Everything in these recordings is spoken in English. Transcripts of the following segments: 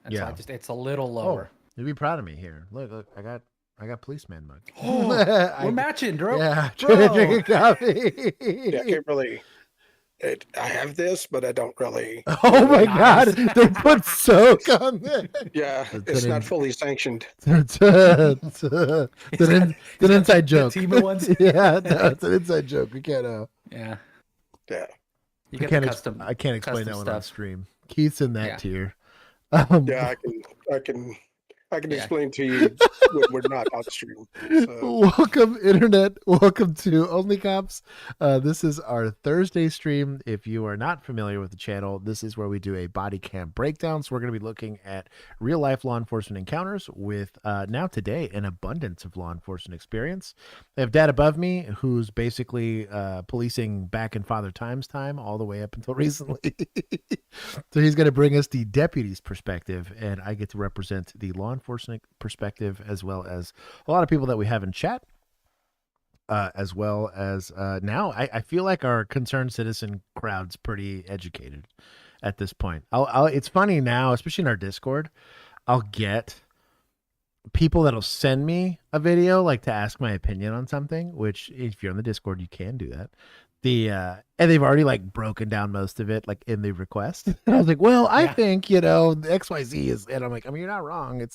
And so it's a little lower. You'd be proud of me here. Look, I got policeman mug. Oh, we're matching, bro. Yeah, Bro. drinking coffee. Yeah, I can't really. I have this, but I don't really. Oh my God! They put soak on there. Yeah, it's not fully sanctioned. It's an inside joke. Ones? Yeah, no, it's an inside joke. We can't. Yeah. Yeah. You get custom. I can't explain that one stuff on stream. Keith's in that tier. Yeah, I can explain to you when we're not on stream. So. Welcome, Internet. Welcome to OnlyCops. This is our Thursday stream. If you are not familiar with the channel, this is where we do a body cam breakdown. So we're going to be looking at real-life law enforcement encounters with, now today, an abundance of law enforcement experience. I have Dad above me, who's basically policing back in Father Time's time all the way up until recently. So he's going to bring us the deputy's perspective, and I get to represent the law enforcement perspective, as well as a lot of people that we have in chat, as well as now I feel like our concerned citizen crowd's pretty educated at this point. It's funny now, especially in our Discord, I'll get people that'll send me a video like to ask my opinion on something, which if you're on the Discord, you can do that. And they've already like broken down most of it like in the request. And I was like, well, I think, XYZ is, and I'm like, I mean, you're not wrong.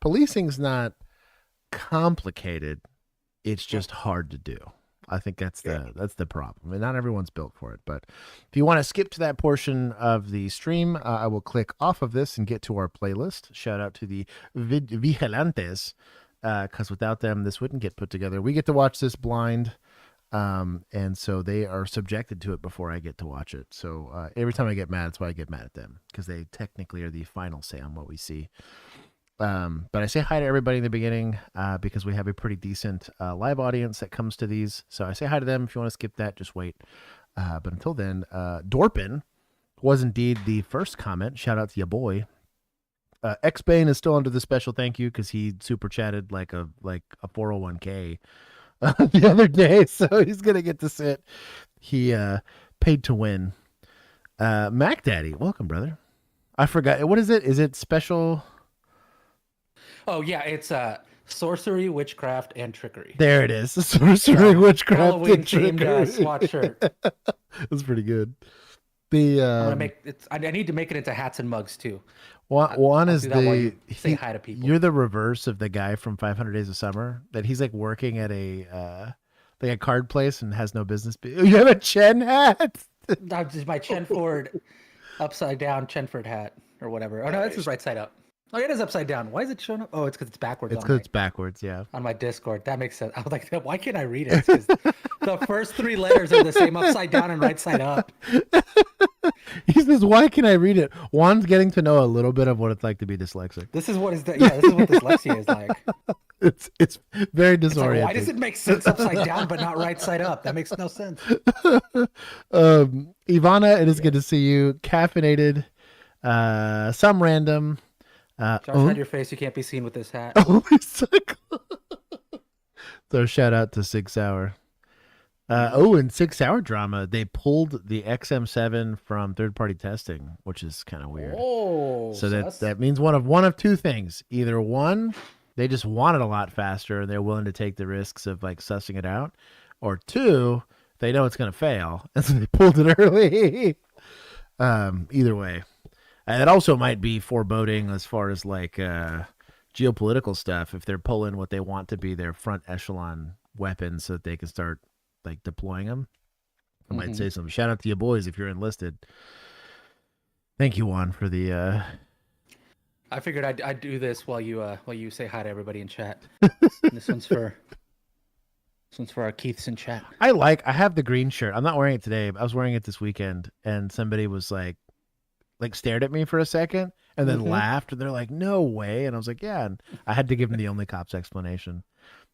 Policing's not complicated. It's just hard to do. I think that's the problem. And not everyone's built for it. But if you want to skip to that portion of the stream, I will click off of this and get to our playlist. Shout out to the Vigilantes, because without them, this wouldn't get put together. We get to watch this blind. And so they are subjected to it before I get to watch it. So every time I get mad, that's why I get mad at them, because they technically are the final say on what we see. But I say hi to everybody in the beginning because we have a pretty decent live audience that comes to these. So I say hi to them. If you want to skip that, just wait. But until then, Dorpin was indeed the first comment. Shout out to your boy. X-Bane is still under the special thank you because he super chatted like a 401k. The other day, so he's gonna get to sit. He paid to win. Mac Daddy, welcome, brother. I forgot, what is it? Is it special? Oh yeah, it's sorcery, witchcraft, and trickery. There it is. Sorcery, witchcraft, Halloween and trickery. themed SWAT shirt. That's pretty good. The I'm gonna make it. I need to make it into hats and mugs too. One is say hi to people. You're the reverse of the guy from 500 Days of Summer, that he's like working at a card place and has no business. You have a Chen hat. My Chenford upside down Chenford hat or whatever. Oh no, this is right side up. Oh, it is upside down. Why is it showing up? Oh, it's because it's backwards. It's because it's backwards, yeah. On my Discord. That makes sense. I was like, why can't I read it? It's 'cause the first three letters are the same upside down and right side up. He says, why can I read it? Juan's getting to know a little bit of what it's like to be dyslexic. This is what dyslexia is like. It's very disorienting. Like, why does it make sense upside down but not right side up? That makes no sense. Ivana, it is good to see you. Caffeinated, some random. Josh, hide your face. You can't be seen with this hat. So shout out to 6 Hour. And 6 Hour Drama, they pulled the XM7 from third-party testing, which is kind of weird. Oh, so that means one of two things. Either one, they just want it a lot faster and they're willing to take the risks of like sussing it out, or two, they know it's going to fail and so they pulled it early. Either way. And it also might be foreboding as far as like geopolitical stuff, if they're pulling what they want to be their front echelon weapons so that they can start like deploying them. I might say something. Shout out to you boys if you're enlisted. Thank you, Juan, for the I figured I'd do this while you say hi to everybody in chat. This one's for our Keiths in chat. I have the green shirt. I'm not wearing it today, but I was wearing it this weekend, and somebody was like stared at me for a second and then laughed, and they're like, no way. And I was like, yeah. And I had to give him the OnlyCops explanation,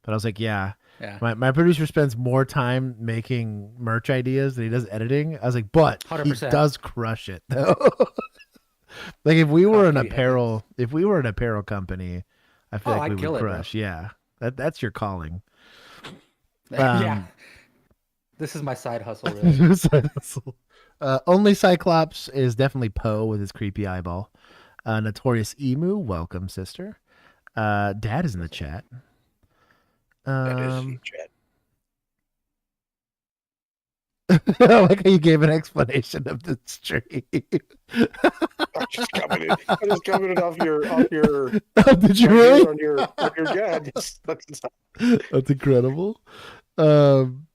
but I was like, yeah. My producer spends more time making merch ideas than he does editing. I was like, but 100%. He does crush it though. Like if we were an apparel company, I feel like we would crush. Yeah. That's your calling. Yeah. This is my side hustle, really. Only Cyclops is definitely Poe with his creepy eyeball. Notorious Emu, welcome, sister. Dad is in the chat. That is chat. I like how you gave an explanation of the stream. I'm just commenting off your Oh, did you really? on your dad. That's incredible.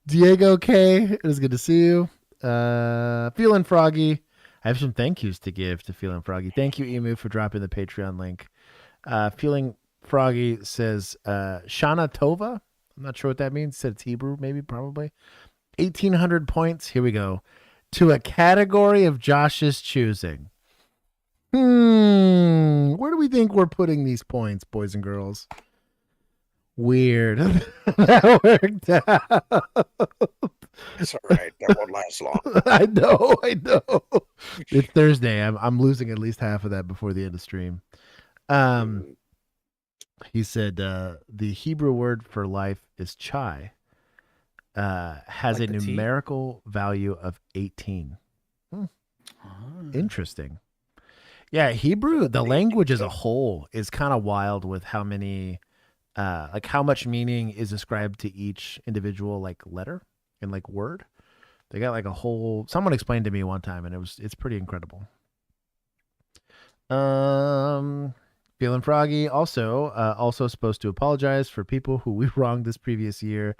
Diego K, it is good to see you. Feeling Froggy. I have some thank yous to give to Feeling Froggy. Thank you, Emu, for dropping the Patreon link. Feeling Froggy says Shana Tova. I'm not sure what that means. Said it's Hebrew, maybe, probably. 1,800 points. Here we go. To a category of Josh's choosing. Where do we think we're putting these points, boys and girls? Weird. That worked out. It's all right. That won't last long. I know. It's Thursday. I'm losing at least half of that before the end of stream. He said the Hebrew word for life is chai. Has like a numerical value of 18. Interesting. Yeah, Hebrew, the language as a whole is kind of wild with how many, like how much meaning is ascribed to each individual like letter and like word. They got like a whole, someone explained to me one time and it's pretty incredible. Feeling Froggy also supposed to apologize for people who we wronged this previous year.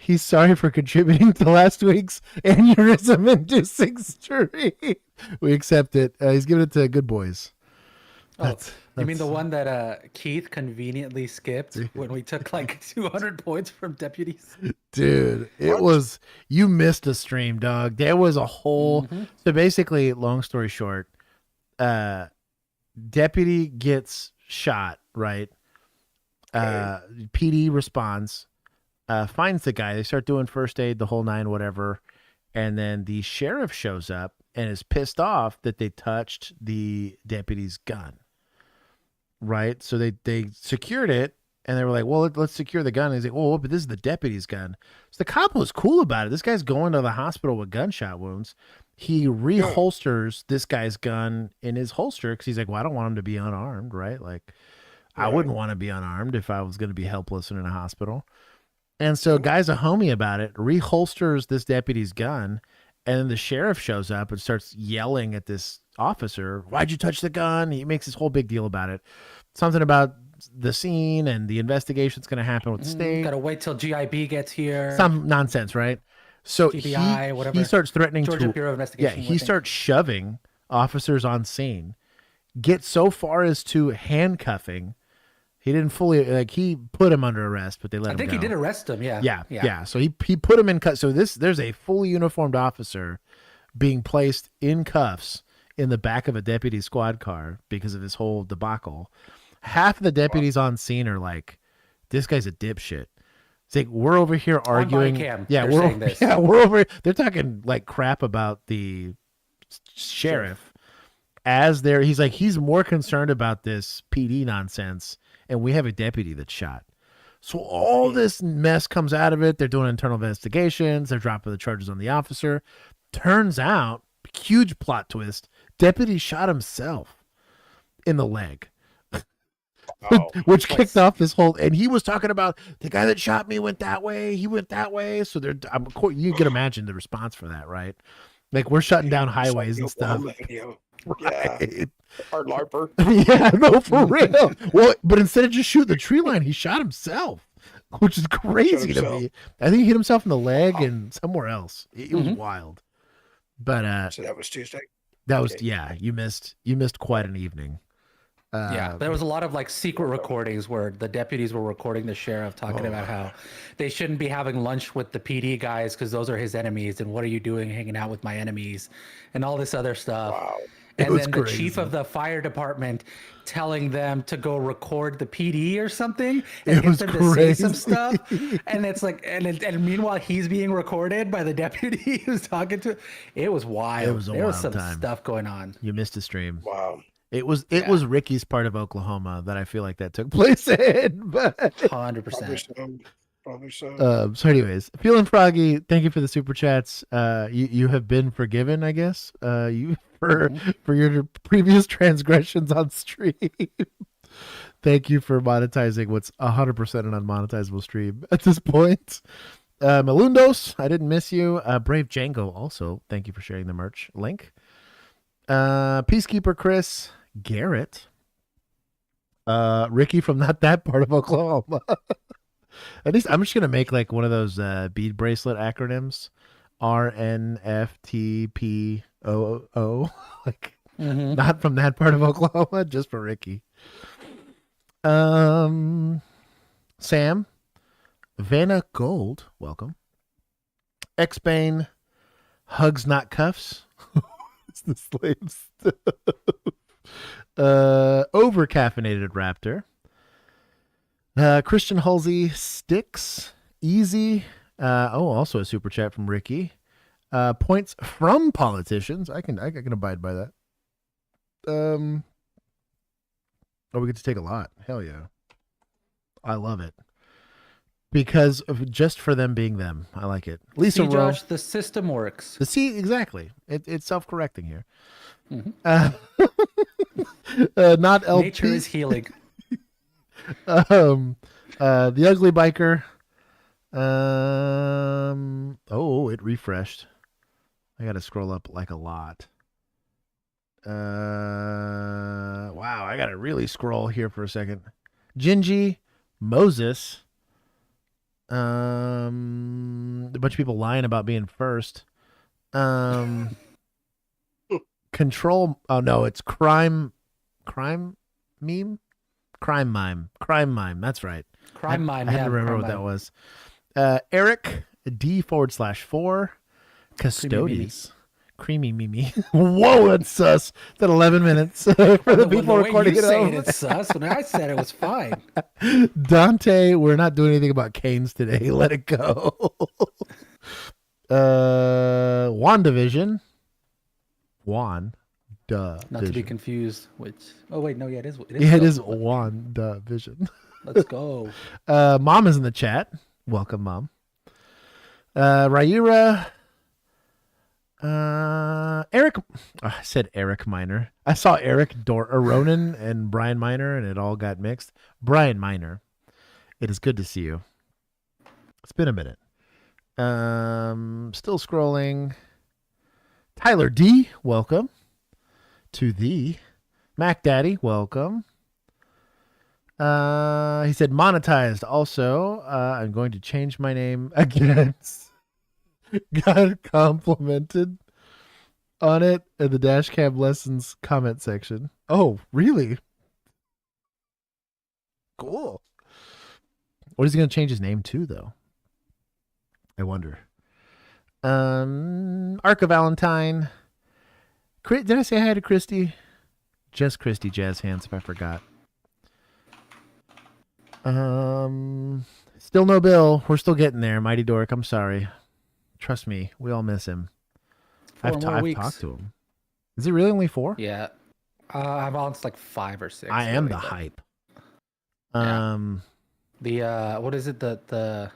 He's sorry for contributing to last week's aneurysm-inducing stream. We accept it. He's giving it to Good Boys. That's you mean the one that Keith conveniently skipped when we took like 200 points from deputies? Dude, you missed a stream, dog. There was a whole... So basically, long story short, deputy gets shot, right? PD responds. Finds the guy. They start doing first aid, the whole nine, whatever. And then the sheriff shows up and is pissed off that they touched the deputy's gun. Right? So they secured it and they were like, well, let's secure the gun. And he's like, well, but this is the deputy's gun. So the cop was cool about it. This guy's going to the hospital with gunshot wounds. He reholsters this guy's gun in his holster because he's like, well, I don't want him to be unarmed, right? Like, I wouldn't want to be unarmed if I was going to be helpless and in a hospital. And so guy's a homie about it, reholsters this deputy's gun, and then the sheriff shows up and starts yelling at this officer, why'd you touch the gun? He makes this whole big deal about it. Something about the scene and the investigation's going to happen with the state. Got to wait till GIB gets here. Some nonsense, right? So GBI, whatever. He starts threatening Georgia Bureau of Investigation. Yeah, he starts shoving officers on scene, gets so far as to handcuffing. He didn't fully, like, he put him under arrest, but they let him go. I think he did arrest him, yeah. Yeah. So he put him in cuffs. So there's a fully uniformed officer being placed in cuffs in the back of a deputy squad car because of this whole debacle. Half of the deputies on scene are like, this guy's a dipshit. It's like, we're over here arguing. We're over. They're talking like crap about the sheriff he's more concerned about this PD nonsense. And we have a deputy that's shot. So all this mess comes out of it. They're doing internal investigations. They're dropping the charges on the officer. Turns out, huge plot twist, deputy shot himself in the leg. Which kicked off this whole... And he was talking about, the guy that shot me went that way. He went that way. So you can imagine the response for that, right? Like, we're shutting down highways and stuff. Right. Yeah. Our LARPer. Yeah, no, for real. Well, but instead of just shooting the tree line, he shot himself, which is crazy to me. I think he hit himself in the leg and somewhere else. It was wild. But so that was Tuesday. That was you missed quite an evening. There was a lot of like secret recordings where the deputies were recording the sheriff talking about how they shouldn't be having lunch with the PD guys because those are his enemies, and what are you doing hanging out with my enemies, and all this other stuff. Wow. And then the chief of the fire department telling them to go record the PD or something and get them to say some stuff. And it's like, and meanwhile, he's being recorded by the deputy who's talking to. It was wild. There was some stuff going on. You missed a stream. Wow. It was Ricky's part of Oklahoma that I feel like that took place in. But 100%. Probably so. So anyways, feeling froggy. Thank you for the super chats. You have been forgiven, I guess. You for your previous transgressions on stream. Thank you for monetizing what's 100% an unmonetizable stream at this point. Melundos, I didn't miss you. Brave Django, also, thank you for sharing the merch link. Peacekeeper Chris, Garrett, Ricky from not that part of Oklahoma. At least I'm just gonna make like one of those bead bracelet acronyms, RNFTPOO, like not from that part of Oklahoma, just for Ricky. Sam, Vanna Gold, welcome. X-Bane, Hugs Not Cuffs. It's the slaves. Over caffeinated Raptor. Christian Halsey, Sticks, Easy. Also a super chat from Ricky. Points from politicians. I can abide by that. We get to take a lot. Hell yeah. I love it. Because of just for them being them. I like it. Lisa Rowe. Josh, the system works. Exactly. It's self-correcting here. Mm-hmm. Not LP. Nature is healing. The Ugly Biker. It refreshed. I got to scroll up like a lot. Wow, I got to really scroll here for a second. Gingy, Moses. A bunch of people lying about being first. Control. Oh no, it's crime meme. Crime mime. That's right. Crime mime. I had to remember what that was. Eric D/4 Custodes. Creamy Mimi. Whoa, that's sus. It's at 11 minutes for the people recording it. It's sus. When I said it was fine. Dante, we're not doing anything about canes today. Let it go. WandaVision. Not to be confused with. Oh wait, no, yeah, it is. It is WandaVision. Let's go. Mom is in the chat. Welcome, Mom. Rayura. Eric. I said Eric Miner. I saw Eric Ronan and Brian Miner, and it all got mixed. Brian Miner. It is good to see you. It's been a minute. Still scrolling. Tyler D, welcome to the Mac Daddy. Welcome. He said monetized. Also, I'm going to change my name again. Got complimented on it in the Dashcam lessons comment section. Oh, really? Cool. What is he going to change his name to, though? I wonder. Arca Valentine. Did I say hi to Christy? Just Christy Jazz Hands, if I forgot. Still no Bill. We're still getting there. Mighty Dork, I'm sorry. Trust me, we all miss him. I've talked to him. Is it really only 4? Yeah. I'm on like 5 or 6. I am the hype. Yeah. What is it? The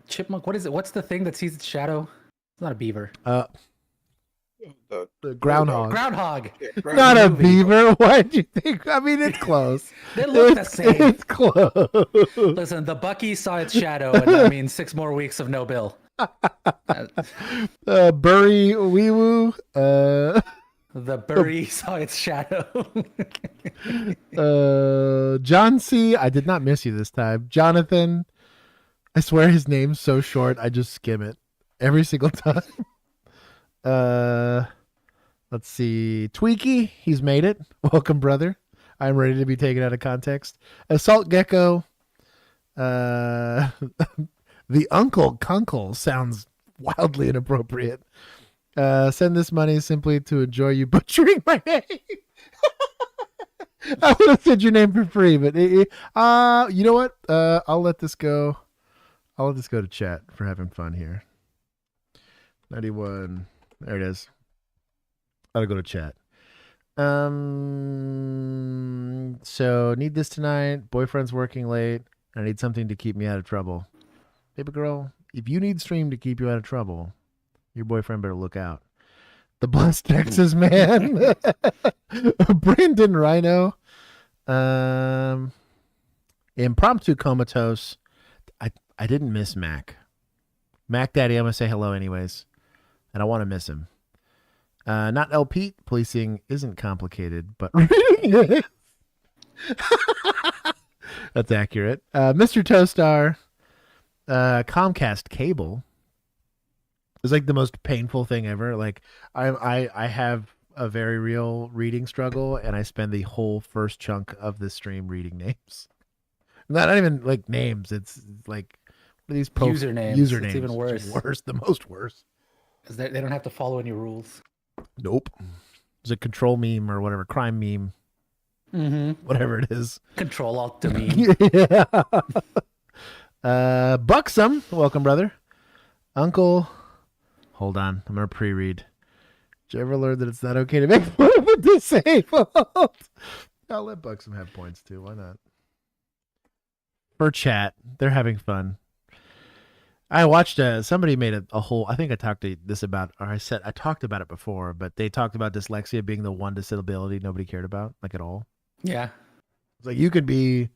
chipmunk. What is it? What's the thing that sees its shadow? It's not a beaver. The groundhog. Groundhog. Yeah, Not a beaver. Why'd you think? I mean, it's close. They look the same. It's close. Listen, the Bucky saw its shadow, and that means 6 more weeks of no bill. Burry Wee Woo. The Burry saw its shadow. John C. I did not miss you this time. Jonathan. I swear his name's so short, I just skim it every single time. Let's see. Tweaky, he's made it. Welcome, brother. I'm ready to be taken out of context. Assault Gecko. The Uncle Kunkel sounds wildly inappropriate. Send this money simply to enjoy you butchering my name. I would have said your name for free, but you know what? I'll let this go. I'll let this go to chat for having fun here. 91. There it is. I'll go to chat. So need this tonight. Boyfriend's working late. I need something to keep me out of trouble. Baby girl, if you need stream to keep you out of trouble, your boyfriend better look out. The Blessed Texas Man. Brandon Rhino. Impromptu Comatose. I didn't miss Mac. Mac Daddy, I'm going to say hello anyways. And I want to miss him. Not El Pete. Policing isn't complicated, but reading is. That's accurate. Mr. Toastar. Comcast cable is like the most painful thing ever. Like I have a very real reading struggle, and I spend the whole first chunk of this stream reading names. Not even like names. It's like what are these usernames. Usernames. It's even worse. Worse. The most worse. Because they don't have to follow any rules. Nope. There's a control meme or whatever, crime meme. Whatever it is. Control Alt Delete. Yeah. Buxom, welcome, brother. Uncle, hold on, I'm gonna pre-read. Did you ever learn that it's not okay to make fun of a disabled? I'll let Buxom have points too. Why not? For chat, they're having fun. I watched somebody made a whole. I think I talked to this about, or I talked about it before, but they talked about dyslexia being the one disability nobody cared about, like at all. Yeah, it's like you could be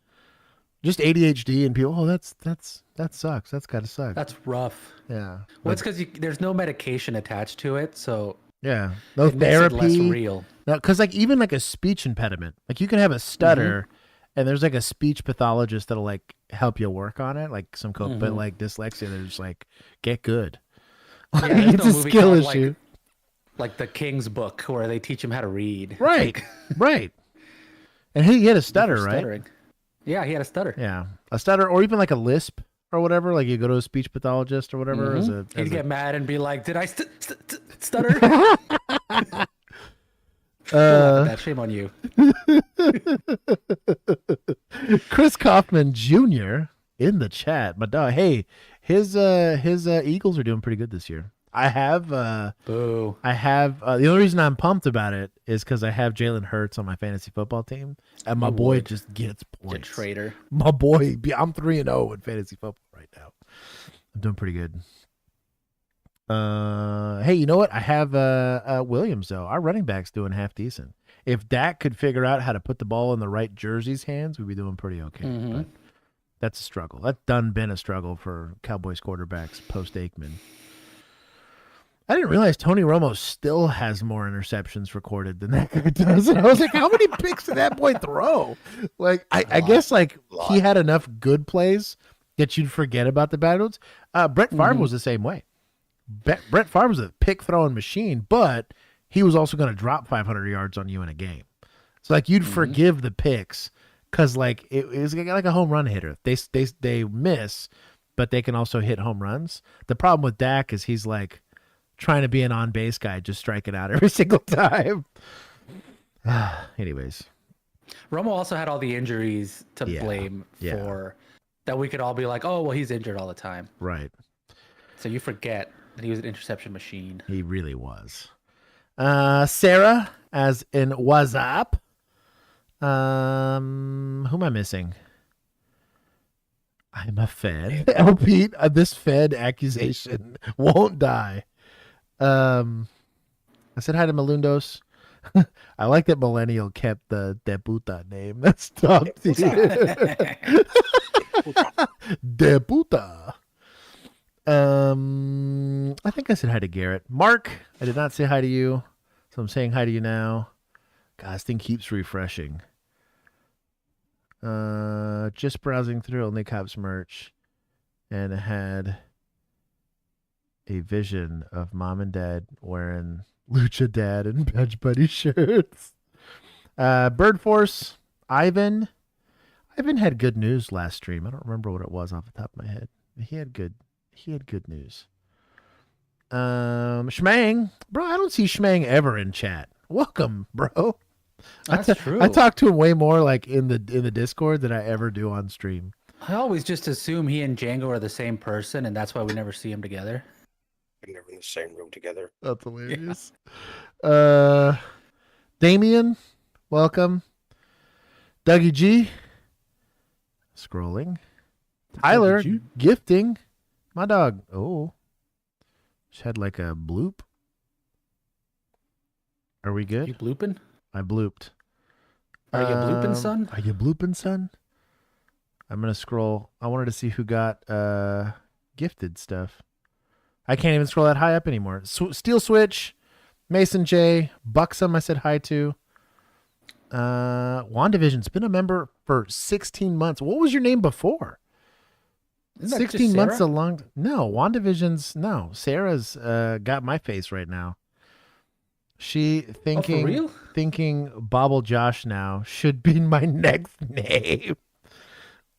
just ADHD and people. Oh, that sucks. That's gotta suck. That's rough. Yeah. Well, it's because there's no medication attached to it, so yeah, no it therapy. makes it less real. No, because like even like a speech impediment, like you can have a stutter. And there's like a speech pathologist that'll like help you work on it, like some cope, but like dyslexia, they're just like, get good. Yeah, it's a skill issue. Like the King's Book, where they teach him how to read. Right, right. And he had a stutter, right? Yeah, he had a stutter. Yeah, a stutter, or even like a lisp or whatever. Like you go to a speech pathologist or whatever. He'd get mad and be like, "Did I stutter?" That shame on you. Chris Kaufman Jr. in the chat. But hey, his Eagles are doing pretty good this year. Boo. I have the only reason I'm pumped about it is because I have Jalen Hurts on my fantasy football team, and my boy just gets points. You traitor. My boy, I'm 3-0 in fantasy football right now. I'm doing pretty good. Hey, you know what? I have Williams though. Our running back's doing half decent. If Dak could figure out how to put the ball in the right jersey's hands, we'd be doing pretty okay. But that's a struggle. That's been a struggle for Cowboys quarterbacks post Aikman. I didn't realize Tony Romo still has more interceptions recorded than that guy does. And I was like, how many picks did that boy throw? Like, I guess like he had enough good plays that you'd forget about the bad ones. Brett Favre was the same way. Brett Favre was a pick throwing machine, but he was also going to drop 500 yards on you in a game. So like you'd forgive the picks because like it was like a home run hitter. They miss, but they can also hit home runs. The problem with Dak is he's like trying to be an on base guy, just striking out every single time. Anyways, Romo also had all the injuries to blame for that. We could all be like, oh well, he's injured all the time, right? So you forget that he was an interception machine. He really was. Sarah, as in what's up? Who am I missing? I'm a Fed. Oh, Pete, this Fed accusation won't die. I said hi to Malundos. I like that Millennial kept the Deputa name. That's tough. Deputa. I think I said hi to Garrett. Mark, I did not say hi to you, so I'm saying hi to you now. God, this thing keeps refreshing. Just browsing through OnlyCops merch, and it had a vision of mom and dad wearing Lucha Dad and Badge Buddy shirts. Bird Force, Ivan had good news last stream. I don't remember what it was off the top of my head. He had good news. Schmang, bro, I don't see Schmang ever in chat. Welcome, bro. That's true. I talk to him way more like in the Discord than I ever do on stream. I always just assume he and Django are the same person, and that's why we never see him together. They're never in the same room together. That's hilarious. Damien, welcome. Dougie G, scrolling. Tyler gifting my dog. Oh, just had like a bloop. Are we good? You blooping? I blooped. Are you blooping, son? Are you blooping, son? I'm gonna scroll. I wanted to see who got gifted stuff. I can't even scroll that high up anymore. Steel Switch, Mason J, Buxom. I said hi to. WandaVision's been a member for 16 months. What was your name before? 16 months a long. No, WandaVision's no. Sarah's got my face right now. She thinking Bobble Josh now should be my next name.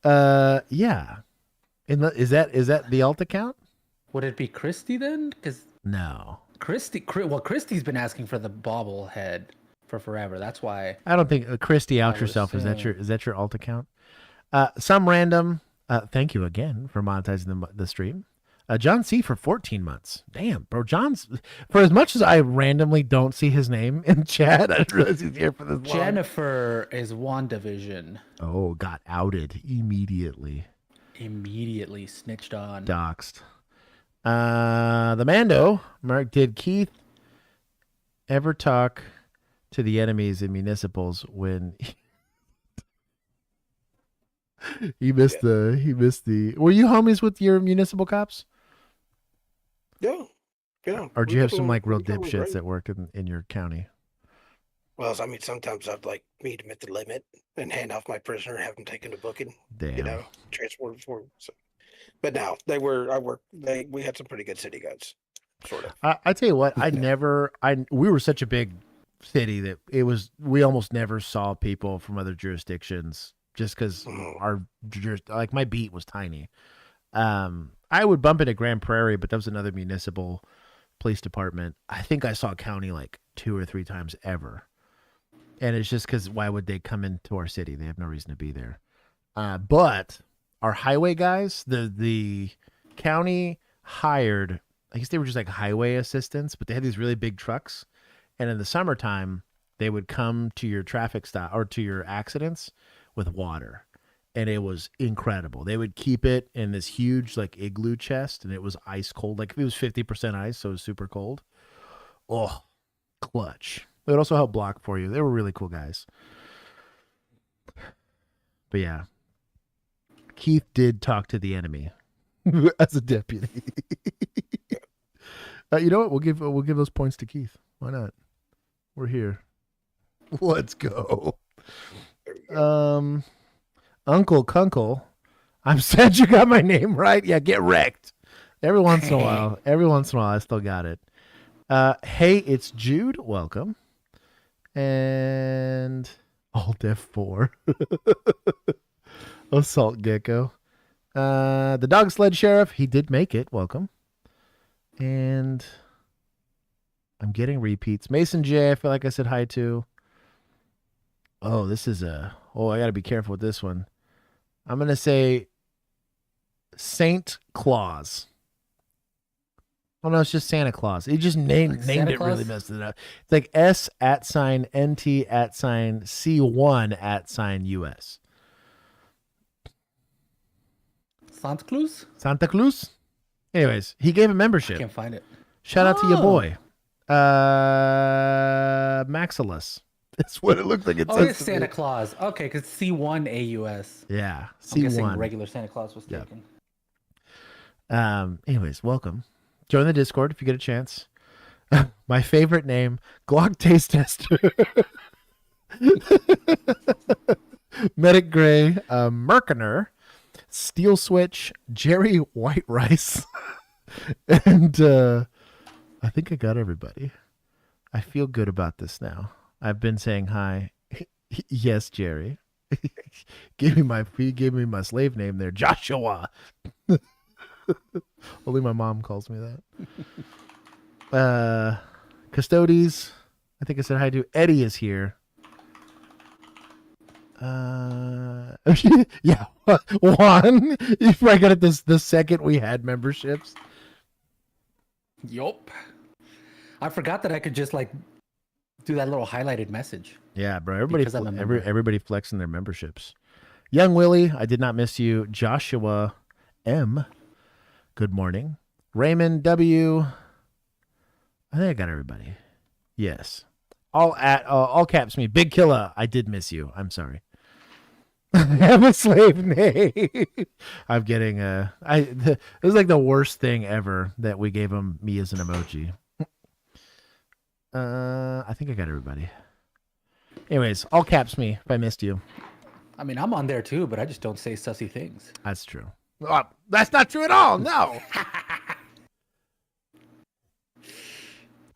Yeah. Is that the alt account? Would it be Christy then? Because no, Christy's been asking for the bobblehead for forever. That's why I don't think Christy out yourself. Is that your alt account? Some random. Thank you again for monetizing the stream. John C for 14 months. Damn, bro. John's, for as much as I randomly don't see his name in chat, I didn't realize he's here for this long. Jennifer is WandaVision. Oh, got outed immediately. Immediately snitched on. Doxed. The Mando, Mark, did Keith ever talk to the enemies in municipals when he missed the were you homies with your municipal cops? Yeah. Or do you have some like real dipshits that work in your county? Well, I mean, sometimes I'd like meet them at the limit and hand off my prisoner and have them taken to booking. Damn. Transport for. So. But no, we had some pretty good city guys, sort of. I tell you what, we were such a big city that we almost never saw people from other jurisdictions just because my beat was tiny. I would bump into Grand Prairie, but that was another municipal police department. I think I saw county like 2 or 3 times ever. And it's just because why would they come into our city? They have no reason to be there. But our highway guys, the county hired, I guess they were just like highway assistants, but they had these really big trucks. And in the summertime, they would come to your traffic stop or to your accidents with water. And it was incredible. They would keep it in this huge like igloo chest, and it was ice cold. Like if it was 50% ice, so it was super cold. Oh, clutch. It would also help block for you. They were really cool guys. But yeah, Keith did talk to the enemy as a deputy. You know what? We'll give those points to Keith. Why not? We're here. Let's go. Uncle Kunkel, I'm sad you got my name right. Yeah, get wrecked. Every once in a while, I still got it. Hey, it's Jude. Welcome. And Alt F4. Assault Gecko. The Dog Sled Sheriff, he did make it. Welcome. And I'm getting repeats. Mason J, I feel like I said hi to. Oh, I got to be careful with this one. I'm going to say Saint Claus. Oh, no, it's just Santa Claus. He just named it Claus? Really messed it up. It's like S@NT@C1@US. Santa Claus? Santa Claus? Anyways, he gave a membership. I can't find it. Shout out to your boy. Maximus. That's what it looks like. It's Santa Claus. Okay, because C1AUS. Yeah, C1. I'm guessing regular Santa Claus was taken. Anyways, welcome. Join the Discord if you get a chance. My favorite name, Glock Taste Tester. Medic Gray, Merkener, Steel Switch, Jerry White Rice, and I think I got everybody. I feel good about this now. I've been saying hi. Yes, Jerry. Give me my slave name there, Joshua. Only my mom calls me that. Custodes. I think I said hi to Eddie is here. Yeah, Juan. You probably got it the second we had memberships. Yup. I forgot that I could just like do that little highlighted message. Yeah, bro. Everybody flexing their memberships. Young Willie, I did not miss you. Joshua, M. Good morning. Raymond W. I think I got everybody. Yes. All caps me. Big Killer. I did miss you. I'm sorry. I'm a slave. Nay. I'm getting this is like the worst thing ever that we gave me as an emoji. I think I got everybody. Anyways, all caps me if I missed you. I mean, I'm on there too, but I just don't say sussy things. That's true. Oh, that's not true at all. No.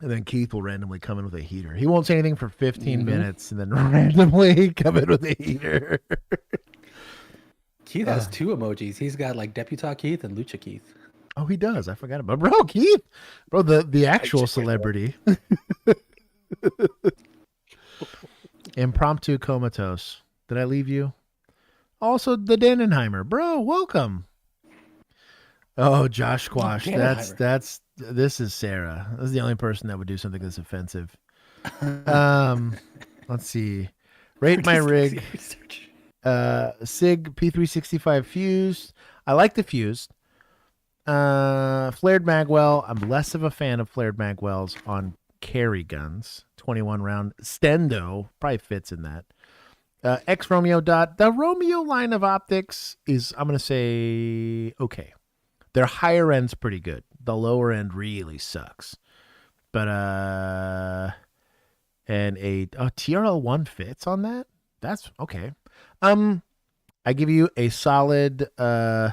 And then Keith will randomly come in with a heater. He won't say anything for 15 minutes and then randomly come in with a heater. Keith has two emojis. He's got like Deputy Keith and Lucha Keith. Oh, he does. I forgot about bro, Keith. Bro, the actual celebrity. Impromptu comatose. Did I leave you? Also, the Dannenheimer. Bro, welcome. Oh, Josh Squash. This is Sarah. This is the only person that would do something that's offensive. Let's see. Rate my rig. Sig P365 fused. I like the fused. Flared magwell. I'm less of a fan of flared magwells on carry guns. 21 round. Stendo probably fits in that. X Romeo dot. The Romeo line of optics is, I'm going to say, okay. Their higher end's pretty good. The lower end really sucks. But, and a TRL1 fits on that? That's okay. I give you a solid, I'm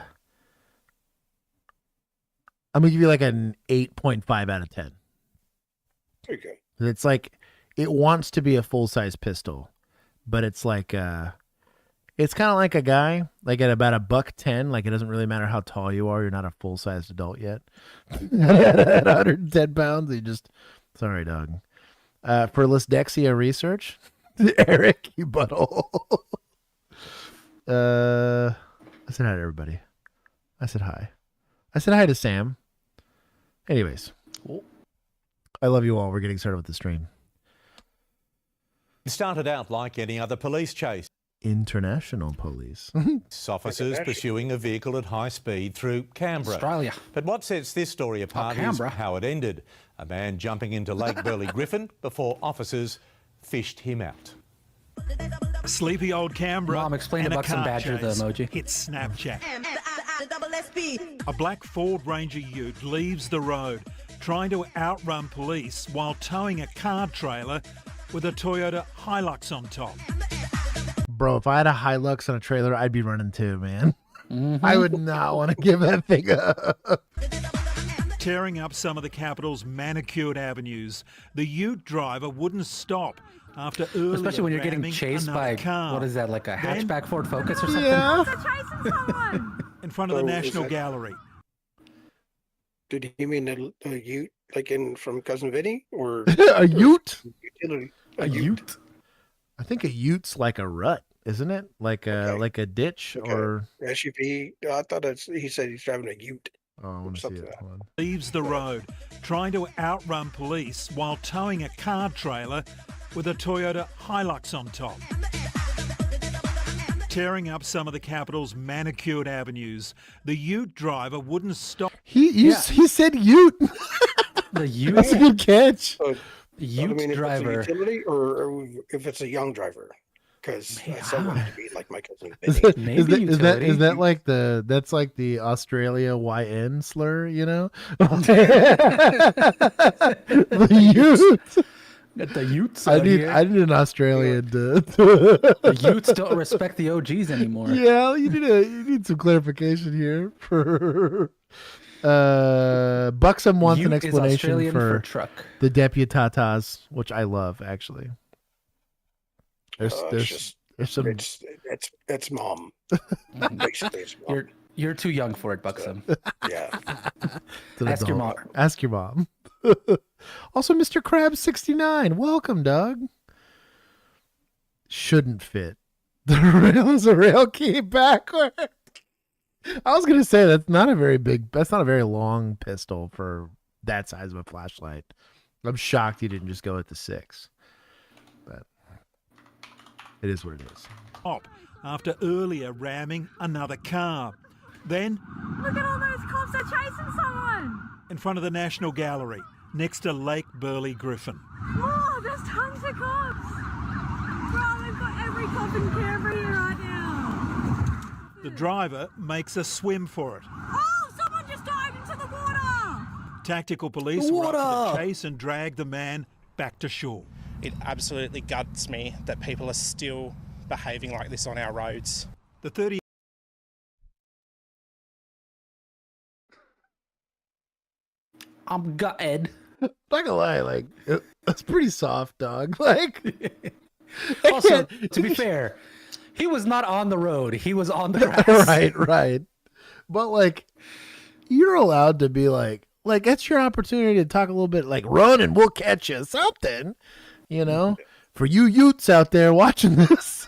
going to give you like an 8.5 out of 10. Okay. It's like, it wants to be a full-size pistol, but it's like, it's kind of like a guy, like at about $110, like it doesn't really matter how tall you are. You're not a full-sized adult yet. At 110 pounds, you just, sorry, dog. For Lisdexia research, Eric, you butthole. I said hi to everybody. I said hi. I said hi to Sam. Anyways, I love you all. We're getting started with the stream. It started out like any other police chase. International police. Officers pursuing a vehicle at high speed through Canberra. Australia. But what sets this story apart is how it ended. A man jumping into Lake Burley Griffin before officers fished him out. Sleepy old Canberra. Mom, explain to Buxom Badger the emoji. Hits Snapchat. A black Ford Ranger ute leaves the road trying to outrun police while towing a car trailer with a Toyota Hilux on top. Bro, if I had a Hilux on a trailer, I'd be running too, man. I would not want to give that thing up. Tearing up some of the capital's manicured avenues, the ute driver wouldn't stop after earlier Especially when you're getting ramming chased another by, car. what is that, like a Then- hatchback Ford Focus or something? Yeah. in front of the Oh, National is that- Gallery. Did he mean a ute, like in from Cousin Vinny, or A ute? utility? A ute? I think a ute's like a rut, isn't it? Like a like a ditch Okay. or. SUV? I thought he said he's driving a ute. Oh, I want to see Something it. like Hold on. Leaves the road trying to outrun police while towing a car trailer with a Toyota Hilux on top. Tearing up some of the capital's manicured avenues, the ute driver wouldn't stop. He said ute. The ute? That's a good catch. So, Ute if driver. it's a utility or if it's a young driver, because I still want it to be like my cousin Is Vinny. that, Maybe is that utility. like that's like the Australia YN slur, you know? The ute. Got the utes I out need here. an Australian to The utes don't respect the OGs anymore. Yeah, you need some clarification here for Buxom wants an Ute is explanation Australian for truck. the deputatas, which I love actually. There's some It's mom. Basically, it's mom. You're too young for it, Buxom. Yeah. it's an Ask your adult. mom. Ask your mom. Also, Mr. Krabs 69, welcome, Doug. Shouldn't fit. The rail is a rail key backward. I was gonna say that's not a very long pistol for that size of a flashlight. I'm shocked you didn't just go with the 6. But it is what it is. After earlier ramming another car. Then, look at all those cops are chasing someone. In front of the National Gallery, next to Lake Burley Griffin. Oh, there's tons of cops. Bro, they've got every cop in Canberra here right now. The driver makes a swim for it. Oh, someone just dived into the water. Tactical police were up to the chase and dragged the man back to shore. It absolutely guts me that people are still behaving like this on our roads. The 30 I'm gutted. Not gonna lie, like that's pretty soft, dog. Like, also, to be fair, he was not on the road. He was on the grass. right. But like, you're allowed to be like that's your opportunity to talk a little bit. Like, run and we'll catch you. Something, you know, for you Utes out there watching this.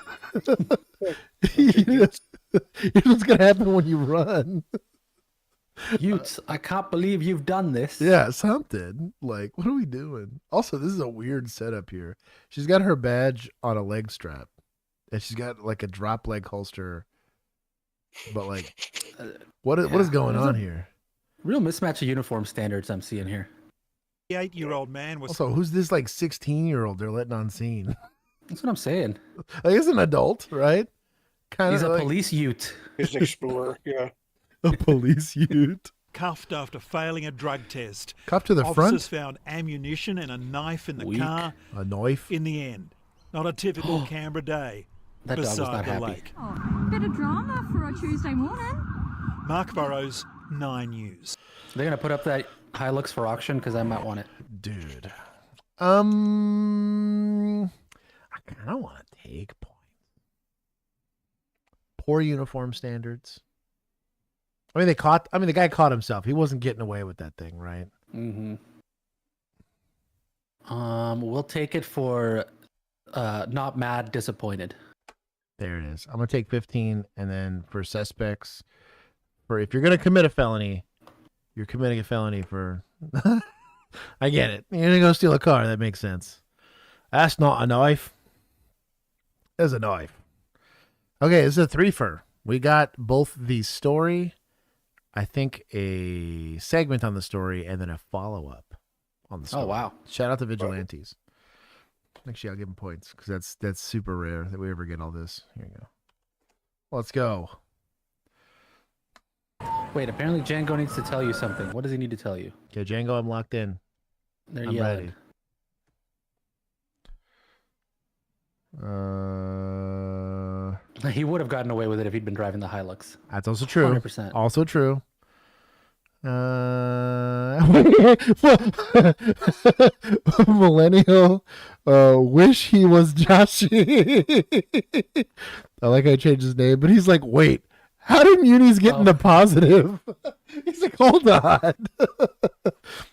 You know what's gonna happen when you run. Utes, I can't believe you've done this. Yeah, something. Like, what are we doing? Also, this is a weird setup here. She's got her badge on a leg strap, and she's got like a drop leg holster. But like, what is going on here? Real mismatch of uniform standards I'm seeing here. The 8-year-old man was Also, who's this like 16-year-old they're letting on scene? That's what I'm saying. Like, he's an adult, right? He's a like, police Ute. He's an explorer. Yeah. A police Ute. cuffed after failing a drug test. Cuffed to the Officers front? found ammunition and a knife in the Weak. car. A knife? In the end, not a typical Canberra day That dog was beside not the happy. lake. Oh, bit of drama for a Tuesday morning. Mark Burrows, 9 News. They're gonna put up that Hilux for auction because I might want it. Dude. I kind of want to take points. Poor uniform standards. I mean, the guy caught himself. He wasn't getting away with that thing, right? Mm-hmm. We'll take it for not mad, disappointed. There it is. I'm gonna take 15, and then for suspects, for if you're gonna commit a felony, you're committing a felony for. I get it. You're gonna go steal a car. That makes sense. That's not a knife. There's a knife. Okay, it's a threefer. We got both the story, I think a segment on the story, and then a follow-up on the story. Oh, wow. Shout out to Vigilantes. Actually, I'll give them points because that's super rare that we ever get all this. Here you go. Let's go. Wait, apparently Django needs to tell you something. What does he need to tell you? Okay, Django, I'm locked in. They're I'm yelling. ready. He would have gotten away with it if he'd been driving the Hilux. That's also true. 100%. Also true. Millennial wish he was Joshy. I like how I changed his name, but he's like, wait, how did Muni's get into positive? He's like, hold on.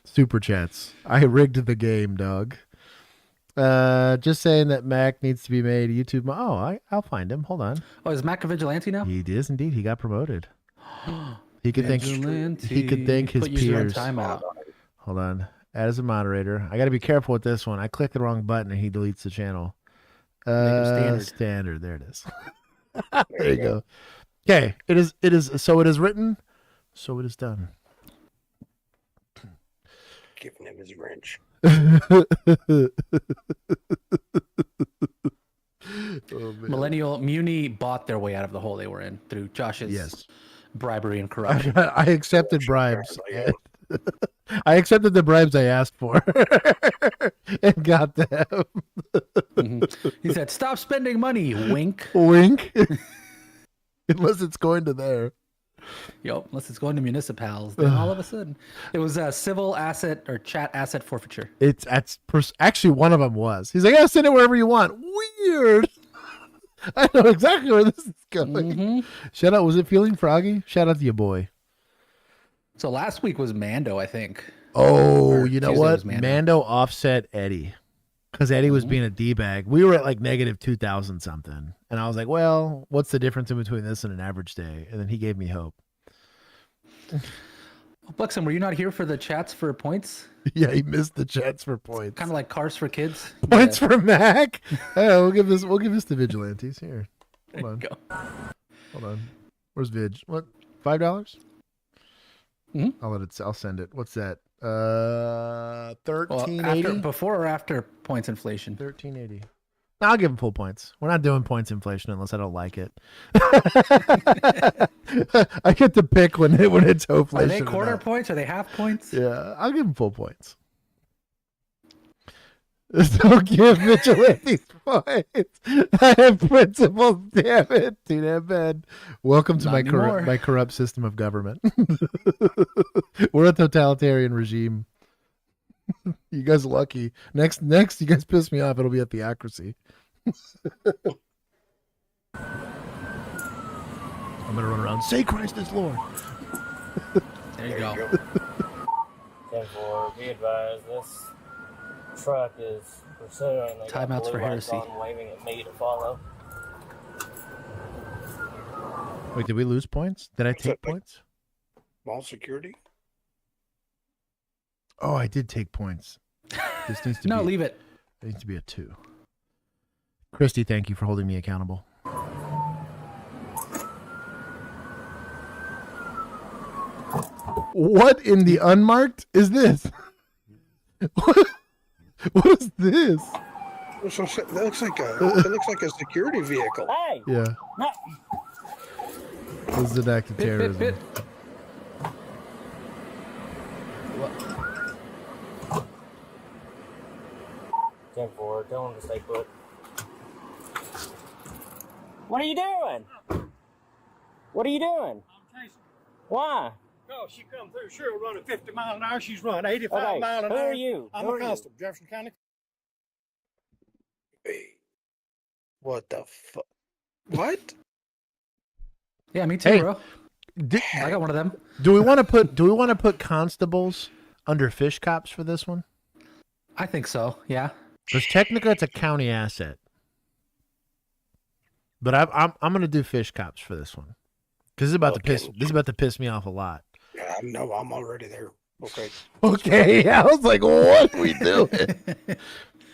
Super chats. I rigged the game, dog. Just saying that Mac needs to be made YouTube. I'll find him. Hold on. Oh, is Mac a vigilante now? He is indeed. He got promoted. He could thank his Put user on peers. timeout. Hold on. Add as a moderator. I got to be careful with this one. I clicked the wrong button and he deletes the channel. Standard. There it is. There you go. Okay. It is. So it is written. So it is done. Giving him his wrench. Millennial Muni bought their way out of the hole they were in through Josh's bribery and corruption. I accepted bribes. I accepted the bribes I asked for and got them. He said, "Stop spending money." Wink. Wink. Unless it's going to there. Yep. Unless it's going to municipals, then all of a sudden it was a civil asset or chat asset forfeiture. Actually one of them was. He's like, "Yeah, send it wherever you want." Weird. I know exactly where this is going. Mm-hmm. Shout out. Was it Feeling Froggy? Shout out to your boy. So last week was Mando, I think. Oh, you know Tuesday what? was Mando offset Eddie because Eddie was being a D-bag. We were at like negative 2,000 something. And I was like, well, what's the difference in between this and an average day? And then he gave me hope. Buxom, were you not here for the chats for points? Yeah, he missed the chats for points. Kind of like Cars for Kids. Points for Mac. We'll give this to Vigilantes here. Hold on. Go. Hold on. Where's Vig? What? $5? Mm-hmm. I'll send it. What's that? $13.80. Well, before or after points inflation? $13.80. I'll give them full points. We're not doing points inflation unless I don't like it. I get to pick when it's inflation. Are they quarter points? Are they half points? Yeah, I'll give them full points. Don't give vigilantes points. I have principles. Damn it, too damn bad. Welcome to my corrupt system of government. We're a totalitarian regime. You guys are lucky. Next, you guys piss me off. It'll be a theocracy. I'm gonna run around. Say Christ is Lord. There you go. 10-4, be advised, this truck is pursuing. They got Timeouts blue for lights heresy. on, waving at me to follow. Wait, did we lose points? Did I take points? Mall security? Oh, I did take points. This needs to No, be, leave it. It needs to be a 2. Christy, thank you for holding me accountable. What in the unmarked is this? What is this? That looks like a security vehicle. Hey! Yeah. No. This is an act of terrorism. Bit. What? 10-4, tell him to stay put. What are you doing? What are you doing? I'm chasing. Why? No, she come through. She'll run at 50 miles an hour. She's running 85 miles an who hour. are you? I'm Who a are you? constable, Jefferson County. Hey, what the fuck? What? Yeah, me too, Hey, bro. I got one of them. Do we want to put constables under fish cops for this one? I think so. Yeah. Because technically it's a county asset. But I'm going to do fish cops for this one. Because this is about to piss me off a lot. Yeah, no, I'm already there. Okay. Okay, I was like, what are we doing?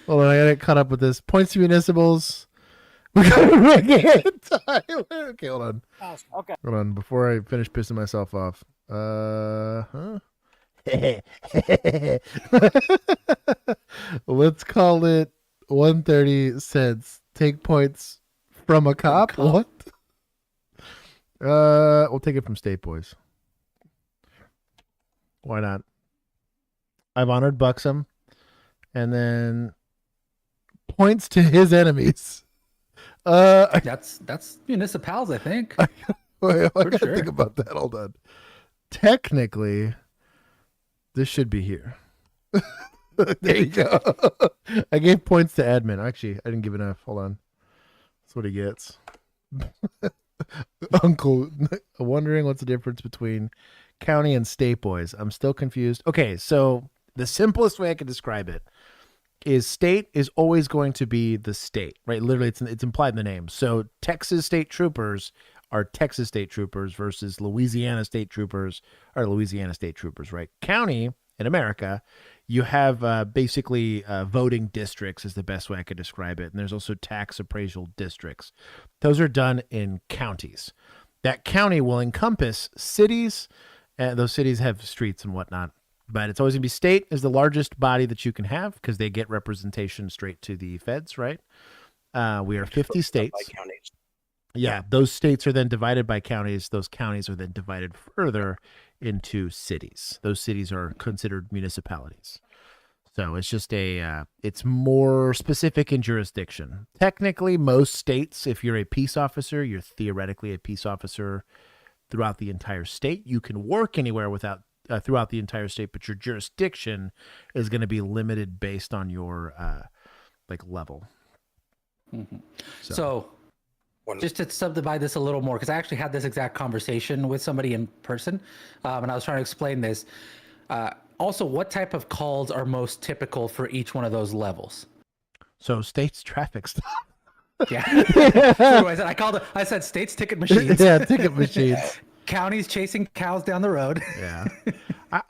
Hold on, I gotta caught up with this. Points to municipals. We got a rig time. Okay, hold on. Okay. Hold on, before I finish pissing myself off. Let's call it 130 cents. Take points from a cop. What? We'll take it from State Boys. Why not? I've honored Buxom, and then points to his enemies. That's municipals, I think. Wait, I gotta sure. think about that. Hold on. Technically, this should be here. There you go. I gave points to admin. Actually, I didn't give enough. Hold on. That's what he gets. Uncle, wondering what's the difference between county and state boys. I'm still confused. Okay, so the simplest way I can describe it is state is always going to be the state, right? Literally, it's implied in the name. So Texas state troopers are Texas state troopers versus Louisiana state troopers are Louisiana state troopers, right? County in America, you have basically voting districts is the best way I could describe it. And there's also tax appraisal districts. Those are done in counties. That county will encompass cities, and those cities have streets and whatnot. But it's always going to be state is the largest body that you can have because they get representation straight to the feds, right? We are 50 states. Yeah, those states are then divided by counties. Those counties are then divided further into cities. Those cities are considered municipalities. So it's just it's more specific in jurisdiction. Technically, most states, if you're a peace officer, you're theoretically a peace officer throughout the entire state. You can work anywhere throughout the entire state, but your jurisdiction is going to be limited based on your level. Mm-hmm. So just to subdivide this a little more, because I actually had this exact conversation with somebody in person, and I was trying to explain this. Also, what type of calls are most typical for each one of those levels? So states traffic stop. Yeah. So I said states ticket machines. Yeah, ticket machines. Counties chasing cows down the road. Yeah.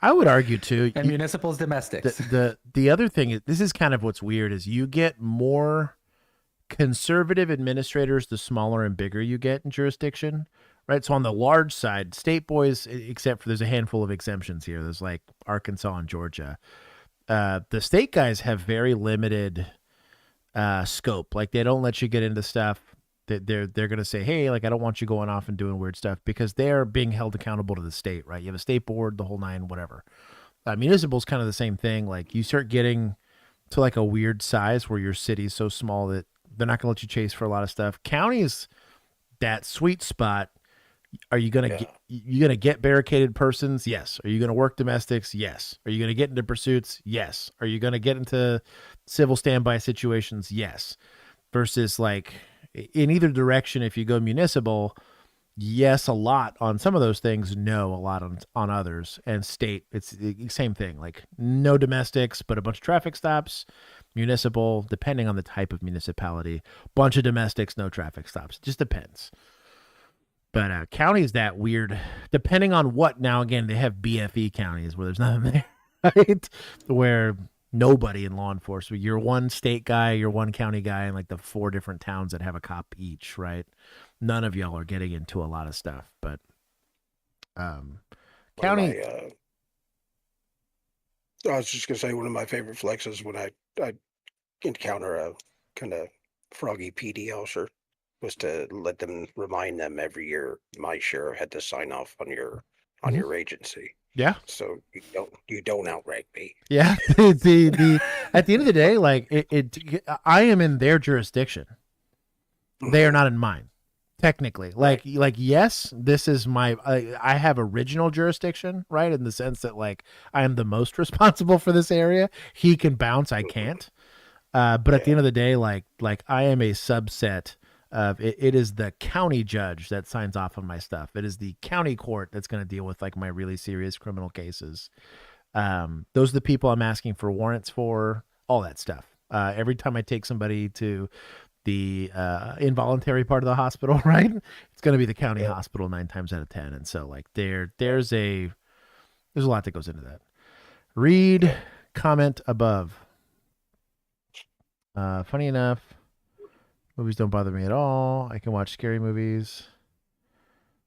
I would argue too. And municipals domestics. The other thing is, this is kind of what's weird, is you get more conservative administrators the smaller and bigger you get in jurisdiction, right? So on the large side, state boys, except for there's a handful of exemptions here. There's like Arkansas and Georgia. The state guys have very limited scope. Like they don't let you get into stuff that they're going to say, hey, like I don't want you going off and doing weird stuff, because they're being held accountable to the state, right? You have a state board, the whole nine, whatever. Municipal is kind of the same thing. Like you start getting to like a weird size where your city's so small that they're not going to let you chase for a lot of stuff. County is that sweet spot. Are you going to get barricaded persons? Yes. Are you going to work domestics? Yes. Are you going to get into pursuits? Yes. Are you going to get into civil standby situations? Yes. Versus like in either direction, if you go municipal, yes, a lot on some of those things, no, a lot on others. And state, it's the same thing, like no domestics, but a bunch of traffic stops. Municipal, depending on the type of municipality, bunch of domestics, no traffic stops. It just depends. But county is that weird, depending on what. Now, again, they have BFE counties where there's nothing there, right? Where nobody in law enforcement, you're one state guy, you're one county guy, and like the 4 different towns that have a cop each, right? None of y'all are getting into a lot of stuff, but county. I was just gonna say one of my favorite flexes when I encounter a kind of froggy PD officer was to let them remind them every year my sheriff had to sign off on your agency. Yeah. So you don't outrank me. Yeah. the at the end of the day, like I am in their jurisdiction. They are not in mine. Technically, like yes, this is I have original jurisdiction, right? In the sense that like I am the most responsible for this area. He can bounce, I can't. But at the end of the day, like I am a subset of it. It is the county judge that signs off on my stuff. It is the county court that's going to deal with like my really serious criminal cases. Those are the people I'm asking for warrants for, all that stuff. Every time I take somebody to the involuntary part of the hospital, right? It's going to be the county hospital 9 times out of 10. And so like there's a lot that goes into that. Read comment above. Funny enough, movies don't bother me at all. I can watch scary movies.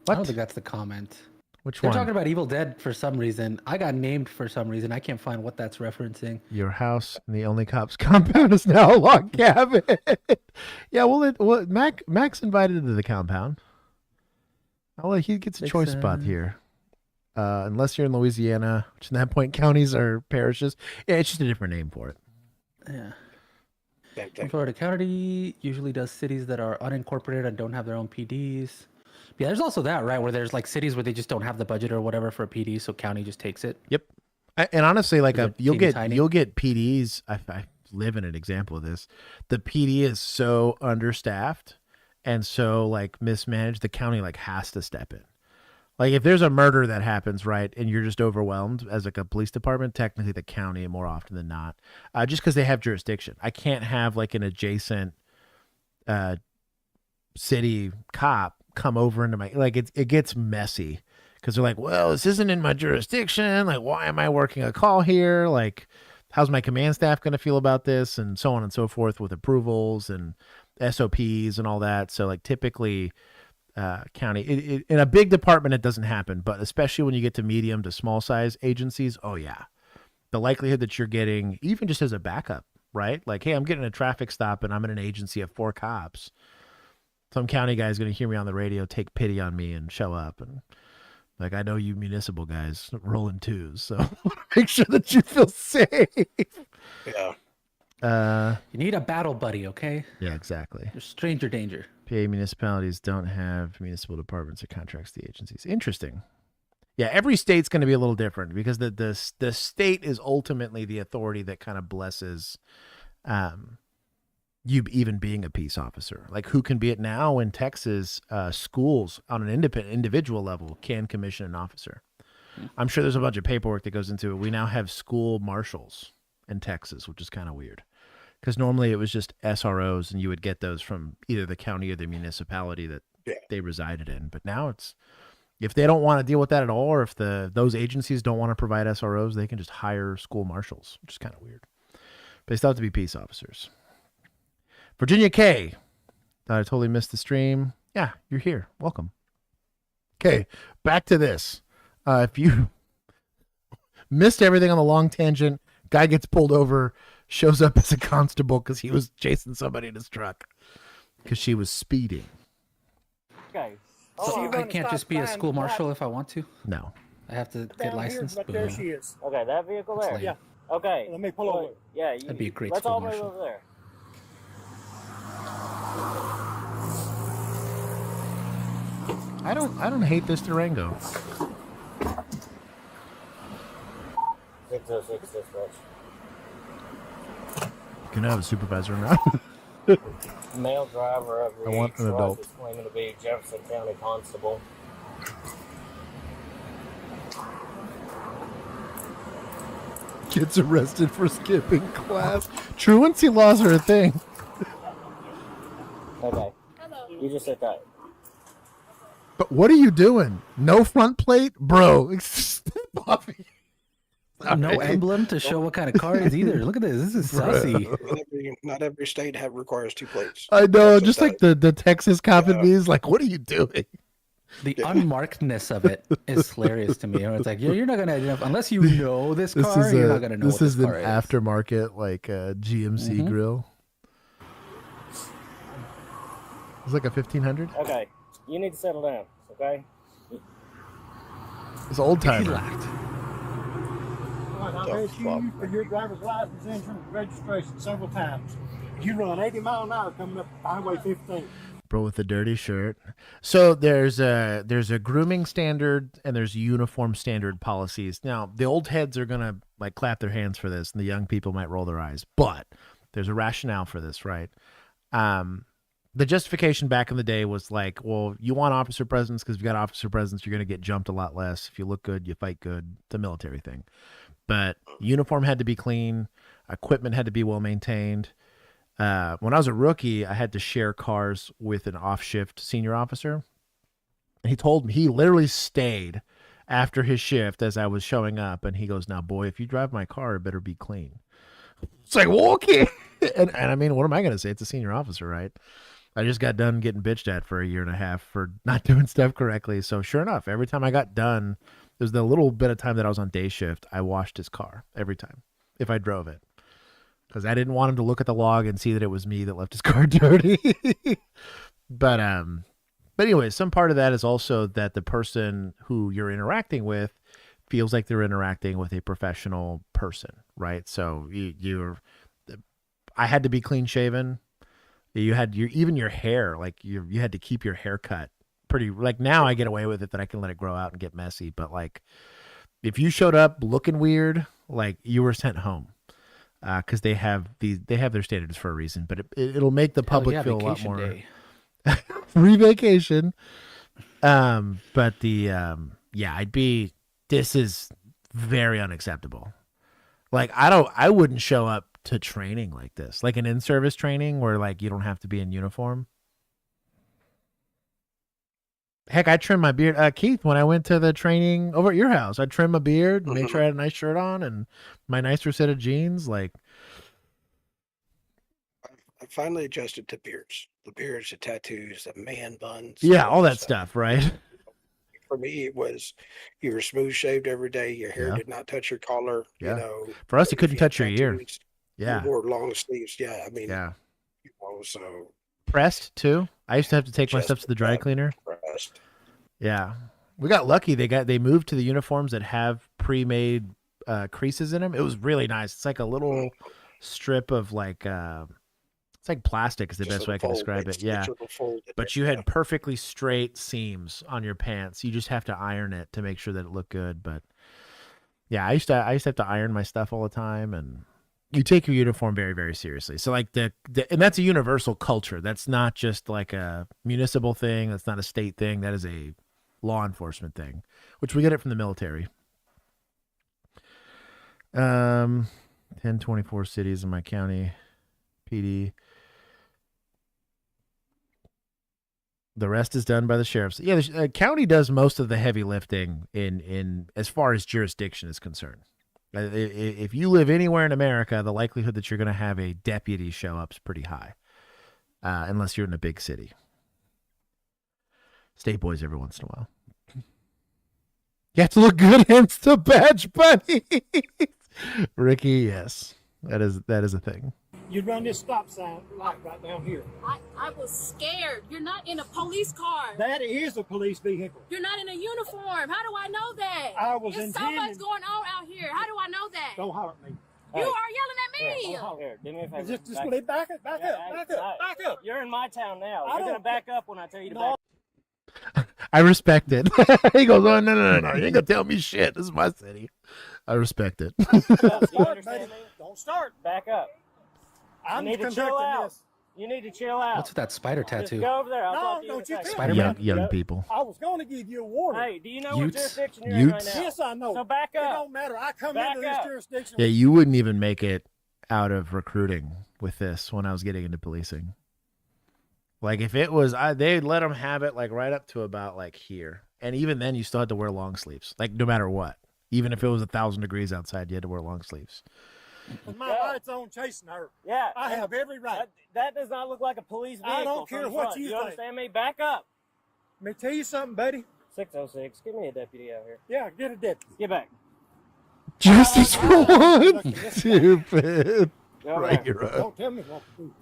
What? I don't think that's the comment. Which They're one? talking about Evil Dead for some reason. I got named for some reason. I can't find what that's referencing. Your house in the OnlyCops compound is now a log cabin. Yeah, well, Mac's invited into the compound. He gets a choice spot here. Unless you're in Louisiana, which in that point counties are parishes. Yeah, it's just a different name for it. Yeah. Florida County usually does cities that are unincorporated and don't have their own PDs. Yeah, there's also that, right, where there's like cities where they just don't have the budget or whatever for a PD, so county just takes it. Yep. And honestly, like you'll get PDs. I live in an example of this. The PD is so understaffed and so like mismanaged, the county like has to step in. Like if there's a murder that happens, right, and you're just overwhelmed as like a police department, technically the county more often than not, just because they have jurisdiction. I can't have like an adjacent city cop come over into my, like it gets messy because they're like, well, this isn't in my jurisdiction. Like, why am I working a call here? Like, how's my command staff going to feel about this? And so on and so forth with approvals and SOPs and all that. So like typically county in a big department, it doesn't happen, but especially when you get to medium to small size agencies. Oh yeah. The likelihood that you're getting, even just as a backup, right? Like, hey, I'm getting a traffic stop and I'm in an agency of 4 cops. Some county guy is going to hear me on the radio, take pity on me and show up. And like, I know you municipal guys rolling 2s, so make sure that you feel safe. Yeah. You need a battle buddy, okay? Yeah, exactly. There's stranger danger. PA municipalities don't have municipal departments or contracts to the agencies. Interesting. Yeah, every state's going to be a little different because the state is ultimately the authority that kind of blesses you even being a peace officer. Like who can be it now in Texas? Schools on an individual level can commission an officer. I'm sure there's a bunch of paperwork that goes into it. We now have school marshals in Texas, which is kind of weird. Because normally it was just SROs, and you would get those from either the county or the municipality that they resided in. But now it's, if they don't want to deal with that at all, or if those agencies don't want to provide SROs, they can just hire school marshals, which is kind of weird. But they still have to be peace officers. Virginia K. Thought I totally missed the stream. Yeah, you're here. Welcome. Okay, back to this. If you missed everything on the long tangent, guy gets pulled over, shows up as a constable because he was chasing somebody in his truck because she was speeding. Okay. So I can't just be a school marshal if I want to? No. I have to get licensed? But there she is. Okay, that vehicle there. lame. Yeah. Okay. Let me pull over. Yeah, That'd be a great let's school all move marshal. over there. I don't hate this Durango. 606 dispatch. Can I have a supervisor now? Male driver of I want an truck adult. is claiming to be Jefferson County Constable. Gets arrested for skipping class. Truancy laws are a thing. Okay. You just sit tight. But what are you doing? No front plate? Bro, step off. No emblem to show what kind of car it is either. Look at this. This is sussy. Not every state requires 2 plates. I know, Texas just like does. the Texas cop in me is like, what are you doing? The unmarkedness of it is hilarious to me. It's like, you're not going to identify, unless you know this car, you're not going to know this what this is an car is. aftermarket, like GMC grill. It's like a 1500. Okay. You need to settle down, okay? It's old He timer. laughed. All right, I've asked you for your driver's license, insurance, registration several times. You run 80 miles an hour coming up Highway 15. Bro with the dirty shirt. So there's a grooming standard and there's uniform standard policies. Now the old heads are gonna like clap their hands for this, and the young people might roll their eyes. But there's a rationale for this, right? The justification back in the day was like, well, you want officer presence because if you got officer presence, you're gonna get jumped a lot less. If you look good, you fight good. The military thing. But uniform had to be clean. Equipment had to be well maintained. When I was a rookie, I had to share cars with an off-shift senior officer. And he told me, he literally stayed after his shift as I was showing up. And he goes, now, boy, if you drive my car, it better be clean. It's like, well, okay. And I mean, what am I going to say? It's a senior officer, right? I just got done getting bitched at for a year and a half for not doing stuff correctly. So sure enough, every time I got done, there's the little bit of time that I was on day shift, I washed his car every time if I drove it. Because I didn't want him to look at the log and see that it was me that left his car dirty. But anyway, some part of that is also that the person who you're interacting with feels like they're interacting with a professional person, right? So I had to be clean shaven. You had even your hair, like you had to keep your hair cut pretty. Like now I get away with it that I can let it grow out and get messy. But like if you showed up looking weird, like you were sent home. Because they have their standards for a reason, but it'll make the public feel a lot more free vacation. But this is very unacceptable. Like I wouldn't show up to training like this, like an in-service training where like you don't have to be in uniform. Heck, I trimmed my beard. Keith, when I went to the training over at your house, I trimmed my beard, made sure I had a nice shirt on and my nicer set of jeans. Like, I finally adjusted to beards. The beards, the tattoos, the man buns. Yeah, all that stuff, right? For me, it was you were smooth shaved every day. Your hair Yeah. did not touch your collar. Yeah. You know, For us, you if couldn't had touch your ear. tattoos, Yeah. You wore long sleeves. Yeah, I mean, Yeah. you know, so Pressed too. I used to have to take my Just stuff to the dry cleaner. pressed. Yeah. We got lucky. They moved to the uniforms that have pre-made creases in them. It was really nice. It's like a little strip of like it's like plastic is the Just best way I a can fold. describe It's it. Yeah. a little fold in But there, you yeah. had perfectly straight seams on your pants. You just have to iron it to make sure that it looked good. But yeah, I used to have to iron my stuff all the time, and you take your uniform very, very seriously. So like and that's a universal culture. That's not just like a municipal thing. That's not a state thing. That is a law enforcement thing, which we get it from the military. 1024 cities in my county, PD. The rest is done by the sheriffs. Yeah, the county does most of the heavy lifting in as far as jurisdiction is concerned. If you live anywhere in America, the likelihood that you're going to have a deputy show up is pretty high, unless you're in a big city. State boys every once in a while. You have to look good, hence the badge bunny. Ricky, yes. That is a thing. You'd run this stop sign light right down here. I was scared. You're not in a police car. That is a police vehicle. You're not in a uniform. How do I know that? I was There's so much going on out here. How do I know that? Don't holler at me. You are yelling at me. Here, do me a favor. Just back up. You're in my town now. You're going to back up when I tell you to back up. I respect it. He goes, oh, no. You ain't going to tell me shit. This is my city. I respect it. You understand me? Don't start. Back up. I'm you need to chill out. You need to chill out. What's with that spider tattoo? Just go over there. I'll talk to you in a don't you second. Spider-Man? Young people. I was going to give you a warning. Hey, do you know what Utes? jurisdiction you're in right Utes? now? Yes, I know. So back It up. don't matter. I come Back into this up. jurisdiction. Yeah, you wouldn't even make it out of recruiting with this when I was getting into policing. Like if it was, they'd let them have it like right up to about like here. And even then you still had to wear long sleeves, like no matter what. Even if it was 1,000 degrees outside, you had to wear long sleeves. My light's on chasing her. Yeah. I have every right. That does not look like a police vehicle. I don't care from the what front. you You think. understand me? Back up. Let me tell you something, buddy. 606. Give me a deputy out here. Yeah, get a deputy. Get back. Justice for one. Stupid. Go over Right, there. you're right. Don't tell me what to do.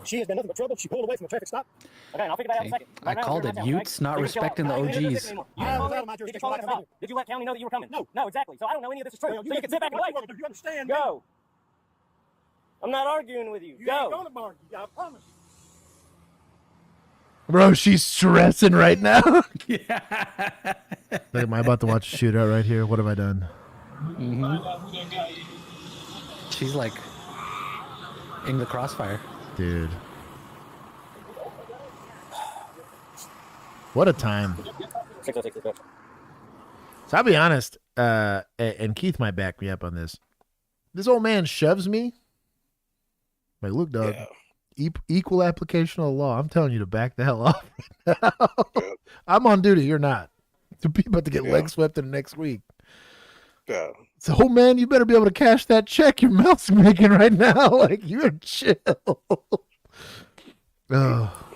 She has been nothing but trouble. She pulled away from a traffic stop. Okay, I'll figure that out in a second. I called it. Utes not respecting the OGs. Did you let county know that you were coming? No, exactly. So I don't know any of this is true. Well, so you can sit back and wait. Do you understand me? Go. I'm not arguing with you. You Go. ain't gonna argue. I promise you. Bro, she's stressing right now. Yeah. Like, am I about to watch a shootout right here? What have I done? She's like in the crossfire. Dude. What a time. 606. So I'll be honest, and Keith might back me up on this. This old man shoves me. Like, look, dog, equal application of the law. I'm telling you to back the hell off. I'm on duty. You're not. To be about to get leg swept in the next week. Yeah. So, oh man, you better be able to cash that check your mouth's making right now. Like, you're chill. Oh.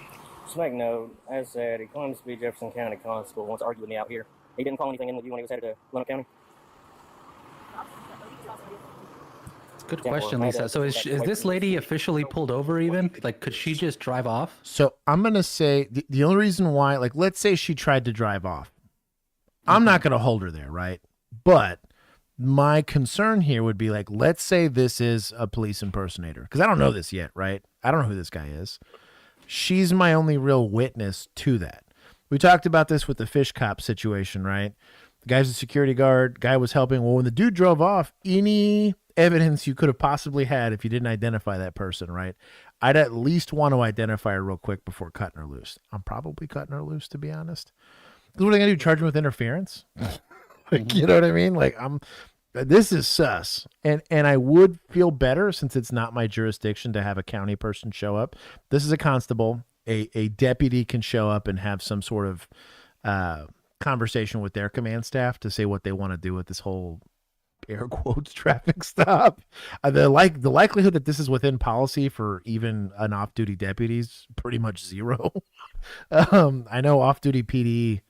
Just make note, as said, he claims to be Jefferson County Constable, wants to argue with me out here. He didn't call anything in with you when he was headed to Gwinnett County? Good question, Lisa. So is this lady officially pulled over even? Like, could she just drive off? So I'm going to say the only reason why, like, let's say she tried to drive off. I'm not going to hold her there, right? But my concern here would be, like, let's say this is a police impersonator. Because I don't know this yet, right? I don't know who this guy is. She's my only real witness to that. We talked about this with the fish cop situation, right? The guy's a security guard. Guy was helping. Well, when the dude drove off, any evidence you could have possibly had if you didn't identify that person, right? I'd at least want to identify her real quick before cutting her loose. I'm probably cutting her loose, to be honest. Because what are they going to do? Charge him with interference? Like, you know what I mean? Like, this is sus. And I would feel better, since it's not my jurisdiction, to have a county person show up. This is a constable. A deputy can show up and have some sort of conversation with their command staff to say what they want to do with this whole air quotes traffic stop. The likelihood that this is within policy for even an off-duty deputy is pretty much zero. I know off-duty PD,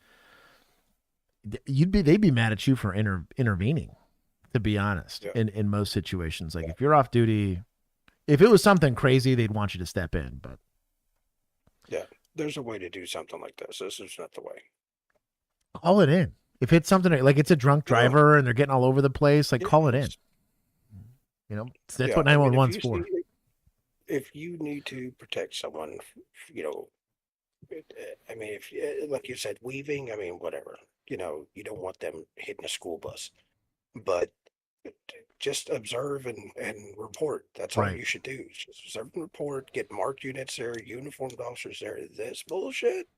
they'd be mad at you for intervening, to be honest. In most situations, like if you're off duty, if it was something crazy, they'd want you to step in. But yeah, there's a way to do something like this. This is not the way. Call it in. If it's something like it's a drunk driver and they're getting all over the place, like call it in. You know, that's what 911's for. If you need to protect someone, you know, I mean, if like you said, weaving, I mean, whatever, you know, you don't want them hitting a school bus, but just observe and report. That's all you should do. Just observe and report, get marked units there, uniformed officers there. This bullshit.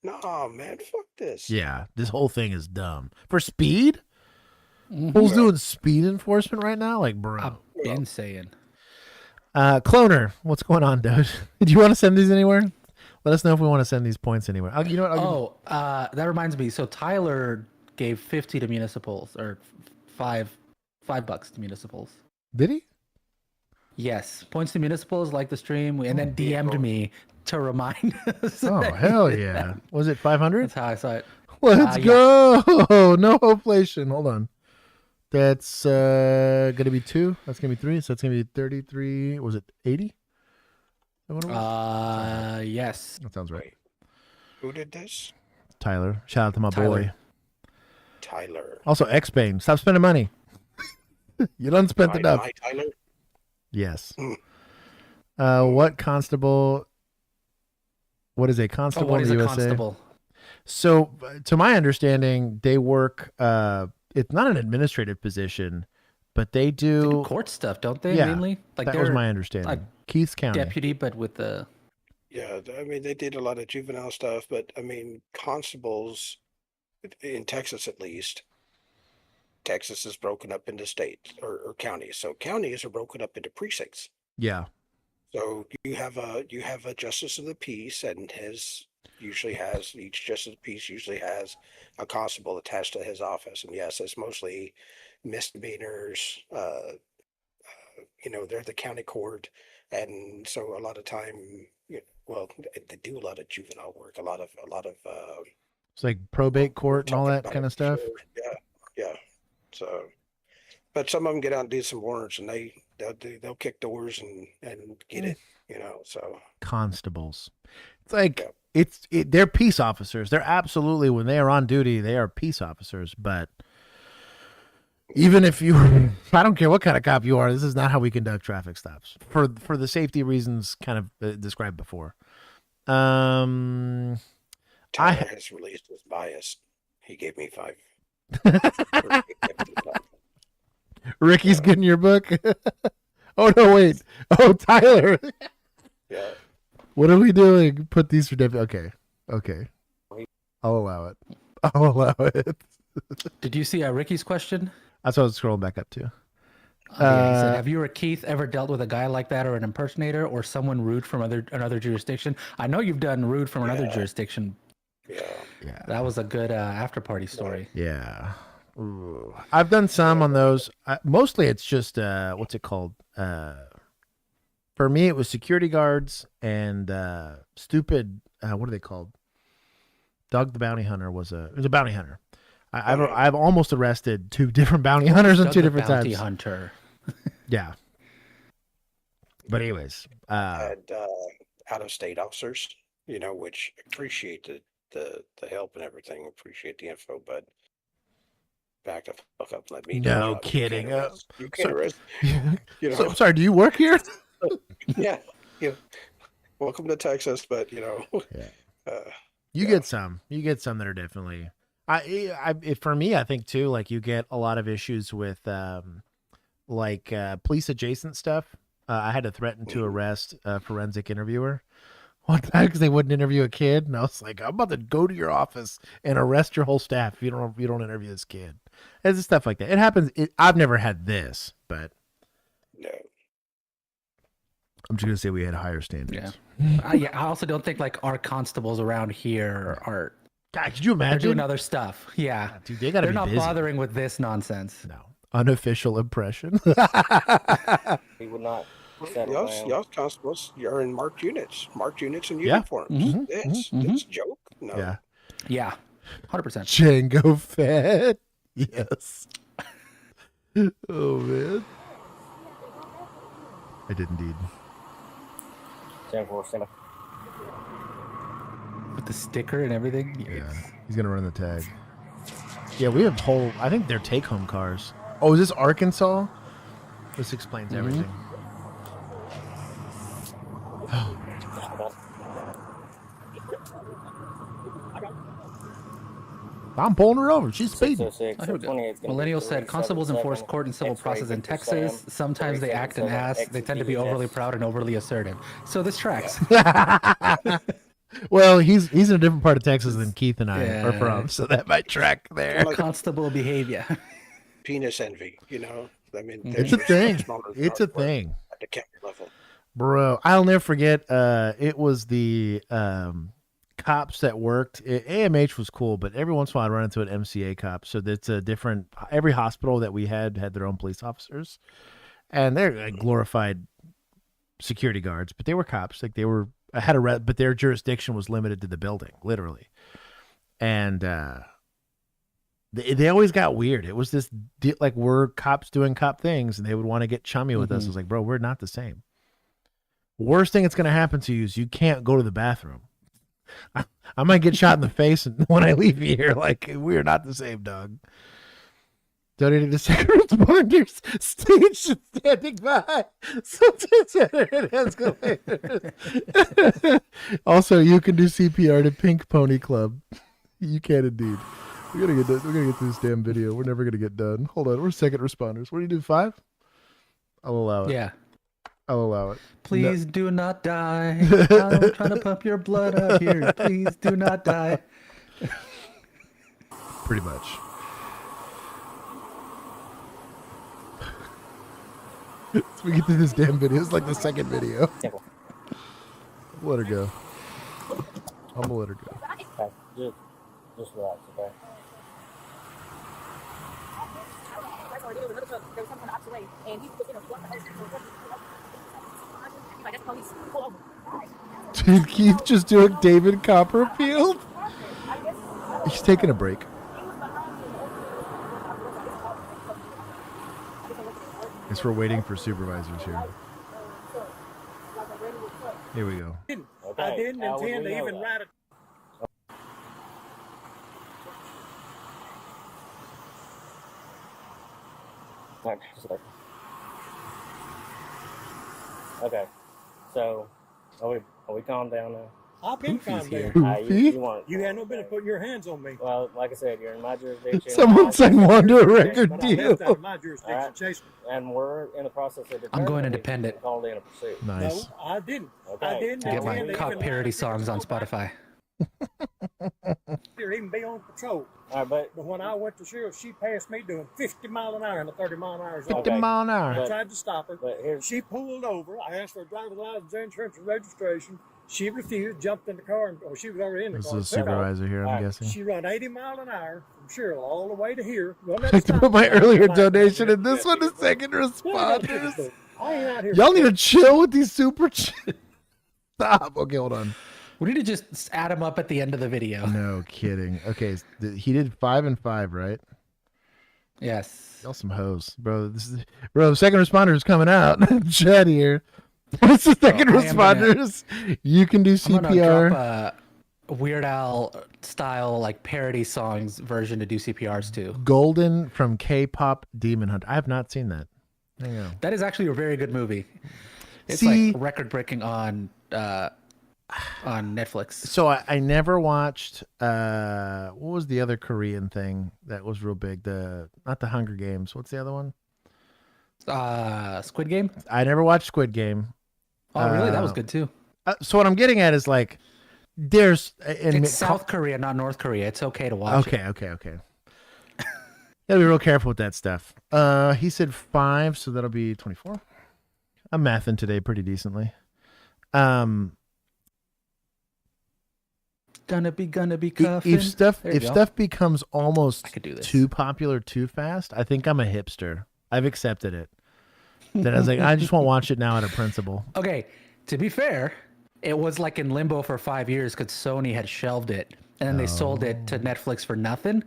Nah, man, fuck this. Yeah, this whole thing is dumb. For speed? Who's doing speed enforcement right now? Like, bro. I've been saying. Cloner, what's going on, dude? Do you want to send these anywhere? Let us know if we want to send these points anywhere. You know what? That reminds me. So Tyler gave 50 to municipals, or $5 to municipals. Did he? Yes, points to municipals, like the stream, and then DM'd me to remind us. Oh, hell yeah. Was it 500? That's how I saw it. Let's go. No inflation. Hold on. That's going to be 2. That's going to be 3. So that's going to be 33. Was it 80? Yes. That sounds right. Who did this? Tyler. Shout out to my boy. Tyler. Also, X-Bane. Stop spending money. You done spent enough. Hi, Tyler. Yes. What constable? What is a constable what is in the a USA? constable? So, to my understanding, they work. It's not an administrative position, but they They do do court stuff, don't they? Yeah, Mainly, like that was they're my understanding. like Keith's County. deputy, but with the Yeah, I mean, they did a lot of juvenile stuff, but I mean, constables in Texas, at least, Texas is broken up into states or counties. So counties are broken up into precincts. Yeah. So you have a justice of the peace, and each justice of the peace usually has a constable attached to his office. And yes, it's mostly misdemeanors. They're the county court, and so a lot of time, they do a lot of juvenile work, a lot of It's like probate court and all that kind of stuff. Yeah. So, but some of them get out and do some warrants, and they'll kick doors and get it, So Constables. It's like they're peace officers. They're absolutely, when they are on duty, they are peace officers. But even if I don't care what kind of cop you are, this is not how we conduct traffic stops for the safety reasons kind of described before. Tyler has released his bias. He gave me 5. Ricky's getting your book. Oh no, wait. Oh, Tyler. Yeah. What are we doing? Put these certificates. Okay. I'll allow it. Did you see Ricky's question? That's what I was scrolling back up to. He said, have you or Keith ever dealt with a guy like that, or an impersonator, or someone rude from another jurisdiction? I know you've done rude from another jurisdiction. Yeah. That was a good after party story. Yeah. Ooh. I've done some on those. Mostly it's just, what's it called? For me, it was security guards and stupid, what are they called? Doug the Bounty Hunter was a bounty hunter. I've almost arrested 2 different bounty hunters on 2 different times. Bounty hunter. Yeah. But anyways, had out-of-state officers, which appreciate the help and everything, appreciate the info, but back the fuck up and let me do no it. kidding. You can't arrest. So, I'm sorry, do you work here? Yeah. Welcome to Texas, but You get some that are definitely. For me, I think too, like you get a lot of issues with police adjacent stuff. I had to threaten to arrest a forensic interviewer one time because they wouldn't interview a kid, and I was like, I'm about to go to your office and arrest your whole staff if you don't interview this kid. It's just stuff like that. It happens. I've never had this, but no. I'm just gonna say we had higher standards. Yeah. I also don't think like our constables around here are. God, could you imagine? They're doing other stuff. Yeah. Dude, they gotta They're be not busy. bothering with this nonsense. No. Unofficial impression. We would not settle down. Y'all constables, you're in marked units in uniforms. It's a joke. No. Yeah. Yeah. 100%. Django Fett. Yes. Oh man. I did indeed. 10-4, With the sticker and everything. Yeah. He's gonna run the tag. Yeah, we have I think they're take-home cars. Oh, is this Arkansas? This explains everything. I'm pulling her over. She's speeding. Millennial said constables enforce court and civil process in Texas. Sometimes they act an ass. They tend to be overly proud and overly assertive. So this tracks. Well, he's in a different part of Texas than Keith and I are from, so that might track there. Constable behavior. Penis envy, I mean, it's a thing. It's a thing. At the county level. Bro, I'll never forget. It was the cops that worked. AMH was cool, but every once in a while I'd run into an MCA cop. So that's a different. Every hospital that we had their own police officers, and they're like glorified security guards, but they were cops. Like they were but their jurisdiction was limited to the building, literally. And They always got weird. It was this like we're cops doing cop things, and they would want to get chummy with us. I was like, bro, we're not the same. Worst thing that's going to happen to you is you can't go to the bathroom. I might get shot in the face when I leave here. Like, we're not the same, dog. Donating to second responders, stage standing by. Sometimes at escalators. Also, you can do CPR to Pink Pony Club. You can indeed. We're gonna get through this damn video. We're never gonna get done. Hold on, we're second responders. What do you do? 5? I'll allow it. Yeah. I'll allow it. Please do not die. I'm trying to pump your blood out here. Please do not die. Pretty much. So we get through this damn video. It's like the second video. Let her go. I'm gonna let her go. Okay, just relax, okay? Dude, Keith just doing David Copperfield. He's taking a break. Guess we're waiting for supervisors here. Here we go. Okay. I didn't intend to even write it. Okay, so are we calmed down now? I've been calm down. You had no business putting your hands on me. Well, like I said, you're in my jurisdiction. Someone signed one to a record But deal. I left out of my jurisdiction, Alright. Chase. And we're in the process of I'm going determining if independent. you called in a pursuit. Nice. No, I didn't. Okay. I didn't To get my intend to cop even parody write it. songs on Spotify. Or even be on patrol. All right, but But when I went to Sheriff, she passed me doing 50 mile an hour in a 30 mile an hour zone. 50 mile an hour. I tried to stop her. but here's She pulled over. I asked for a driver's license, insurance, and registration. She refused, jumped in the car, or she was already in the This car. is a supervisor here, I'm Alright. guessing. She run 80 mile an hour from Cheryl all the way to here. I'd like to put my earlier donation in this one to second responders. I ain't out here. Y'all need to chill with these super. Stop. Okay, hold on. We need to just add them up at the end of the video. No kidding. Okay, he did 5 and 5, right? Yes. Y'all some hoes, bro. Second responders coming out. Chad here. What's the second responders? You can do I'm gonna CPR. drop a Weird Al style like parody songs version to do CPRs too. Golden from K-pop Demon Hunt. I have not seen that. Hang on. That is actually a very good movie. It's See- like record breaking on Netflix. So I never watched what was the other Korean thing that was real big? Not the Hunger Games. What's the other one? Squid Game. I never watched Squid Game. Oh, really? That was good too. So what I'm getting at is like there's It's South Korea, not North Korea. It's okay to watch. Okay. Gotta be real careful with that stuff. He said 5, so that'll be 24. I'm mathing today pretty decently. Gonna be cuffing. If stuff becomes almost too popular too fast, I think I'm a hipster. I've accepted it. Then I was like, I just won't watch it now out of principle. Okay, to be fair, it was like in limbo for 5 years because Sony had shelved it, and then they sold it to Netflix for nothing.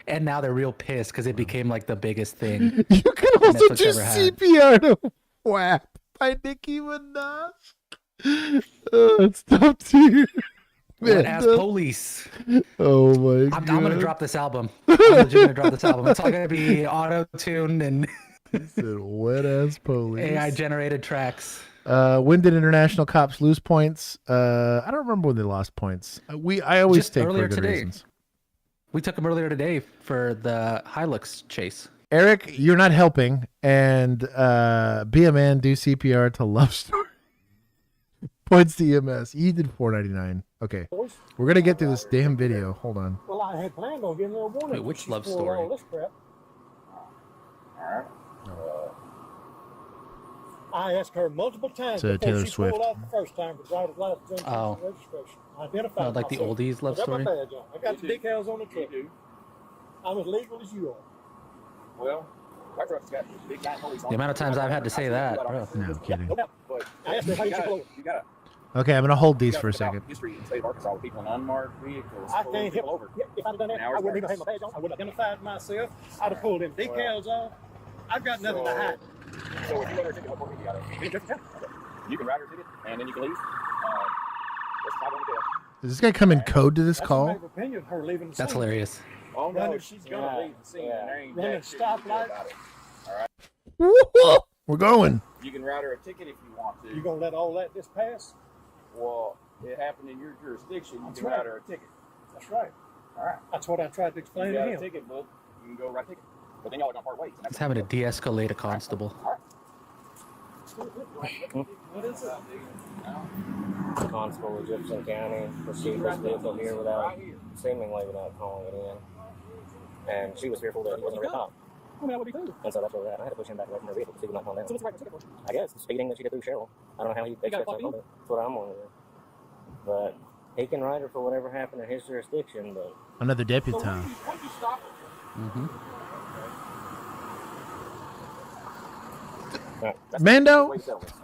And now they're real pissed because it became like the biggest thing. You can also Netflix do ever had. CPR to WAP by Nicki Minaj. It's tough to What ass police? Oh my god! I'm gonna drop this album. I'm legit gonna drop this album. It's all gonna be auto-tuned and wet ass police. AI generated tracks. When did international cops lose points? I don't remember when they lost points. I always Just take earlier for good today. reasons. We took them earlier today for the HUGS chase. Eric, you're not helping, and be a man, do CPR to Love Story. Points to EMS. He did $4.99. Okay, we're gonna get through this damn video. Hold on. Well, I had planned on getting a warning. Wait, which She love pulled story? all this crap. I asked her multiple times It's, before Taylor she Swift. pulled off the first time for driver's license, insurance, Oh. and registration. I identified Like the myself. oldies love I got my story? badge on. I got the decals on the truck. I'm as legal as you are. Well, my truck's got big giant police on The amount of times I've had to say that, bro. No kidding. I asked her how you pull over. You gotta Okay, I'm gonna hold these for a second. History in the state of Arkansas with people in unmarked vehicles. I pulling can't people help over. If I'd have done that, I wouldn't even have my badge on. I would have identified myself. I'd have pulled them decals off. I've got nothing to hide. So if you let her ticket, what more do you got? Okay. You can write her ticket, and then you can leave. Let's talk on the bill. Does this guy come in code to this call? Opinion, her leaving the That's scene. hilarious. Oh no, she's gonna leave the scene. And there ain't Running jack shit you can do stoplight. about it. All right. We're going. You can write her a ticket if you want to. You gonna let all that just pass? Well, it happened in your jurisdiction. You That's can right. write her a ticket. That's right. All right. That's what I tried to You explain got to a him. ticket book. You can go write a ticket. But then y'all are gonna part ways. and that's He's having to de-escalate a constable. What is it? Constable of Jefferson County received this vehicle here seemingly without calling it in. And she was fearful that he wasn't a real cop. I mean, that would be cool. And so that's where we're at. I had to push him back away from the vehicle so he would not calm down. So what's the right ticket for? I guess the speeding that she did through Cheryl. I don't know how he expects her to hold it. That's what I'm wondering. But he can write her for whatever happened in his jurisdiction, but... Another deputy. Mm-hmm. Mando,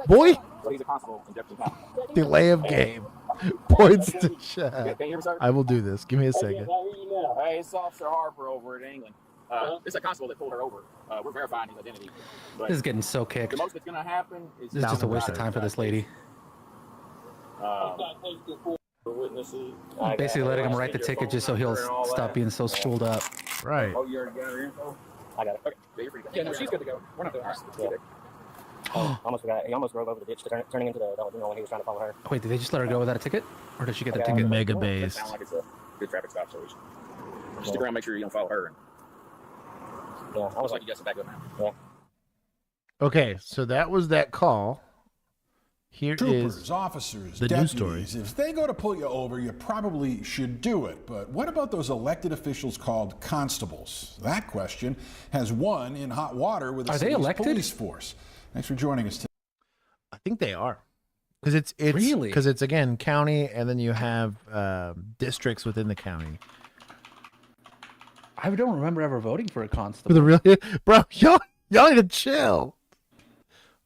boy, But he's a constable in Jefferson County. delay of game. Points to chat. Can you hear me, sir? I will do this. Give me a second. Hey, it's Officer Harper over at England. It's a constable that pulled her over. We're verifying his identity. But This is getting so the kicked. most that's going to happen is... This is just a waste of time for this lady. Witnesses. Basically letting him write the ticket just so he'll stop being so schooled up. Right. Oh, you already got her info? I got it. Okay, yeah, you're free to go. Yeah, no, she's good to go. We're not doing this. Yeah. Almost forgot. He almost drove over the ditch, turning into the Dollar General when he was trying to follow her. Wait, did they just let her go without a ticket? Or did she get the ticket? Mega It based. sounds like it's a good traffic stop, so we should stick around, make sure you don't follow her. Yeah, I was Looks like you got some backup now. Yeah. Okay, so that was that call. Here Troopers, is officers, the news story. deputies. If they go to pull you over, you probably should do it. But what about those elected officials called constables? That question has won in hot water with the Are they city's elected? police force. Thanks for joining us today. I think they are. Because it's Really? because it's again county, and then you have districts within the county. I don't remember ever voting for a constable. The really, bro, y'all need to chill.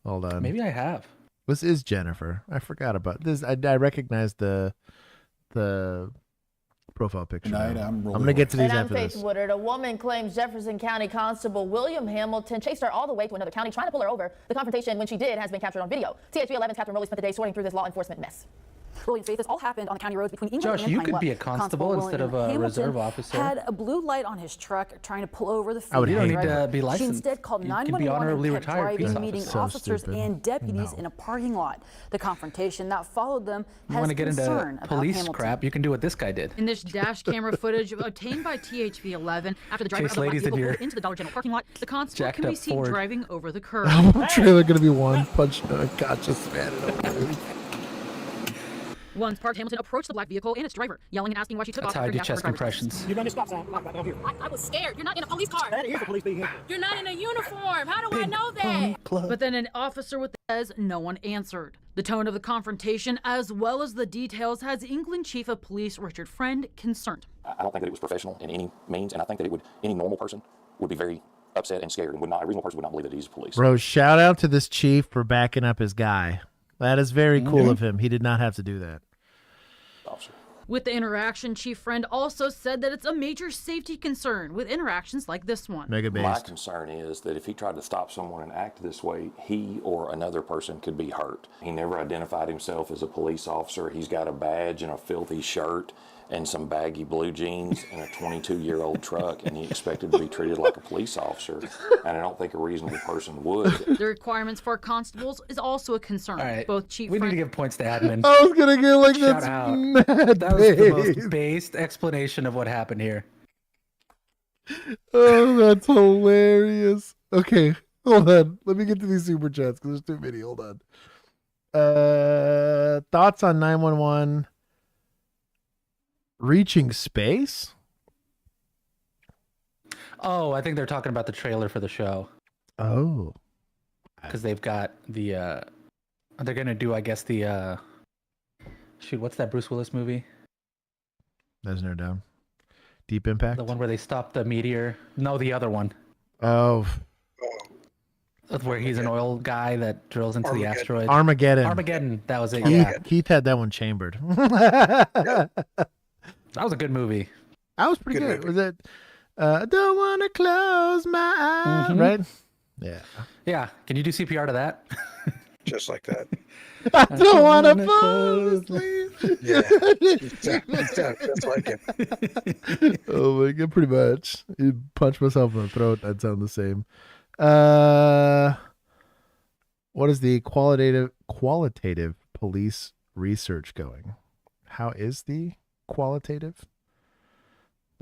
Hold on. Maybe I have. This is Jennifer. I forgot about this. I recognize the profile picture. Tonight, now. I'm gonna get to these And I'm after Faith this. Woodard. A woman claims Jefferson County Constable William Hamilton chased her all the way to another county trying to pull her over. The confrontation, when she did, has been captured on video. THV 11's Captain Rowley spent the day sorting through this law enforcement mess. William Faith, this all happened on the county roads between England Josh, and you Pine could be a Bluff. constable instead of a Hamilton reserve officer. had a blue light on his truck trying to pull over the I would You don't need hate to that. be She licensed. instead called You can 911 be honorably and kept retired driving, peace meeting officer. So officers stupid. and deputies No. in a parking lot. The confrontation that followed them You has want to get concern into about police Hamilton. crap, you can do what this guy did. In this dash camera footage obtained by THV 11, after the driver Chase of the black ladies in vehicle your pulled into the Dollar General parking lot, the constable jacked can be up seen Ford. driving over the curb. Trailer gonna be one punch. Gotcha, span it over. Once parked, Hamilton approached the black vehicle and its driver, yelling and asking why she took That's off. how I after do he asked for her chest driver's compressions. You run the stop sign like down here. I was scared. You're not in a police car. That is a police vehicle. You're not in a uniform. How do I know that? But then an officer with says no one answered. The tone of the confrontation, as well as the details, has England Chief of Police Richard Friend concerned. I don't think that it was professional in any means, and I think that any normal person would be very upset and scared, and a reasonable person would not believe that he's police. Bro, shout out to this chief for backing up his guy. That is very cool of him. He did not have to do that. Officer. With the interaction, Chief Friend also said that it's a major safety concern with interactions like this one. Mega My based. concern is that if he tried to stop someone and act this way, he or another person could be hurt. He never identified himself as a police officer. He's got a badge and a filthy shirt and some baggy blue jeans and a 22-year-old truck, and he expected to be treated like a police officer, and I don't think a reasonable person would. The requirements for constables is also a concern. All right. Both Chief We need Friend to give points to admin. I was gonna get like Shout that's out. mad That was the based. most based explanation of what happened here. Oh, that's hilarious. Okay, hold on. Let me get to these super chats because there's too many. Hold on. Thoughts on 911 reaching space? Oh, I think they're talking about the trailer for the show. Oh. Because they've got the they're gonna do, I guess, the shoot, what's that Bruce Willis movie? There's no down. Deep Impact? The one where they stop the meteor. No, the other one. Oh. Where he's an oil guy that drills into the asteroid. Armageddon. Armageddon. That was it. Keith, Yeah. Keith had that one chambered. That was a good movie. That was pretty good. Was it? I don't want to close my eyes. Mhm. Right? Yeah. Yeah. Can you do CPR to that? Just like that. I don't want to fall asleep. Yeah. Just like it. Oh my god, pretty much. You punch myself in the throat, I'd sound the same. What is the qualitative police research going? How is the qualitative?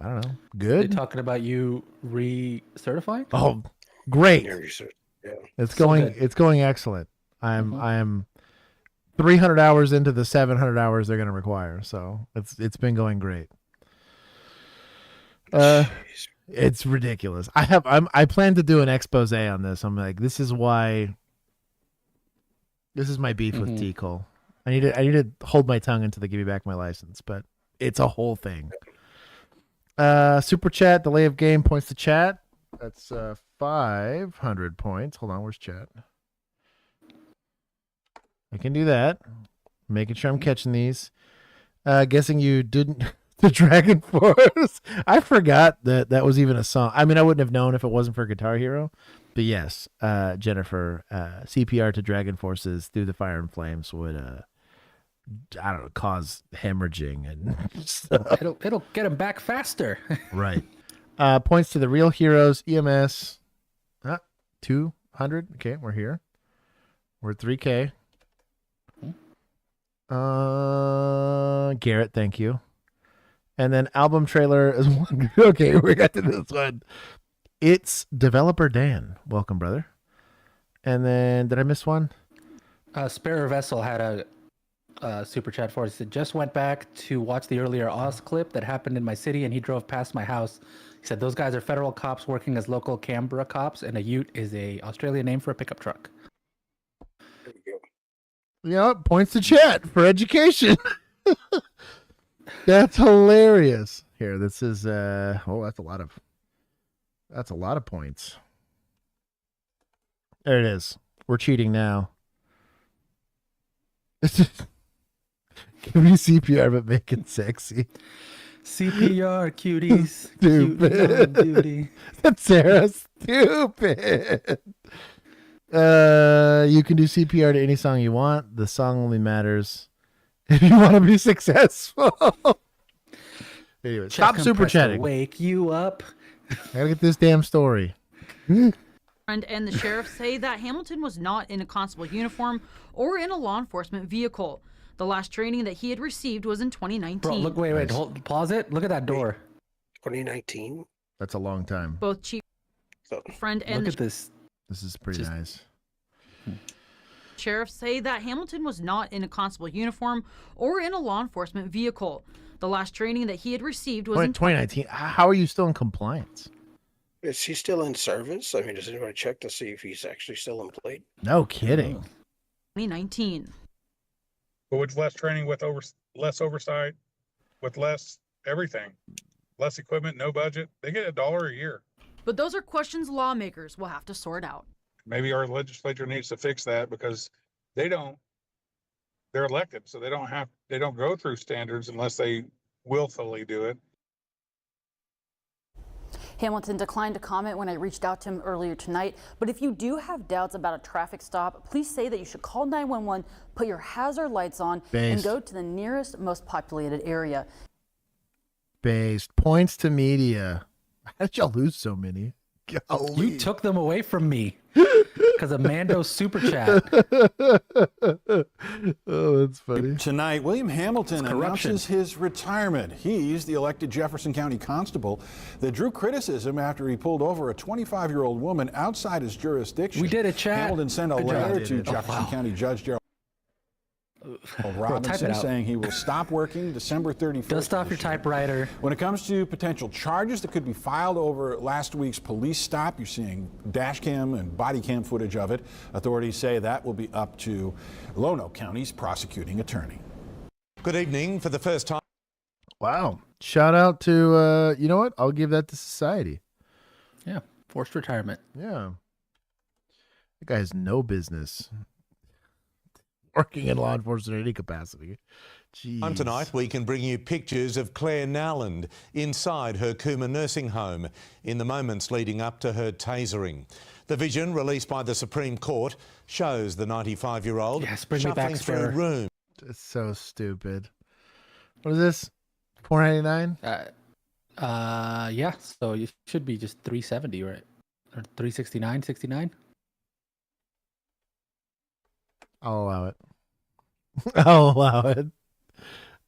I don't know. Good. They talking about you recertifying? Oh, great. Your research. Yeah. It's So going good. it's going excellent. I'm 300 hours into the 700 hours they're going to require. So it's been going great. It's ridiculous. I plan to do an expose on this. I'm like, this is my beef with T. Cole. I need to hold my tongue until they give me back my license, but it's a whole thing. Super chat, delay of game points to chat. That's 500 points. Hold on, where's chat? I can do that. Making sure I'm catching these. Guessing you didn't. The Dragon Force. I forgot that was even a song. I mean, I wouldn't have known if it wasn't for Guitar Hero. But yes, Jennifer, CPR to Dragon Forces through the fire and flames would, I don't know, cause hemorrhaging and stuff. It'll get him back faster. Right. Points to the real heroes. EMS. 200. Okay, we're here. We're at 3K. Garrett, thank you. And then album trailer is one. Okay, we got to this one. It's developer Dan. Welcome, brother. And then did I miss one? Spare Vessel had a super chat for us. He said, just went back to watch the earlier Oz clip that happened in my city, and he drove past my house. He said those guys are federal cops working as local Canberra cops, and a ute is a Australian name for a pickup truck. There you go. Yeah, points to chat for education. That's hilarious. Here, this is that's a lot of points. There it is. We're cheating now. Give me CPR but make it sexy. CPR, cuties. Stupid. Duty. That's Sarah. Stupid. You can do CPR to any song you want. The song only matters if you want to be successful. Anyway, stop super chatting. Wake you up. I gotta get this damn story. And the sheriff say that Hamilton was not in a constable uniform or in a law enforcement vehicle. The last training that he had received was in 2019. Bro, look, wait, pause it. Look at that door. 2019. That's a long time. Both Chief Friend and look at this. This is pretty nice. Sheriffs say that Hamilton was not in a constable uniform or in a law enforcement vehicle. The last training that he had received was in 2019. How are you still in compliance? Is he still in service? I mean, does anybody check to see if he's actually still employed? No kidding. 2019. But with less training, with less oversight, with less everything, less equipment, no budget, they get $1 a year. But those are questions lawmakers will have to sort out. Maybe our legislature needs to fix that because they're elected, so they don't go through standards unless they willfully do it. Hamilton declined to comment when I reached out to him earlier tonight, but if you do have doubts about a traffic stop, please say that you should call 911, put your hazard lights on, and go to the nearest, most populated area. Based. Points to media. How did y'all lose so many? Golly. You took them away from me because of Mando's super chat. Oh, that's funny. Tonight, William Hamilton announces his retirement. He's the elected Jefferson County Constable that drew criticism after he pulled over a 25-year-old woman outside his jurisdiction. We did a chat. Hamilton sent a letter to Jefferson County Judge Gerald Robinson saying he will stop working December 31st. Dust off your typewriter. When it comes to potential charges that could be filed over last week's police stop, you're seeing dash cam and body cam footage of it. Authorities say that will be up to Lonoke County's prosecuting attorney. Good evening. For the first time. Wow. Shout out to, you know what? I'll give that to society. Yeah. Forced retirement. Yeah. The guy has no business working in law enforcement in any capacity. Jeez. Tonight, we can bring you pictures of Claire Nowland inside her Cooma nursing home in the moments leading up to her tasering. The vision released by the Supreme Court shows the 95-year-old shuffling through a room. It's so stupid. What is this? $4.99? Yeah. So it should be just $370, right? Or $369.69. I'll allow it. I'll allow it.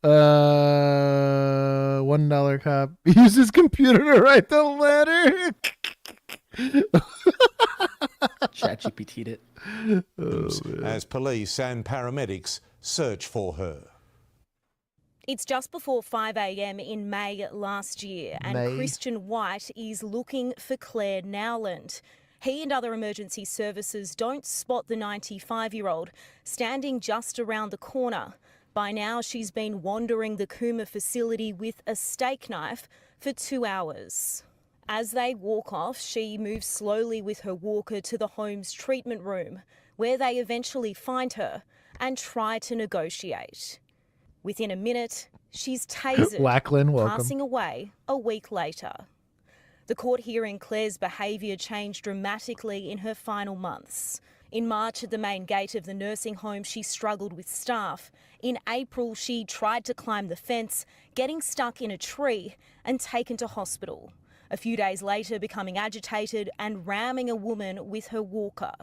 $1 cop. Use his computer to write the letter. ChatGPT'd it. As police and paramedics search for her. It's just before 5 a.m. in May last year, and Christian White is looking for Claire Nowland. He and other emergency services don't spot the 95-year-old standing just around the corner. By now, she's been wandering the Cooma facility with a steak knife for 2 hours. As they walk off, she moves slowly with her walker to the home's treatment room, where they eventually find her and try to negotiate. Within a minute, she's tasered, Lackland, welcome. passing away a week later. The court hearing Claire's behaviour changed dramatically in her final months. In March, at the main gate of the nursing home, she struggled with staff. In April, she tried to climb the fence, getting stuck in a tree and taken to hospital. A few days later, becoming agitated and ramming a woman with her walker.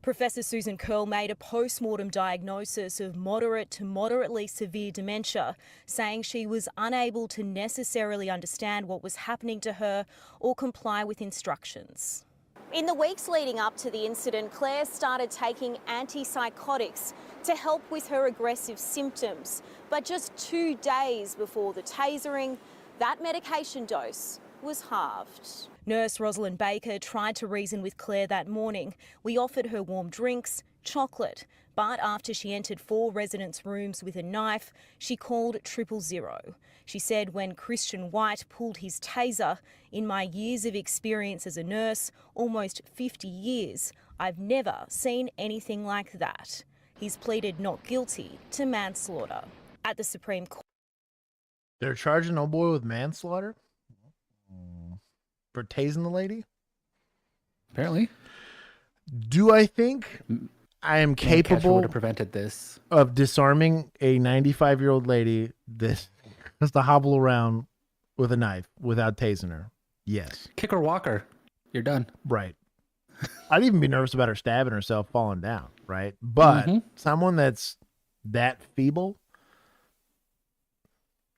Professor Susan Curl made a post-mortem diagnosis of moderate to moderately severe dementia, saying she was unable to necessarily understand what was happening to her or comply with instructions. In the weeks leading up to the incident, Claire started taking antipsychotics to help with her aggressive symptoms. But just 2 days before the tasering, that medication dose was halved. Nurse Rosalind Baker tried to reason with Claire that morning. We offered her warm drinks, chocolate, but after she entered 4 residents' rooms with a knife, she called 000. She said when Christian White pulled his taser, "In my years of experience as a nurse, almost 50 years, I've never seen anything like that." He's pleaded not guilty to manslaughter. At the Supreme Court, They're charging old boy with manslaughter for tasing the lady? Apparently. Do I think I am capable would have prevented this of disarming a 95-year-old lady that has to hobble around with a knife without tasing her? Yes. Kick or walk her. You're done. Right. I'd even be nervous about her stabbing herself, falling down, right? But someone that's that feeble,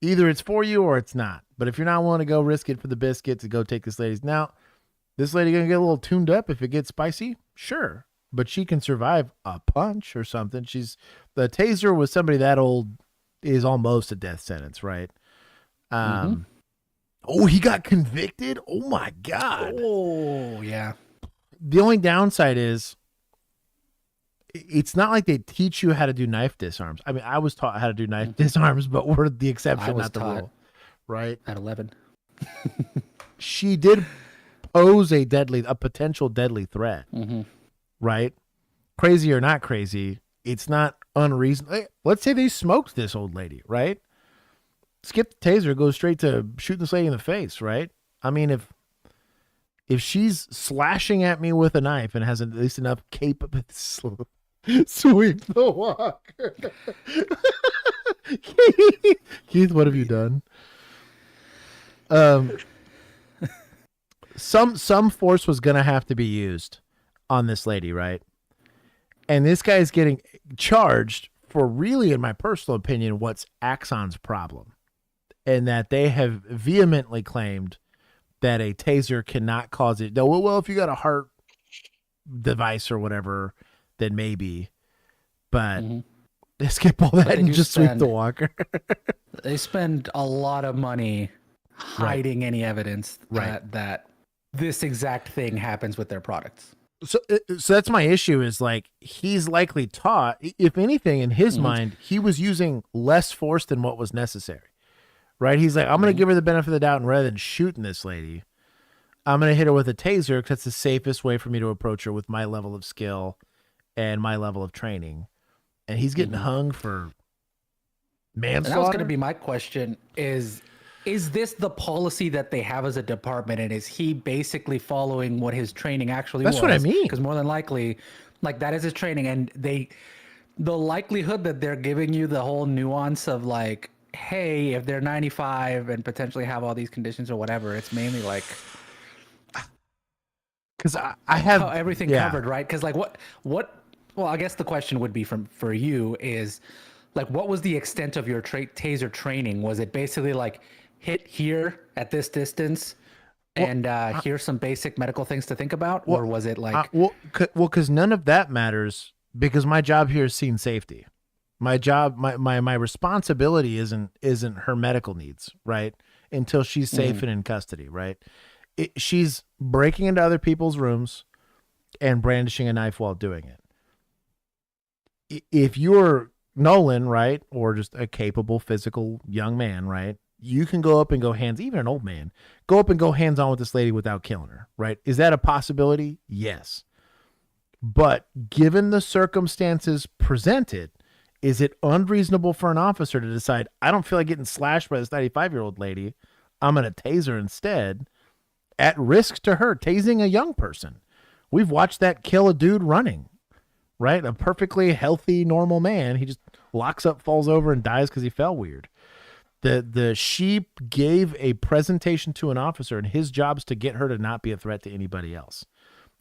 either it's for you or it's not. But if you're not willing to go risk it for the biscuit to go take this lady's... Now, this lady going to get a little tuned up if it gets spicy? Sure. But she can survive a punch or something. The taser with somebody that old is almost a death sentence, right? Oh, he got convicted? Oh, my God. Oh, yeah. The only downside is it's not like they teach you how to do knife disarms. I mean, I was taught how to do knife disarms, but we're the exception, not the rule. Right? At 11. She did pose a potential deadly threat. Right? Crazy or not crazy, it's not unreasonable. Let's say they smoked this old lady, right? Skip the taser, go straight to shooting this lady in the face, right? I mean, if she's slashing at me with a knife and has at least enough sweep the walker. Keith, what have you done? Some force was gonna have to be used on this lady, right? And this guy is getting charged for, really, in my personal opinion, what's Axon's problem, and that they have vehemently claimed that a taser cannot cause it. No, well, if you got a heart device or whatever, then maybe. But they skip all that and just sweep the walker. They spend a lot of money hiding any evidence that this exact thing happens with their products. So that's my issue, is like, he's likely taught, if anything, in his mind, he was using less force than what was necessary. Right? He's like, I'm going to give her the benefit of the doubt, and rather than shooting this lady, I'm going to hit her with a taser because that's the safest way for me to approach her with my level of skill and my level of training. And he's getting hung for manslaughter. And that was going to be my question: is this the policy that they have as a department, and is he basically following what his training actually was? That's what I mean. Because more than likely, like, that is his training, and the likelihood that they're giving you the whole nuance of like, hey, if they're 95 and potentially have all these conditions or whatever, it's mainly like, because I have everything covered, right? Because like what well, I guess the question would be for you is like, what was the extent of your taser training? Was it basically like hit here at this distance and here's some basic medical things to think about? Or was it like... because none of that matters, because my job here is scene safety. My job, my responsibility isn't her medical needs, right? Until she's safe and in custody, right? She's breaking into other people's rooms and brandishing a knife while doing it. If you're Nolan, right, or just a capable physical young man, right, you can go up and go hands, even an old man, go up and go hands-on with this lady without killing her, right? Is that a possibility? Yes. But given the circumstances presented, is it unreasonable for an officer to decide, I don't feel like getting slashed by this 95-year-old lady, I'm going to tase her instead, at risk to her, tasing a young person? We've watched that kill a dude running, right? A perfectly healthy, normal man. He just locks up, falls over, and dies because he fell weird. The sheep gave a presentation to an officer, and his job's to get her to not be a threat to anybody else.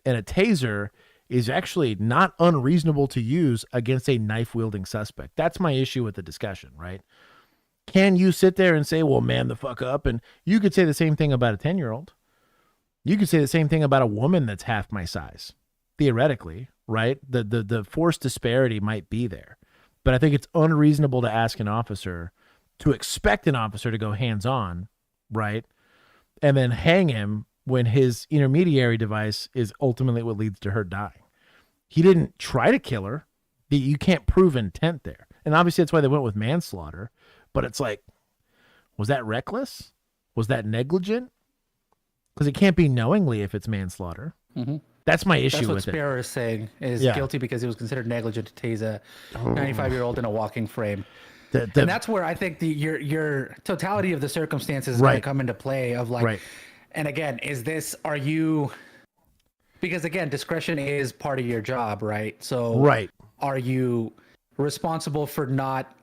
And a taser is actually not unreasonable to use against a knife-wielding suspect. That's my issue with the discussion, right? Can you sit there and say, well, man the fuck up? And you could say the same thing about a 10-year-old. You could say the same thing about a woman that's half my size, theoretically, right? The force disparity might be there. But I think it's unreasonable to ask an officer, to expect an officer to go hands-on, right? And then hang him when his intermediary device is ultimately what leads to her dying. He didn't try to kill her. You can't prove intent there. And obviously that's why they went with manslaughter. But it's like, was that reckless? Was that negligent? Because it can't be knowingly if it's manslaughter. Mm-hmm. That's my issue with it. That's what Sparrow is saying, is guilty because it was considered negligent to tase a 95-year-old in a walking frame. And that's where I think your totality of the circumstances is going to come into play of like, and again, because again, discretion is part of your job, right? So are you responsible for not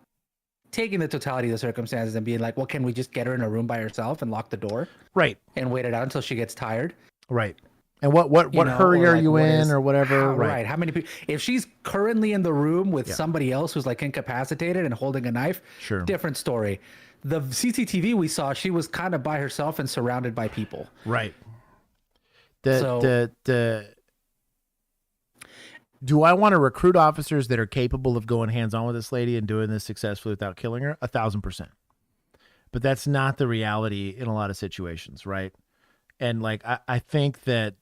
taking the totality of the circumstances and being like, well, can we just get her in a room by herself and lock the door? Right. And wait it out until she gets tired? Right. And what hurry are you in or whatever? How many people? If she's currently in the room with somebody else who's like incapacitated and holding a knife, different story. The CCTV we saw, she was kind of by herself and surrounded by people. Right. Do I want to recruit officers that are capable of going hands-on with this lady and doing this successfully without killing her? 1,000%. But that's not the reality in a lot of situations, right? And like, I think that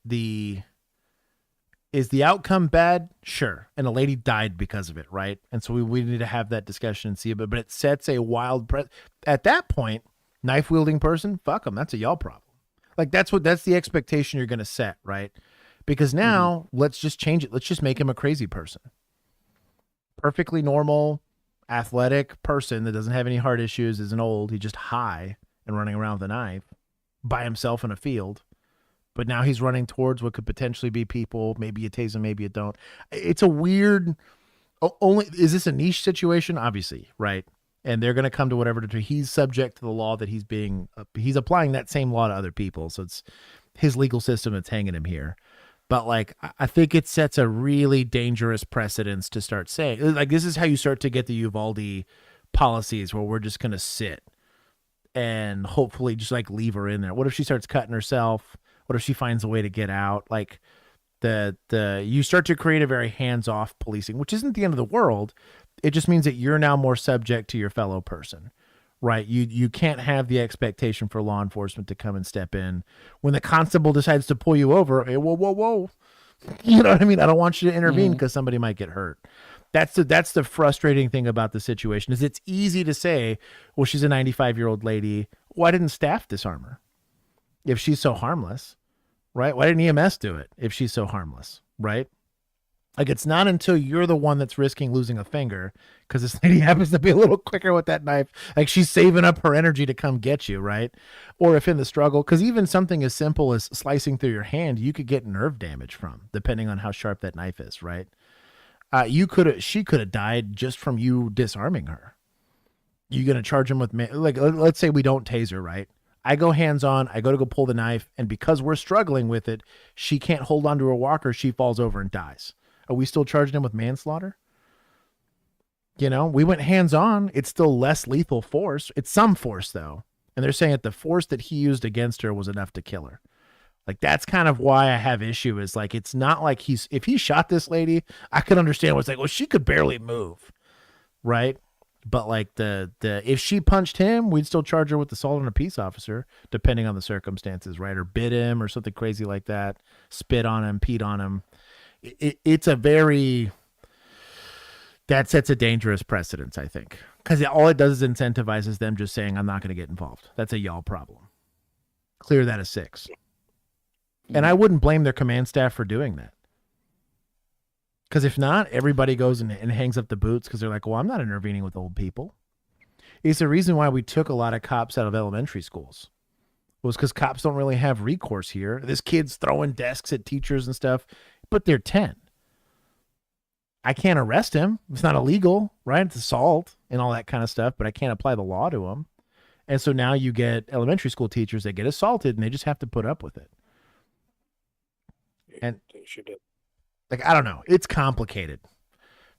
is the outcome bad? Sure. And a lady died because of it, right? And so we need to have that discussion and see it. But it sets a wild at that point, knife-wielding person, fuck them. That's a y'all problem. Like that's the expectation you're going to set, right? Because now let's just change it. Let's just make him a crazy person. Perfectly normal, athletic person that doesn't have any heart issues, isn't old. He's just high and running around with a knife by himself in a field. But now he's running towards what could potentially be people. Maybe you tase him, maybe you don't. It's a weird, is this a niche situation? Obviously, right? And they're going to come to whatever he's subject to the law that he's applying that same law to other people. So it's his legal system that's hanging him here. But like, I think it sets a really dangerous precedence to start saying, like, this is how you start to get the Uvalde policies where we're just going to sit and hopefully just like leave her in there. What if she starts cutting herself? What if she finds a way to get out? Like you start to create a very hands-off policing, which isn't the end of the world. It just means that you're now more subject to your fellow person, right? You can't have the expectation for law enforcement to come and step in when the constable decides to pull you over. Hey, whoa. You know what I mean? I don't want you to intervene because somebody might get hurt. That's the frustrating thing about the situation is it's easy to say, well, she's a 95-year-old lady. Why didn't staff disarm her? If she's so harmless, right? Why didn't EMS do it if she's so harmless, right? Like, it's not until you're the one that's risking losing a finger because this lady happens to be a little quicker with that knife. Like, she's saving up her energy to come get you, right? Or if in the struggle, because even something as simple as slicing through your hand, you could get nerve damage from, depending on how sharp that knife is, right? She could have died just from you disarming her. You going to charge him with, like, let's say we don't tase her, right? I go hands-on, I go pull the knife, and because we're struggling with it, she can't hold onto her walker, she falls over and dies. Are we still charging him with manslaughter? You know, we went hands-on. It's still less lethal force. It's some force, though. And they're saying that the force that he used against her was enough to kill her. Like, that's kind of why I have issue is, like, it's not like if he shot this lady, I could understand what's like, well, she could barely move, right? But, like, if she punched him, we'd still charge her with assault on a peace officer, depending on the circumstances, right? Or bit him or something crazy like that, spit on him, peed on him. It's a very, that sets a dangerous precedence, I think, because all it does is incentivizes them just saying, I'm not going to get involved. That's a y'all problem. Clear that as 6. And I wouldn't blame their command staff for doing that. Because if not, everybody goes and hangs up the boots because they're like, well, I'm not intervening with old people. It's the reason why we took a lot of cops out of elementary schools. Was because cops don't really have recourse here. This kid's throwing desks at teachers and stuff, but they're 10. I can't arrest him. It's not illegal, right? It's assault and all that kind of stuff, but I can't apply the law to him. And so now you get elementary school teachers that get assaulted and they just have to put up with it. And like, I don't know. It's complicated.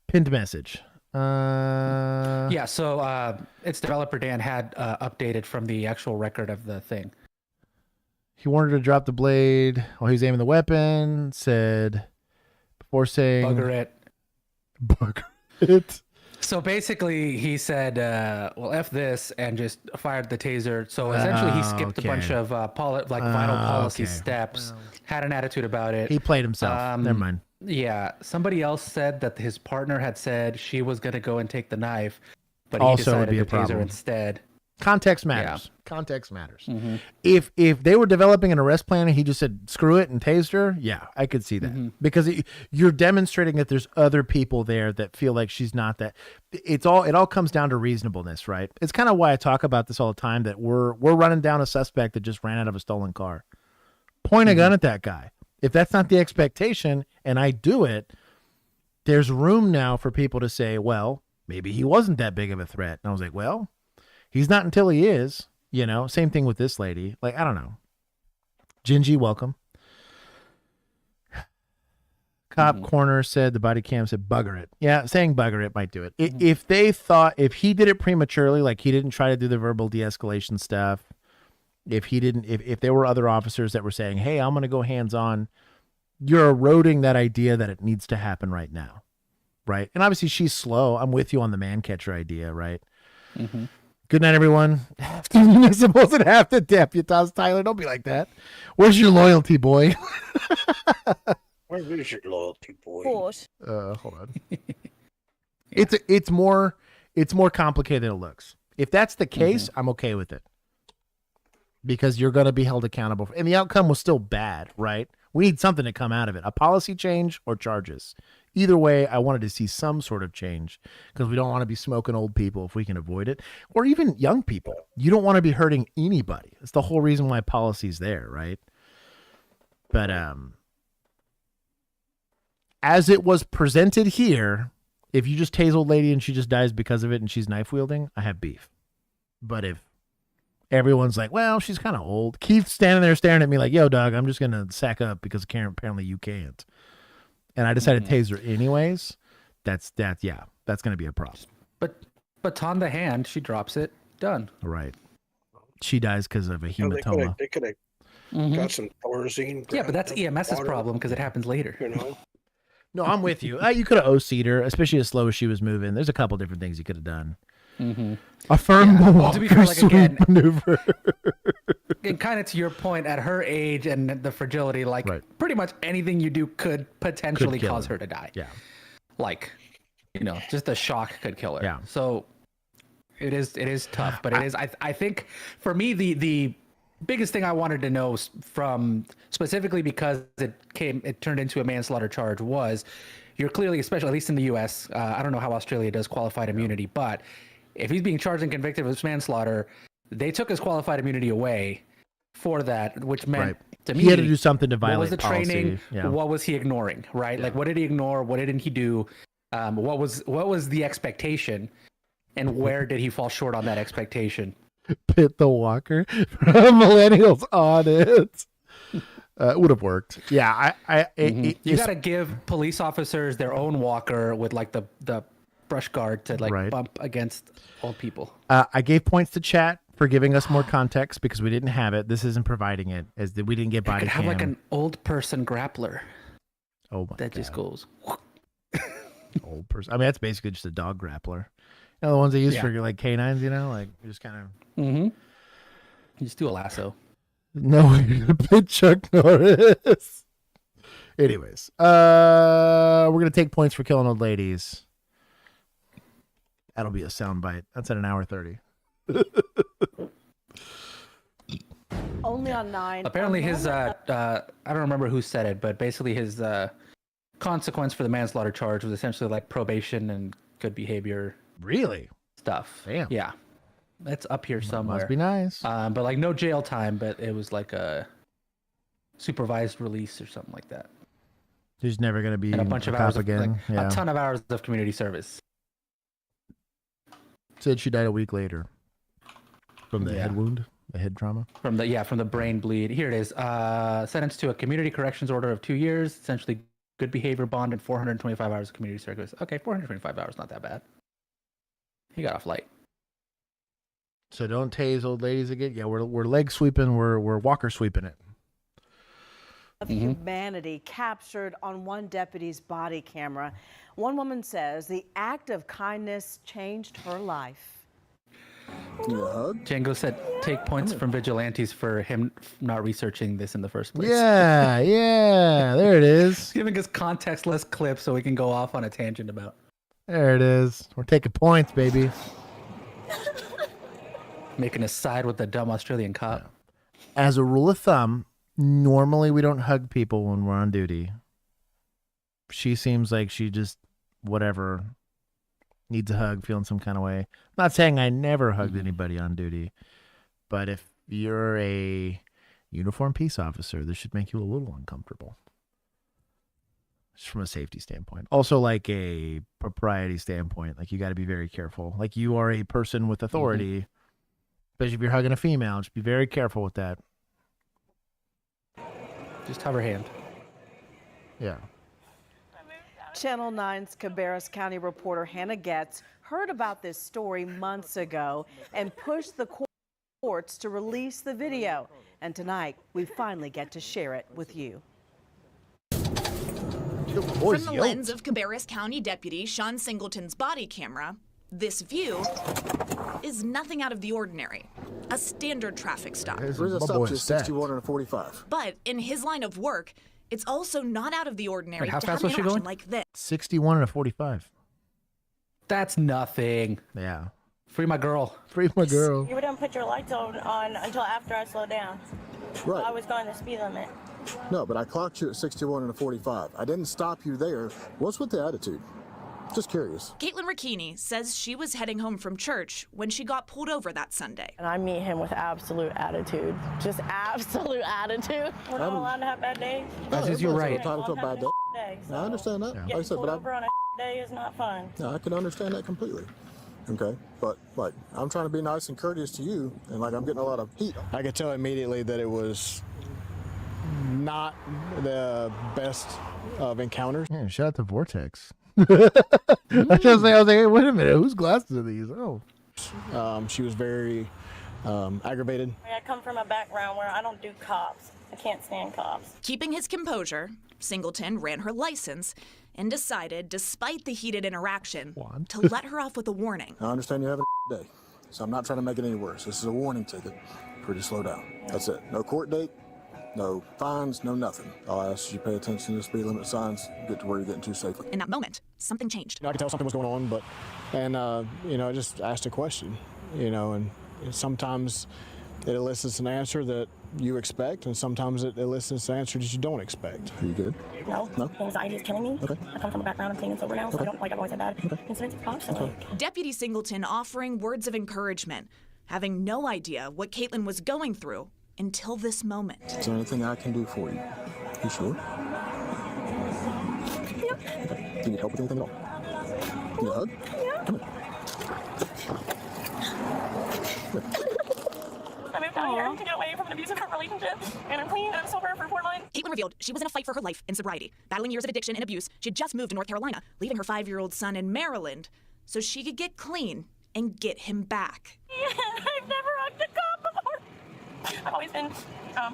Pinned message. Yeah, so its developer Dan had updated from the actual record of the thing. He wanted to drop the blade while he was aiming the weapon. Said before saying Bugger it. Bugger it. So basically, he said, well, F this, and just fired the taser. So essentially, he skipped a bunch of vital policy steps, had an attitude about it. He played himself. Never mind. Yeah. Somebody else said that his partner had said she was going to go and take the knife, but Also he decided would be to a taser problem. instead. Context matters. Yeah. Context matters. Mm-hmm. If they were developing an arrest plan and he just said screw it and tased her, yeah, I could see that because you're demonstrating that there's other people there that feel like she's not that. It all comes down to reasonableness, right? It's kind of why I talk about this all the time. That we're running down a suspect that just ran out of a stolen car. Point a gun at that guy. If that's not the expectation, and I do it, there's room now for people to say, well, maybe he wasn't that big of a threat. And I was like, well. He's not until he is, you know. Same thing with this lady. Like, I don't know. Gingy, welcome. Cop Corner said the body cam said bugger it. Yeah, saying bugger it might do it. If they thought, if he did it prematurely, like he didn't try to do the verbal de-escalation stuff, if there were other officers that were saying, hey, I'm going to go hands on, you're eroding that idea that it needs to happen right now. Right. And obviously she's slow. I'm with you on the man catcher idea. Right. Mm-hmm. Good night, everyone. Half the municipals and half the deputies. Tyler, don't be like that. Where's your loyalty, boy? Where is your loyalty, boy? Hold on. It's more complicated than it looks. If that's the case, I'm okay with it. Because you're going to be held accountable. And the outcome was still bad, right? We need something to come out of it. A policy change or charges. Either way, I wanted to see some sort of change because we don't want to be smoking old people if we can avoid it, or even young people. You don't want to be hurting anybody. It's the whole reason why policy's there, right? But as it was presented here, if you just tase old lady and she just dies because of it and she's knife wielding, I have beef. But if everyone's like, well, she's kind of old. Keith's standing there staring at me like, yo, dog, I'm just going to sack up because Karen, apparently you can't. And I decided to tase her anyways. That's going to be a problem. But baton the hand, she drops it. Done. Right. She dies because of a hematoma. They could have got some Thorazine. Yeah, but that's EMS's problem because it happens later. You know. No, I'm with you. You could have OC'd her, especially as slow as she was moving. There's a couple different things you could have done. Affirm the walker sweep maneuver. And kind of to your point, at her age and the fragility, like pretty much anything you do could potentially cause her to die. Yeah. Like, you know, just a shock could kill her. Yeah. So it is tough, but it is. I think for me the biggest thing I wanted to know from specifically because it turned into a manslaughter charge was you're clearly, especially at least in the U.S. I don't know how Australia does qualified immunity, but if he's being charged and convicted of manslaughter, they took his qualified immunity away for that, which meant to me he had to do something to violate what was the policy. training? Yeah. What was he ignoring? Right? Like, what did he ignore? What didn't he do? What was the expectation, and where did he fall short on that expectation? Pit the walker from Millennials on it. It would have worked. Yeah, You got to give police officers their own walker with like the brush guard to like bump against old people. I gave points to chat for giving us more context because we didn't have it. This isn't providing it as we didn't get body could cam. have like an old person grappler. Oh my that just goes. Old person. I mean, that's basically just a dog grappler. You know, the ones they use for like canines. You know, like you just kind of. You just do a lasso. No, you're gonna pit Chuck Norris. Anyways, we're gonna take points for killing old ladies. That'll be a soundbite. That's at 1:30. Only on 9. Apparently, his I don't remember who said it, but basically his consequence for the manslaughter charge was essentially like probation and good behavior. Really? Stuff. Damn. Yeah. It's up here somewhere. Must be nice. But like no jail time, but it was like a supervised release or something like that. He's never going to be and a bunch of cop hours again. Of, like, a ton of hours of community service. Said she died a week later from the head wound, the head trauma. From the brain bleed. Here it is. Sentenced to a community corrections order of 2 years, essentially good behavior bond and 425 hours of community service. Okay, 425 hours, not that bad. He got off light. So don't tase old ladies again. Yeah, we're leg sweeping. We're walker sweeping it. Of humanity captured on one deputy's body camera. One woman says the act of kindness changed her life. Django said, take points from vigilantes for him not researching this in the first place. Yeah, there it is. Giving us contextless clips so we can go off on a tangent about. There it is. We're taking points, baby. Making a side with the dumb Australian cop. As a rule of thumb, normally we don't hug people when we're on duty. She seems like she just, whatever, needs a hug, feeling some kind of way. I'm not saying I never hugged anybody on duty, but if you're a uniformed peace officer, this should make you a little uncomfortable. Just from a safety standpoint. Also, like a propriety standpoint, like you got to be very careful. Like you are a person with authority. Especially if you're hugging a female, just be very careful with that. Just hover hand. Yeah. Channel 9's Cabarrus County reporter Hannah Getz heard about this story months ago and pushed the courts to release the video. And tonight, we finally get to share it with you. From the lens of Cabarrus County Deputy Sean Singleton's body camera, this view is nothing out of the ordinary. A standard traffic stop. Brings us up to 61 and 45. But in his line of work, it's also not out of the ordinary Wait, how to fast have was an she interaction going? like this. 61 and a 45. That's nothing. Yeah. Free my girl. Free my girl. You wouldn't put your lights on until after I slowed down. Right. I was going the speed limit. No, but I clocked you at 61 and a 45. I didn't stop you there. What's with the attitude? Just curious. Caitlin Ricchini says she was heading home from church when she got pulled over that Sunday. And I meet him with absolute attitude. Just absolute attitude. We're not allowed to have bad days. That's just your right. Entitled to a bad day. I understand that. Like I said, Pulled but over on a day is not fun. no, I can understand that completely. Okay, but like I'm trying to be nice and courteous to you, and like I'm getting a lot of heat. I could tell immediately that it was not the best of encounters. Yeah, shout out to Vortex. I was like, hey, wait a minute, whose glasses are these? Oh. She was very aggravated. I come from a background where I don't do cops. I can't stand cops. Keeping his composure, Singleton ran her license and decided, despite the heated interaction, to let her off with a warning. I understand you're having a day, so I'm not trying to make it any worse. This is a warning ticket for you to slow down. That's it. No court date, no fines, no nothing. I'll ask you to pay attention to the speed limit signs, get to where you're getting to safely. In that moment, something changed. I could tell something was going on, I just asked a question, and sometimes It elicits an answer that you expect, and sometimes it elicits an answer that you don't expect. Are you good? No. No? Anxiety is killing me. Okay. I come from a background of clean and sober now, so I don't like I've always had bad incidents with cops. So Deputy Singleton offering words of encouragement, having no idea what Caitlin was going through until this moment. Is there anything I can do for you? You sure? Yep. Okay. Do you need help with anything at all? You need a hug? Yeah. Come here. I moved out here to get away from an abusive relationship, and I'm clean and I'm sober for 4 months. Caitlin revealed she was in a fight for her life in sobriety, battling years of addiction and abuse. She had just moved to North Carolina, leaving her 5-year-old son in Maryland so she could get clean and get him back. Yeah, I've never hugged a cop before. I've always been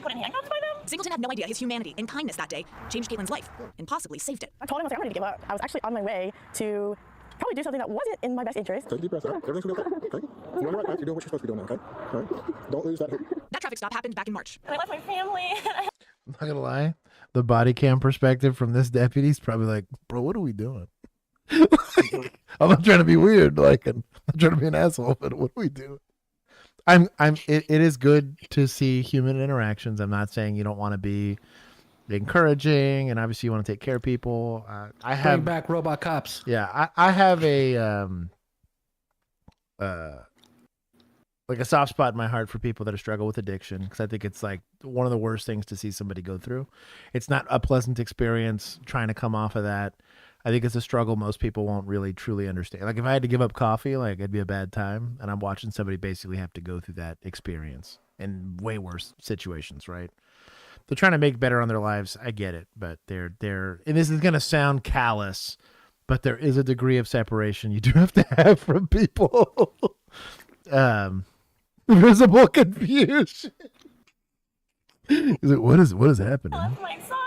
put in handcuffs by them. Singleton had no idea his humanity and kindness that day changed Caitlin's life and possibly saved it. I told him I was ready to give up. I was actually on my way to probably do something that wasn't in my best interest. Take a deep breath out. Everything's gonna be okay. Okay? You're on the right path. You're doing what you're supposed to be doing now, okay? All right? Don't lose that hope. That traffic stop happened back in March. And I left my family. I'm not gonna lie, the body cam perspective from this deputy's probably like, bro, what are we doing? Like, I'm not trying to be weird, like I'm not trying to be an asshole, but what are we doing? It is good to see human interactions. I'm not saying you don't want to be encouraging, and obviously you want to take care of people. I have Bring back robot cops. Yeah, I have a like a soft spot in my heart for people that struggle with addiction, because I think it's like one of the worst things to see somebody go through. It's not a pleasant experience trying to come off of that. I think it's a struggle most people won't really truly understand. Like if I had to give up coffee, like it'd be a bad time, and I'm watching somebody basically have to go through that experience in way worse situations, right? They're trying to make better on their lives. I get it, but they're and this is going to sound callous, but there is a degree of separation you do have to have from people. Visible confusion. He's like, what is happening? My son.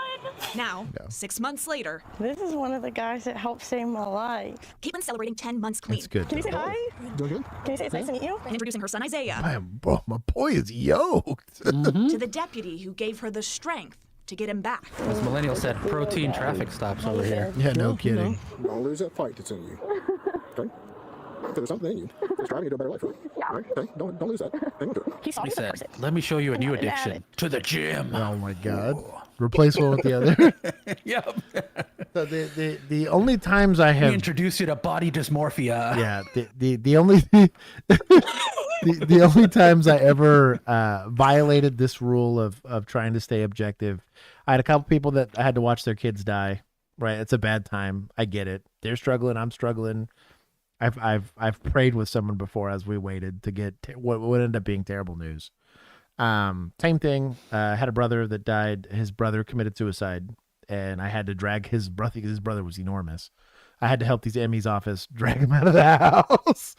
Now, 6 months later, This is one of the guys that helped save my life. Caitlin's celebrating 10 months clean. That's good. Can you say hi? Doing good? Can you say it's nice to meet you? And introducing her son Isaiah My boy is yoked. to the deputy who gave her the strength to get him back. As Millennial said, protein traffic stops over here. Yeah, no kidding. Don't lose that fight that's in you. Okay? If there's something in you, it's driving you to a better life, right? Yeah. All right? Okay? Don't lose that. Hang on to it. He saw me He the said, person. let me show you a new wanted to add addiction. To the gym. Oh my God. Replace one with the other. Yep. So the only times I We have introduce you to body dysmorphia. yeah the only the only times I ever violated this rule of trying to stay objective, I had a couple people that I had to watch their kids die. Right, it's a bad time. I get it. They're struggling. I'm struggling. I've prayed with someone before as we waited to get what would end up being terrible news. Same thing. Had a brother that died. His brother committed suicide, and I had to drag his brother because his brother was enormous. I had to help these Emmy's office drag him out of the house.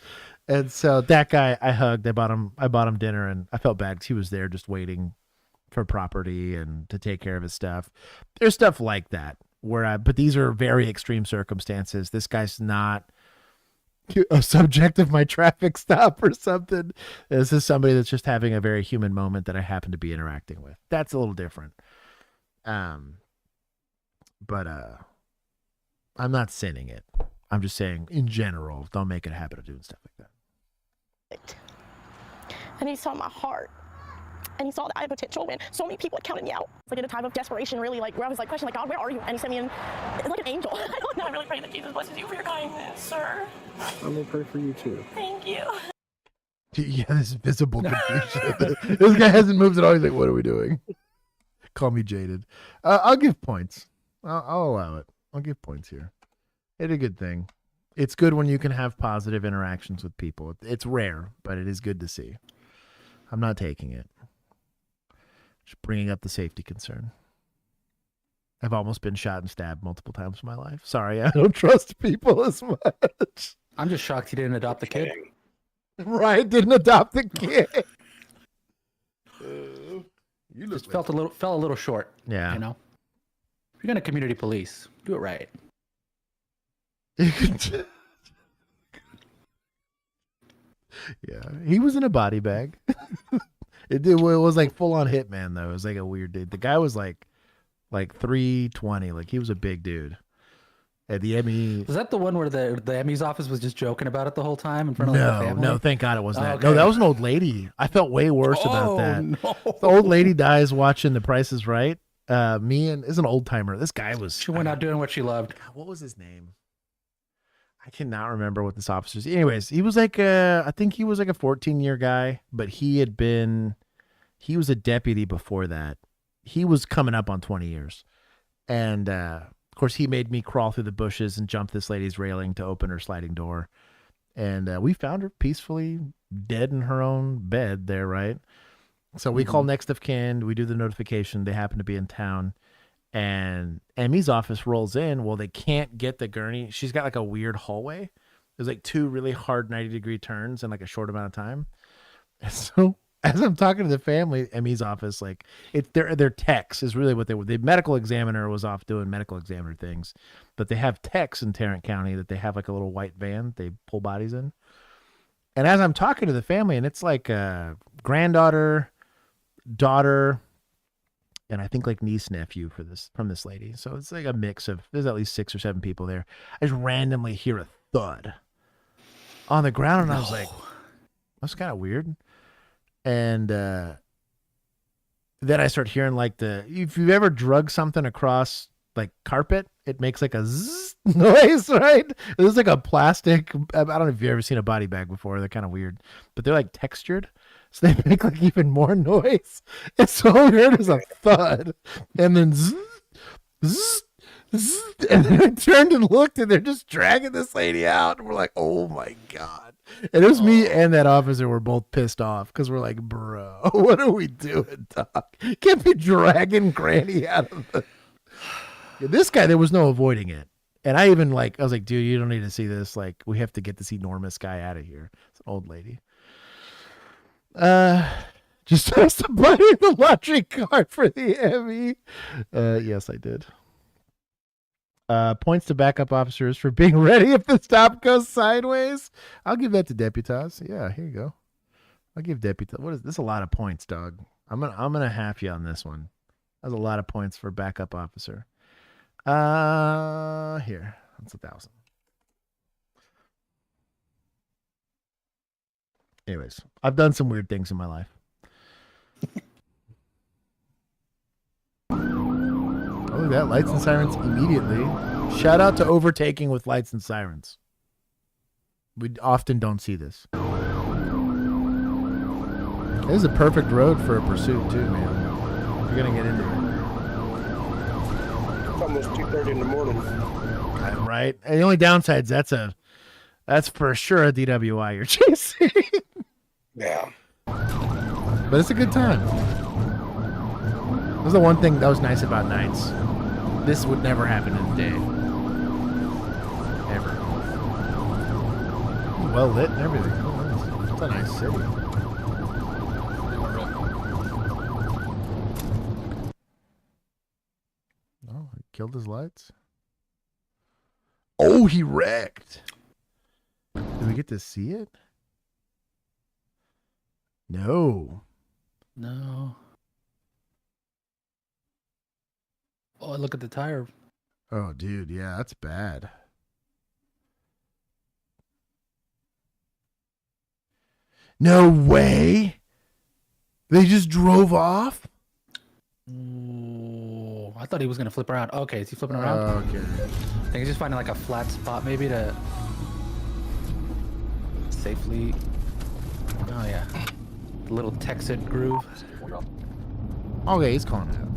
And so that guy I hugged. I bought him dinner, and I felt bad because he was there just waiting for property and to take care of his stuff. There's stuff like that but these are very extreme circumstances. This guy's not a subject of my traffic stop or something. This is somebody that's just having a very human moment that I happen to be interacting with. That's a little different. But I'm not sinning it. I'm just saying in general, don't make it a habit of doing stuff like that. And he saw my heart. And he saw that I had potential when so many people had counted me out. It's like in a time of desperation, really, like where I was like questioning, like, God, where are you? And he sent me in like an angel. I really pray that Jesus blesses you for your kindness, sir. I'm going to pray for you too. Thank you. Yeah, this visible confusion. This guy hasn't moved at all. He's like, what are we doing? Call me jaded. I'll give points. I'll allow it. I'll give points here. It's a good thing. It's good when you can have positive interactions with people. It's rare, but it is good to see. I'm not taking it. Just bringing up the safety concern. I've almost been shot and stabbed multiple times in my life. Sorry, I don't trust people as much. I'm just shocked he didn't adopt the kid. Right, didn't adopt the kid. You just fell a little short. Yeah. You know? If you're gonna community police, do it right. Yeah, he was in a body bag. It was like full on Hitman though. It was like a weird dude. The guy was like 320. Like he was a big dude. At the ME. Was that the one where the ME's office was just joking about it the whole time in front of the family? No, thank God it wasn't that. Okay. No, that was an old lady. I felt way worse about that. No. The old lady dies watching The Price is Right. Is an old timer. This guy was. She went out doing what she loved. What was his name? I cannot remember what this officer's. Anyways, he was like I think he was like a 14-year guy, but he was a deputy before that. He was coming up on 20 years. And of course he made me crawl through the bushes and jump this lady's railing to open her sliding door. And we found her peacefully dead in her own bed there, right? So we call next of kin, we do the notification, they happen to be in town. And Emmy's office rolls in. Well, they can't get the gurney. She's got like a weird hallway. There's like 2 really hard 90-degree turns in like a short amount of time. And so as I'm talking to the family, Emmy's office, like their techs is really what they were. The medical examiner was off doing medical examiner things, but they have techs in Tarrant County that they have like a little white van they pull bodies in. And as I'm talking to the family, and it's like a granddaughter, daughter, and I think like niece, nephew from this lady. So it's like a mix of, there's at least 6 or 7 people there. I just randomly hear a thud on the ground, and I was like, that's kind of weird. And then I start hearing like if you've ever drug something across like carpet, it makes like a zzz noise, right? There's like a plastic, I don't know if you've ever seen a body bag before. They're kind of weird, but they're like textured. So they make like even more noise. And so all we heard is a thud. And then zzz, zzz, zzz, and then I turned and looked, and they're just dragging this lady out. And we're like, oh my God. And it was me and that officer were both pissed off because we're like, bro, what are we doing, doc? Can't be dragging Granny out of the... This guy, there was no avoiding it. And I was like, dude, you don't need to see this. Like, we have to get this enormous guy out of here. It's an old lady. Just press the button in the lottery card for the Emmy. Yes, I did. Points to backup officers for being ready if the stop goes sideways. I'll give that to Deputas. Yeah, here you go. I'll give Deputas. What is this? A lot of points, dog. I'm gonna half you on this one. That's a lot of points for backup officer. Here, that's 1,000. Anyways, I've done some weird things in my life. Oh, look at that. Lights and sirens immediately. Shout out to overtaking with lights and sirens. We often don't see this. This is a perfect road for a pursuit too, man. You're going to get into it. It's almost 2:30 in the morning. Right? And the only downside is that's for sure a DWI you're chasing. Yeah. But it's a good time. This is the one thing that was nice about nights. This would never happen in the day. Ever. Well lit and everything. Oh, it's a nice city. Oh, he killed his lights. Oh, he wrecked. Did we get to see it? No. No. Oh, look at the tire. Oh, dude, yeah, that's bad. No way. They just drove off? Ooh, I thought he was going to flip around. Okay, is he flipping around? Okay. I think he's just finding like a flat spot maybe to safely... Oh, yeah. The little Texan groove. Okay, he's calling it out.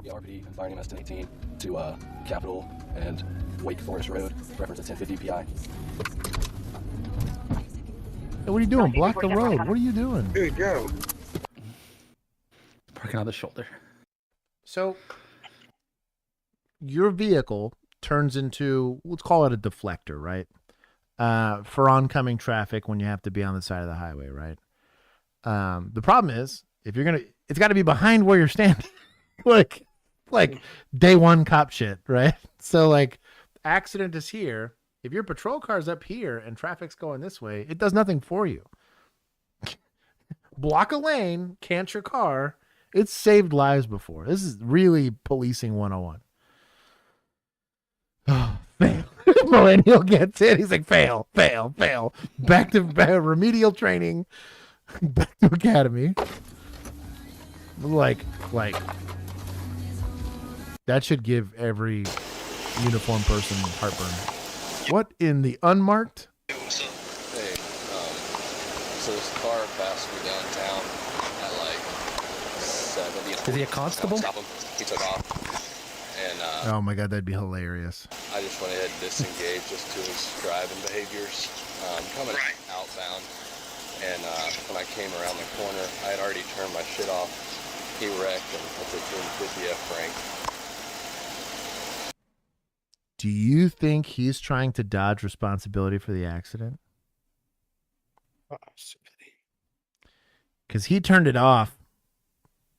The RPD consigning MS 1018 to Capitol and Wake Forest Road, reference at 1050 PI. Hey, what are you doing? Block the road. What are you doing? Dude, go. Parking on the shoulder. So, your vehicle turns into, let's call it a deflector, right? For oncoming traffic when you have to be on the side of the highway, right? The problem is, if you're gonna, it's got to be behind where you're standing. like day one cop shit, right? So like, accident is here. If your patrol car's up here and traffic's going this way, it does nothing for you. Block a lane, cant your car. It's saved lives before. This is really policing 101. Millennial gets it. He's like, fail. Back to remedial training. Back to academy. Like that should give every uniformed person heartburn. What in the unmarked? Hey, so this car passed me downtown at like 70. Is he a constable? Stop him. He took off. And Oh my god, that'd be hilarious. I just went ahead and disengaged just to his driving behaviors. Coming outbound. And when I came around the corner, I had already turned my shit off. He wrecked and it's a 250F crank. Do you think he's trying to dodge responsibility for the accident? Because he turned it off.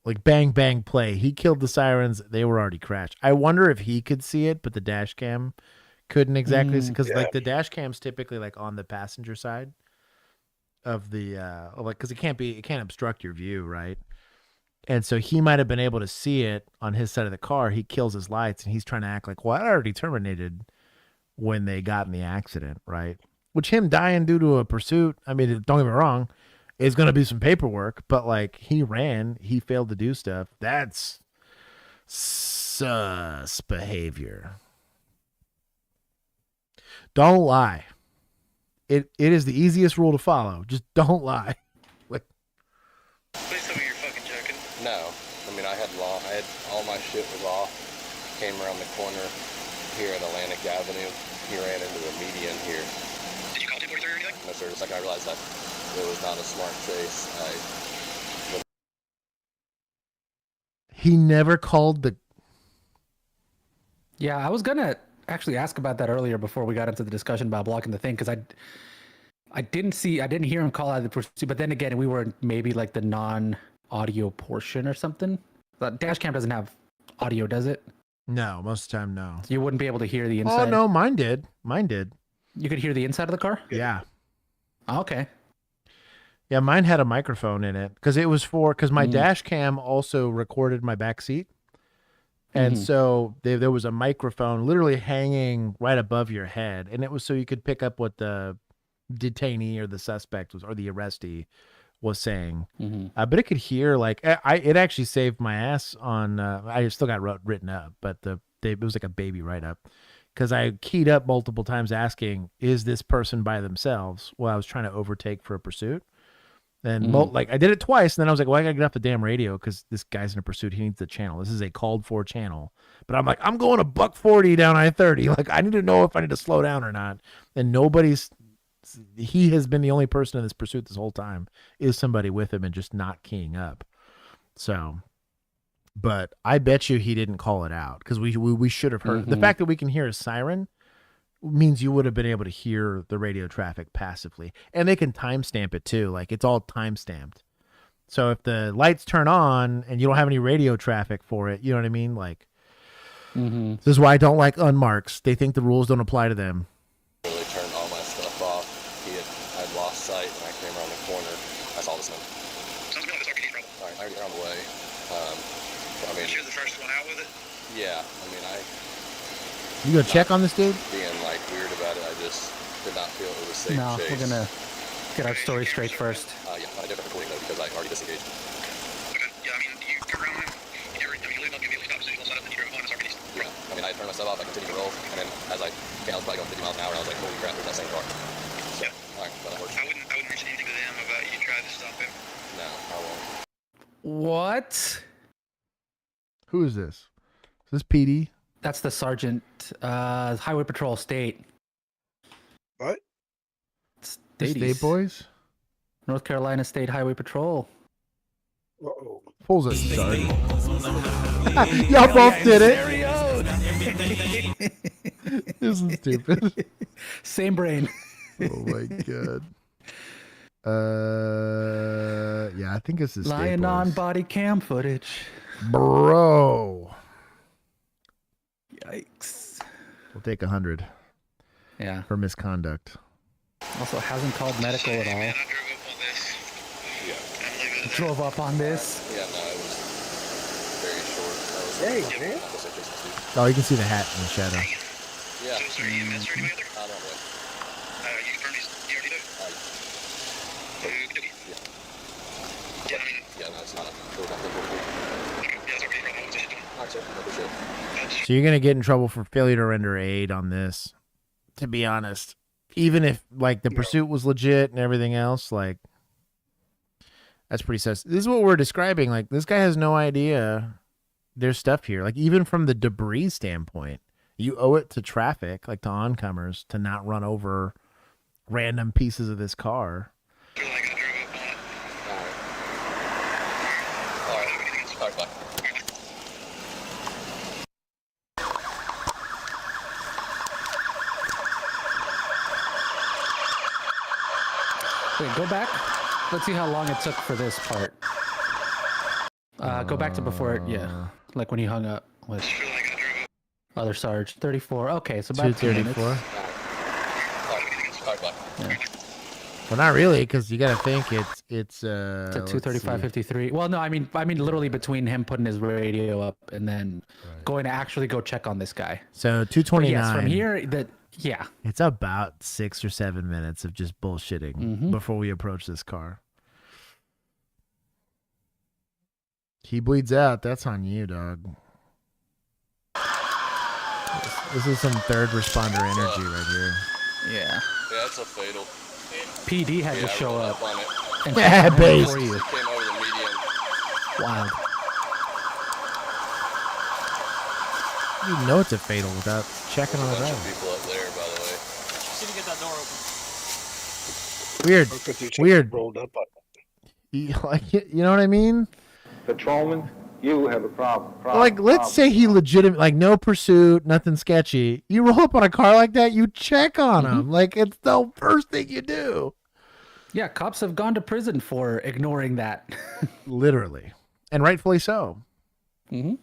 Like bang, bang, play. He killed the sirens. They were already crashed. I wonder if he could see it, but the dash cam couldn't exactly. Because like the dash cam's typically like on the passenger side of the like, because it can't obstruct your view, right? And so he might have been able to see it on his side of the car. He kills his lights and he's trying to act like, well, I already terminated when they got in the accident, right? Which him dying due to a pursuit, I mean, don't get me wrong, is going to be some paperwork, but like he ran, he failed to do stuff. That's sus behavior. Don't lie. It is the easiest rule to follow. Just don't lie. Like, Please tell me you're fucking joking. No. I mean, I had all my shit was off. Came around the corner here at Atlantic Avenue. He ran into the median here. Did you call 243 or anything? No, sir. The second I realized that it was not a smart chase, he never called the... Yeah, I was gonna actually ask about that earlier before we got into the discussion about blocking the thing, because I didn't hear him call out the pursuit, but then again, we were in maybe like the non-audio portion or something. The dash cam doesn't have audio, does it? No, most of the time, no. You wouldn't be able to hear the inside. Oh no, mine did. You could hear the inside of the car? Yeah. Okay. Yeah, mine had a microphone in it because because my dash cam also recorded my back seat. And so there was a microphone literally hanging right above your head. And it was so you could pick up what the detainee or the suspect was, or the arrestee was saying. But it could hear, like, it actually saved my ass on, I still got written up, but it was like a baby write-up. Because I keyed up multiple times asking, is this person by themselves? Well, I was trying to overtake for a pursuit. And I did it twice, and then I was like, well, I gotta get off the damn radio because this guy's in a pursuit. He needs the channel. This is a called for channel. But I'm like, I'm going a $140 down I-30. Like, I need to know if I need to slow down or not. And he has been the only person in this pursuit this whole time, is somebody with him and just not keying up. So, but I bet you he didn't call it out because we should have heard. The fact that we can hear a siren means you would have been able to hear the radio traffic passively. And they can timestamp it too. Like, it's all timestamped. So if the lights turn on and you don't have any radio traffic for it, you know what I mean? Like, this is why I don't like unmarks. They think the rules don't apply to them. Really turned all my stuff off. I'd lost sight when I came around the corner. I saw this one. Sounds like this RPD's problem. All right, I already got on the way. I mean, you're the first one out with it? Yeah, I mean, You gonna check on this dude? being like weird about it, I just did not feel it was a safe No, chase. we're gonna get our story straight first. Yeah, not a different recording though because I already disengaged. Okay, yeah, I mean, you come around, you leave up, you immediately stop, so you stop, and you drove on this RPD. Yeah, I mean, I turned myself off, I continued to roll, and then as I was probably going 50 miles an hour, and I was like, holy crap, there's that same car. So, all right, well, that works. I wouldn't mention anything to them about you trying to stop him. No, I won't. What? Who is this? Is this PD? That's the sergeant, Highway Patrol State. What? State boys? North Carolina State Highway Patrol. Uh-oh. Pulls a start. Y'all both did it. This is stupid. Same brain. Oh my god. Yeah, I think this is Lying on body cam footage. Bro. Yikes. We'll take 100. Yeah. For misconduct. Also hasn't called medical at all. Drove up on this. Yeah, no, it was very short. Oh, you can see the hat in the shadow. Yeah. So is there EMS or anybody out there? I don't know. You confirmed he's already there? Okey-dokey. Yeah. Yeah, I mean... Yeah, no, it's not. Okay, yeah, that's already wrong. All right, sir. I appreciate it. So you're going to get in trouble for failure to render aid on this, to be honest. Even if, like, the pursuit was legit and everything else, like, that's pretty sus. This is what we're describing. Like, this guy has no idea there's stuff here. Like, even from the debris standpoint, you owe it to traffic, like to oncomers, to not run over random pieces of this car. All right, bye. Wait, go back. Let's see how long it took for this part. Go back to before it, yeah. Like when he hung up with other Sarge. 34. Okay, so about 2 minutes. 2:34. All right, bye. Yeah. Well, not really, because you got to think it's It's at 2:35:53. Well, no, I mean literally between him putting his radio up and then going to actually go check on this guy. So But 2:29. yes, from here yeah. It's about 6 or 7 minutes of just bullshitting before we approach this car. He bleeds out. That's on you, dog. This is some third responder energy right here. Yeah. Yeah, it's a fatal. PD had to show I up. rolled up on it. And Yeah, check base. for you. It came over the median. Wow. You know it's a fatal without checking on the Bunch driver. of people up there, by the way. See to get that door open. Weird. Rolled up on You know what I mean? Patrolman, you have a problem. Like, let's say he legitimate, like no pursuit, nothing sketchy. You roll up on a car like that, you check on him. Like, it's the first thing you do. Yeah, cops have gone to prison for ignoring that. Literally. And rightfully so. Mm-hmm.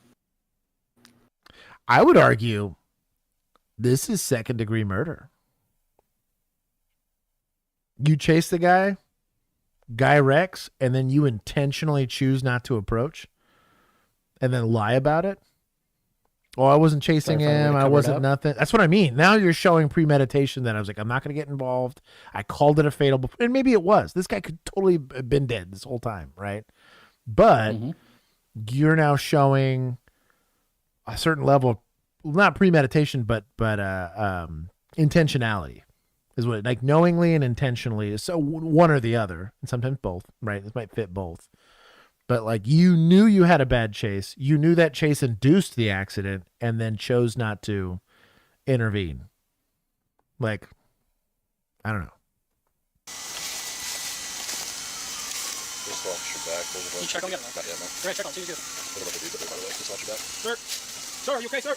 I would argue this is second-degree murder. You chase the guy wrecks, and then you intentionally choose not to approach and then lie about it. Oh, I wasn't chasing him. I wasn't nothing. That's what I mean. Now you're showing premeditation that I was like, I'm not going to get involved. I called it a fatal. And maybe it was. This guy could totally have been dead this whole time, right? But you're now showing a certain level of, not premeditation, but intentionality. Is what, like, knowingly and intentionally is so one or the other, and sometimes both, right? This might fit both. But like, you knew you had a bad chase. You knew that chase induced the accident and then chose not to intervene. Like, I don't know. Just watch your back. There's a bunch You check on the other of- one? Not yet, man. Go ahead, check on. See who's good. There's a bunch of dudes up there, by the way. Just watch your back. Sir. Sir, are you okay, sir?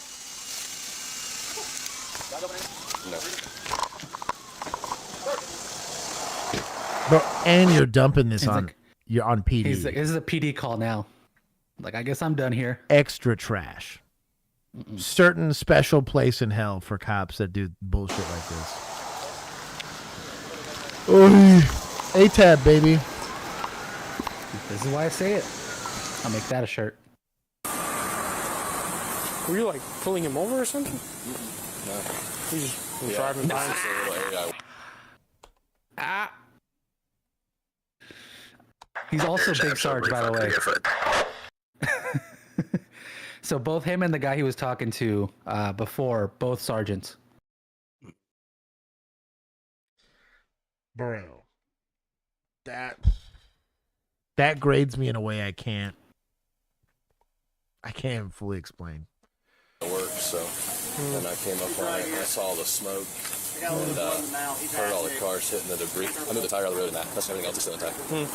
Guys over there? No. Bro, and you're dumping this He's on like- you're on PD. He's like, this is a PD call now. Like, I guess I'm done here. Extra trash. Certain special place in hell for cops that do bullshit like this. A-tab, baby. This is why I say it. I'll make that a shirt. Were you like pulling him over or something? No. You just Yeah, driving by. it's just a little area. Ah. He's also Big Sarge, by the way. So both him and the guy he was talking to before, both sergeants. Bro. That grades me in a way I can't fully explain. Work, so then I came up on it and I saw the smoke and heard all the cars hitting the debris. I moved the tire out of the road and that's everything else is still intact. Okay.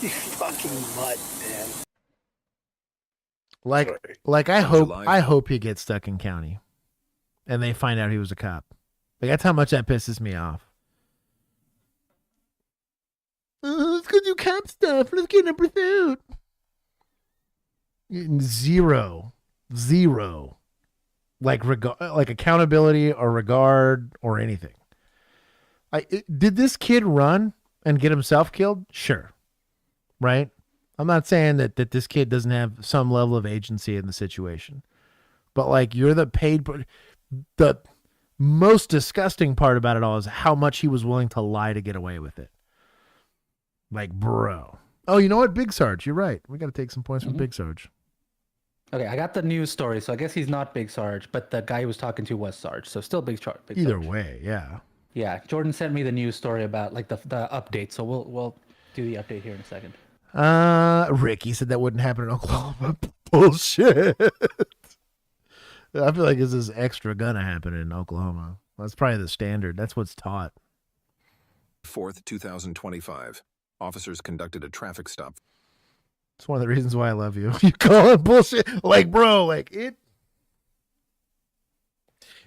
You fucking mutt, man. Like I hope he gets stuck in county and they find out he was a cop. Like, that's how much that pisses me off. Let's go do cop stuff. Let's get in a pursuit. Zero. Like accountability or regard or anything. Did this kid run and get himself killed? Sure. Right? I'm not saying that this kid doesn't have some level of agency in the situation. But like, you're the paid... most disgusting part about it all is how much he was willing to lie to get away with it. Like, bro. Oh, you know what? Big Sarge, you're right. We got to take some points from Big Sarge. Okay, I got the news story, so I guess he's not Big Sarge, but the guy he was talking to was Sarge, so still Big Sarge. Either way, yeah. Yeah, Jordan sent me the news story about like the update, so we'll do the update here in a second. Ricky said that wouldn't happen in Oklahoma. Bullshit. I feel like this is extra gonna happen in Oklahoma. That's probably the standard. That's what's taught. 4th, 2025. Officers conducted a traffic stop. It's one of the reasons why I love you. You call it bullshit. Like, bro, like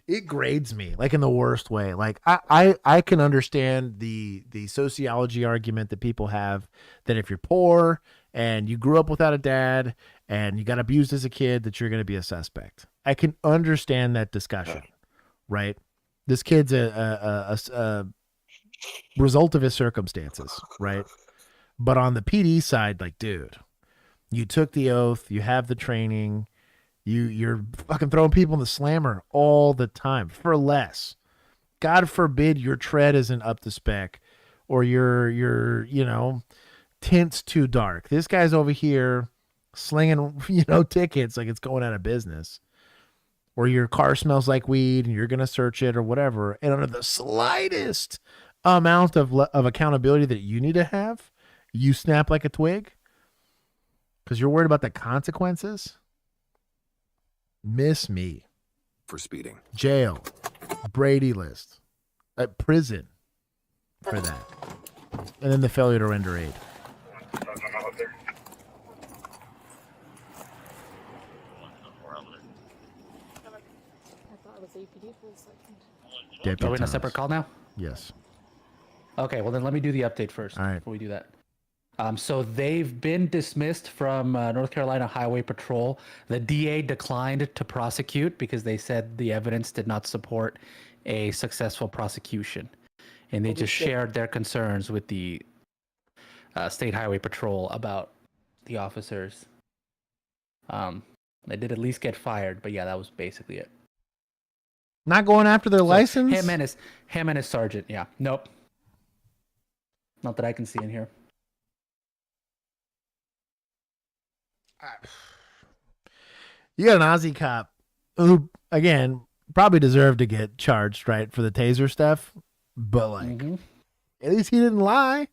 it grades me, like in the worst way. Like I can understand the sociology argument that people have that if you're poor and you grew up without a dad and you got abused as a kid, that you're going to be a suspect. I can understand that discussion, right? This kid's a result of his circumstances, right? But on the PD side, like, dude, you took the oath, you have the training, you're fucking throwing people in the slammer all the time for less. God forbid your tread isn't up to spec or your tint's too dark. This guy's over here slinging, tickets like it's going out of business. Or your car smells like weed and you're going to search it or whatever. And under the slightest amount of accountability that you need to have, you snap like a twig because you're worried about the consequences. Miss me. For speeding. Jail. Brady list. Prison for that. And then the failure to render aid. Are we in a separate call now? Yes. Okay, well then let me do the update first before we do that. So they've been dismissed from North Carolina Highway Patrol. The DA declined to prosecute because they said the evidence did not support a successful prosecution. And they just shared their concerns with the State Highway Patrol about the officers. They did at least get fired, but yeah, that was basically it. Not going after their license? Him and his sergeant, yeah. Nope. Not that I can see in here. You got an Aussie cop who, again, probably deserved to get charged, right, for the taser stuff. But, like, at least he didn't lie,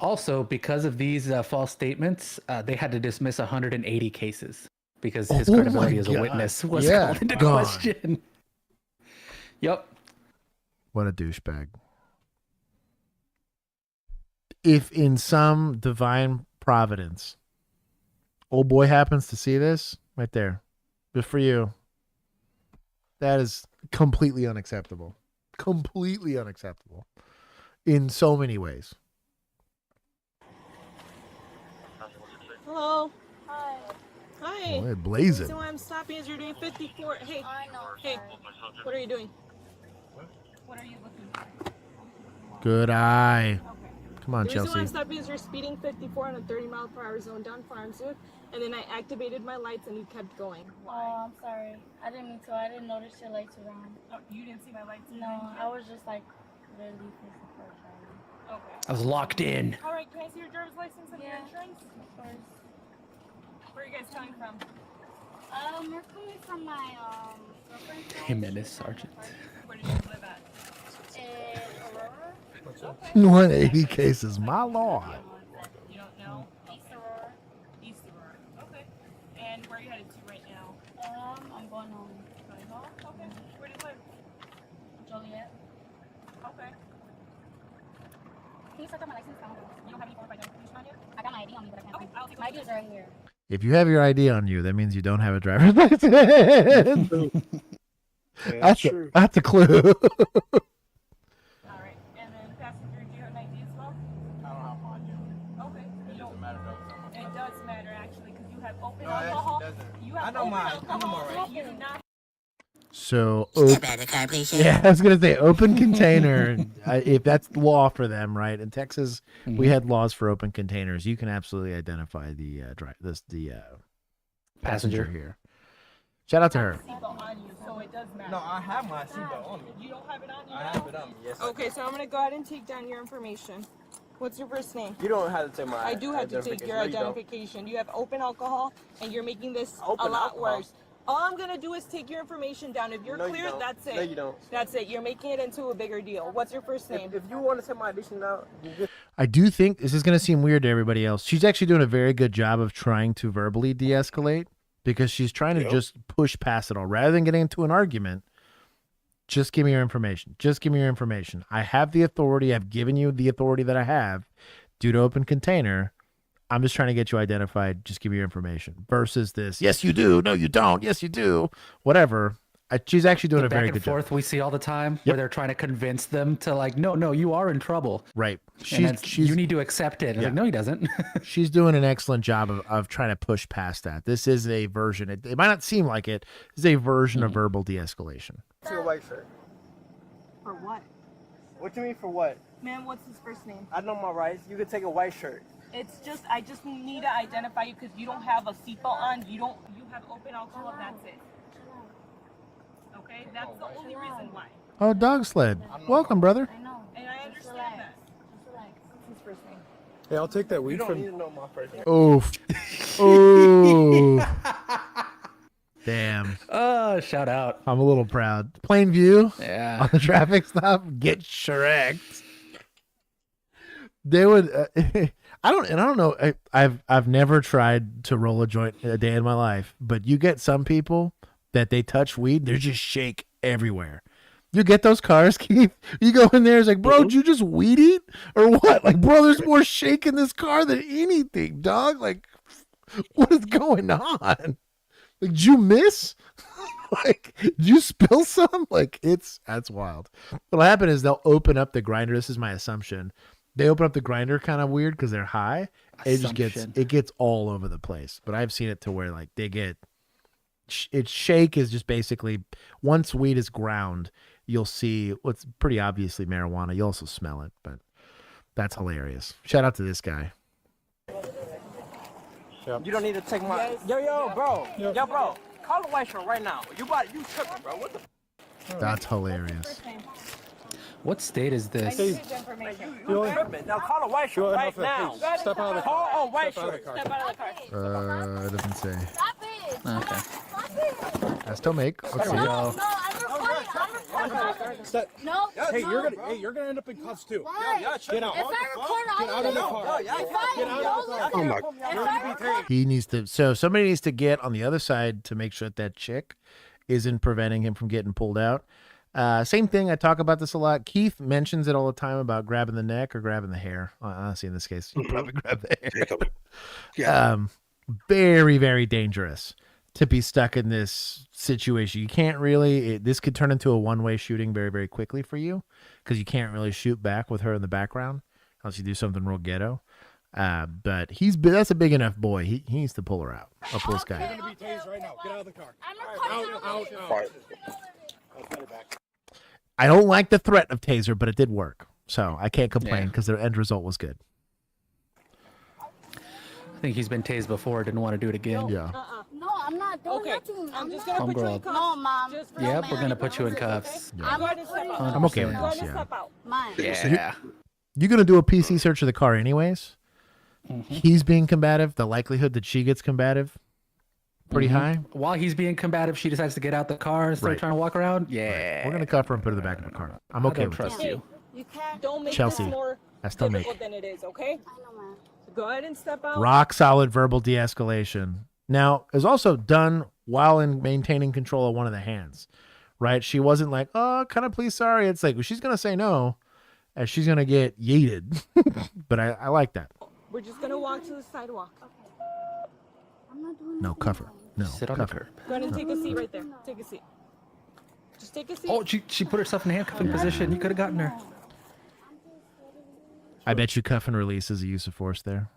Also, because of these false statements, they had to dismiss 180 cases because his credibility as a witness was called into question. Yep. What a douchebag. If in some divine providence, old boy happens to see this right there, good for you. That is completely unacceptable. Completely unacceptable in so many ways. Hello. Hi. Hi. Boy, blazing. So I'm stopping as you're doing 54. Hey. I know. Hey. What are you doing? What are you looking for? Good eye. Come on, The reason why Chelsea. I'm stopping is you're speeding 54 on a 30-mile-per-hour zone down Farmswood, and then I activated my lights and you kept going. Oh, I'm sorry. I didn't mean to. I didn't notice your lights were on. Oh, you didn't see my lights? No, I was just like really physical driving. Okay. I was locked in. All right, can I see your driver's license and your insurance? Of course. Where are you guys coming from? We're coming from my girlfriend's house. Him and his sergeant. Where did you live at? In Aurora. 180 cases, my lord. You don't know? East Aurora. East Aurora. Okay. And where are you headed to right now? I'm going home. Going home? Okay. Where do you live? Joliet. Okay. Can you start my license? You don't have any form of identification on you? I got my ID on me, but I can't. Okay, I'll take my ID is right here. If you have your ID on you, that means you don't have a driver's license. That's a clue. All right. And then passenger, do you have an ID as well? I don't have mine yet. Okay. It doesn't matter though. It does matter actually because you have open alcohol. You have open alcohol. You do not. So, yeah, I was gonna say open container. If that's law for them, right? In Texas, we had laws for open containers. You can absolutely identify the passenger here. Shout out to her. On you, so it does matter. No, I have my seatbelt on me. You don't have it on you. I have it on me. Yes. Okay, so I'm gonna go ahead and take down your information. What's your first name? You don't have to take my. I do have to take your identification. You have open alcohol, and you're making this a lot worse. All I'm gonna do is take your information down. If you're clear, that's it. No, you don't. That's it. You're making it into a bigger deal. What's your first name? If you want to take my addition out, you just. I do think this is going to seem weird to everybody else. She's actually doing a very good job of trying to verbally de-escalate because she's trying to just push past it all. Rather than getting into an argument, just give me your information. Just give me your information. I have the authority. I've given you the authority that I have due to open container. I'm just trying to get you identified. Just give me your information. Versus this, yes, you do. No, you don't. Yes, you do. Whatever. She's actually doing a very good job. Back and forth we see all the time where they're trying to convince them to like, no, you are in trouble. Right. You need to accept it. Like, no, he doesn't. She's doing an excellent job of trying to push past that. This is a version. It might not seem like it. It's a version of verbal de-escalation. To your white shirt. For what? What do you mean for what? Man, what's his first name? I know my rights. You can take a white shirt. It's just, I just need to identify you because you don't have a seatbelt on. You have open alcohol. That's it. Okay, that's the only reason why. Oh, dog sled. Welcome, brother. I know, and I understand that. What's his first name? Hey, I'll take that weed You don't from. need to know my first name. Oof. Ooh. Damn. Oh, shout out. I'm a little proud. Plain view. Yeah. On the traffic stop. Get Shrek. They would. I don't know. I've never tried to roll a joint a day in my life, but you get some people that they touch weed, they just shake everywhere. You get those cars, Keith. You go in there, it's like, bro, did you just weed eat or what? Like, bro, there's more shake in this car than anything, dog. Like, what is going on? Like, did you miss? Like, did you spill some? Like, that's wild. What'll happen is they'll open up the grinder. This is my assumption. They open up the grinder kind of weird because they're high. It gets all over the place. But I've seen it to where like they get. Its shake is just basically once weed is ground, you'll see what's pretty obviously marijuana. You also smell it, but that's hilarious. Shout out to this guy. You don't need to take my. Yo, bro. Yo, bro. Call the white shirt right now. You tripping, bro? What the? That's hilarious. What state is this? You tripping? Now call the white shirt right now. Step out of the car. Call on white shirt. Step out of the car. It doesn't say. Stop it. Okay. That's still make. Let's see. No, I'm recording. No. Hey, you're gonna end up in cuffs too. Why? Get out. If I record, I'll Get out of the car. Get out of the car. He needs to. So somebody needs to get on the other side to make sure that chick isn't preventing him from getting pulled out. Same thing. I talk about this a lot. Keith mentions it all the time about grabbing the neck or grabbing the hair. Honestly, in this case, you probably grab the hair. Yeah. Very, very dangerous to be stuck in this situation. You can't really. This could turn into a one-way shooting very, very quickly for you because you can't really shoot back with her in the background unless you do something real ghetto. But that's a big enough boy. He needs to pull her out. I'll pull this guy. You're gonna be tased right now. Get out of the car. I'm I don't like the threat of taser, but it did work. So I can't complain because the end result was good. I think he's been tased before. Didn't want to do it again. Yeah. No, I'm not doing nothing. I'm just gonna put you in cuffs. No, Mom. Yep, we're gonna put you in cuffs. I'm I'm okay with this. Yeah. Mine. Yeah. You're gonna do a PC search of the car anyways. He's being combative. The likelihood that she gets combative, pretty high. While he's being combative, she decides to get out the car and start Right. trying to walk around. Yeah. We're gonna cuff her and put her in the back of the car. I'm I okay don't with trust this. you. You don't make Chelsea, this more I still make. difficult than it is, okay? I know, Mom. Go ahead and step out. Rock solid verbal de-escalation. Now, it was also done while in maintaining control of one of the hands, right? She wasn't like, oh, kind of please, sorry. It's like, well, she's going to say no, as she's going to get yeeted. But I like that. We're just gonna walk to the sidewalk. I'm not doing No, cover. No, Sit on the cover. curb. Go ahead and take a seat right there. Take a seat. Just take a seat. Oh, she put herself in handcuffing position. You could have gotten her. I bet you cuff and release is a use of force there.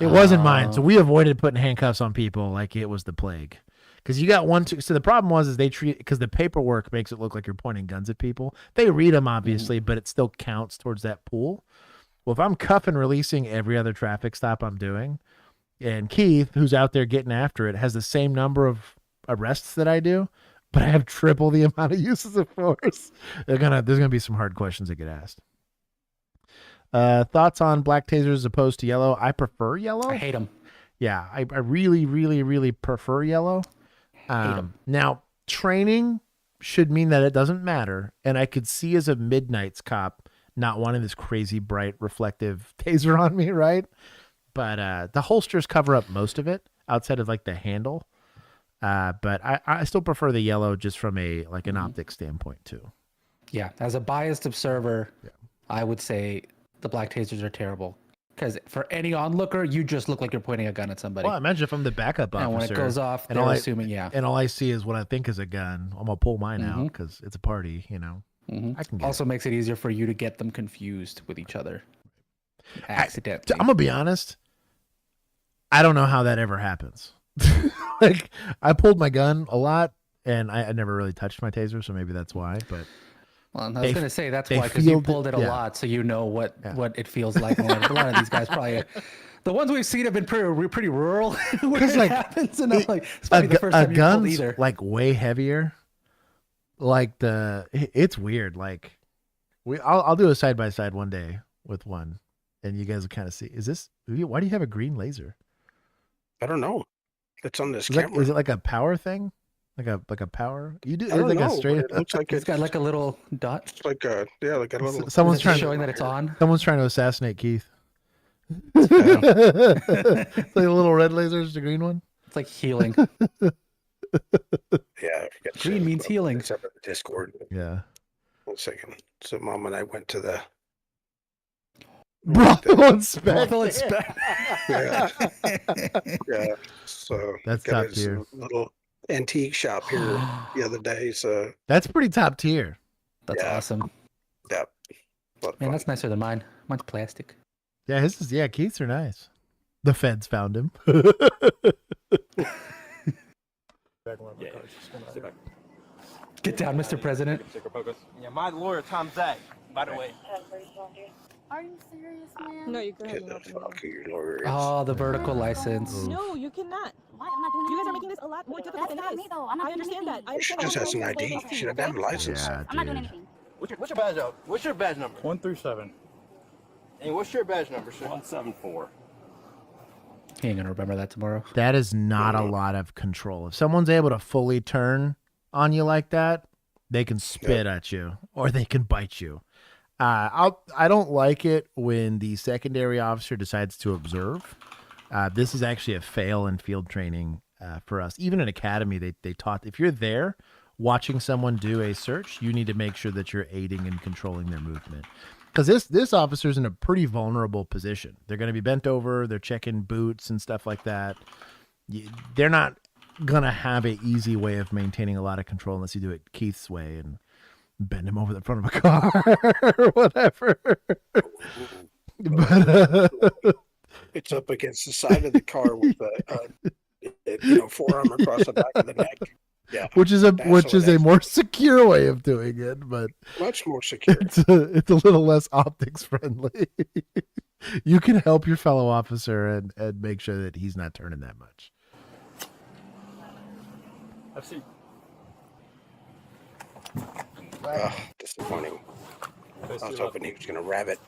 It wasn't mine, so we avoided putting handcuffs on people like it was the plague. Because you got one, two. So the problem is they treat, because the paperwork makes it look like you're pointing guns at people. They read them, obviously, but it still counts towards that pool. Well, if I'm cuffing releasing every other traffic stop I'm doing, and Keith, who's out there getting after it, has the same number of arrests that I do, but I have triple the amount of uses of force. There's gonna be some hard questions that get asked. Thoughts on black tasers as opposed to yellow? I prefer yellow. I hate them. Yeah, I really, really, really prefer yellow. Now, training should mean that it doesn't matter, and I could see as a Midnight's cop not wanting this crazy bright reflective taser on me, right? But the holsters cover up most of it outside of like the handle. But I still prefer the yellow just from an optic standpoint too. Yeah, as a biased observer, I would say the black tasers are terrible. Because for any onlooker, you just look like you're pointing a gun at somebody. Well, imagine if I'm the backup officer. And when it goes off, and they're assuming, and all I see is what I think is a gun. I'm gonna pull mine out because it's a party, I can get also makes it easier for you to get them confused with each other. Accidentally. I'm gonna be honest. I don't know how that ever happens. Like, I pulled my gun a lot, and I never really touched my taser, so maybe that's why. But well, I was going to say that's why, because you pulled it a lot, so you know what it feels like. A lot of these guys probably, the ones we've seen have been pretty rural where it happens, and I'm like, it's probably the first time you pulled either. Like way heavier. Like it's weird. Like I'll do a side by side one day with one, and you guys will kind of see. Why do you have a green laser? I don't know. It's on this camera. Is it like a power thing? Like a power? You do? I don't know, a straight. it looks like it's got like a little dot. It's like a like a little. Someone's showing that it's on. Someone's trying to assassinate Keith. It's like a little red laser, just a green one. It's like healing. Yeah, green means healing. It's up at the Discord. Yeah. 1 second. So Mom and I went to the brothel inspect. Yeah. Yeah. So that's got top tier. Little antique shop here the other day. So that's pretty top tier. That's awesome. Yeah. Man, that's nicer than mine. Mine's plastic. Yeah, Keith's are nice. The feds found him. Get down, Mr. President. Yeah, my lawyer, Tom Zag, by the way. Are you serious, man? No, you can. Get the fuck your lawyer. Oh, the vertical license. No, you cannot. Why? I'm not doing anything. You guys are making this a lot more difficult than it is. Though. I'm not I understand that. She just has an ID. She doesn't have a license. Yeah, I'm not doing anything. What's your badge up? What's your badge number? 1 through 7. And what's your badge number, sir? 174. He ain't gonna remember that tomorrow. That is not a lot of control. If someone's able to fully turn on you like that, they can spit at you or they can bite you. I don't like it when the secondary officer decides to observe. This is actually a fail in field training for us. Even in academy, they taught if you're there watching someone do a search, you need to make sure that you're aiding and controlling their movement. Because this officer's in a pretty vulnerable position. They're going to be bent over. They're checking boots and stuff like that. They're not going to have an easy way of maintaining a lot of control unless you do it Keith's way and bend him over the front of a car or whatever. But it's up against the side of the car with a forearm across the back of the neck. Yeah, which is a more secure way of doing it, but much more secure. It's a little less optics friendly. You can help your fellow officer and make sure that he's not turning that much. I've seen. Disappointing. I was hoping he was going to rabbit.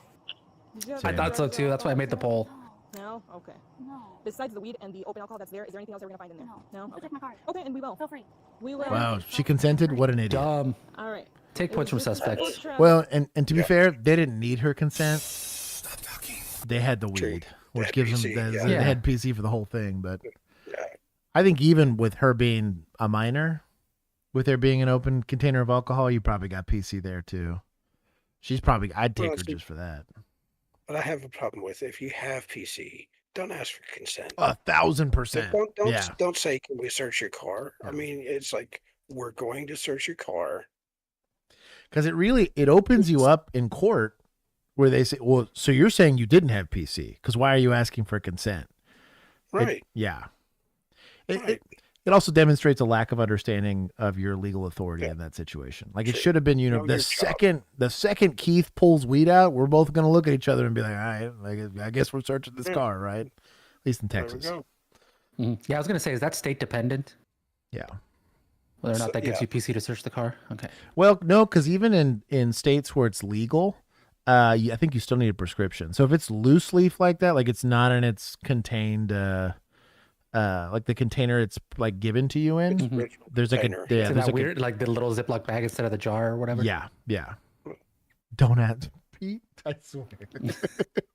I thought so too. That's why I made the poll. No? Okay. No. Besides the weed and the open alcohol that's there, is there anything else that we're going to find in there? No? Okay. Take my card. Okay, and we will. Feel free. We will. Wow, she consented? What an idiot. All right. Take points from suspects. Well, and to be fair, they didn't need her consent. They had the weed, which gives them they had PC for the whole thing. But I think even with her being a minor, with there being an open container of alcohol, you probably got PC there too. I'd take her just for that. But I have a problem with if you have PC, don't ask for consent. 1,000%. Don't say, can we search your car? I mean, it's like, we're going to search your car. Because it opens you up in court where they say, well, so you're saying you didn't have PC because why are you asking for consent? Right. It also demonstrates a lack of understanding of your legal authority in that situation. Like it should have been, the second Keith pulls weed out, we're both going to look at each other and be like, all right, I guess we're searching this car, right? At least in Texas. Yeah, I was going to say, is that state dependent? Yeah. Whether or not that gives you PC to search the car. Okay. Well, no, because even in states where it's legal, I think you still need a prescription. So if it's loose leaf like that, like it's not in its contained, like the container it's like given to you in, there's like It's in that weird, like the little Ziploc bag instead of the jar or whatever. Yeah. Don't add Pete. I swear.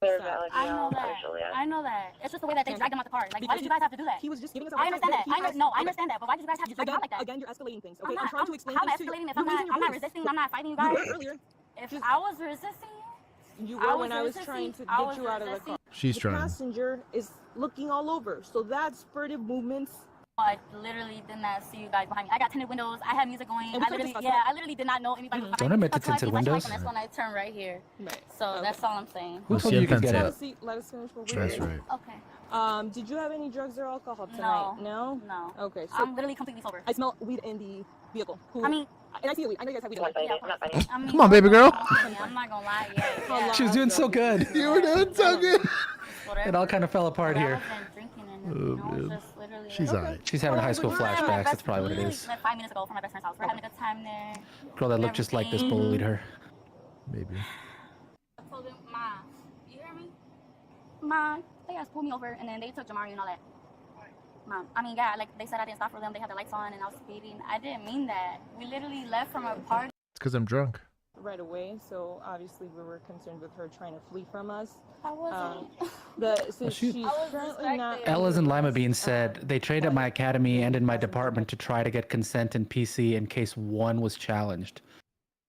I know that. I know that. It's just the way that they dragged him out the car. Like, why did you guys have to do that? He was just giving us a I understand that. hard time. I understand that. But why did you guys have to drag him out like that? Again, you're escalating things. I'm Okay, not, I'm trying to explain how am I things to you. escalating if You're I'm losing your not voice. resisting? I'm not fighting you You guys. were earlier. If I was resisting You I were when I was resisting. trying to I get was you out of the resisting. car. She's the trying. passenger is looking all over, so that's furtive movements. I literally did not see you guys behind me. I got tinted windows. I had music going. And we could've discussed that. I literally did not know anybody was Don't behind me. admit to Until I tinted see flashlight, windows. And that's when I turn right here. Right. So that's all I'm saying. Who told you you could get Let it? us see. Let us finish what we're That's doing. right. Okay. Did you have any drugs or alcohol tonight? No. No. Okay. So I'm literally completely sober. I smell weed in the vehicle. I mean, and I see the weed. I know you guys have weed. I mean, Come on, baby girl. I'm not gonna lie. Yeah. She was doing so good. You were doing so good. It all kind of fell apart here. She's all right. She's having high school flashbacks. That's probably what it is. Like 5 minutes ago from my best friend's house. We're having a good time there. Girl that looked just like this bullied her. Maybe. I told him, Ma, you hear me? Ma, they guys pulled me over and then they took Jamari and all that. Mom, I mean, yeah, like they said I didn't stop for them. They had the lights on and I was speeding. I didn't mean that. We literally left from a party. It's because I'm drunk. Right away, so obviously we were concerned with her trying to flee from us. I wasn't. Since she's currently not. Ellis and Lima Bean said they trained at my academy and in my department to try to get consent in PC in case one was challenged.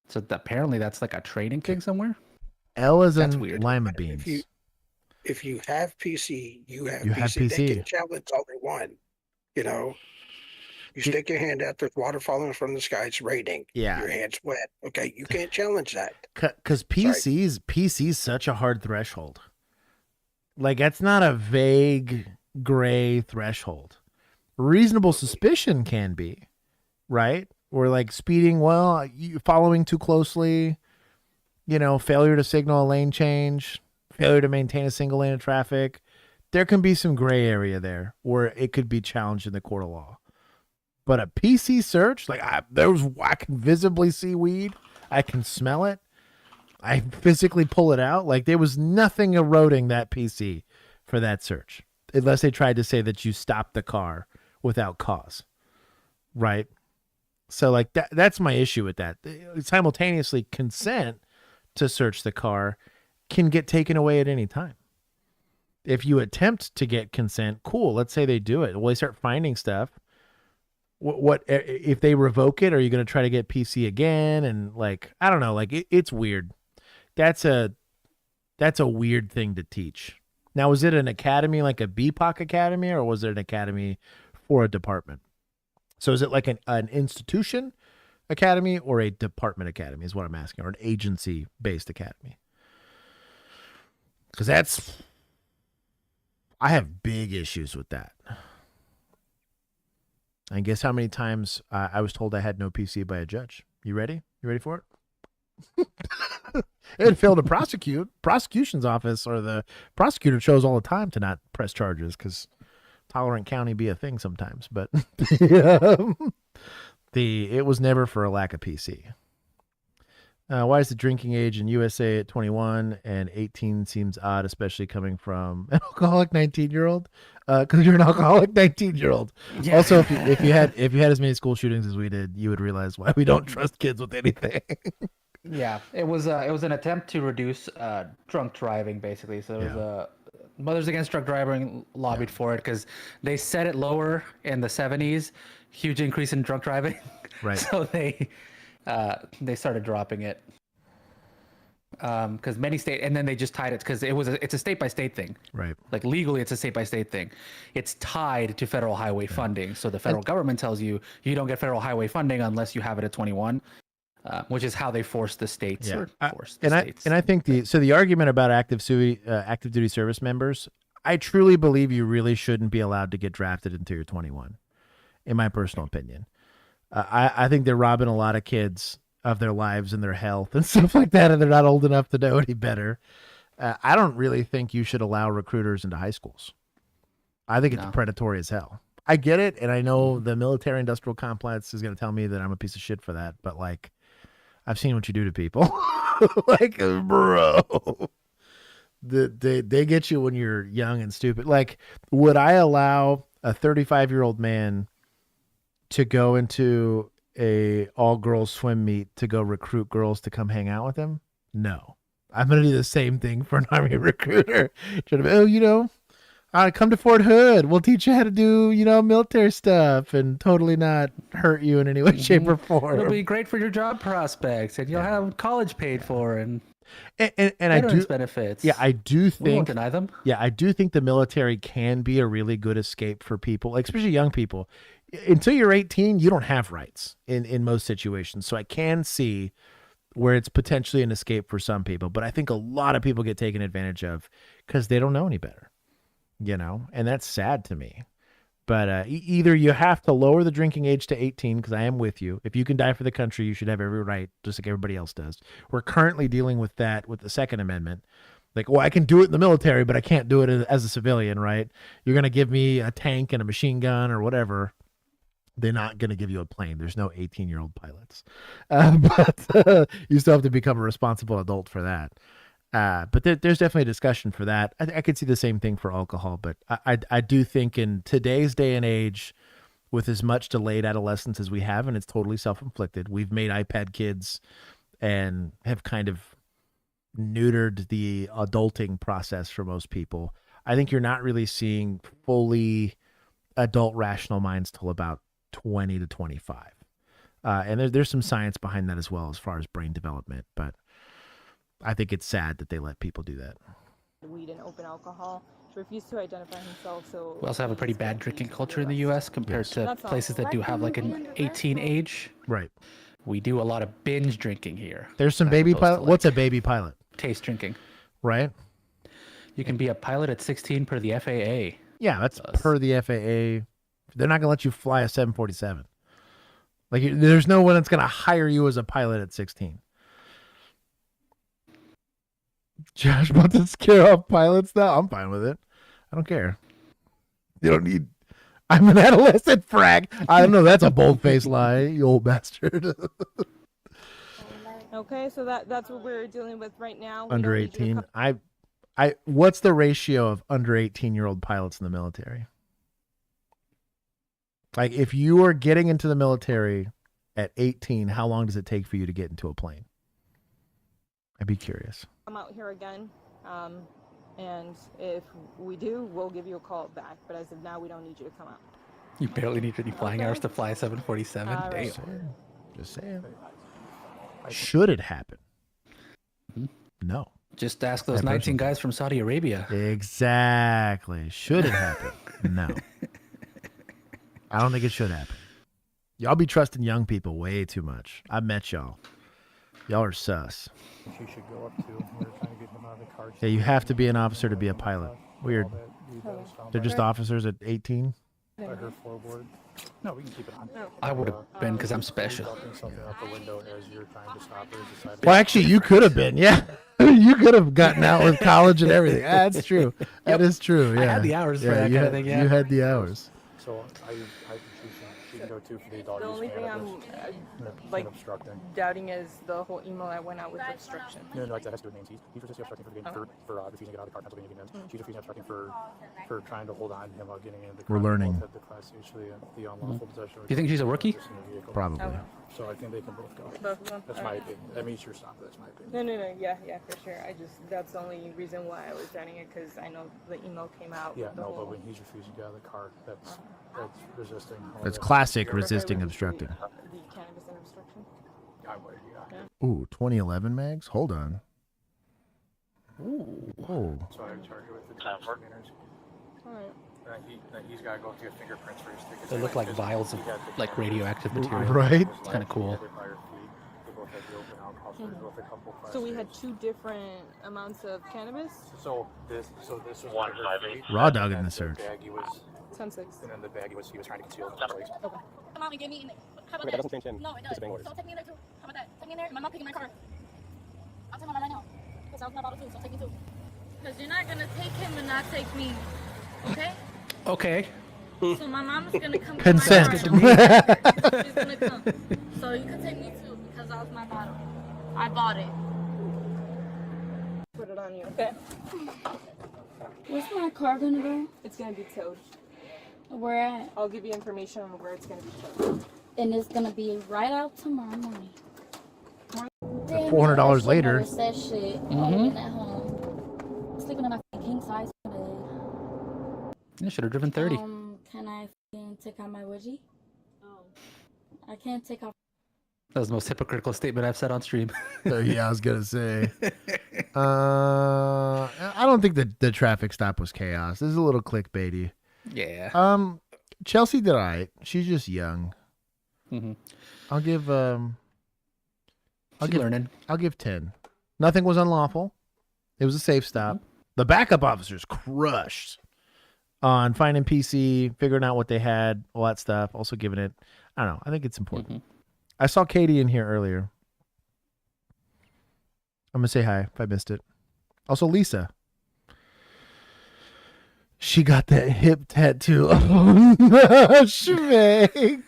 So apparently that's like a training thing somewhere. Ella's That's and weird. lima beans. If you have PC, you have You PC. have They PC. can challenge all they want. You know, you stick your hand out, there's water falling from the sky, it's raining. Yeah. Your hand's wet. Okay, you can't challenge that. Because PC's such a hard threshold. Like, that's not a vague gray threshold. Reasonable suspicion can be, right? Or like speeding, well, you following too closely, failure to signal a lane change, failure to maintain a single lane of traffic. There can be some gray area there where it could be challenged in the court of law. But a PC search, like I can visibly see weed. I can smell it. I physically pull it out. Like there was nothing eroding that PC for that search. Unless they tried to say that you stopped the car without cause. Right? So like that's my issue with that. Simultaneously, consent to search the car can get taken away at any time. If you attempt to get consent, cool. Let's say they do it. Well, they start finding stuff. What if they revoke it? Are you going to try to get PC again? And like, I don't know. Like it's weird. That's a weird thing to teach. Now, was it an academy like a BPOC academy, or was it an academy for a department? So is it like an institution academy or a department academy is what I'm asking, or an agency-based academy? Because I have big issues with that. And guess how many times I was told I had no PC by a judge? You ready? You ready for it? It failed to prosecute. Prosecution's office or the prosecutor chose all the time to not press charges because tolerant county be a thing sometimes. But it was never for a lack of PC. Why is the drinking age in USA at 21 and 18 seems odd, especially coming from an alcoholic 19-year-old? Because you're an alcoholic 19-year-old. Yeah. Also, if you had as many school shootings as we did, you would realize why we don't trust kids with anything. Yeah, it was an attempt to reduce drunk driving, basically. So it was Mothers Against Drunk Driving lobbied for it because they set it lower in the 70s. Huge increase in drunk driving. Right. So they started dropping it because many states, and then they just tied it because it's a state by state thing. Right. Like legally, it's a state by state thing. It's tied to federal highway funding. So the federal government tells you don't get federal highway funding unless you have it at 21. Which is how they force the states. Yeah. States. I think the argument about active duty service members, I truly believe you really shouldn't be allowed to get drafted until you're 21, in my personal opinion. I think they're robbing a lot of kids of their lives and their health and stuff like that, and they're not old enough to know any better. I don't really think you should allow recruiters into high schools. I think it's predatory as hell. I get it, and I know the military-industrial complex is going to tell me that I'm a piece of shit for that, but, like, I've seen what you do to people. Like, bro. They get you when you're young and stupid. Like, would I allow a 35-year-old man to go into a all-girls swim meet to go recruit girls to come hang out with him? No. I'm going to do the same thing for an Army recruiter. Come to Fort Hood. We'll teach you how to do, military stuff and totally not hurt you in any way, shape, or form. It'll be great for your job prospects, and you'll have college paid for and I do benefits. Yeah, I do think we won't deny them. Yeah, I do think the military can be a really good escape for people, like especially young people. Until you're 18, you don't have rights in most situations. So I can see where it's potentially an escape for some people, but I think a lot of people get taken advantage of because they don't know any better, and that's sad to me. But either you have to lower the drinking age to 18, because I am with you. If you can die for the country, you should have every right, just like everybody else does. We're currently dealing with that with the Second Amendment. Like, well, I can do it in the military, but I can't do it as a civilian, right? You're going to give me a tank and a machine gun or whatever. They're not going to give you a plane. There's no 18-year-old pilots. But you still have to become a responsible adult for that. But there's definitely a discussion for that. I could see the same thing for alcohol, but I do think in today's day and age, with as much delayed adolescence as we have, and it's totally self-inflicted, we've made iPad kids and have kind of neutered the adulting process for most people. I think you're not really seeing fully adult rational minds till about 20 to 25. And there's some science behind that as well as far as brain development, but I think it's sad that they let people do that. Weed and open alcohol. He refused to identify himself. So We also have a pretty bad drinking culture in the U.S. compared to places that do have like an 18 age. Right. We do a lot of binge drinking here. There's some baby pilot. What's a baby pilot? Taste drinking. Right. You can be a pilot at 16 per the FAA. Yeah, that's per the FAA. They're not going to let you fly a 747. Like, there's no one that's going to hire you as a pilot at 16. Josh about to scare off pilots now. I'm fine with it. I don't care. You don't need. I'm an adolescent, frag. I don't know. That's a bold-faced lie, you old bastard. Okay, so that's what we're dealing with right now. Under 18. What's the ratio of under 18-year-old pilots in the military? Like, if you are getting into the military at 18, how long does it take for you to get into a plane? I'd be curious. Come out here again, and if we do, we'll give you a call back. But as of now, we don't need you to come out. You barely need any flying hours to fly a 747. All right. Damn. Just saying. Should it happen? No. Just ask those 19 guys from Saudi Arabia. Exactly. Should it happen? No. I don't think it should happen. Y'all be trusting young people way too much. I met y'all. Y'all are sus. She should go up to. We're trying to get him out of the car. Yeah, you have to be an officer to be a pilot. Weird. They're just officers at 18? Her floorboard. No, we can keep it on. I would have been because I'm special. Something out the window as you're trying to stop her. Well, actually, you could have been. Yeah. You could have gotten out with college and everything. That's true. That is true. Yeah. I had the hours for that you kind had, of thing. Yeah. You had the hours. So she can go too for the adult. The only thing I'm obstructing. doubting is the whole email I went out with obstruction. No, that has to do with names. He's resisting obstructing for refusing to get out of the car, Pennsylvania Unions. She's refusing obstructing for trying to hold on to him while getting in the car. We're learning. The class, the unlawful possession. Do you think she's a rookie? Probably. Okay. So I think they can both go. Both of them? That's my opinion. I mean, sure, stop. That's my opinion. No, yeah, for sure. That's the only reason why I was doubting it, because I know the email came out. Yeah, no, but when he's refusing to get out of the car, that's resisting. It's classic resisting obstructing. The cannabis and obstruction? I would, yeah. Ooh, 2011 mags? Hold on. Ooh. Oh. So I charge her with the misdemeanors. Alright. He's got to go through fingerprints for his tickets. They look like vials of like radioactive material. Right? It's kind of cool. So we had two different amounts of cannabis? So this was 158. Raw dog in the search. 10-6. And then the bag he was trying to conceal the place. Okay. Come on and get me in there. How about Okay, that doesn't change No, it does. disobeying orders. So take me in there too. How about that? Take me in there. My mom picking my car. I'll take my mom right now. Because I was my bottle too, so take me too. Because you're not going to take him and not take me. Okay? Okay. So my mom's gonna come. Consent. To my car. She's gonna come. So you can take me too because that was my bottle. I bought it. Put it on you. Okay. Where's my car gonna go? It's gonna be towed. Where at? I'll give you information on where it's gonna be towed. And it's gonna be right out tomorrow morning. Damn, $400 I should later. never said shit. I would've been at home. I'm sleeping in my king size bed. You should have driven 30. Can I take out my wedgie? I can't take off. That was the most hypocritical statement I've said on stream. Yeah, I was gonna say. I don't think the traffic stop was chaos. This is a little clickbaity. Yeah. Chelsea did all right. She's just young. Mm-hmm. I'll give learning. I'll give 10. Nothing was unlawful. It was a safe stop. The backup officers crushed on finding PC, figuring out what they had, all that stuff. Also giving it, I don't know. I think it's important. I saw Katie in here earlier. I'm gonna say hi if I missed it. Also Lisa. She got that hip tattoo. Oh, Shmeg.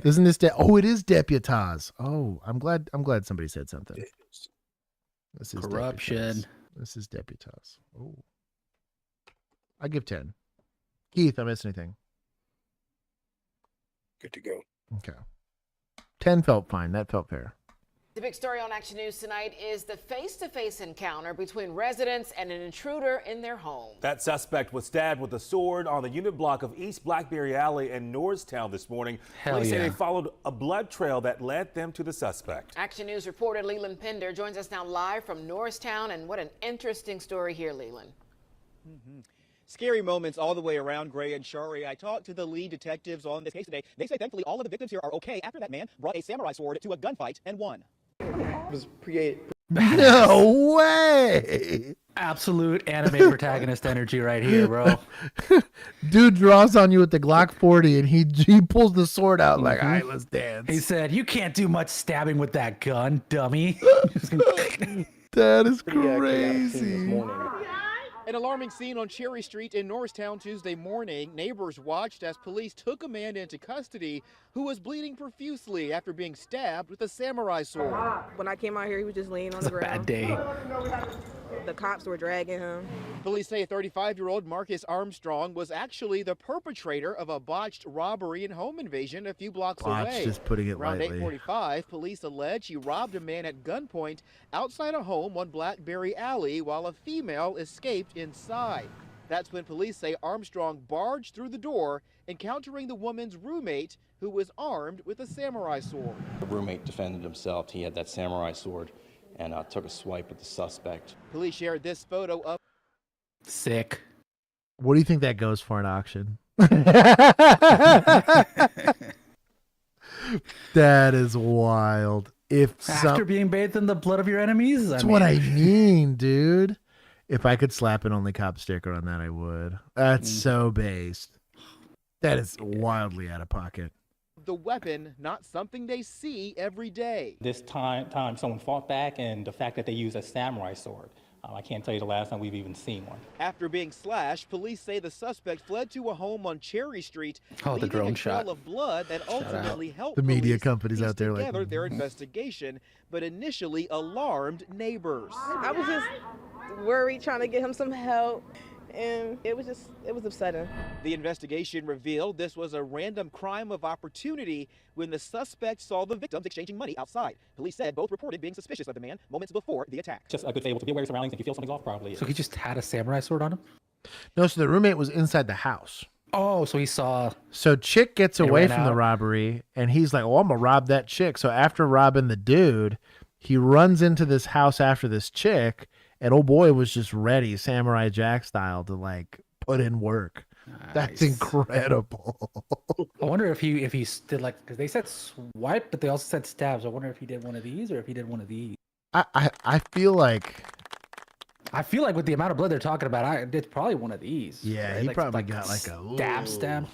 Isn't this oh, it is Deputaz. Oh, I'm glad somebody said something. This is corruption. Deputaz. This is Deputaz. Oh. I give 10. Keith, I missed anything? Good to go. Okay. 10 felt fine. That felt fair. The big story on Action News tonight is the face-to-face encounter between residents and an intruder in their home. That suspect was stabbed with a sword on the unit block of East Blackberry Alley in Norristown this morning. Police say they followed a blood trail that led them to the suspect. Action News reporter Leland Pender joins us now live from Norristown, and what an interesting story here, Leland. Scary moments all the way around Gray and Shari. I talked to the lead detectives on this case today. They say thankfully all of the victims here are okay after that man brought a samurai sword to a gunfight and won. Was created. No way. Absolute anime protagonist energy right here, bro. Dude draws on you with the Glock 40 and he pulls the sword out like, all right, let's dance. He said, "You can't do much stabbing with that gun, dummy." That is crazy. An alarming scene on Cherry Street in Norristown Tuesday morning. Neighbors watched as police took a man into custody who was bleeding profusely after being stabbed with a samurai sword. When I came out here, he was just laying on the ground. Bad day. The cops were dragging him. Police say 35-year-old Marcus Armstrong was actually the perpetrator of a botched robbery and home invasion a few blocks away. Just putting it Around lightly. 8:45, police allege he robbed a man at gunpoint outside a home on Blackberry Alley while a female escaped inside. That's when police say Armstrong barged through the door, encountering the woman's roommate, who was armed with a samurai sword. The roommate defended himself. He had that samurai sword and took a swipe at the suspect. Police shared this photo of sick. What do you think that goes for an auction? That is wild. After being bathed in the blood of your enemies? That's what I mean, dude. If I could slap an OnlyCops sticker on that, I would. That's so based. That is wildly out of pocket. the weapon, not something they see every day. This time someone fought back, and the fact that they used a samurai sword. I can't tell you the last time we've even seen one. After being slashed, police say the suspect fled to a home on Cherry Street, Oh, the leaving drone a trail shot. of blood that ultimately helped The media police companies piece out there like, together their investigation, but initially alarmed neighbors. I was just worried, trying to get him some help, and it was upsetting. The investigation revealed this was a random crime of opportunity when the suspect saw the victims exchanging money outside. Police said both reported being suspicious of the man moments before the attack. Just a good able to be aware of surroundings. If you feel something's off, probably. So he just had a samurai sword on him? No, so the roommate was inside the house. Oh, so he saw. So chick gets They away ran from the out. robbery, and he's like, "Oh, I'm gonna rob that chick." So after robbing the dude, he runs into this house after this chick, and old boy was just ready, Samurai Jack style, to like put in work. That's incredible. I wonder if he did like, because they said swipe, but they also said stabs. I wonder if he did one of these or if he did one of these. I feel like with the amount of blood they're talking about, it's probably one of these. Yeah, right? he probably got like a stab.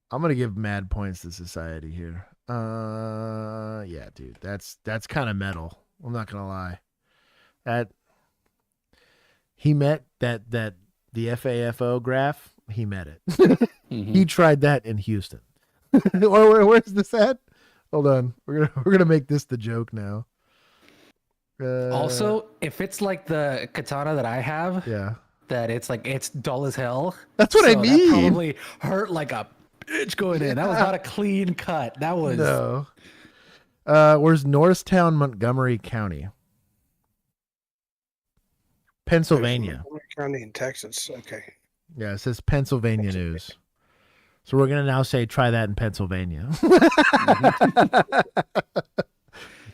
I'm gonna give mad points to society here. Yeah, dude, that's kind of metal. I'm not gonna lie. That he met that the FAFO graph he met it. He tried that in Houston. Or where's this at? Hold on. We're gonna make this the joke now. Also, if it's like the katana that I have, yeah, that it's like it's dull as hell. That's what I mean. That probably hurt like a bitch going in. That was not a clean cut. That was no. Where's Norristown, Montgomery County? Pennsylvania. Montgomery County in Texas. Okay. Yeah, it says Pennsylvania news. So we're gonna now say try that in Pennsylvania.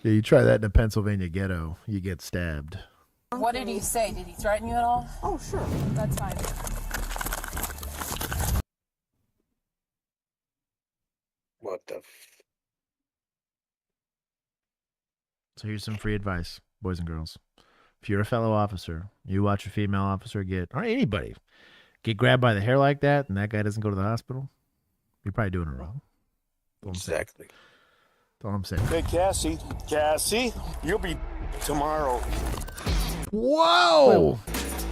Yeah, you try that in a Pennsylvania ghetto, you get stabbed. What did he say? Did he threaten you at all? Oh, sure. That's fine. What the? So here's some free advice, boys and girls. If you're a fellow officer, you watch a female officer or anybody, get grabbed by the hair like that, and that guy doesn't go to the hospital, you're probably doing it wrong. Exactly. That's all I'm saying. Hey, Cassie, you'll be tomorrow. Whoa!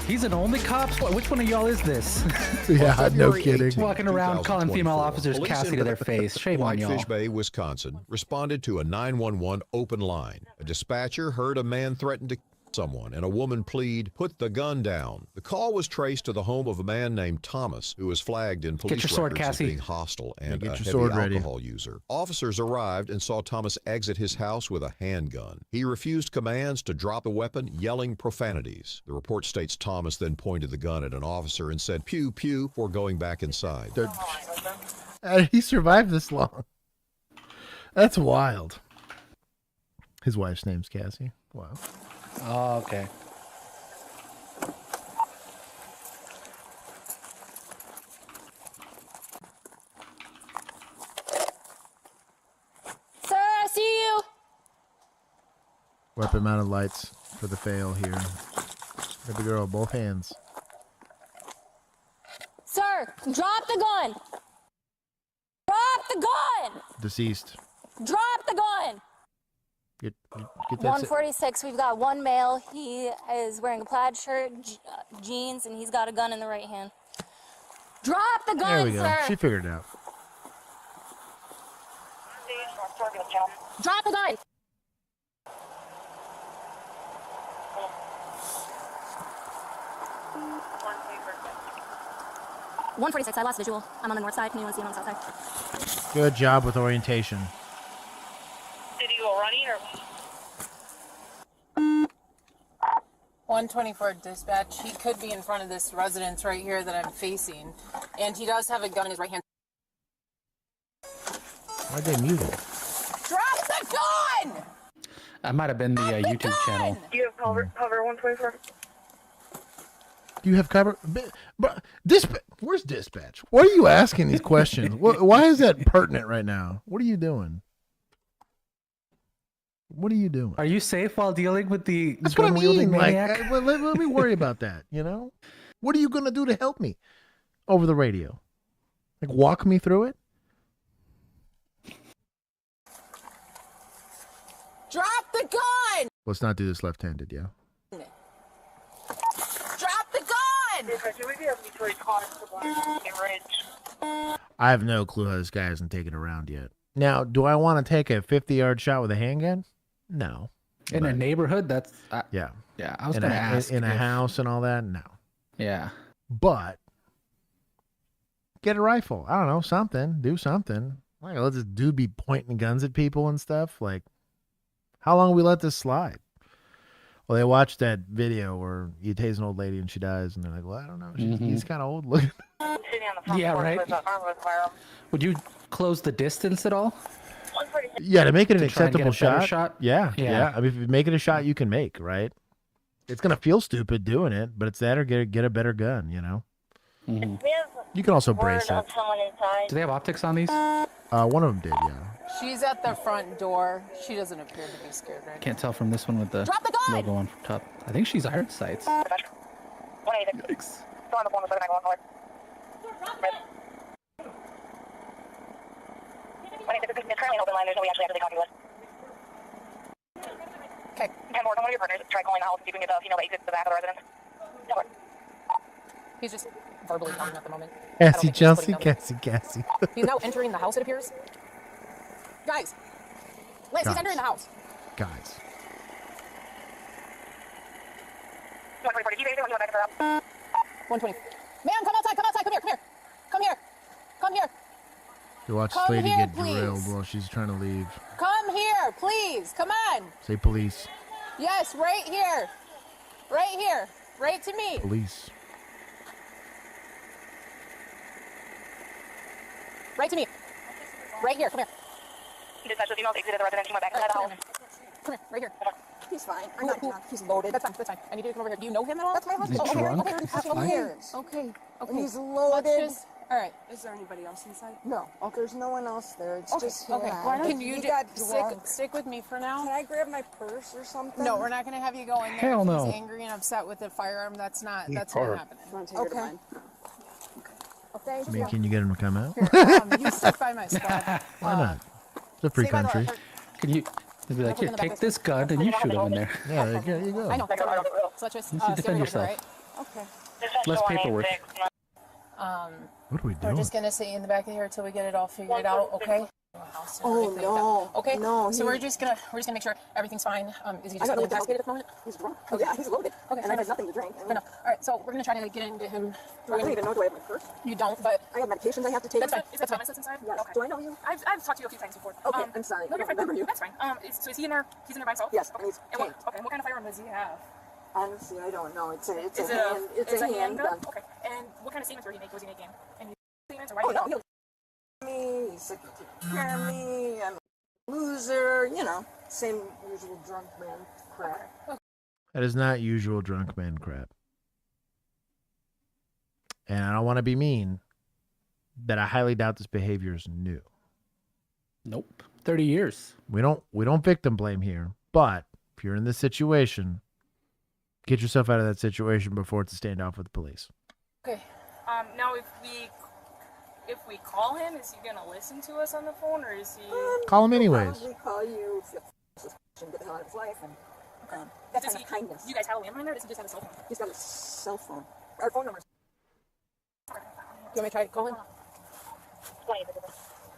He's an OnlyCops? Which one of y'all is this? Yeah, no kidding. Walking around calling female officers Cassie to their face. Shame on y'all. Whitefish Bay, Wisconsin, responded to a 911 open line. A dispatcher heard a man threaten to kill someone and a woman plead, "Put the gun down." The call was traced to the home of a man named Thomas, who was flagged in police records as being hostile and a heavy alcohol user. Officers arrived and saw Thomas exit his house with a handgun. He refused commands to drop the weapon, yelling profanities. The report states Thomas then pointed the gun at an officer and said, "Pew, pew," before going back inside. He survived this long. That's wild. His wife's name's Cassie. Wow. Oh, okay. Sir, I see you. Weapon mounted lights for the fail here. Grab the girl, both hands. Sir, drop the gun. Drop the gun. Deceased. Drop the gun. Get that. 146, we've got one male. He is wearing a plaid shirt, jeans, and he's got a gun in the right hand. Drop the gun, There we go. sir. She figured it out. Drop the gun. $146, I lost visual. I'm on the north side. Can you want to see him on the south side? Good job with orientation. Did you go running or? 124 dispatch. He could be in front of this residence right here that I'm facing, and he does have a gun in his right hand. Why'd they mute it? Drop the gun! That might have been the YouTube channel. Do you have cover 124? Do you have cover? Where's dispatch? Why are you asking these questions? Why is that pertinent right now? What are you doing? What are you doing? Are you safe while dealing with the That's what I mean. maniac? Let me worry about that, you know? What are you going to do to help me over the radio? Like, walk me through it? Drop the gun! Let's not do this left-handed, yeah? Drop the gun! Do we have Detroit Constable Ridge? I have no clue how this guy hasn't taken a round yet. Now, do I want to take a 50-yard shot with a handgun? No. In a neighborhood, that's yeah. Yeah, I was going to ask. In a house and all that? No. Yeah. But get a rifle. I don't know, something. Do something. Like, let this dude be pointing guns at people and stuff. Like, how long will we let this slide? Well, they watched that video where you tase an old lady and she dies, and they're like, well, I don't know. He's kind of old looking. Yeah, right. Would you close the distance at all? Yeah, to make it an To try and get a acceptable better shot. shot? Yeah, Yeah. yeah. I mean, if you make it a shot you can make, right? It's gonna feel stupid doing it, but it's that or get a better gun, you know. You can also brace it. Do they have optics on these? One of them did, yeah. She's at the front door. She doesn't appear to be scared right Can't tell from this one with the logo on top. I think she's iron sights. Yikes. Okay. 10-4, one of your partners try calling the house and see if we can get the female that exits the back of the residence. He's just verbally telling him at the moment. I don't think he's putting them- Cassie. He's now entering the house, it appears. Guys, Liz, he's entering the house. Guys. 120. Ma'am, come outside, come outside, come here, come here. Come here. Come here. You watch this Come lady here, get please. drilled while she's trying to leave. Come here, please. Come on. Say police. Yes, right here. Right here. Right to me. Police. Right to me. Right here. Come here. He dispatched the female exited the residence. She went back inside the house. Come here. Right here. He's fine. I'm not drunk. He's loaded. That's fine. That's fine. I need you to come over here. Do you know him at all? That's my husband. Is he drunk? Okay, That's okay, fine. years. Okay. Okay. And he's loaded. All right. Is there anybody else inside? No. Okay. There's no one else there. It's just Okay. him. Can you He just got drunk. stick with me for now? Can I grab my purse or something? No, we're not going to have you go in there. Hell if no. He's angry and upset with the firearm. That's not happening. Okay. Okay. I mean, can you get him to come out? You stick by my spot. Why not? It's a free stay by the country. light. Can you? They'd be like, here, take this gun and you shoot him in there. Yeah, there you go. I know. So let's just You should defend yourself. right? Okay. Less paperwork. What are we We're doing? just gonna stay in the back of here until we get it all figured out, okay? Oh no. Okay. No. So we're just gonna make sure everything's fine. Is he I just got no intoxicated at the moment? He's drunk. Oh yeah, he's loaded. Okay. And I had nothing to drink. I know. All right. So we're gonna try to get into him. I don't even know. Do I have my purse? You don't, but I have medications I have to take. that's fine. Is that Thomas that's inside? Yes. Okay. Do I know you? I've talked to you a few times before. Okay. I'm sorry. No, I you're don't fine. remember you. That's fine. So is he in there? He's in there by himself? Yes. Okay. And what kind of firearm does he have? Honestly, I don't know. It's a Is it's a handgun. Okay. And what kind of statements was he making? Any statements or Oh why? no, he'll me. He's sick to take care of me. I'm a loser. You know, same usual drunk man crap. That is not usual drunk man crap. And I don't want to be mean, but I highly doubt this behavior is new. Nope. 30 years. We don't victim blame here, but if you're in this situation, get yourself out of that situation before it's a standoff with the police. Okay. Now if we call him, is he gonna listen to us on the phone, or is he? Call him anyways. We call you. Get the hell out of his life, and that's kind of kindness. You guys have a landline, or does he just have a cell phone? He's got a cell phone. Our phone numbers. You want me to try calling?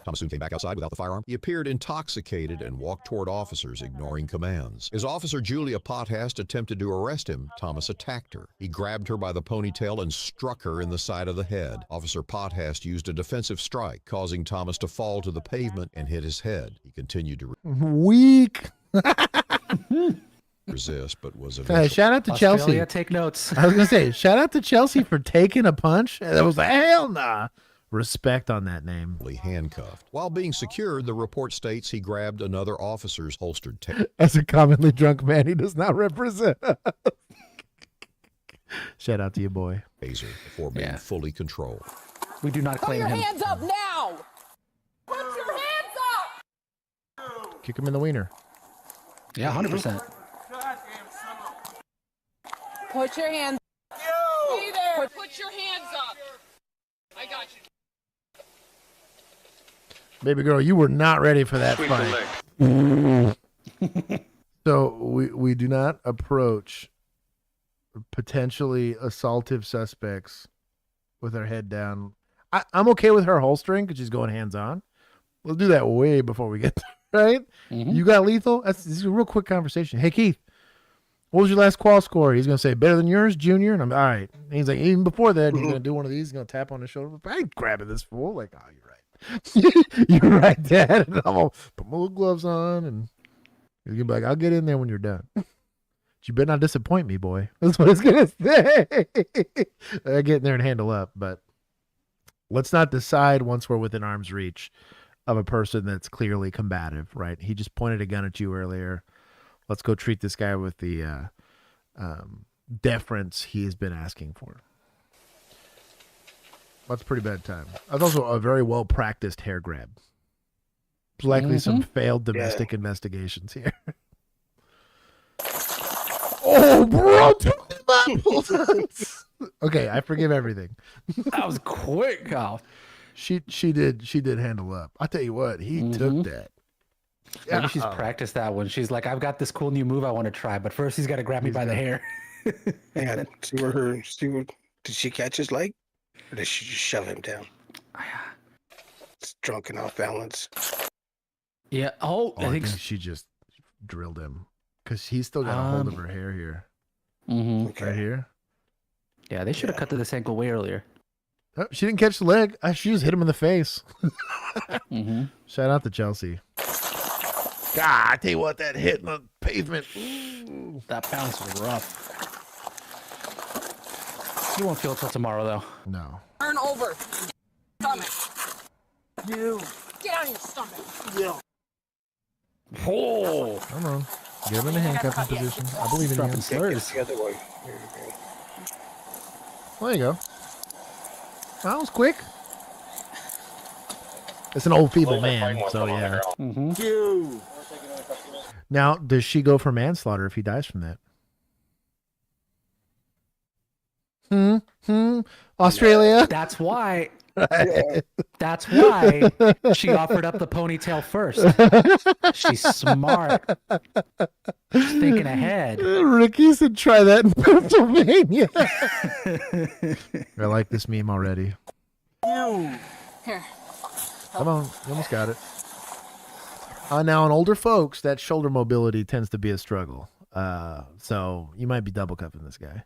Thomas soon came back outside without the firearm. He appeared intoxicated and walked toward officers, ignoring commands. As Officer Julia Pothast attempted to arrest him, Thomas attacked her. He grabbed her by the ponytail and struck her in the side of the head. Officer Pothast used a defensive strike, causing Thomas to fall to the pavement and hit his head. He continued to Weak. resist, but was Hey, eventually... shout out to Australia, Chelsea. take notes. I was gonna say, shout out to Chelsea for taking a punch. That was like, hell nah. Respect on that name. handcuffed. While being secured, the report states he grabbed another officer's holstered taser. As a commonly drunk man, he does not represent. Shout out to you, boy. Before being fully controlled. We do not Put claim your him. hands up now! Put your hands up! Kick him in the wiener. Yeah, 100%. Put your hands. Hey there! Put your hands up. I got you. Baby girl, you were not ready for that fight. So we do not approach potentially assaultive suspects with our head down. I'm okay with her holstering because she's going hands on. We'll do that way before we get there, right? You got lethal? This is a real quick conversation. Hey, Keith, what was your last qual score? He's going to say, better than yours, Junior? And I'm, all right. And he's like, even before that, he's going to do one of these. He's going to tap on his shoulder. I ain't grabbing this fool. Like, oh, you're right. You're right, Dad. And I'm going to put my little gloves on. And he's going to be like, I'll get in there when you're done. But you better not disappoint me, boy. That's what he's going to say. I get in there and handle up. But let's not decide once we're within arm's reach of a person that's clearly combative, right? He just pointed a gun at you earlier. Let's go treat this guy with the deference he has been asking for. That's a pretty bad time. That's also a very well-practiced hair grab. There's likely some failed domestic investigations here. Oh, bro! Okay, I forgive everything. That was quick, Kyle. She did handle up. I tell you what, he took that. Maybe she's practiced that one. She's like, I've got this cool new move I want to try, but first he's got to grab me by the hair. Yeah, did she catch his leg? Or did she just shove him down? It's drunk and off balance. Yeah. Oh, I think she just drilled him because he's still got a hold of her hair here. Mm-hmm. Right here. Yeah, they should have cut to this ankle way earlier. Oh, she didn't catch the leg. She just hit him in the face. Mm-hmm. Shout out to Chelsea. God, I tell you what, that hit in the pavement. Ooh. That bounce was rough. You won't feel it till tomorrow, though. No. Turn over. Stomach. You. Get on your stomach. You. Oh. Come on. Get him in the handcuffing position. I believe in you. Dropping slurs. The other way. There you go. That was quick. It's an old feeble man, so yeah. Mm-hmm. Now, does she go for manslaughter if he dies from that? Australia? That's why. That's why she offered up the ponytail first. She's smart. She's thinking ahead. Ricky said try that in Pennsylvania. I like this meme already. Here. Come on, you almost got it. Now, in older folks, that shoulder mobility tends to be a struggle. So you might be double cuffing this guy.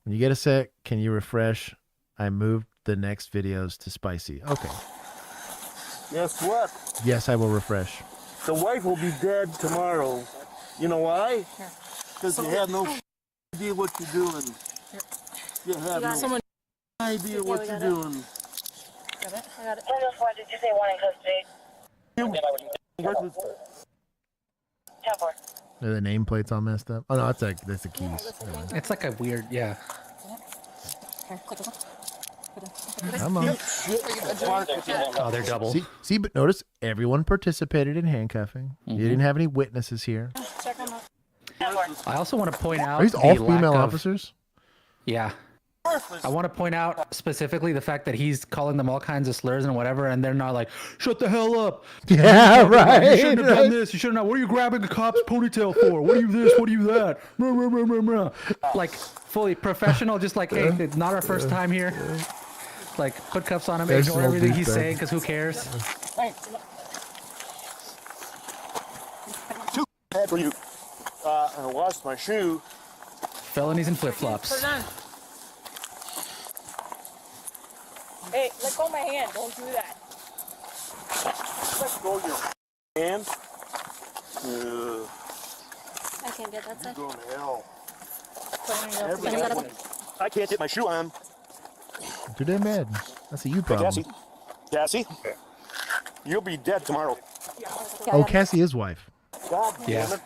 When you get a sec, can you refresh? I moved the next videos to spicy. Okay. Guess what? Yes, I will refresh. The wife will be dead tomorrow. You know why? Because you have no idea what you're doing. You have no idea what you're doing. Got it. I got it. Did you say one in custody? Are the nameplates all messed up? Oh no, that's the keys. It's like a weird, yeah. Here, click this one. Come on. Oh, they're double. See, but notice everyone participated in handcuffing. You didn't have any witnesses here. Check them out. I also want to point out Are these all the lack female of- officers? Yeah. I want to point out specifically the fact that he's calling them all kinds of slurs and whatever, and they're not like, shut the hell up. Yeah, right. You shouldn't have done this. You shouldn't have. What are you grabbing a cop's ponytail for? What are you this? What are you that? Like, fully professional, just like, hey, it's not our first time here. Like, put cuffs on him, There's ignore no everything he's douchebag. saying, because who cares? Too bad for you. I lost my shoe. Felonies and flip-flops. Put it on. Hey, let go of my hand. Don't do that. Let go of your hand. I can't get that side. Going to hell. Everyone. I can't get my shoe on. Too damn bad. That's a you Hey, problem. Cassie, you'll be dead tomorrow. Oh, Cassie is wife. God Yeah. damn it.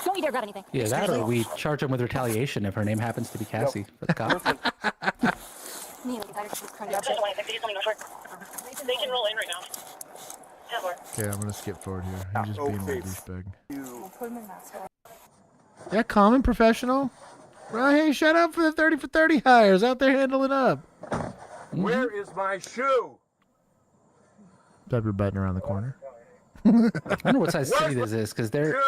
Don't you dare grab anything. Yeah, that or we charge him with retaliation if her name happens to be Cassie for the cop. Me, like, tired of this crunch. They can roll in right now. Okay, I'm gonna skip forward here. He's just being a douchebag. We'll put him in that spot. Yeah, calm and professional. Right, hey, shut up for the 30 for 30 hires. Out there handling up. Where is my shoe? Dubber button around the corner. I wonder what size city this is, because they're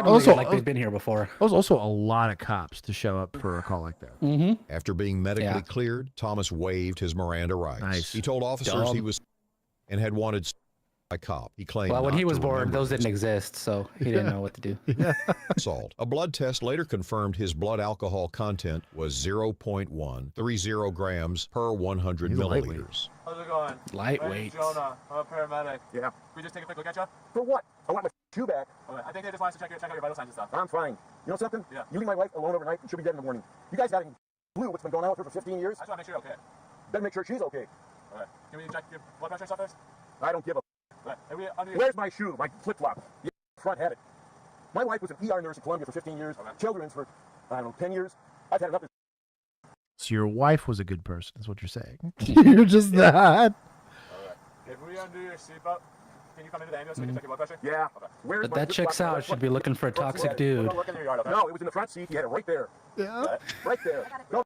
Also, like they've been here before. There was also a lot of cops to show up for a call like that. Mm-hmm. After being medically cleared, Thomas waived his Miranda rights. Nice. He told officers he was and had wanted a cop. He claimed Well, when not he was to born, remember those his didn't exist, so he didn't know what to do. assault. A blood test later confirmed his blood alcohol content was 0.130 grams per 100 He's a lightweight. milliliters. How's it going? Lightweight. Jonah, I'm a paramedic. Yeah. We just take a quick look at you? For what? I want my shoe back. Okay. I think they just want us to check out your vital signs and stuff. I'm fine. You know something? Yeah. You leave my wife alone overnight and she'll be dead in the morning. You guys got any clue what's been going on with her for 15 years? I just want to make sure you're okay. Better make sure she's okay. Okay. Can we check your blood pressure and stuff first? I don't give a. Okay. Are we under Where's my shoe? My flip-flop. Yeah, front had it. My wife was an ER nurse in Columbia for 15 years. Children's for, I don't know, 10 years. I've had enough. So your wife was a good person, is what you're saying. You're just not. Alright. If we undo your seatbelt, can you come into the ambulance so we can check your blood pressure? Yeah. Okay. Where's But my that checks flip-flop? out. Should be looking for a toxic dude. Go look in your yard, okay? No, it was in the front seat. He had it right there. Yeah. Right there. No.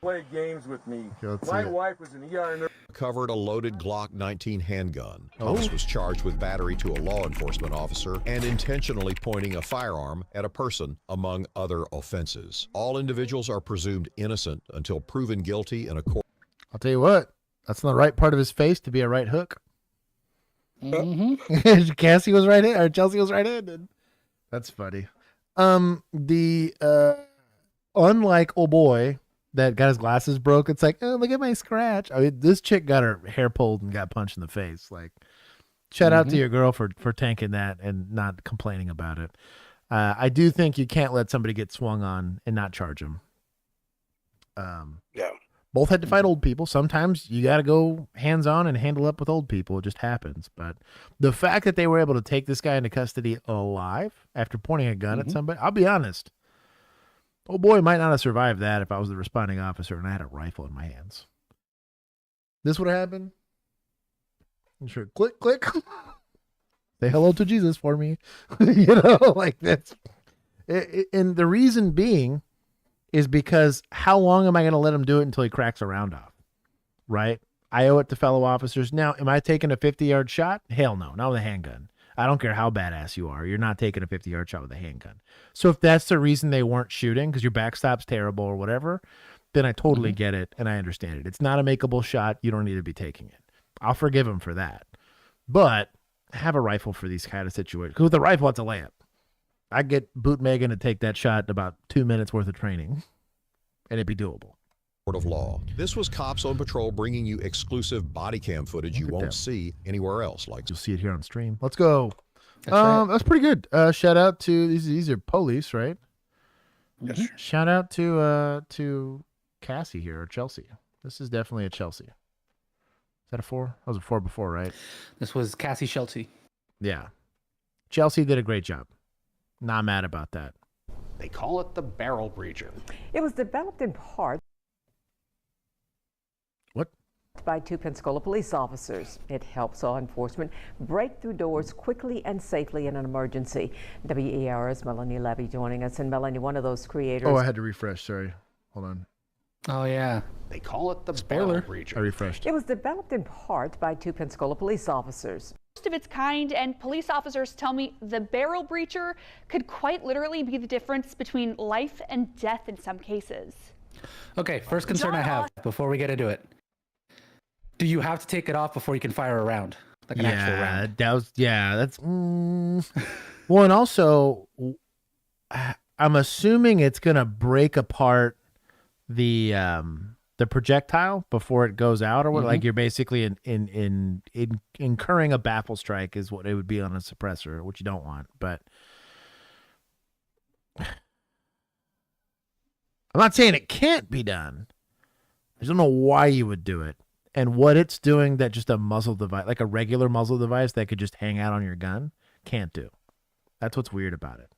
play games with me. Let's see My it. wife was an ER nurse. Recovered a loaded Glock 19 handgun. Thomas was charged with battery to a law enforcement officer and intentionally pointing a firearm at a person, among other offenses. All individuals are presumed innocent until proven guilty in a court. I'll tell you what, that's not the right part of his face to be a right hook. Cassie was right handed, or Chelsea was right handed. That's funny. Unlike old boy that got his glasses broke, it's like, oh, look at my scratch. I mean, this chick got her hair pulled and got punched in the face. Like, shout out to your girl for tanking that and not complaining about it. I do think you can't let somebody get swung on and not charge them. Yeah. Both had to fight old people. Sometimes you got to go hands on and handle up with old people. It just happens. But the fact that they were able to take this guy into custody alive after pointing a gun at somebody, I'll be honest. Oh boy, might not have survived that if I was the responding officer and I had a rifle in my hands. This would have happened. I'm sure. Click, click. Say hello to Jesus for me. Like that's. And the reason being is because how long am I going to let him do it until he cracks a round off? Right? I owe it to fellow officers. Now, am I taking a 50-yard shot? Hell no, not with a handgun. I don't care how badass you are. You're not taking a 50-yard shot with a handgun. So if that's the reason they weren't shooting, because your backstop's terrible or whatever, then I totally get it and I understand it. It's not a makeable shot. You don't need to be taking it. I'll forgive him for that. But have a rifle for these kind of situations. Because with a rifle, it's a layup. I get Boot Megan to take that shot in about 2 minutes worth of training, and it'd be doable. Court of law. This was cops on patrol bringing you exclusive body cam footage you won't see anywhere else. Like you'll see it here on stream. Let's go. That's right. That's pretty good. Shout out to these are police, right? Yes. Shout out to Cassie here, or Chelsea. This is definitely a Chelsea. Is that a 4? That was a 4 before, right? This was Cassie Shelty. Yeah. Chelsea did a great job. Not mad about that. They call it the barrel breacher. It was developed in part by 2 Pensacola police officers. It helps law enforcement break through doors quickly and safely in an emergency. WER's Melanie Levy joining us. And Melanie, one of those creators. Oh, I had to refresh. Sorry. Hold on. Oh, yeah. They call it the barrel breacher. I refreshed. It was developed in part by 2 Pensacola police officers. Of its kind, and police officers tell me the barrel breacher could quite literally be the difference between life and death in some cases. Okay, first concern I have before we get into it. Do you have to take it off before you can fire a round? Like an actual round? That's well, and also I'm assuming it's gonna break apart the projectile before it goes out, or what? Like you're basically in incurring a baffle strike is what it would be on a suppressor, which you don't want. But I'm not saying it can't be done. I just don't know why you would do it, and what it's doing that just a muzzle device, like a regular muzzle device that could just hang out on your gun, can't do. That's what's weird about it.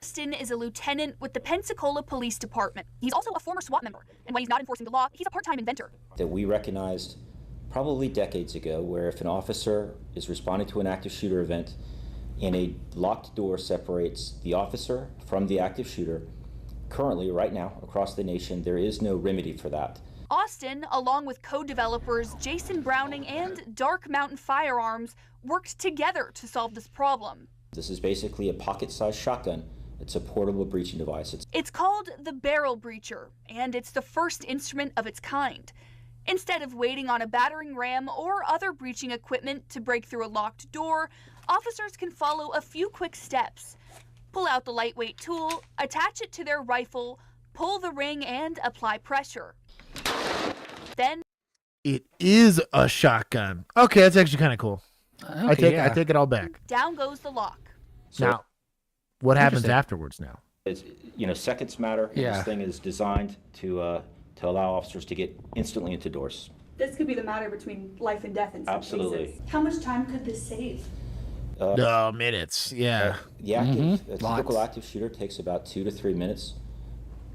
Austin is a lieutenant with the Pensacola Police Department. He's also a former SWAT member, and when he's not enforcing the law, he's a part-time inventor. That we recognized probably decades ago, where if an officer is responding to an active shooter event and a locked door separates the officer from the active shooter, currently, right now, across the nation, there is no remedy for that. Austin, along with co-developers Jason Browning and Dark Mountain Firearms, worked together to solve this problem. This is basically a pocket-sized shotgun. It's a portable breaching device. It's called the barrel breacher, and it's the first instrument of its kind. Instead of waiting on a battering ram or other breaching equipment to break through a locked door, officers can follow a few quick steps. Pull out the lightweight tool, attach it to their rifle, pull the ring, and apply pressure. Then it is a shotgun. Okay, that's actually kind of cool. I take it all back. Down goes the lock. Now, what happens afterwards now? It's, seconds matter. Yeah. This thing is designed to allow officers to get instantly into doors. This could be the matter between life and death in some Absolutely. cases. How much time could this save? Minutes. Yeah. A typical active shooter takes about 2 to 3 minutes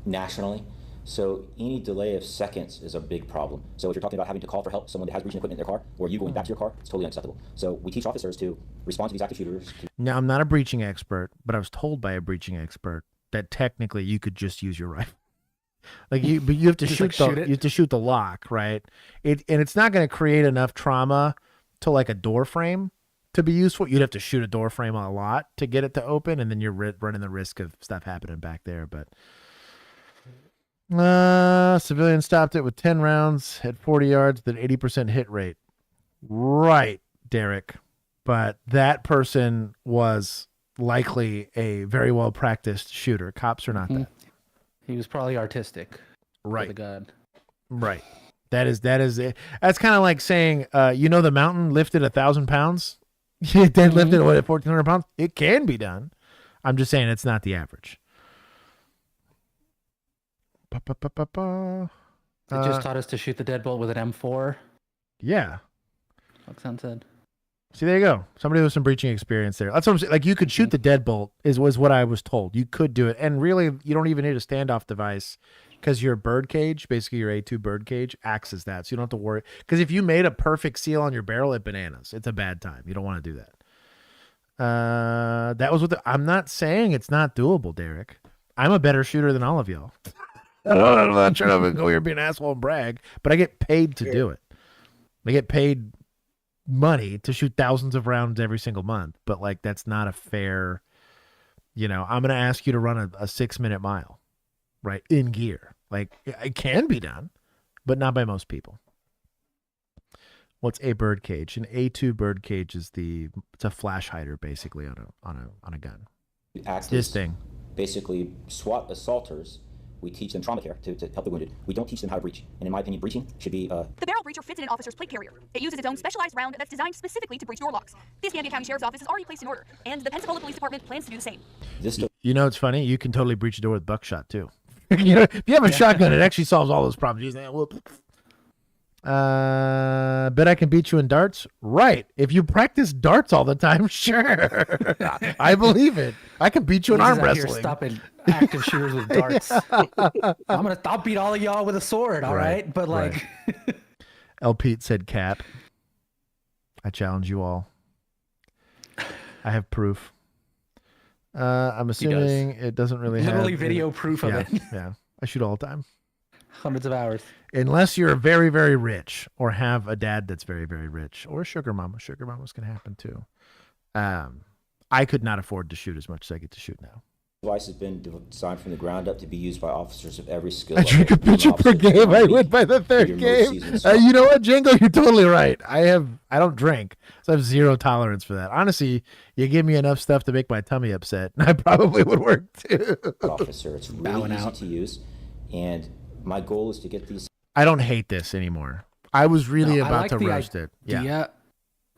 nationally. So any delay of seconds is a big problem. So if you're talking about having to call for help, someone that has breaching equipment in their car, or you going back to your car, it's totally unacceptable. So we teach officers to respond to these active shooters. Now, I'm not a breaching expert, but I was told by a breaching expert that technically you could just use your rifle. But you have to Just, shoot like, shoot it? you have to shoot the lock, right? And it's not going to create enough trauma to like a door frame to be useful. You'd have to shoot a door frame a lot to get it to open, and then you're running the risk of stuff happening back there. But civilian stopped it with 10 rounds at 40 yards with an 80% hit rate. Right, Derek. But that person was likely a very well practiced shooter. Cops are not that. He was probably artistic. Right. With a gun. Right. That is it. That's kind of like saying, the mountain lifted 1,000 pounds. It then lifted what, 1,400 pounds. It can be done. I'm just saying it's not the average. It just taught us to shoot the deadbolt with an M4. Yeah. Like Son said. See, there you go. Somebody with some breaching experience there. That's what I'm saying. Like, you could shoot the deadbolt was what I was told. You could do it. And really, you don't even need a standoff device because your bird cage, basically your A2 bird cage, acts as that. So you don't have to worry. Because if you made a perfect seal on your barrel, it bananas. It's a bad time. You don't want to do that. That was what I'm not saying it's not doable, Derek. I'm a better shooter than all of y'all. I'm not trying to go here and be an asshole and brag, but I get paid to do it. I get paid money to shoot thousands of rounds every single month, but like that's not a fair, I'm going to ask you to run a 6-minute mile, right, in gear. Like, it can be done, but not by most people. What's a bird cage? An A2 bird cage is it's a flash hider basically on a gun. This thing. Basically, SWAT assaulters, we teach them trauma care to help the wounded. We don't teach them how to breach. And in my opinion, breaching should be... The barrel breacher fits in an officer's plate carrier. It uses its own specialized round that's designed specifically to breach door locks. The Escambia County Sheriff's Office has already placed an order, and the Pensacola Police Department plans to do the same. It's funny. You can totally breach a door with buckshot, too. If you have a shotgun, it actually solves all those problems. Bet I can beat you in darts? Right. If you practice darts all the time, sure. I believe it. I can beat you in arm wrestling. Stopping active shooters with darts. I'll beat all of y'all with a sword, all right? But like L. Pete said cat. I challenge you all. I have proof. I'm assuming it doesn't really have literally video proof of it. Yeah. I shoot all the time. Hundreds of hours. Unless you're very, very rich or have a dad that's very, very rich or a sugar mama. Sugar mama's going to happen too. I could not afford to shoot as much as I get to shoot now. Device has been designed from the ground up to be used by officers of every skill I drink a pitcher per game. I win by the third game. You know what, Django? You're totally right. I don't drink, so I have zero tolerance for that. Honestly, you give me enough stuff to make my tummy upset, and I probably would work too. Officer, it's really easy to use, and my goal is to get these. I don't hate this anymore. I was really about to roast it. Yeah.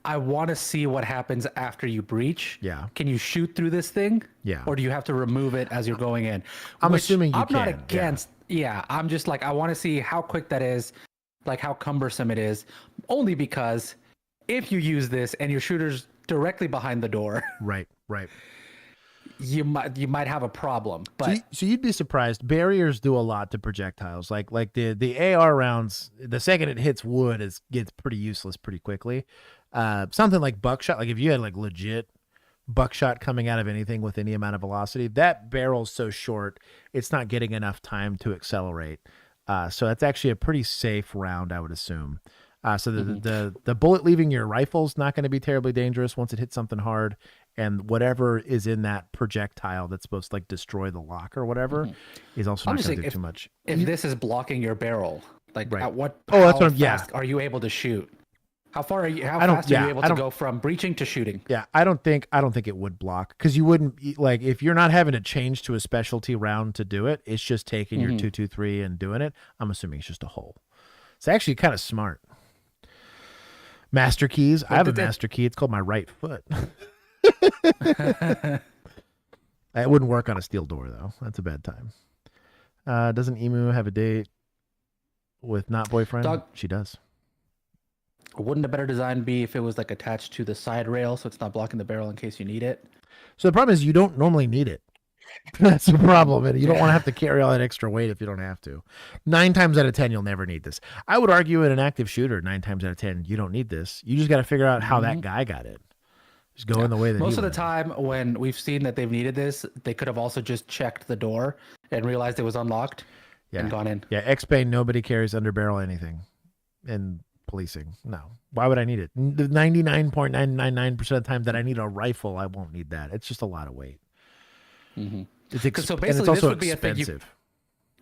I want to see what happens after you breach. Yeah. Can you shoot through this thing? Yeah. Or do you have to remove it as you're going in? I'm assuming you I'm can. not against. Yeah. I'm just like, I want to see how quick that is, like how cumbersome it is. Only because if you use this and your shooter's directly behind the door. Right. You might have a problem. But so you'd be surprised. Barriers do a lot to projectiles. Like the AR rounds, the second it hits wood, gets pretty useless pretty quickly. Something like buckshot, like if you had like legit buckshot coming out of anything with any amount of velocity, that barrel's so short, it's not getting enough time to accelerate. So that's actually a pretty safe round, I would assume. So the bullet leaving your rifle's not going to be terribly dangerous once it hits something hard, and whatever is in that projectile that's supposed to like destroy the lock or whatever is also not going to do too much. If this is blocking your barrel, like at what? That's what fast are you able to shoot? How far are you? How fast are you able to go from breaching to shooting? Yeah, I don't think it would block, because you wouldn't, like, if you're not having to change to a specialty round to do it, it's just taking your 223 and doing it. I'm assuming it's just a hole. It's actually kind of smart. Master keys. I have a master key. It's called my right foot. It wouldn't work on a steel door though. That's a bad time. Doesn't Emu have a date with not boyfriend? She does. Wouldn't a better design be if it was like attached to the side rail so it's not blocking the barrel in case you need it? So the problem is you don't normally need it. That's the problem. And you don't want to have to carry all that extra weight if you don't have to. 9 times out of 10, you'll never need this. I would argue in an active shooter, 9 times out of 10, you don't need this. You just got to figure out how that guy got it. Just go in the way that most of the time when we've seen that they've needed this, they could have also just checked the door and realized it was unlocked. and gone in. Yeah, X-Bane, nobody carries underbarrel anything in policing. No. Why would I need it? The 99.999% of the time that I need a rifle, I won't need that. It's just a lot of weight. Mm-hmm. So basically, and it's this also would be expensive. a thing you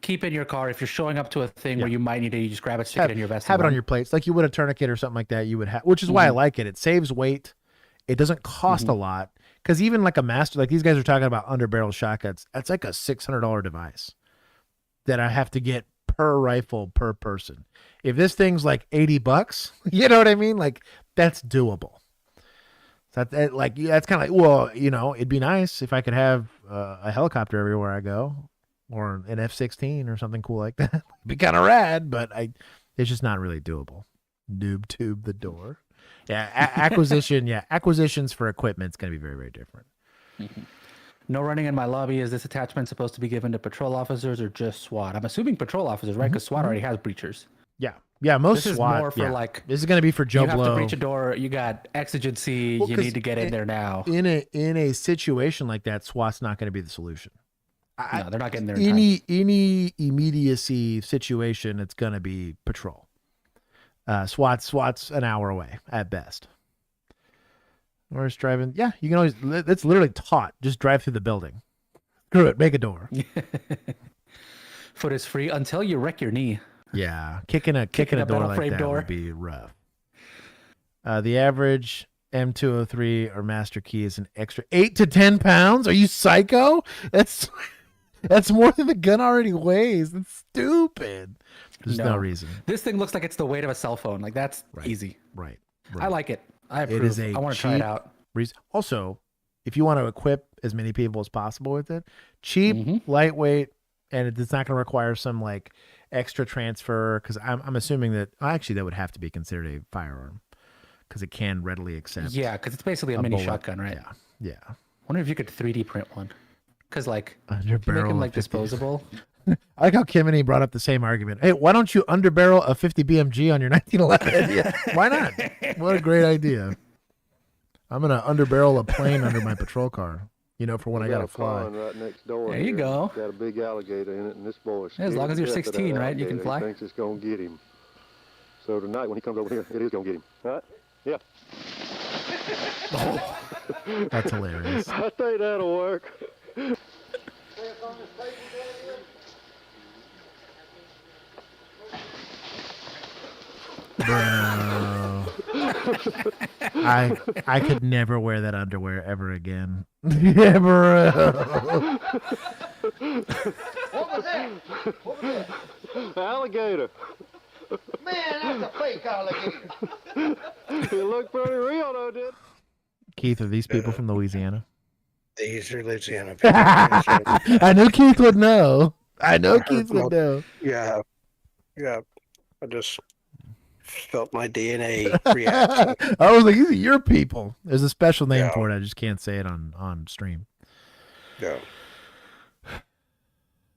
keep in your car if you're showing up to a thing where you might need it. You just grab it, stick it in your vest. Have it on your plates, like you would a tourniquet or something like that. You would have, which is why I like it. It saves weight. It doesn't cost a lot, because even like a master, like these guys are talking about underbarrel shotguns. That's like a $600 device that I have to get per rifle per person. If this thing's like $80, you know what I mean? Like that's doable. That's kind of like, well, you know, it'd be nice if I could have a helicopter everywhere I go, or an F-16 or something cool like that. It'd be kind of rad, but it's just not really doable. Noob tube the door. Yeah, acquisitions for equipment's going to be very, very different. No running in my lobby. Is this attachment supposed to be given to patrol officers or just SWAT? I'm assuming patrol officers, right? Because SWAT already has breachers. Yeah, most this SWAT. Is more for like, this is going to be for Joe you have Blow. to breach a door. You got exigency. You need to get in there now. In a situation like that, SWAT's not going to be the solution. No, they're not getting there. Any immediacy situation, it's going to be patrol. SWAT's an hour away at best. Or just driving. Yeah, you can always. It's literally taught. Just drive through the building. Screw it. Make a door. Foot is free until you wreck your knee. Yeah, kicking a door like that would be rough. The average M203 or Master Key is an extra 8 to 10 pounds. Are you psycho? That's more than the gun already weighs. That's stupid. There's no reason. This thing looks like it's the weight of a cell phone. Like that's easy. Right. I like it. I approve. It is I want to try it out. Also, if you want to equip as many people as possible with it, cheap, lightweight, and it's not going to require some like extra transfer, because I'm assuming that actually that would have to be considered a firearm because it can readily accept. Yeah, because it's basically a mini shotgun, right? Yeah. Wonder if you could 3D print one, because like you make them like disposable. I like how Kimini brought up the same argument. Hey, why don't you underbarrel a 50 BMG on your 1911? Yeah, why not? What a great idea. I'm gonna underbarrel a plane under my patrol car. You know, for when I gotta fly. Right next door. There you go. Got a big alligator in it, and this boy. As long as you're 16, right? You can fly. Thinks it's gonna get him. So tonight, when he comes over here, it is gonna get him. Right? Yeah. That's hilarious. I think that'll work. Bro, I could never wear that underwear ever again. Ever. What was that? What was that? Alligator. Man, that's a fake alligator. It looked pretty real, though, did it? Keith, are these people from Louisiana? These are Louisiana people. I knew Keith would know. Keith would know. Yeah. I just felt my DNA react. I was like, these are your people. There's a special name for it. I just can't say it on stream. Yeah.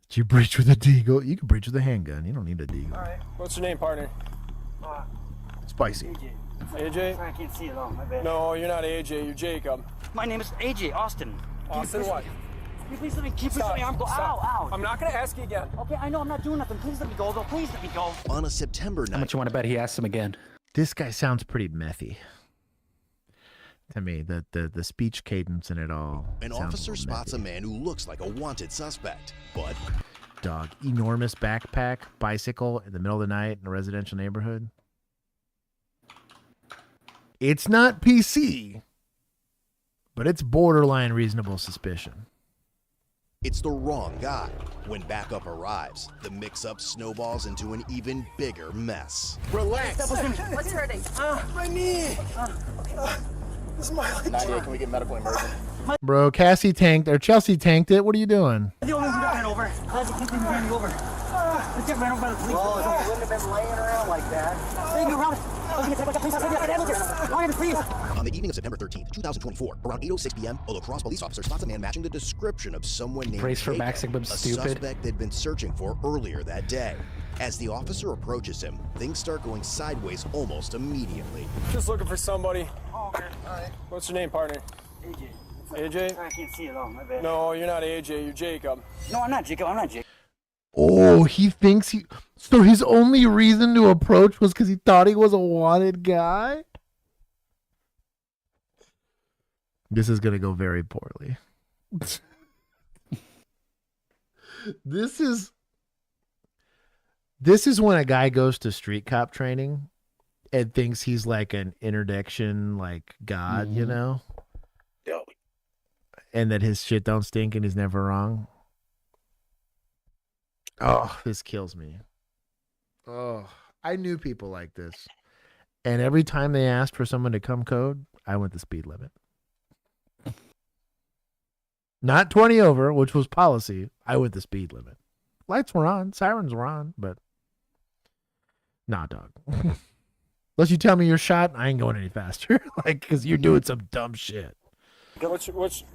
Did you breach with a deagle? You can breach with a handgun. You don't need a deagle. All right. What's your name, partner? Spicy. AJ? I can't see it all. My bad. No, you're not AJ. You're Jacob. My name is AJ Austin. Austin what? Can you please let me keep my arm go? Ow, ow. I'm not going to ask you again. Okay, I know I'm not doing nothing. Please let me go, though. Please let me go. On a September night. How much you want to bet he asks him again? This guy sounds pretty methy to me. The speech cadence in it all. An officer spots a man who looks like a wanted suspect, but dog, enormous backpack, bicycle in the middle of the night in a residential neighborhood. It's not PC, but it's borderline reasonable suspicion. It's the wrong guy. When backup arrives, the mix-up snowballs into an even bigger mess. Relax. What's hurting? My knee. This is my leg. Nadia, can we get medical emergency? Bro, Chelsea tanked it. What are you doing? The only one who got ran over. How's it keep ran me over? Let's get ran over by the police. Well, if you wouldn't have been laying around like that. Laying around. I was going to take my police. I am please. On the evening of September 13th, 2024, around 8:06 p.m., a La Crosse police officer spots a man matching the description of someone named Brace for Jacob, Maximum a Stupid. suspect they'd been searching for earlier that day. As the officer approaches him, things start going sideways almost immediately. Just looking for somebody. Oh, okay. All right. What's your name, partner? AJ. AJ? I can't see it all. My bad. No, you're not AJ. You're Jacob. No, I'm not Jacob. I'm not Jacob. Oh, Oh, he thinks he. So his only reason to approach was because he thought he was a wanted guy? This is going to go very poorly. This is when a guy goes to street cop training and thinks he's like an interdiction, like God, you know? Yeah. And that his shit don't stink and he's never wrong. Oh, this kills me. Oh, I knew people like this. And every time they asked for someone to come code, I went the speed limit. Not 20 over, which was policy. I went the speed limit. Lights were on, sirens were on, but nah, dog. Unless you tell me you're shot, I ain't going any faster. Like, because you're doing some dumb shit. Do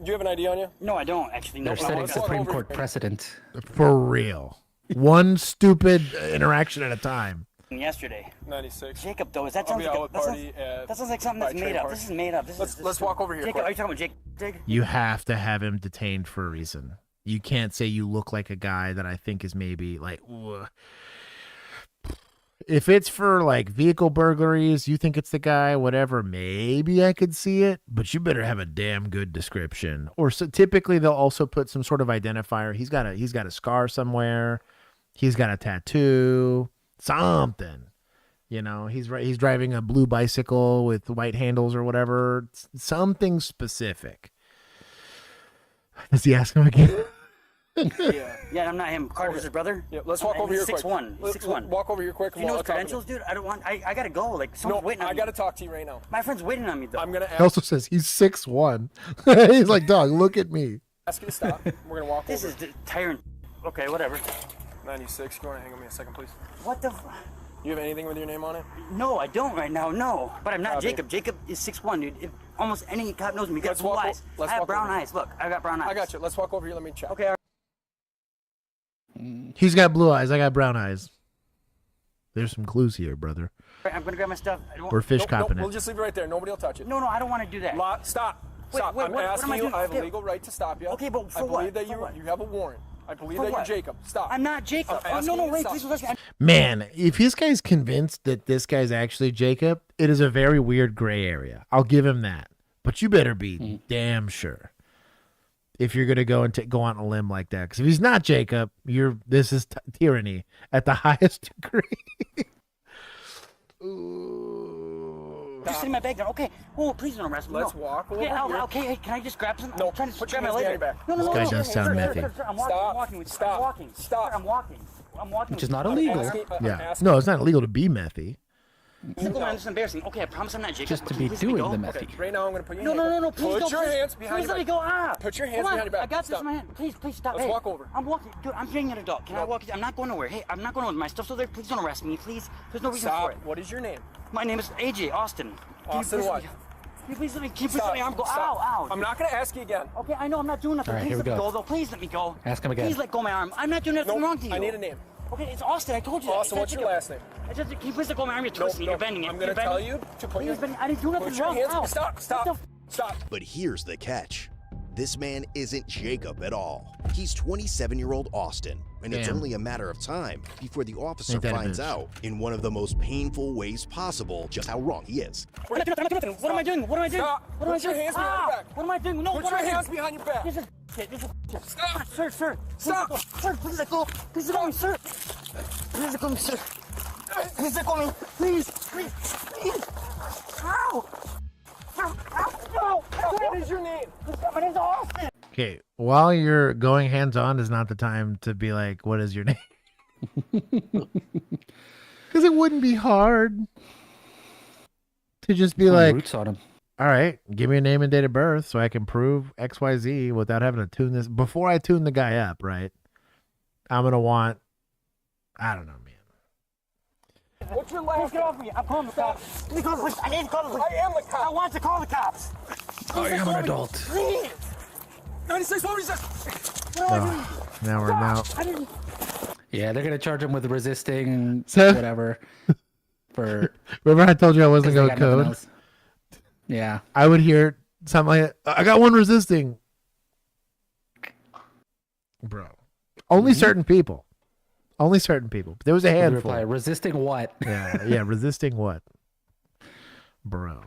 you have an ID on you? No, I don't actually. No, They're setting Supreme Court precedent. For real. One stupid interaction at a time. Yesterday. 96. Jacob, though, that I'll sounds be like out with party that sounds like something that's made up. This is made up. Let's walk over here. Jacob, quick. are you talking about Jake? You have to have him detained for a reason. You can't say you look like a guy that I think is maybe like, ugh. If it's for like vehicle burglaries, you think it's the guy, whatever, maybe I could see it, but you better have a damn good description. Or so typically they'll also put some sort of identifier. He's got a scar somewhere. He's got a tattoo, something. You know, he's driving a blue bicycle with white handles or whatever. Something specific. Does he ask him again? Yeah, I'm not him. Carter's his brother. Yeah, let's walk over here quick. 6'1". 6'1". Walk over here quick. Do you know his credentials, dude? I don't want. I gotta go. Like someone's waiting on me. I gotta talk to you right now. My friend's waiting on me though. I'm gonna. He also says he's 6'1". He's like, dog, look at me. Ask you to stop. We're gonna walk this over. This is tyrant. Okay, whatever. 96. You wanna hang on me a second, please? What the? You have anything with your name on it? No, I don't right now. No, but I'm not Jacob. Jacob is 6'1", dude. If almost any cop knows me. You got blue eyes. I have brown eyes. Look, I got brown eyes. I got you. Let's walk over here. Let me check. Okay. He's got blue eyes. I got brown eyes. There's some clues here, brother. I'm gonna grab my stuff. We're fish copping it. We'll just leave it right there. Nobody will touch it. No, I don't want to do that. Stop. Stop. Wait, I'm what asking am I you. doing? I have a legal right to stop you. Okay, but for I believe what? that you have a warrant. I believe For that what? you're Jacob. Stop. I'm not Jacob. No, wait, please listen. Man, if this guy's convinced that this guy's actually Jacob, it is a very weird gray area. I'll give him that. But you better be damn sure if you're gonna go and go on a limb like that. Because if he's not Jacob, this is tyranny at the highest degree. Just sit in my bag now. Okay. Oh, please don't arrest me. Let's walk over here. Okay, hey, can I just grab something? No, I'm trying to put grab your my hands behind leg. your back. No. This guy does sound methy. Sir, I'm walking. Stop. I'm walking. Which is not illegal. Yeah. No, it's not illegal to be methy. This is embarrassing. Okay, I promise I'm not Jacob. Just to be doing the methy. Okay, right now I'm gonna put your No, please Put your hands behind your back. Please let me go. Put your hands behind your back. I got this in my hand. Please stop. Let's walk over. I'm walking. Dude, I'm being an adult. Can I walk? I'm not going nowhere. Hey, I'm not going nowhere. My stuff's over there. Please don't arrest me, please. There's no reason for it. What is your name? My name is AJ Austin. Austin what? Can you please let me arm go? Ow. I'm not going to ask you again. Okay, I know I'm not doing nothing. All right, Please here let we me go. go, though. Please let me go. Ask him again. Please let go of my arm. I'm not doing nothing wrong to you. I need a name. Okay, it's Austin. I told you that. Austin, what's your last name? Can you please let go of my arm? You're twisting. You're bending it. I'm going to tell you to put your I didn't do nothing wrong. hands. Stop. But here's the catch. This man isn't Jacob at all. He's 27-year-old Austin, and it's Damn. only a matter of time before the officer Ain't that a finds bitch. out, in one of the most painful ways possible, just how wrong he is. I'm not doing nothing. What am I doing? Stop. Put your hands behind your back. What am I doing? No, Put your hands behind your back. This is shit. Stop. Sir. Stop. Sir, please let go. Please let go of me, sir. Please let go of me, sir. Please let go of me. Please. Ow. No. What is your name? My name's Austin. Okay, while you're going hands-on is not the time to be like, what is your name? Because it wouldn't be hard to just be like, Roots on him. all right, give me a name and date of birth so I can prove XYZ without having to tune this. Before I tune the guy up, right? I'm going to want, I don't know, man. What's your last name? Get off me. I'm calling the cops. I need to call the police. I am the cop. I want to call the cops. I am an adult. Please. 96, what was that? Now we're now. Yeah, they're gonna charge him with resisting So- whatever. For Remember I told you I wasn't 'cause going they to got nothing code? else. Yeah. I would hear something like, I got one resisting. Bro. Only certain people. Only certain people. There was a handful. Reply, resisting what? Yeah, resisting what? Bro.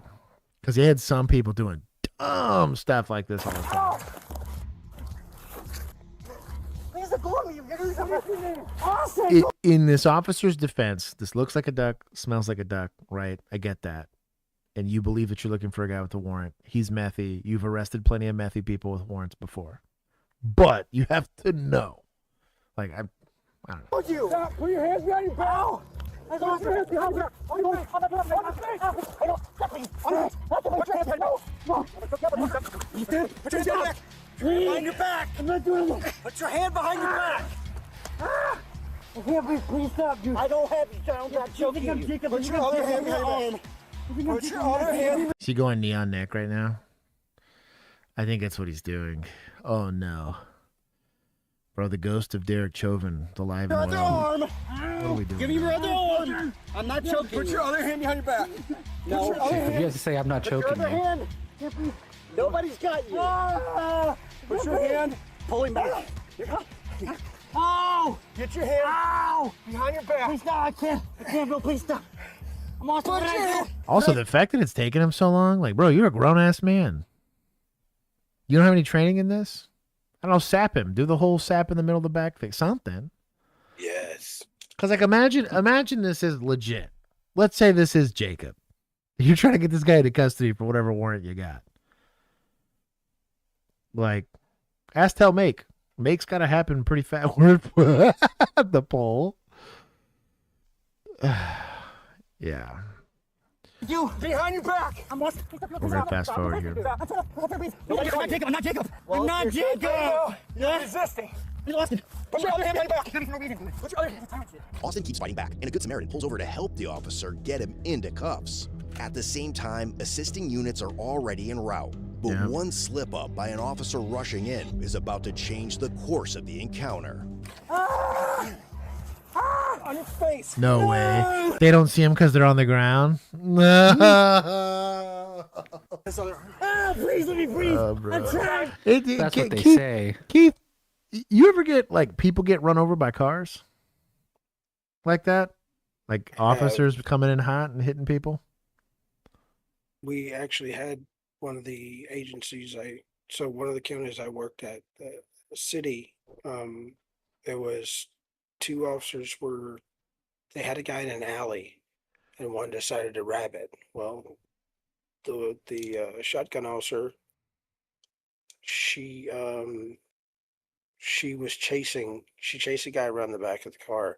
Because he had some people doing dumb stuff like this all the time. In this officer's defense, this looks like a duck, smells like a duck, right? I get that. And you believe that you're looking for a guy with a warrant. He's methy. You've arrested plenty of methy people with warrants before. But you have to know. Like, I don't know. You. Stop. Put your hands behind your back. Put your hands behind your back. Put your hands behind your back. I'm not doing it. Put your hand behind your back. I can't breathe. Please stop, dude. I don't have you, sir. I'm not choking you. Put your other hand behind your back. Put your other hand. Is he going neon neck right now? I think that's what he's doing. Oh, no. Bro, the ghost of Derek Chauvin, the live and well. What are we doing? Give me your other arm. I'm not choking. Put your other hand behind your back. No. You have to say I'm not choking you. you. Nobody's got you. Put your hand. Pull him back. Oh! Get your hand behind your back. Please stop. I can't, bro. Please stop. I'm also Also, the fact that it's taken him so long, like, bro, you're a grown-ass man. You don't have any training in this? I don't know, sap him. Do the whole sap in the middle of the back thing. Something. Yes. Because, like, imagine this is legit. Let's say this is Jacob. You're trying to get this guy into custody for whatever warrant you got. Like, ask, tell, make. Make's got to happen pretty fast. Word for the poll. Yeah. You behind your back. I'm We're gonna fast forward here. I'm not Jacob. I'm not Jacob. I'm not Jacob. You're resisting. Austin, put your other hand behind your back. Put your other hand. Austin keeps fighting back, and a good Samaritan pulls over to help the officer get him into cuffs. At the same time, assisting units are already en route. But one slip up by an officer rushing in is about to change the course of the encounter. On his face. No way. They don't see him because they're on the ground. Please let me breathe. I'm trying. That's what they say. Keith, you ever get, like, people get run over by cars? Like that? Like officers coming in hot and hitting people? We actually had one of the agencies one of the counties I worked at, the city, there was two officers they had a guy in an alley and one decided to grab it. Well, the shotgun officer, she chased a guy around the back of the car.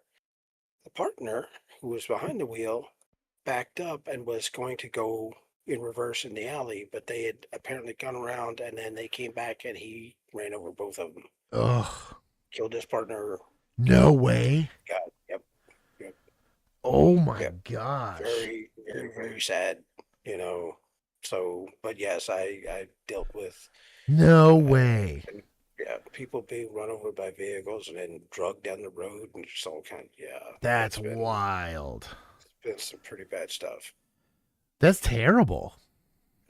The partner, who was behind the wheel, backed up and was going to go in reverse in the alley, but they had apparently gone around and then they came back and he ran over both of them. Ugh. Killed his partner. No way. Yep. Oh my gosh. Very, very, very sad, So, but yes, I dealt with. No way. People being run over by vehicles and then drugged down the road and just all kind. That's wild. It's been some pretty bad stuff. That's terrible.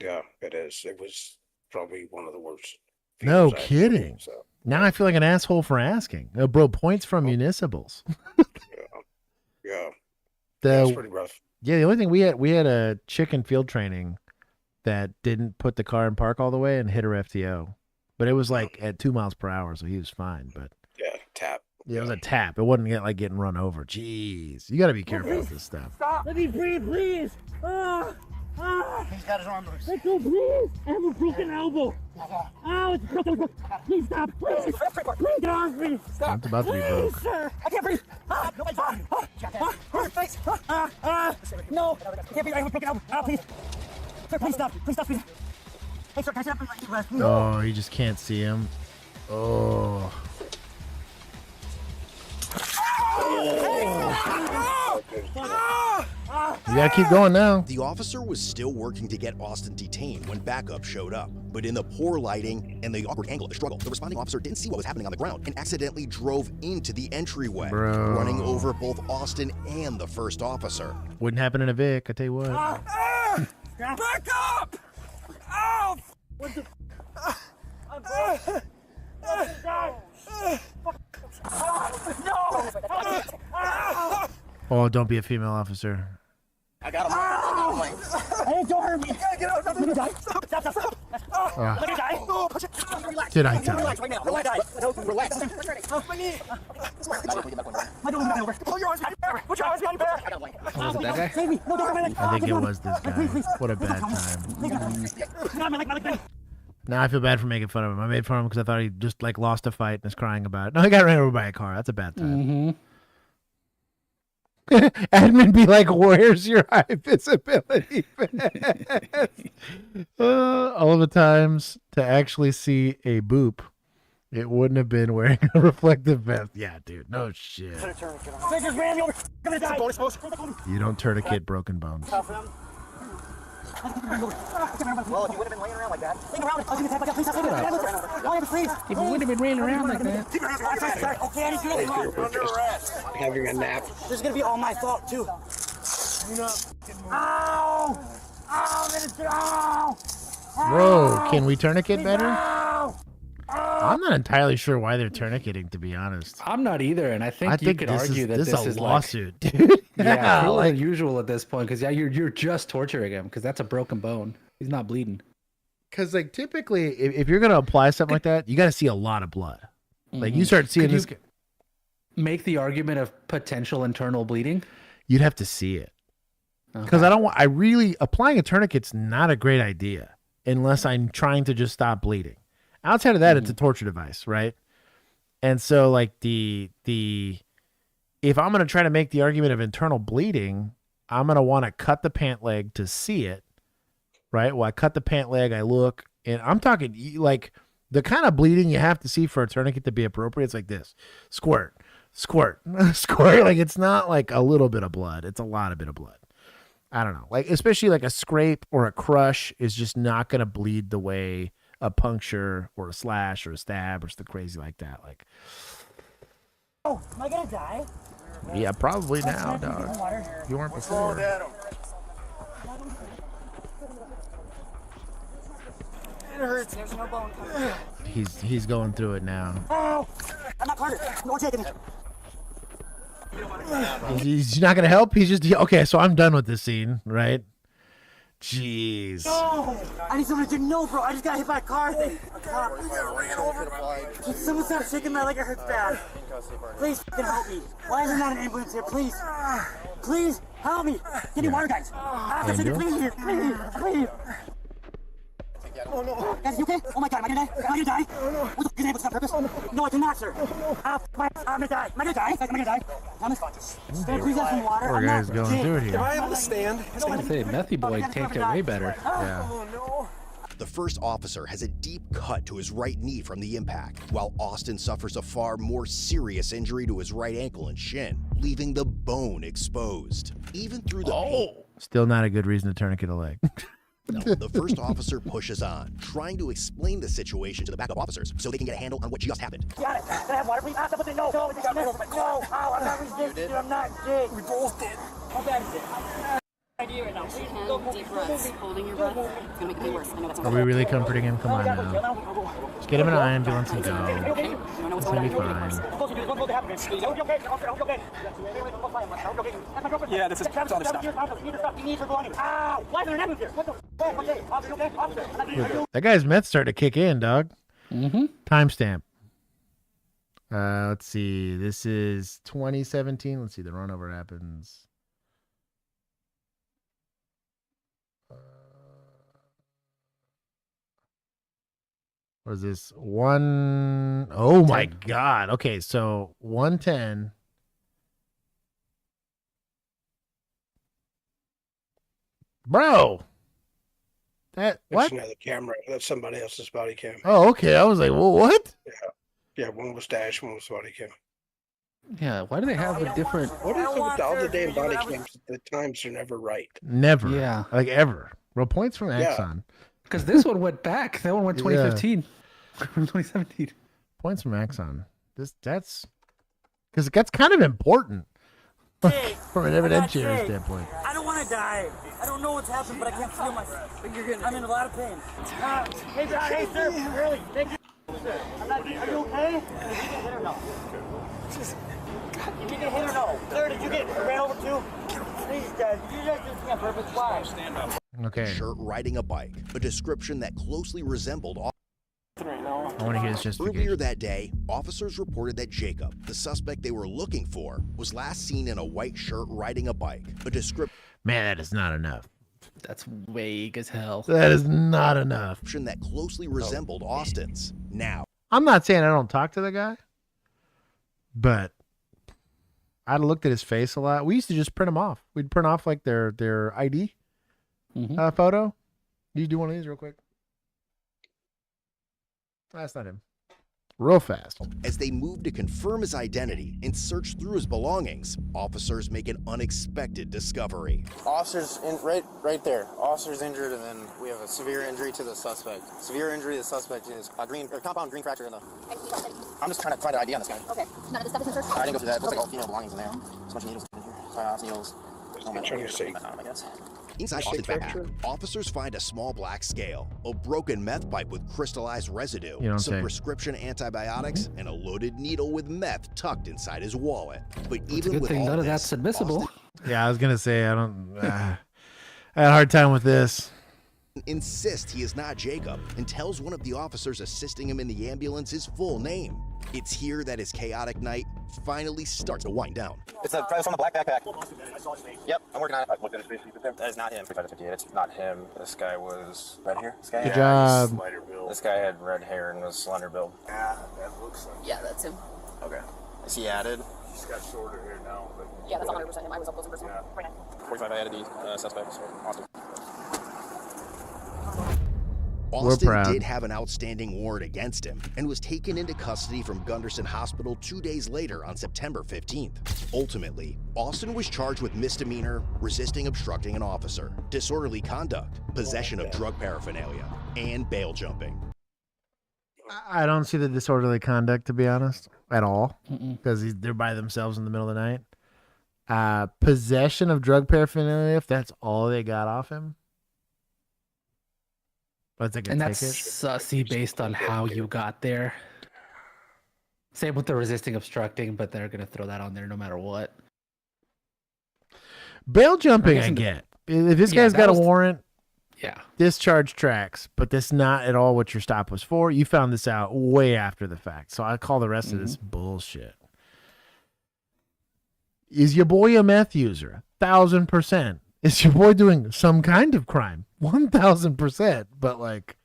Yeah, it is. It was probably one of the worst. No kidding. Now I feel like an asshole for asking. Bro, points from municipals. Yeah. That's pretty rough. Yeah, the only thing we had a chick in field training that didn't put the car in park all the way and hit her FTO. But it was like at 2 miles per hour, so he was fine. But yeah, tap. Yeah, it was a tap. It wasn't like getting run over. Jeez. You got to be careful with this stuff. Stop. Let me breathe, please. He's got his arm loose. Let go, please. I have a broken elbow. Oh, it's broken. Please stop. Please. Please get off me. Stop. It's about to be broke. Sir. I can't breathe. Nobody's fine. Face. No. I can't breathe. I have a broken elbow. Please. Sir, please stop. Please stop. Please. Hey, sir, can I sit up? Oh, you just can't see him. Oh. You gotta keep going now. The officer was still working to get Austin detained when backup showed up. But in the poor lighting and the awkward angle of the struggle, the responding officer didn't see what was happening on the ground and accidentally drove into the entryway, running over both Austin and the first officer. Wouldn't happen in a Vic, I tell you what. Back up! Ow! What the? I'm Oh, don't be a female officer. I got him. Hey, don't hurt me. Get out. Let me die. Stop. Let me die. Relax. Did I die? Relax right now. Relax. Relax. My knee. My door over. Pull your arms behind. Put your arms behind your back. Oh, was it that guy? Save me. No, don't I think it was this guy. What a bad time. Now I feel bad for making fun of him. I made fun of him because I thought he just like lost a fight and is crying about it. No, he got ran over by a car. That's a bad time. Admin be like, where's your high visibility vest? All of the times to actually see a boop, it wouldn't have been wearing a reflective vest. Yeah, dude, no shit. You don't tourniquet broken bones. Well, if you would have been laying around like that, think around. I was going to please stop. Please. If you would have been laying around like that. Okay, I didn't do anything wrong. Under arrest. Having a nap. This is going to be all my fault, too. Ow! Ow! Whoa, can we tourniquet better? I'm not entirely sure why they're tourniqueting, to be honest. I'm not either, and I think you could argue that this is a lawsuit, like, dude. Yeah, like unusual at this point, because you're just torturing him, because that's a broken bone. He's not bleeding. Because like typically, if you're gonna apply something like that, you got to see a lot of blood. Like you start seeing this. Make the argument of potential internal bleeding. You'd have to see it, because I really applying a tourniquet's not a great idea unless I'm trying to just stop bleeding. Outside of that, it's a torture device, right? And so, like if I'm gonna try to make the argument of internal bleeding, I'm gonna want to cut the pant leg to see it, right? Well, I cut the pant leg, I look, and I'm talking like the kind of bleeding you have to see for a tourniquet to be appropriate. It's like this: squirt, squirt, squirt. Like it's not like a little bit of blood; it's a lot of bit of blood. I don't know, like especially like a scrape or a crush is just not gonna bleed the way a puncture or a slash or a stab or something crazy like that. Like, oh, am I gonna die? Yeah, probably now, dog. You weren't before. It hurts. There's no bone coming. He's going through it now. Oh, I'm not Carter. No one's taking it. He's not gonna help. He's just okay. So I'm done with this scene, right? Jeez. No! I need someone to no, bro. I just got hit by a car thing. Can someone stop shaking my leg? It hurts bad. Please fucking help me. Why is there not an ambulance here? Please. Please help me. Give me water, guys. Please. Oh no. Guys, you okay? Oh my god, am I gonna die? Am I gonna die? Oh no. What the fuck is on purpose? Oh no. No, I cannot, sir. I'm gonna die. Am I gonna die? Am I gonna die? Thomas, please have some water. Poor guy's going through it here. Am I able to stand? I was gonna say, Methy Boy tanked it way better. Yeah. Oh no. The first officer has a deep cut to his right knee from the impact, while Austin suffers a far more serious injury to his right ankle and shin, leaving the bone exposed. Even through the pain. Still not a good reason to tourniquet a leg. The first officer pushes on, trying to explain the situation to the backup officers so they can get a handle on what just happened. Got it. Can I have water, please? No. No. Ow, I'm not resisting. I'm not sick. We both did. How bad is it? Idea right now. Please don't deep breaths, holding your breath. It's gonna make it way worse. I know that's Are we really comforting him? Come on now. Just get him in an ambulance and go. It's gonna be fine. Yeah, this is other stuff. That guy's meth's starting to kick in, dog. Timestamp. Let's see. This is 2017. Let's see. The runover happens. What is this? Oh my God. Okay, so 110. Bro. What? That's another camera. That's somebody else's body cam. Oh, okay. I was like, well, what? Yeah, one was dash, one was body cam. Yeah, why do they have a different... What is it with all the damn body cams? The times are never right. Never. Yeah. Like ever. Well, points from Axon. Because this one went back. That one went 2015 from 2017. Points from Axon. That's because that's kind of important from an evidentiary standpoint. I don't want to die. I don't know what's happened, but I can't feel myself. I'm in a lot of pain. Hey, sir. Early. Thank you. sir. Are you okay? Did you get hit or no? Did you get hit or no? Sir, did you get ran over too? Please, Dad. Did you just do this on purpose? Why? Stand up. Okay. Shirt riding a bike, a description that closely resembled. I want to hear his justification. Earlier that day, officers reported that Jacob, the suspect they were looking for, was last seen in a white shirt riding a bike. A description. Man, that is not enough. That's vague as hell. That is not enough. That closely resembled Austin's. Now, I'm not saying I don't talk to the guy, but I'd looked at his face a lot. We used to just print them off. We'd print off like their ID photo. You do one of these real quick. That's not him. Real fast. As they moved to confirm his identity and search through his belongings, officers make an unexpected discovery. Officers right there. Officers injured, and then we have a severe injury to the suspect. Severe injury to the suspect is a compound green fracture in the. I'm just trying to find an ID on this guy. Okay. None of this stuff is in search? I didn't go through that. It looks like all female belongings in there. There's a bunch of needles in here. Needles. I guess. Inside Austin's backpack, officers find a small black scale, a broken meth pipe with crystallized residue, some prescription antibiotics, and a loaded needle with meth tucked inside his wallet. But even with all none of this, that's admissible. Yeah, I was gonna say I don't. I had a hard time with this. Insists he is not Jacob and tells one of the officers assisting him in the ambulance his full name. It's here that his chaotic night finally starts to wind down. It's from the black backpack. Yep, I'm working on it. That is not him. It's not him. This guy was red hair. Good job. This guy had red hair and was slender build. Yeah, that looks like. Yeah, that's him. Okay. Is he added? He's got shorter hair now. But Yeah, that's 100% him. I was up close in person. Yeah. Right now. 45 added the suspect. So Austin. Austin did have an outstanding warrant against him and was taken into custody from Gunderson Hospital 2 days later on September 15th. Ultimately, Austin was charged with misdemeanor, resisting obstructing an officer, disorderly conduct, possession of drug paraphernalia, and bail jumping. I don't see the disorderly conduct, to be honest, at all, because they're by themselves in the middle of the night. Possession of drug paraphernalia, if that's all they got off him. And that's sussy based on how you got there. Same with the resisting obstructing, but they're going to throw that on there no matter what. Bail jumping, I get. If this guy's got a warrant, discharge tracks, but that's not at all what your stop was for. You found this out way after the fact. So I call the rest of this bullshit. Is your boy a meth user? 1,000%. Is your boy doing some kind of crime? 1,000%. But like,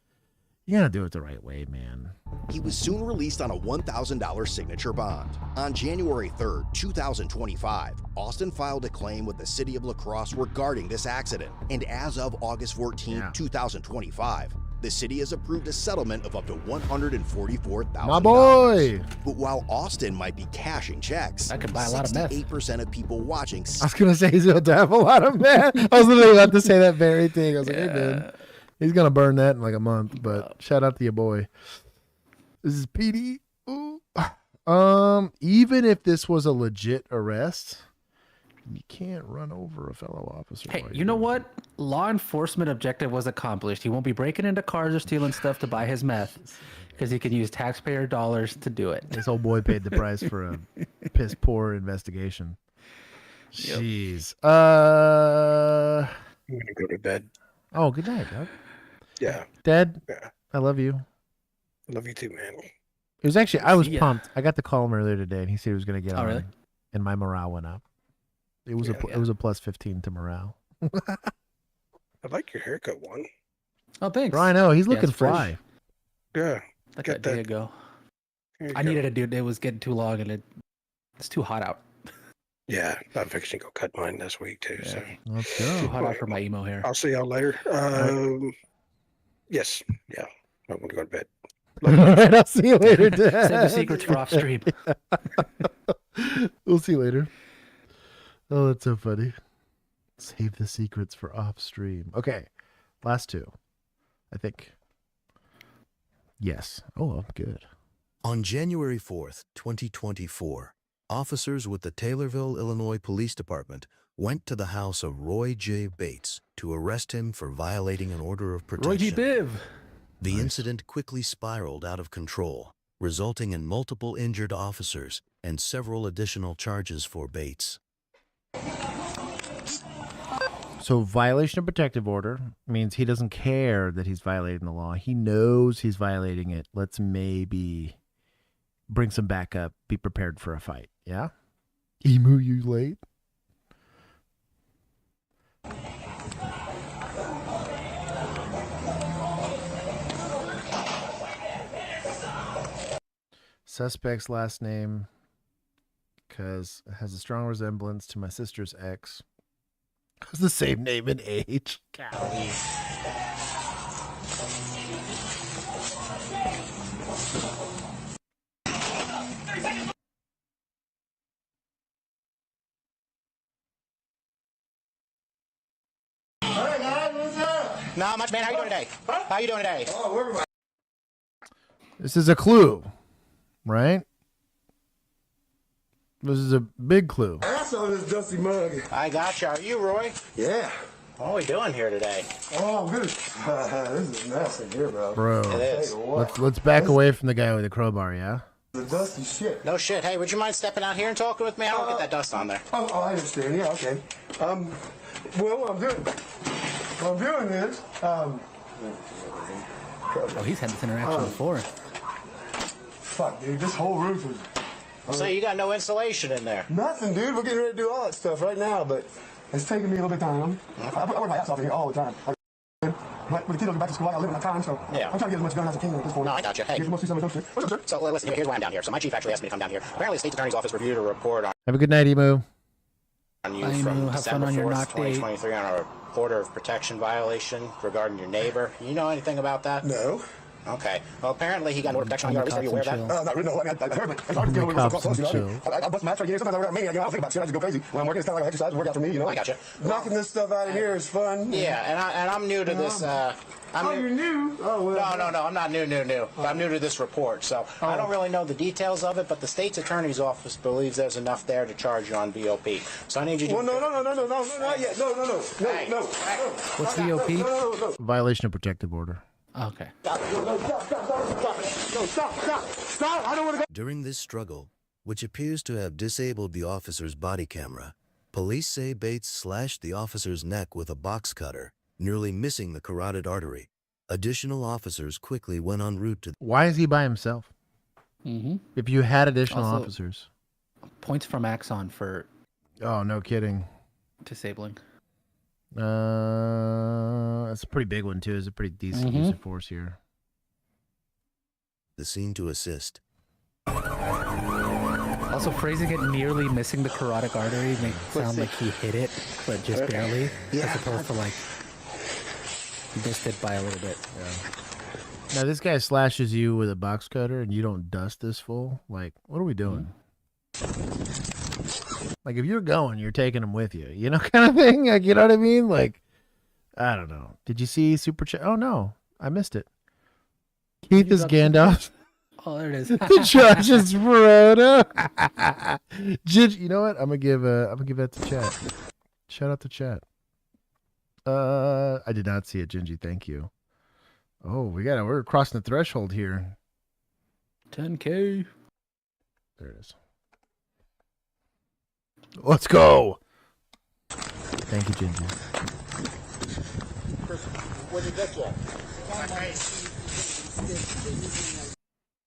you gotta do it the right way, man. He was soon released on a $1,000 signature bond. On January 3rd, 2025, Austin filed a claim with the city of La Crosse regarding this accident. And as of August 14th, 2025, the city has approved a settlement of up to $144,000. My boy! But while Austin might be cashing checks, I could buy a lot of meth. 68% of people watching. I was gonna say he's gonna have a lot of meth. I was literally about to say that very thing. I was like, hey man, he's gonna burn that in like a month. But shout out to your boy. This is PD. Ooh. Even if this was a legit arrest, you can't run over a fellow officer. Hey, you know what? Law enforcement objective was accomplished. He won't be breaking into cars or stealing stuff to buy his meth because he can use taxpayer dollars to do it. This old boy paid the price for a piss poor investigation. Jeez. I'm gonna go to bed. Oh, good night, Doug. Yeah. Dad. Yeah. I love you. I love you too, man. It was actually, I was pumped. I got to call him earlier today, and he said he was going to get on, really? and my morale went up. It was it was a plus 15 to morale. I like your haircut, one. Oh, thanks. I know he's looking it's fresh. fly. Yeah, like a day ago. I needed a dude. It was getting too long, and it's too hot out. Yeah, I'm fixing to go cut mine this week too. So let's go. Too hot out for my emo hair. I'll see y'all later. Yes, yeah. I'm gonna go to bed. All right, I'll see you later, Dad. Save the secrets for off stream. We'll see you later. Oh, that's so funny. Save the secrets for off stream. Okay, last two, I think. Yes. Oh, I'm good. On January 4th, 2024, officers with the Taylorville, Illinois Police Department went to the house of Roy J. Bates to arrest him for violating an order of protection. Roy G. Biv. The incident quickly spiraled out of control, resulting in multiple injured officers and several additional charges for Bates. So violation of protective order means he doesn't care that he's violating the law. He knows he's violating it. Let's maybe bring some backup. Be prepared for a fight. Yeah? Emu, you late? Suspect's last name, because it has a strong resemblance to my sister's ex. It's the same name and age. Golly. Hey guys, what's up? Not much, man. How you doing today? How you doing today? Oh, where am I? This is a clue, right? This is a big clue. I saw this dusty mug. I gotcha. Are you Roy? Yeah. What are we doing here today? Oh, good. This is mess in here, bro. Bro, It is. let's back away from the guy with the crowbar, yeah? The dusty shit. No shit. Hey, would you mind stepping out here and talking with me? I don't get that dust on there. Oh, I understand. Yeah, okay. Well, what I'm doing is, Oh, he's had this interaction before. fuck, dude, this whole roof is... So you got no insulation in there? Nothing, dude. We're getting ready to do all that stuff right now, but it's taking me a little bit of time. I work my ass off in here all the time. But with the kids go back to school, I got to live in that time, so Yeah. I'm trying to get as much done as I can at this point. No, I gotcha. Hey. Get most of some shit. What's up, sir? So listen, here's why I'm down here. So my chief actually asked me to come down here. Apparently, the state attorney's office reviewed a report Have a good night, Emu. on you Bye, Emu. from Have fun December on your 4th, knock date. 2023 on a order of protection violation regarding your neighbor. You know anything about that? No. Okay. Well, apparently he got an order of protection on your yard. Are you aware of that? Not really. No, I mean, I heard, but it's hard to deal with what's close, you know. I bust my ass right here. Sometimes I work out me. I don't think about shit. I just go crazy. When I'm working, it's kind of like an exercise. Work out for me, you know. I gotcha. Knocking this stuff out of here is fun. Yeah, and I'm new to this. You're new? Oh, well. No, I'm not new. I'm new to this report, so I don't really know the details of it, but the state's attorney's office believes there's enough there to charge you on BOP. So I need you to... Well, no, not yet. No. What's VOP? No. Violation of protective order. Okay. Stop. I don't want to go. During this struggle, which appears to have disabled the officer's body camera, police say Bates slashed the officer's neck with a box cutter, nearly missing the carotid artery. Additional officers quickly went en route to... Why is he by himself? Mm-hmm. If you had additional Also, officers. Points from Axon for Oh, no kidding. disabling. That's a pretty big one, too. It's a pretty decent use of force here. the scene to assist. Also, phrasing it nearly missing the carotid artery makes it sound like he hit it, but just barely, as opposed to like missed it by a little bit. Now, this guy slashes you with a box cutter and you don't dust this full. Like, what are we doing? Like, if you're going, you're taking him with you. You know, kind of thing? Like, you know what I mean? Like, I don't know. Did you see Super Chat? Oh, no. I missed it. Keith is Gandalf. Oh, there it is. Josh is Frodo. You know what? I'm gonna give that to chat. Shout out to chat. I did not see it, Gingy. Thank you. Oh, we're crossing the threshold here. 10K. There it is. Let's go. Thank you, Gingy. What did that get?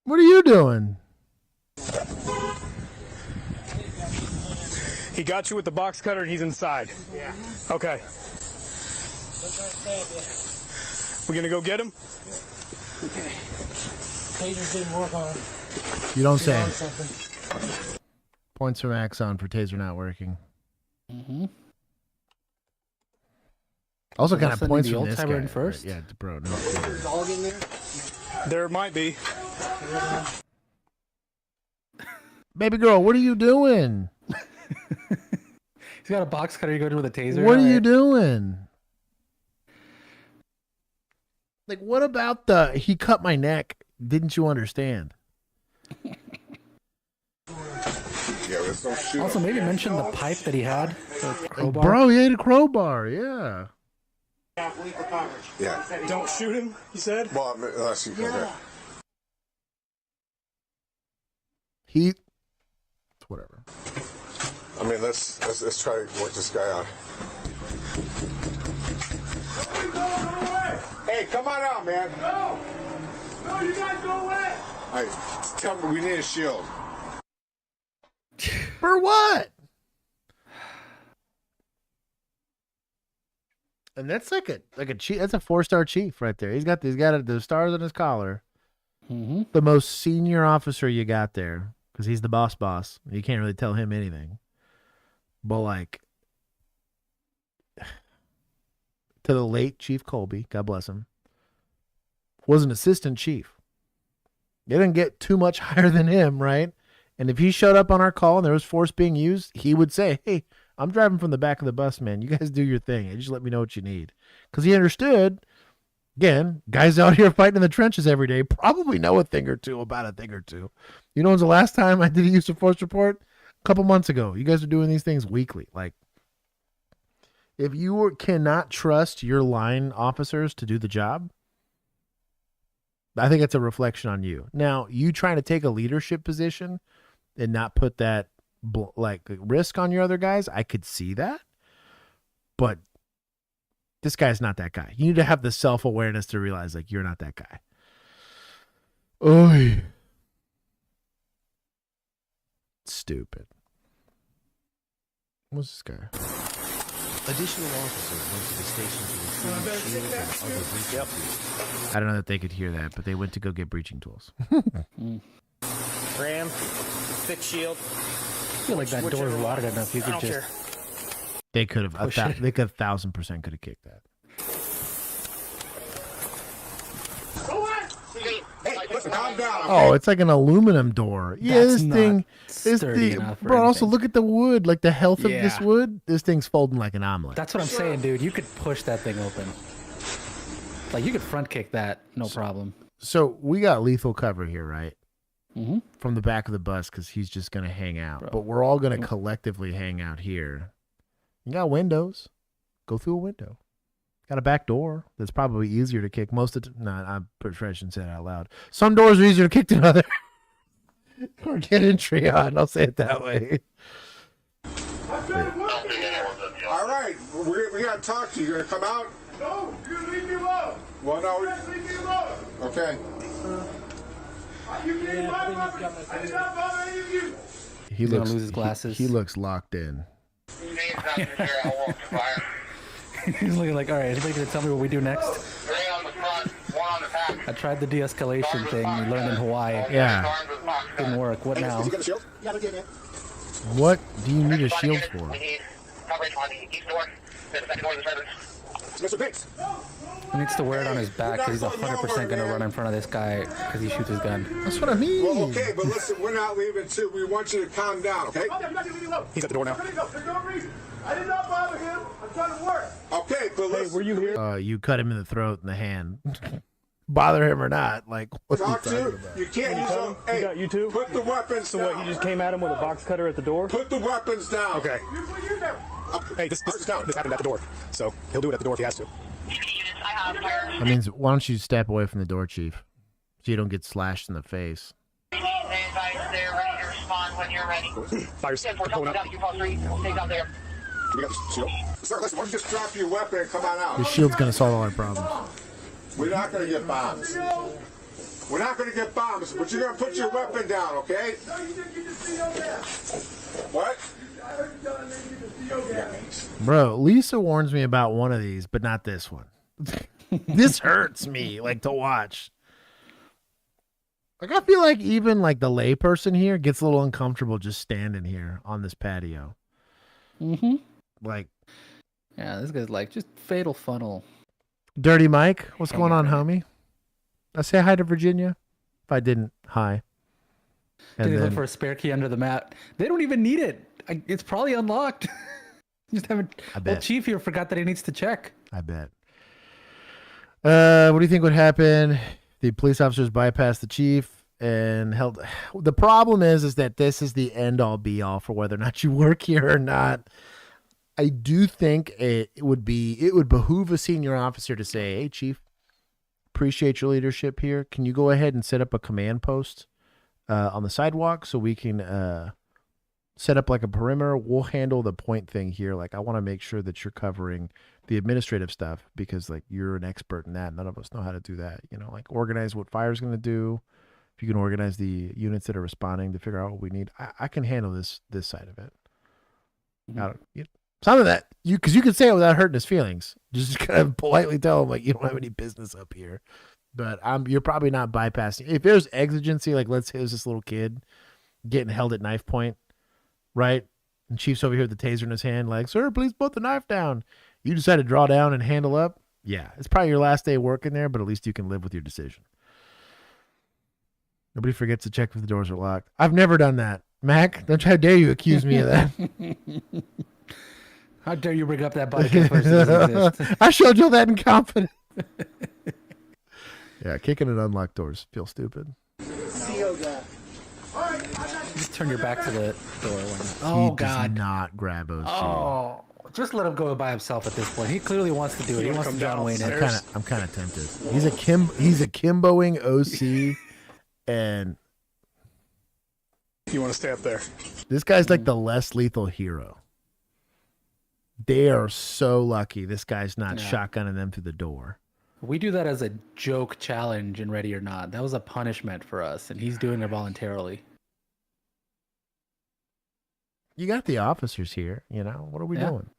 What are you doing? He got you with the box cutter and he's inside. Yeah. Okay. We gonna go get him? Okay. Tasers didn't work on him. You don't say. Points from Axon for taser not working. Mm-hmm. Also, kind of points the from old this timer guy. in first. Yeah, bro. No. There's a dog in there? There might be. Baby girl, what are you doing? He's got a box cutter. You go to with a taser. What are you doing? Like, what about he cut my neck? Didn't you understand? Also, maybe mention the pipe that he had. The crowbar. Bro, he had a crowbar. Yeah. lethal coverage. Yeah. Don't shoot him, he said? Well, unless you Yeah. He, whatever. I mean, let's try to work this guy out. Hey, come on out, man. No, you guys go away. Hey, tell me we need a shield. For what? And that's like a chief. That's a 4-star chief right there. He's got the stars on his collar. Mm-hmm. The most senior officer you got there, because he's the boss. You can't really tell him anything. But like, to the late Chief Colby, God bless him, was an assistant chief. They didn't get too much higher than him, right? And if he showed up on our call and there was force being used, he would say, "Hey, I'm driving from the back of the bus, man. You guys do your thing. And just let me know what you need." Because he understood, again, guys out here fighting in the trenches every day probably know a thing or two about a thing or two. You know when's the last time I did a use of force report? A couple months ago. You guys are doing these things weekly. Like, if you cannot trust your line officers to do the job, I think it's a reflection on you. Now, you trying to take a leadership position and not put that risk on your other guys, I could see that. But this guy's not that guy. You need to have the self-awareness to realize, like, you're not that guy. Oy. Stupid. What's this guy? Additional officers went to the station to retrieve shields and other breaching tools. I don't know that they could hear that, but they went to go get breaching tools. Ram, thick shield. I feel like that door's wide enough. You could just. They could have. They could 1,000% could have kicked that. Hey, listen, calm down. Oh, it's like an aluminum door. Yeah, That's this thing. enough for Bro, also anything. look at the wood. Like the health of Yeah. this wood. This thing's folding like an omelet. That's what I'm saying, dude. You could push that thing open. Like, you could front kick that, no problem. So we got lethal cover here, right? Mm-hmm. From the back of the bus, because he's just gonna hang out. But we're all gonna collectively hang out here. You got windows. Go through a window. Got a back door that's probably easier to kick. Most of the I'm pretty sure I shouldn't say that out loud. Some doors are easier to kick than others. Or get entry on. I'll say it that way. All right, we got to talk to you. You going to come out? No, you leave me alone. Well, no. Leave me alone. Okay. You can't bother me. I did not bother any of you. He's gonna lose his glasses. He looks locked in. He's looking like, all right, is he going to tell me what we do next? I tried the de-escalation thing we learned in Hawaii. Yeah. Didn't work. What now? What do you need a shield for? Mr. Bates. He needs to wear it on his back because he's 100% going to run in front of this guy because he shoots his gun. That's what I mean. Well, okay, but listen, we're not leaving too. We want you to calm down, okay? He's at the door now. There's no reason. I did not bother him. I'm trying to work. Okay, but listen. Were you here? You cut him in the throat and the hand. Bother him or not? Like, what are you Talk talking to about? you can't use them. You got you too? Put the weapons So down. what, you just came at him with a box cutter at the door? Put the weapons down. Okay. Hey, this happened at the door. So he'll do it at the door if he has to. That means, why don't you step away from the door, Chief? So you don't get slashed in the face. They're ready to respond when you're ready. Fires. We're talking about you, 3. Take out there. We got the shield. Sir, listen, why don't you just drop your weapon and come on out? The shield's going to solve all our problems. We're not going to get bombs. We're not going to get bombs, but you're going to put your weapon down, okay? What? Bro, Lisa warns me about one of these, but not this one. This hurts me, like, to watch. Like, I feel like even, like, the layperson here gets a little uncomfortable just standing here on this patio. Mm-hmm. Like, yeah, this guy's like, just fatal funnel. Dirty Mike, what's going on, homie? I say hi to Virginia. If I didn't, hi. Did he look for a spare key under the mat? They don't even need it. It's probably unlocked. Just haven't. I bet. Well, Chief here forgot that he needs to check. I bet. What do you think would happen? The police officers bypassed the chief and held. The problem is that this is the end all be all for whether or not you work here or not. I do think it would behoove a senior officer to say, "Hey, chief, appreciate your leadership here. Can you go ahead and set up a command post on the sidewalk so we can set up like a perimeter? We'll handle the point thing here. Like, I want to make sure that you're covering the administrative stuff because like you're an expert in that. None of us know how to do that. You know, like organize what fire's going to do. If you can organize the units that are responding to figure out what we need, I can handle this side of it. Some of that because you can say it without hurting his feelings. Just kind of politely tell him like you don't have any business up here. But you're probably not bypassing. If there's exigency, like let's say there's this little kid getting held at knife point, right? And Chief's over here with the taser in his hand, like, "Sir, please put the knife down." You decide to draw down and handle up. Yeah, it's probably your last day working there, but at least you can live with your decision. Nobody forgets to check if the doors are locked. I've never done that. Mac, how dare you accuse me of that? How dare you bring up that body cam person? I showed you that in confidence. Yeah, kicking at unlocked doors feels stupid. Just turn your back to the door. Oh, God. Does not grab OC. Oh, just let him go by himself at this point. He clearly wants to do it. He wants to John Wayne it. I'm kind of tempted. He's a Kimboing OC, and You want to stay up there? This guy's like the less lethal hero. They are so lucky this guy's not shotgunning them through the door. We do that as a joke challenge in Ready or Not. That was a punishment for us, and he's doing it voluntarily. You got the officers here, you know. What are we doing?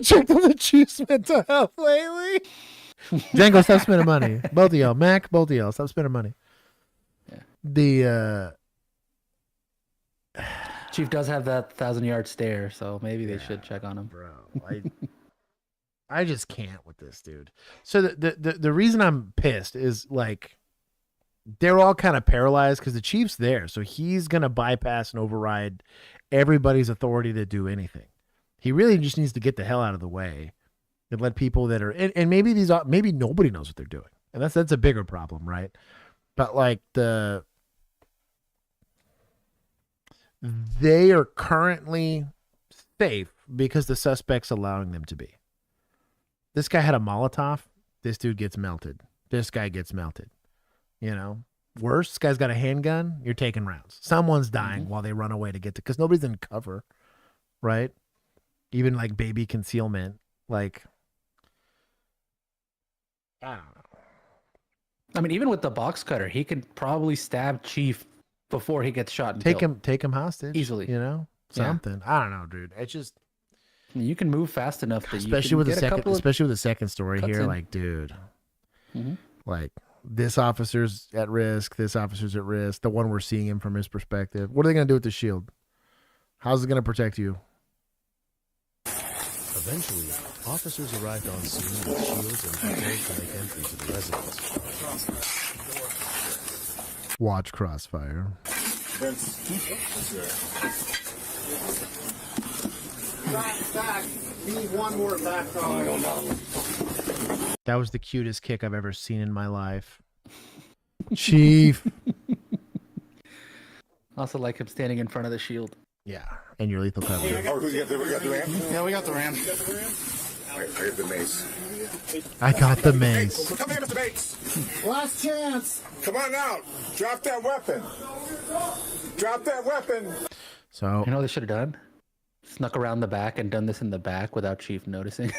Checked on the Chiefs' mental health lately. Django, stop spending money. Both of y'all. Mac, both of y'all. Stop spending money. Yeah. The Chief does have that 1,000-yard stare, so maybe they should check on him. Bro, I just can't with this dude. So the reason I'm pissed is like they're all kind of paralyzed because the Chief's there, so he's gonna bypass and override everybody's authority to do anything. He really just needs to get the hell out of the way and let people that are and maybe maybe nobody knows what they're doing, and that's a bigger problem, right? But like they are currently safe because the suspect's allowing them to be. This guy had a Molotov. This dude gets melted. This guy gets melted. You know, worse, this guy's got a handgun. You're taking rounds. Someone's dying while they run away to get to, because nobody's in cover, right? Even like baby concealment. Like, I don't know. I mean, even with the box cutter, he can probably stab Chief before he gets shot and killed. Take him hostage easily. You know, something. I don't know, dude. It's just you can move fast enough that especially with the second story here. Like, dude, like this officer's at risk. This officer's at risk. The one we're seeing him from his perspective. What are they going to do with the shield? How's it going to protect you? Eventually, officers arrived on scene with shields and prepared to make entry to the residence. Watch Crossfire. Back. You need one more back. That was the cutest kick I've ever seen in my life. Chief. Also like him standing in front of the shield. Yeah, and your lethal cover. Oh, we got the ram? Yeah, we got the ram. I got the mace. I got the mace. Come here, Mr. Bates. Last chance. Come on out. Drop that weapon. Drop that weapon. So you know what they should have done? Snuck around the back and done this in the back without Chief noticing.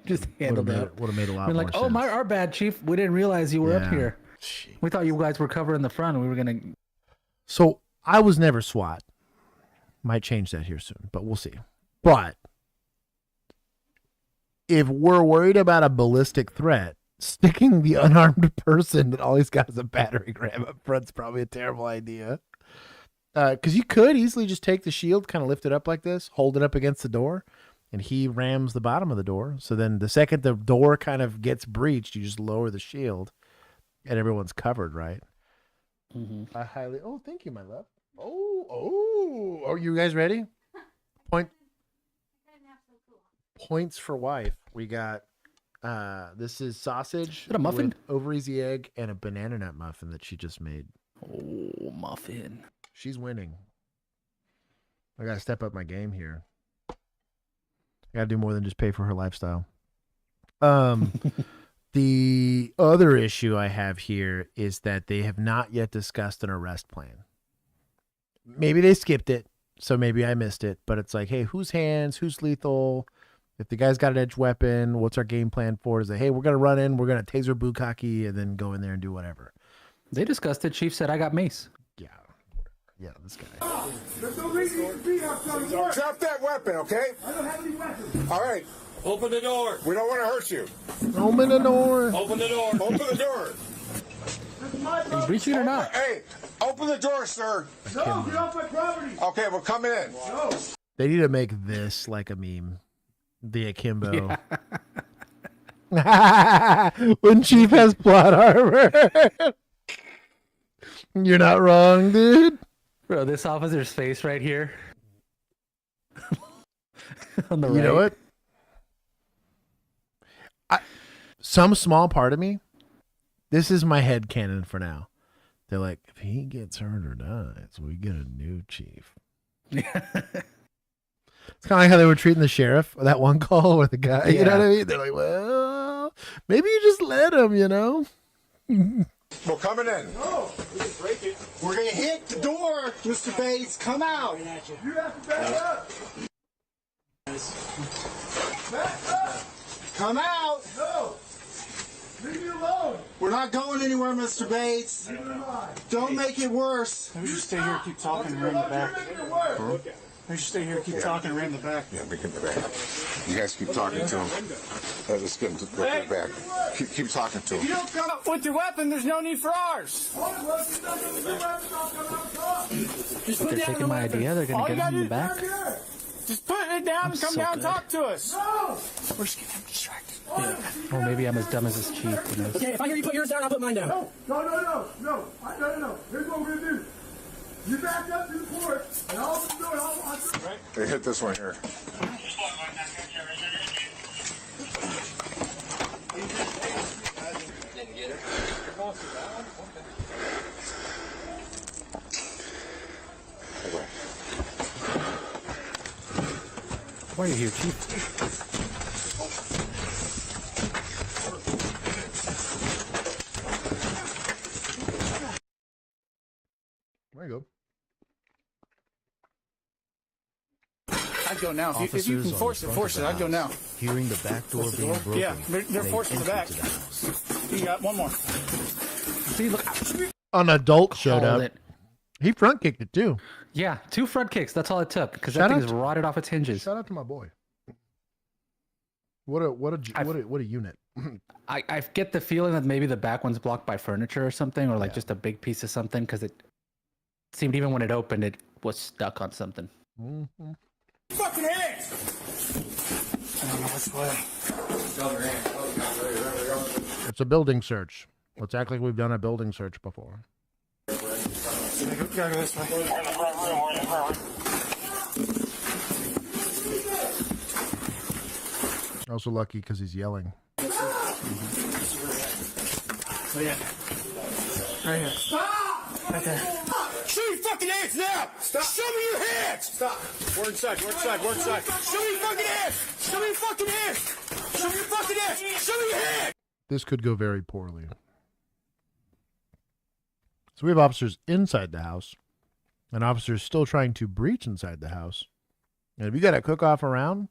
Just handled it. Would have made a lot more like, sense. oh, our bad, Chief. We didn't realize you were up here. We thought you guys were covering the front and we were going to... So I was never SWAT. Might change that here soon, but we'll see. But if we're worried about a ballistic threat, sticking the unarmed person that all he's got is a battering ram up front's probably a terrible idea. Because you could easily just take the shield, kind of lift it up like this, hold it up against the door, and he rams the bottom of the door. So then the second the door kind of gets breached, you just lower the shield, and everyone's covered, right? I highly... Oh, thank you, my love. Oh, are you guys ready? Points for wife. We got this is sausage. Is it a muffin? With over easy egg and a banana nut muffin that she just made. Oh, muffin. She's winning. I gotta step up my game here. I gotta do more than just pay for her lifestyle. The other issue I have here is that they have not yet discussed an arrest plan. Maybe they skipped it, so maybe I missed it. But it's like, hey, whose hands? Who's lethal? If the guy's got an edged weapon, what's our game plan for it? Is it, hey, we're gonna run in, we're gonna taser bukkake, and then go in there and do whatever. They discussed it. Chief said, I got mace. Yeah, this guy. There's no reason you can beat up on work. Drop that weapon, okay? I don't have any weapons. All right. Open the door. We don't want to hurt you. Open the door. Open the door. Open the door. Are you breaching or not? Hey, open the door, sir. No, get off my property. Okay, we're coming in. No. They need to make this like a meme. The akimbo. Yeah. When Chief has plot armor. You're not wrong, dude. Bro, this officer's face right here. On the right. You know what? Some small part of me, this is my head canon for now. They're like, if he gets hurt or dies, we get a new chief. It's kind of like how they were treating the sheriff, that one call where the guy, you know what I mean? They're like, well, maybe you just let him, you know? We're coming in. No. We can break it. We're going to hit the door, Mr. Bates. Come out. You have to back up. Back up. Come out. No. Leave me alone. We're not going anywhere, Mr. Bates. Neither am I. Don't make it worse. Maybe you should stay here, keep talking, and ram the back. Maybe you should stay here, keep talking, and ram the back. Yeah, we can the back. You guys keep talking to him. Let's get him to the back. Keep talking to If you him. don't come up with your weapon, there's no need for ours. If they're taking my idea, they're going to get him in the back. Just put it down and come so down and good. talk to us. No. We're just getting him distracted. Yeah. Or maybe I'm as dumb as this chief. Who knows? Okay, if I hear you put yours down, I'll put mine down. No. No. Here's what we're going to do. You back up to the porch, and I'll open the door, and I'll watch it. Right? They hit this one here. Didn't get it. Why are you here, Chief? There you go. I'd go now. If you can force it, I'd go now. Hearing the back door being broken. Yeah, they're forcing the back. You got one more. See, look. An adult showed Called up. it. He front kicked it too. Yeah, 2 front kicks. That's all it took because Shout that out thing's to- rotted off its hinges. Shout out to my boy. What a unit. I get the feeling that maybe the back one's blocked by furniture or something, or like just a big piece of something, because it seemed even when it opened, it was stuck on something. Mm-hmm. Fucking hands! I don't know which way. It's a building search. Let's act like we've done a building search before. Gotta go this way. Also lucky because he's yelling. Oh, yeah. Right here. Stop! Right there. Show me your fucking hands now! Stop! Show me your hands! Stop! We're inside. Show me your fucking hands! Show me your fucking hands! Show me your fucking hands! Show me your hands! This could go very poorly. So we have officers inside the house, and officers still trying to breach inside the house. And if you got a cook-off around,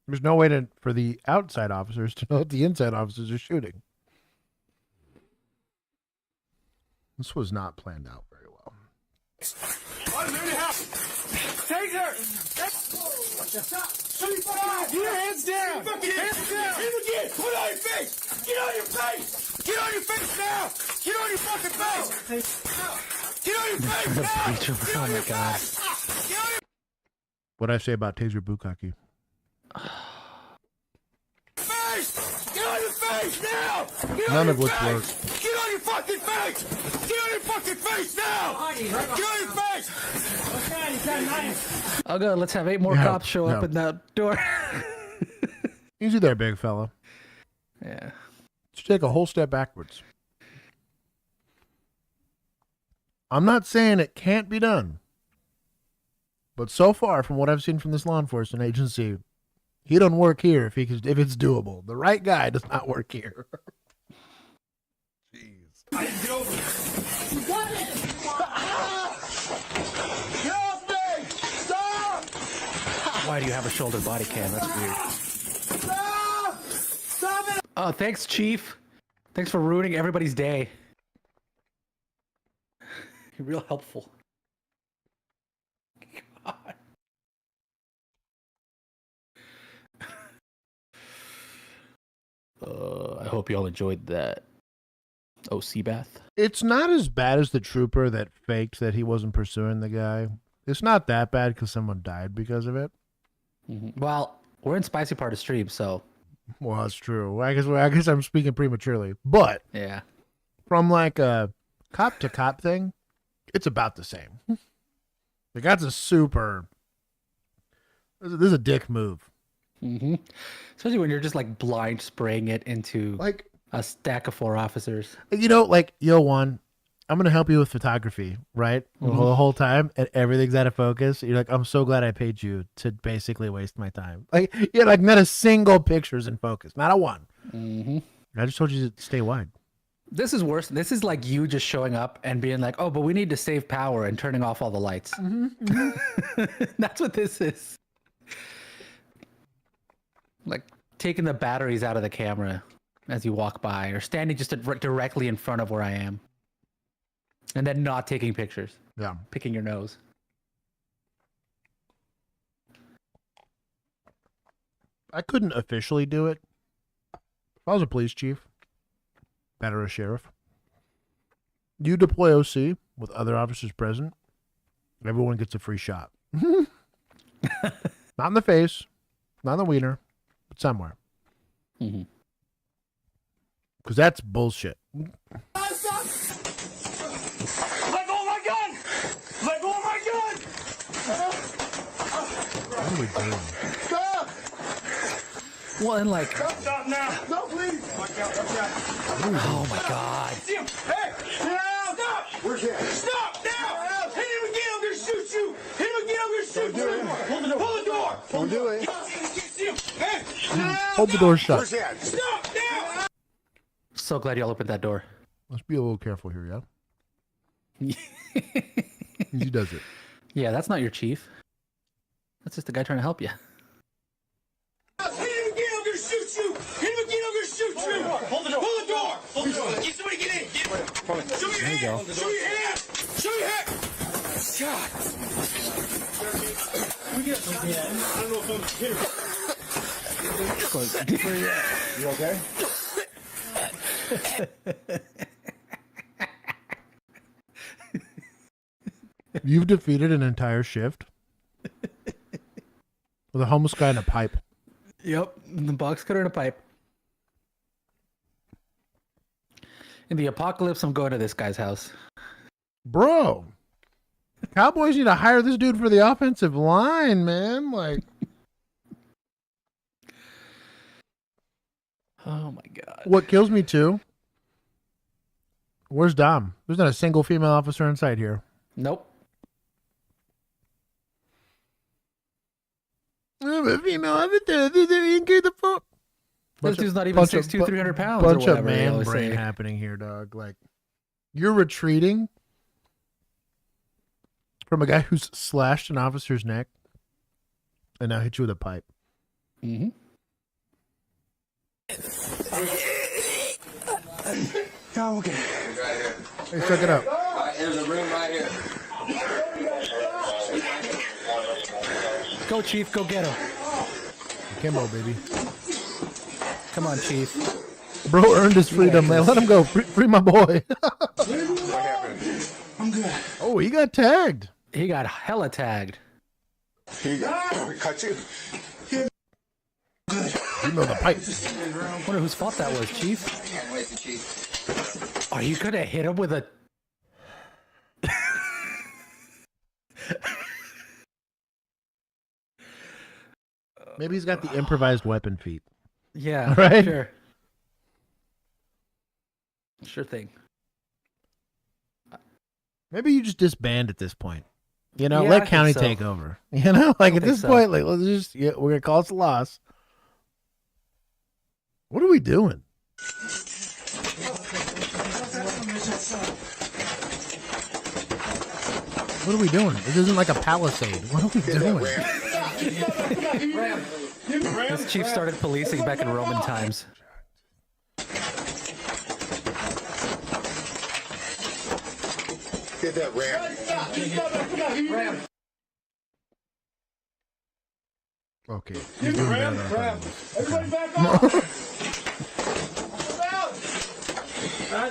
there's no way for the outside officers to know what the inside officers are shooting. This was not planned out very well. Taser! Get your hands down! Hands down! Again! Put it on your face! Get on your face! Get on your face now! Get on your fucking face! Get on your face now! Get on your face! What'd I say about taser bukkake? Get on your face now! None of which worked. Get on your fucking face! Get on your fucking face now! Get on your face! Oh, good. Let's have 8 more cops show up at that door. Easy there, big fella. Yeah. Let's take a whole step backwards. I'm not saying it can't be done. But so far, from what I've seen from this law enforcement agency, he don't work here if it's doable. The right guy does not work here. Jeez. Why do you have a shoulder body cam? That's weird. Stop! Stop it! Oh, thanks, Chief. Thanks for ruining everybody's day. You're real helpful. God. I hope you all enjoyed that OC bath. It's not as bad as the trooper that faked that he wasn't pursuing the guy. It's not that bad because someone died because of it. Mm-hmm. Well, we're in spicy part of stream, so. Well, that's true. I guess I'm speaking prematurely, but yeah, from like a cop to cop thing, it's about the same. Like that's a super. This is a dick move. Mm-hmm. Especially when you're just like blind spraying it into like a stack of 4 officers. You know, like, yo, Juan, I'm going to help you with photography, right? Mm-hmm. The whole time, and everything's out of focus. You're like, I'm so glad I paid you to basically waste my time. Like, yeah, like not a single picture's in focus. Not a one. Mm-hmm. I just told you to stay wide. This is worse. This is like you just showing up and being like, oh, but we need to save power and turning off all the lights. Mm-hmm. That's what this is. Like taking the batteries out of the camera as you walk by, or standing just directly in front of where I am. And then not taking pictures. Yeah. Picking your nose. I couldn't officially do it. If I was a police chief, better a sheriff. You deploy OC with other officers present, everyone gets a free shot. Not in the face, not in the wiener, but somewhere. Mm-hmm. Because that's bullshit. Let go of my gun! Let go of my gun! What are we doing? Stop! Well, and like... Stop now! No, please! Watch out, watch out. Oh my God. See him! Hey! Stop! Where's he at? Stop now! Hit him again, I'm gonna shoot you! Hit him again, I'm gonna shoot you! Hold the door! Pull the door! Don't do it. See him! Hey! Hold the door shut. Where's he at? Stop now! So glad y'all opened that door. Let's be a little careful here, yeah? He does it. Yeah, that's not your chief. That's just the guy trying to help you. Hit him again, I'm gonna shoot you! Hit him again, I'm gonna shoot you! Hold the door! Hold the door! Hold the door! Get somebody get in! Get in! Show me your hand! Show me your hand! Show me your hand! God! I don't know if I'm here. You okay? You've defeated an entire shift with a homeless guy in a pipe. Yep, the box cutter and a pipe. In the apocalypse, I'm going to this guy's house. Bro, Cowboys need to hire this dude for the offensive line, man. Like, oh my God. What kills me too? Where's Dom? There's not a single female officer in sight here. Nope. I'm a female officer. The fuck. This dude's not even 6'2", 300 pounds or Bunch whatever. of they man always brain say. happening here, dog. Like, you're retreating from a guy who's slashed an officer's neck and now hit you with a pipe. Mm-hmm. Yeah, I'm okay. Right here. Hey, check it out. There's a room right here. Go, Chief. Go get him. Kimbo, baby. Come on, Chief. Bro earned his freedom, man. Let him go. Free my boy. What happened? I'm good. Oh, he got tagged. He got hella tagged. He cut you? You know the pipe. Wonder whose fault that was, Chief. Can't wait the chief. Oh, you could have hit him with a... Maybe he's got the improvised weapon feet. Yeah, right? Sure. Sure thing. Maybe you just disband at this point. You know, Yeah, I let think county so. take over. You know, like I at think this so. point, like let's just we're gonna call it a loss. What are we doing? What are we doing? This isn't like a palisade. What are we doing? This chief started policing back in Roman times. Get that ram. Okay. He's doing better than I thought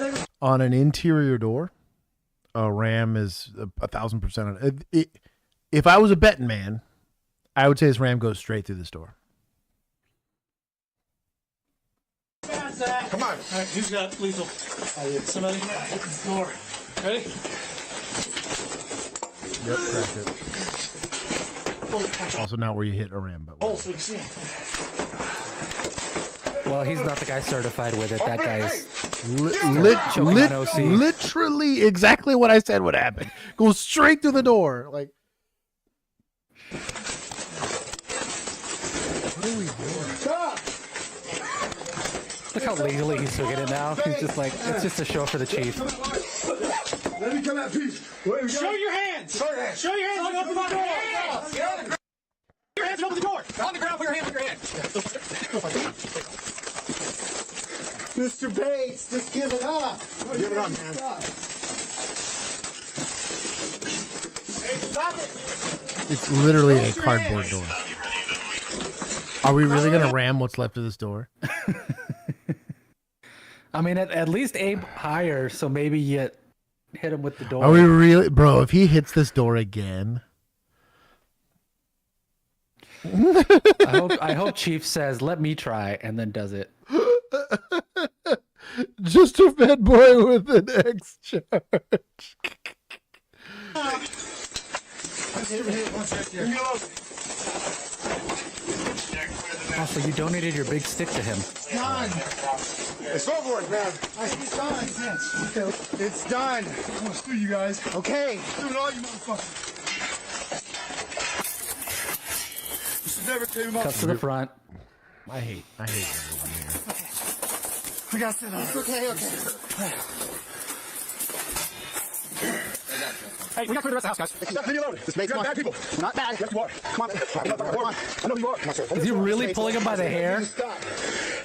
he was. On an interior door, a ram is 1,000%. If I was a betting man, I would say this ram goes straight through this door. Come on. All right, who's got lethal? Somebody? Hit the door. Ready? Yep, cracked it. Also not where you hit a ram, but Oh, so you see. Well, he's not the guy certified with it. That guy's choking on OC. Literally exactly what I said would happen. Goes straight through the door. Like, what are we doing? Stop! Look how legally he's swinging it now. He's just like, it's just a show for the chief. Let me come at peace. Show your hands. Show your hands. Show your hands and open the door. Your hands and open the door. On the ground, put your hands on your hands. Mr. Bates, just give it up. Give it up, man. Hey, stop it. It's literally a cardboard door. Are we really gonna ram what's left of this door? I mean, at least aim higher, so maybe you hit him with the door. Are we really, bro? If he hits this door again, I hope Chief says, "Let me try," and then does it. just a fat boy with an X charge. Also, you donated your big stick to him. Done. It's over with, man. It's done. It's done. I'm gonna screw you guys. Okay. Do it all, you motherfuckers. You should never tell him Cuffs to the front. I hate everyone here. We got to sit okay. Hey, we got to the rest of the house, guys. Stop me loaded. This makes bad people. Not bad. Yes, you are. Come on. Come on. I know you are. Is he really pulling him by the hair? Just stop.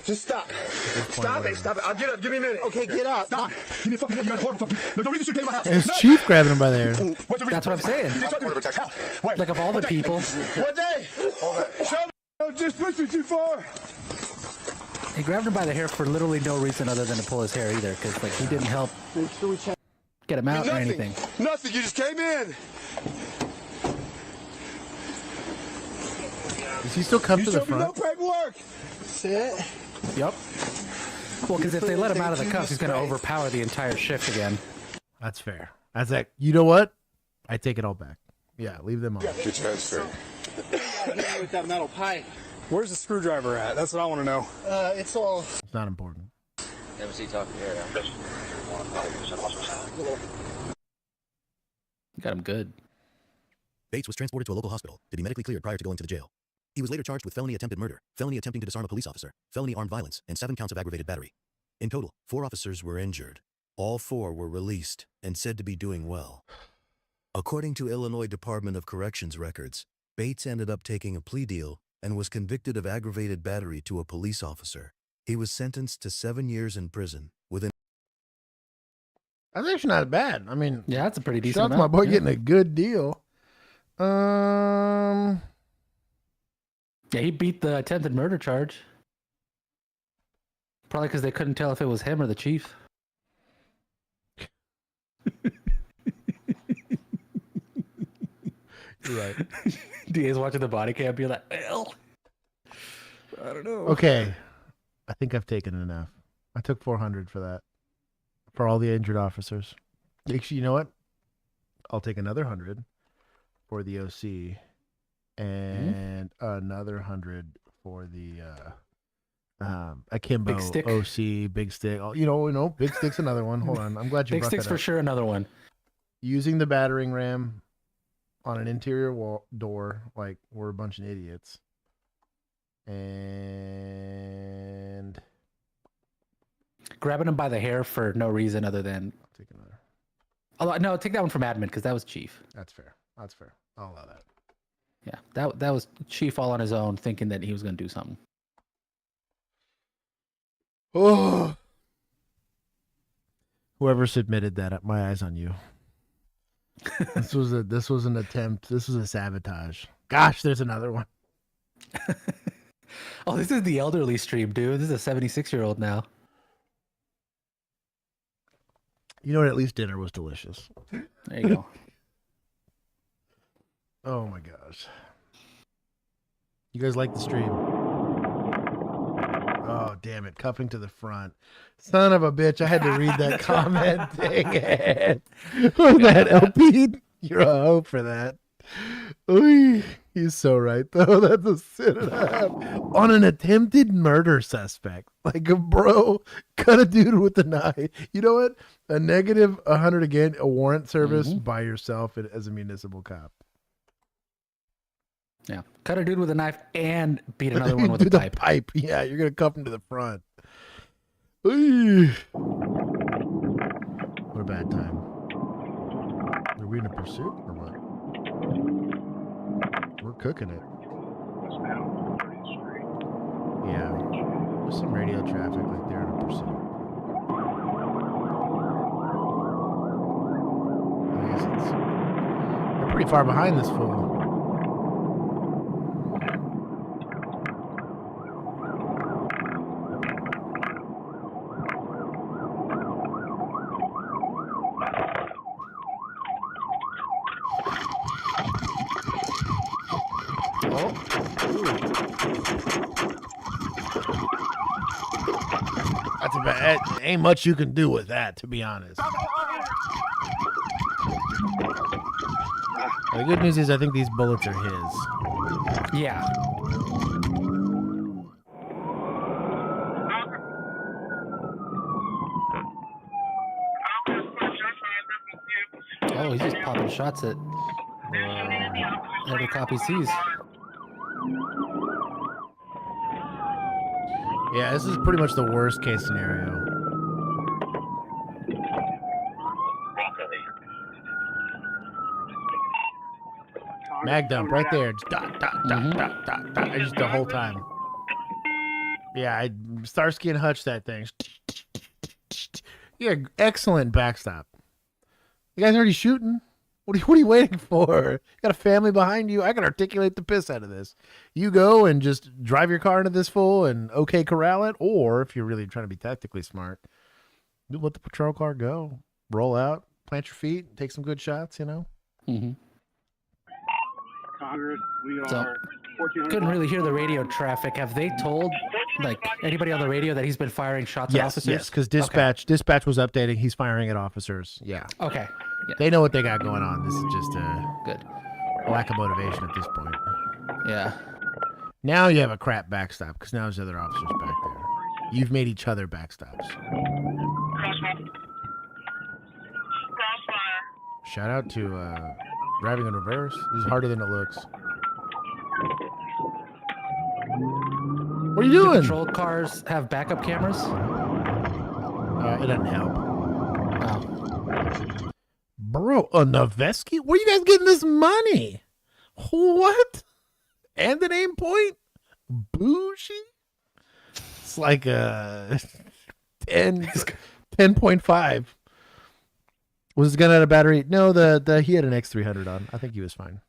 Just stop. Stop it. Stop it. I'll get up. Give me a minute. Okay, get up. Stop. Give me a fucking minute. You got a horrible fucking. There's no reason you came to my house. It's Chief grabbing him by the hair. That's what I'm saying. Like of all the people. What day? Show me. Don't just push me too far. He grabbed him by the hair for literally no reason other than to pull his hair either, because like he didn't help get him out or anything. Nothing. You just came in. Does he still come to the front? No paperwork. Sit. Yep. Well, because if they let him out of the cuffs, he's going to overpower the entire shift again. That's fair. That's like, you know what? I take it all back. Yeah, leave them on. Get your head straight. With that metal pipe. Where's the screwdriver at? That's what I want to know. It's all. It's not important. Never see talk here. Got him good. Bates was transported to a local hospital to be medically cleared prior to going to the jail. He was later charged with felony attempted murder, felony attempting to disarm a police officer, felony armed violence, and 7 counts of aggravated battery. In total, 4 officers were injured. All 4 were released and said to be doing well. According to Illinois Department of Corrections records, Bates ended up taking a plea deal and was convicted of aggravated battery to a police officer. He was sentenced to 7 years in prison with an... That's actually not bad. I mean, yeah, that's a pretty decent shout out to my amount. boy Yeah. getting a good deal. Yeah, he beat the attempted murder charge. Probably because they couldn't tell if it was him or the chief. You're right. DA's watching the body cam, be like, well, I don't know. Okay. I think I've taken enough. I took 400 for that. For all the injured officers. Actually, you know what? I'll take another 100 for the OC and another 100 for the Akimbo Big stick. OC, big stick. Oh, you know, big stick's another one. Hold on. I'm glad you Big brought stick's that for up. sure another one. Using the battering ram on an interior wall door, like we're a bunch of idiots. And grabbing him by the hair for no reason other than take another. Oh no, take that one from admin because that was Chief. That's fair. That's fair. I'll allow that. Yeah, that was Chief all on his own, thinking that he was going to do something. Oh, whoever submitted that, my eyes on you. This was an attempt. This was a sabotage. Gosh, there's another one. Oh, this is the elderly stream, dude. This is a 76-year-old now. You know what? At least dinner was delicious. There you go. Oh my gosh. You guys like the stream? Oh, damn it. Cuffing to the front. Son of a bitch. I had to read that comment. Dang it. Was that LP? You're a hoe for that. Oy. He's so right, though. That's a sin and a half. On an attempted murder suspect. Like, bro, cut a dude with a knife. You know what? A negative 100 again, a warrant service by yourself as a municipal cop. Yeah. Cut a dude with a knife and beat another one with a pipe. Yeah, you're going to cuff him to the front. Oy. What a bad time. Are we in a pursuit or what? We're cooking it. Yeah. There's some radio traffic like they're in a pursuit. I guess they're pretty far behind this fool. That's a bad. Ain't much you can do with that, to be honest. The good news is I think these bullets are his. Yeah. Oh, he's just popping shots at every cop he sees. Yeah, this is pretty much the worst case scenario. Mag dump right there. Just dot, dot, dot, dot, dot, dot. Just the whole time. Yeah, I Starsky and Hutch that thing. Yeah, excellent backstop. You guys already shooting? What are you waiting for? You got a family behind you. I can articulate the piss out of this. You go and just drive your car into this fool and okay corral it, or if you're really trying to be tactically smart, you let the patrol car go, roll out, plant your feet, take some good shots. You know. Mm-hmm. Congress, we So, are. couldn't really hear the radio traffic. Have they told like anybody on the radio that he's been firing shots at officers? Yes, because dispatch was updating. He's firing at officers. Yeah. Okay. Yeah. They know what they got going on. This is just good a lack of motivation at this point. Yeah. Now you have a crap backstop because now there's other officers back there. You've made each other backstops. Shout out to driving in reverse. This is harder than it looks. What are you doing? Do patrol cars have backup cameras? It doesn't help. Oh. Bro, a Noveski? Where are you guys getting this money? What? And an aim point? Bougie? It's like a 10.5. Was his gun out of battery? No, he had an X300 on. I think he was fine.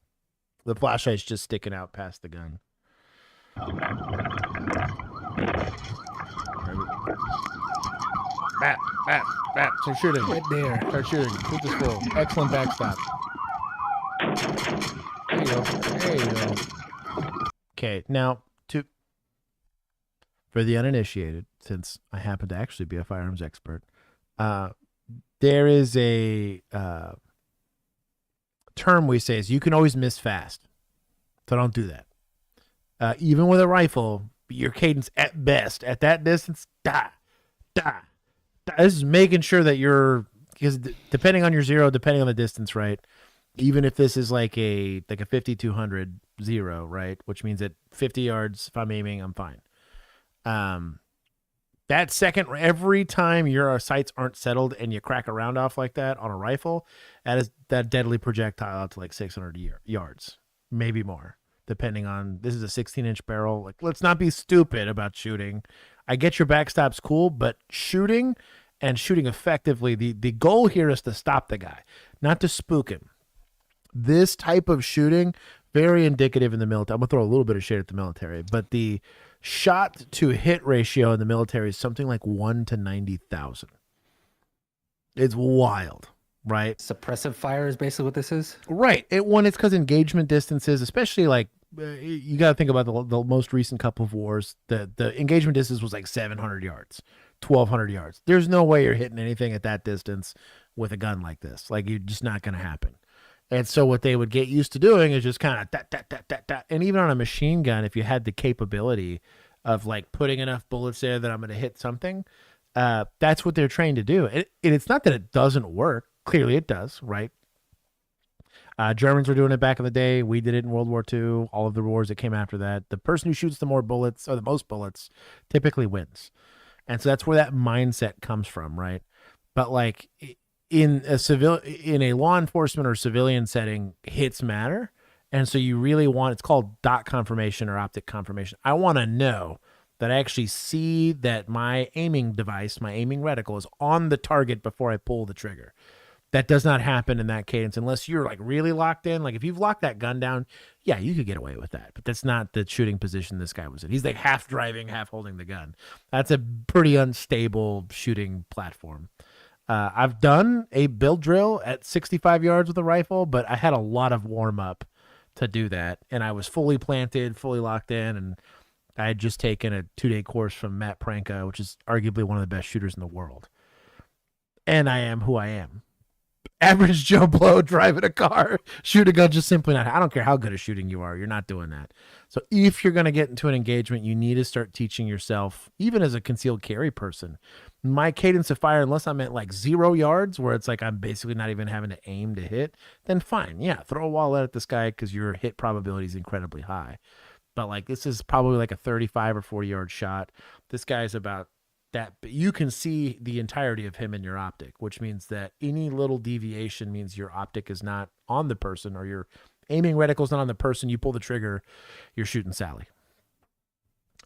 The flashlight's just sticking out past the gun. Bat. Start shooting. Right there. Start shooting. Shoot this fool. Excellent backstop. There you go. Okay, now for the uninitiated, since I happen to actually be a firearms expert, there is a term we say is you can always miss fast. So don't do that. Even with a rifle, your cadence at best, at that distance, This is making sure that you're, because depending on your zero, depending on the distance, right, even if this is like a 5200 0, right? Which means at 50 yards, if I'm aiming, I'm fine. That second, every time your sights aren't settled and you crack a round off like that on a rifle, that deadly projectile out to like 600 yards, maybe more, depending on, this is a 16-inch barrel. Like, let's not be stupid about shooting. I get your backstop's cool, but shooting and shooting effectively, the goal here is to stop the guy, not to spook him. This type of shooting, very indicative in the military. I'm going to throw a little bit of shade at the military, but the shot to hit ratio in the military is something like 1 to 90,000. It's wild, right? Suppressive fire is basically what this is. Right. It's because engagement distances, especially like you got to think about the most recent couple of wars. The engagement distance was like 700 yards, 1,200 yards. There's no way you're hitting anything at that distance with a gun like this. Like, you're just not going to happen. And so what they would get used to doing is just kind of that. And even on a machine gun, if you had the capability of like putting enough bullets there that I'm going to hit something, that's what they're trained to do. It's not that it doesn't work. Clearly it does, right? Germans were doing it back in the day. We did it in World War II. All of the wars that came after that. The person who shoots the more bullets or the most bullets typically wins. And so that's where that mindset comes from, right? But like, in a law enforcement or civilian setting, hits matter. And so you really want, it's called dot confirmation or optic confirmation. I want to know that I actually see that my aiming device, my aiming reticle, is on the target before I pull the trigger. That does not happen in that cadence unless you're like really locked in. Like, if you've locked that gun down, yeah, you could get away with that. But that's not the shooting position this guy was in. He's like half driving, half holding the gun. That's a pretty unstable shooting platform. I've done a build drill at 65 yards with a rifle, but I had a lot of warm up to do that. And I was fully planted, fully locked in. And I had just taken a 2-day course from Matt Pranka, which is arguably one of the best shooters in the world. And I am who I am. Average Joe Blow driving a car, shoot a gun, just simply not. I don't care how good at shooting you are. You're not doing that. So if you're going to get into an engagement, you need to start teaching yourself, even as a concealed carry person, my cadence of fire, unless I'm at like 0 yards where it's like I'm basically not even having to aim to hit, then fine. Yeah, throw a wallet at this guy because your hit probability is incredibly high. But like, this is probably like a 35 or 40 yard shot. This guy's about that, but you can see the entirety of him in your optic, which means that any little deviation means your optic is not on the person, or your aiming reticle is not on the person. You pull the trigger, you're shooting Sally.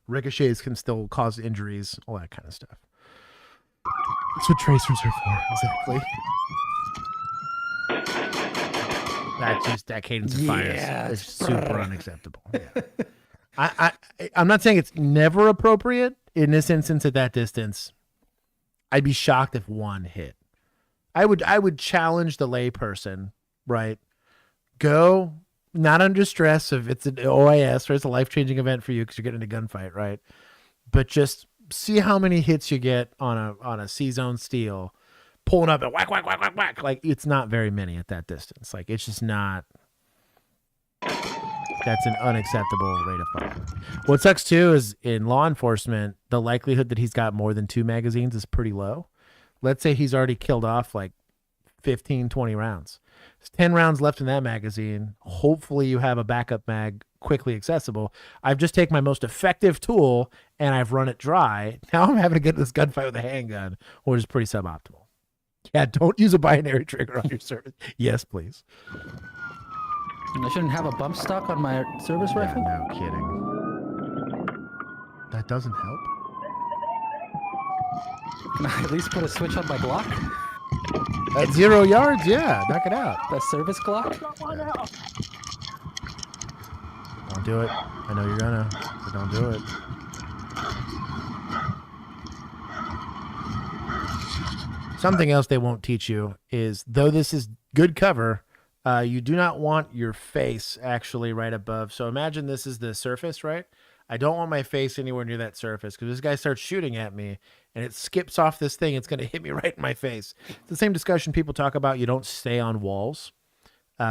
Ricochets can still cause injuries, all that kind of stuff. That's what tracers are for, exactly. That cadence of fire is super unacceptable. Yeah. I'm not saying it's never appropriate. In this instance, at that distance, I'd be shocked if one hit. I would challenge the layperson, right? Go not under stress if it's an OIS or it's a life-changing event for you because you're getting in a gunfight, right? But just see how many hits you get on a C-zone steel, pulling up and whack, whack, whack, whack, whack. Like, it's not very many at that distance. Like, it's just not. That's an unacceptable rate of fire. What sucks too is in law enforcement, the likelihood that he's got more than 2 magazines is pretty low. Let's say he's already killed off like 15, 20 rounds. There's 10 rounds left in that magazine. Hopefully you have a backup mag quickly accessible. I've just taken my most effective tool and I've run it dry. Now I'm having to get this gunfight with a handgun, which is pretty suboptimal. Yeah, don't use a binary trigger on your service. Yes, please. I shouldn't have a bump stock on my service rifle? No kidding. That doesn't help. Can I at least put a switch on my Glock? At 0 yards, yeah. Knock it out. The service Glock? Yeah. Don't do it. I know you're gonna, but don't do it. Something else they won't teach you is, though this is good cover, you do not want your face actually right above. So imagine this is the surface, right? I don't want my face anywhere near that surface because this guy starts shooting at me and it skips off this thing. It's going to hit me right in my face. It's the same discussion people talk about. You don't stay on walls.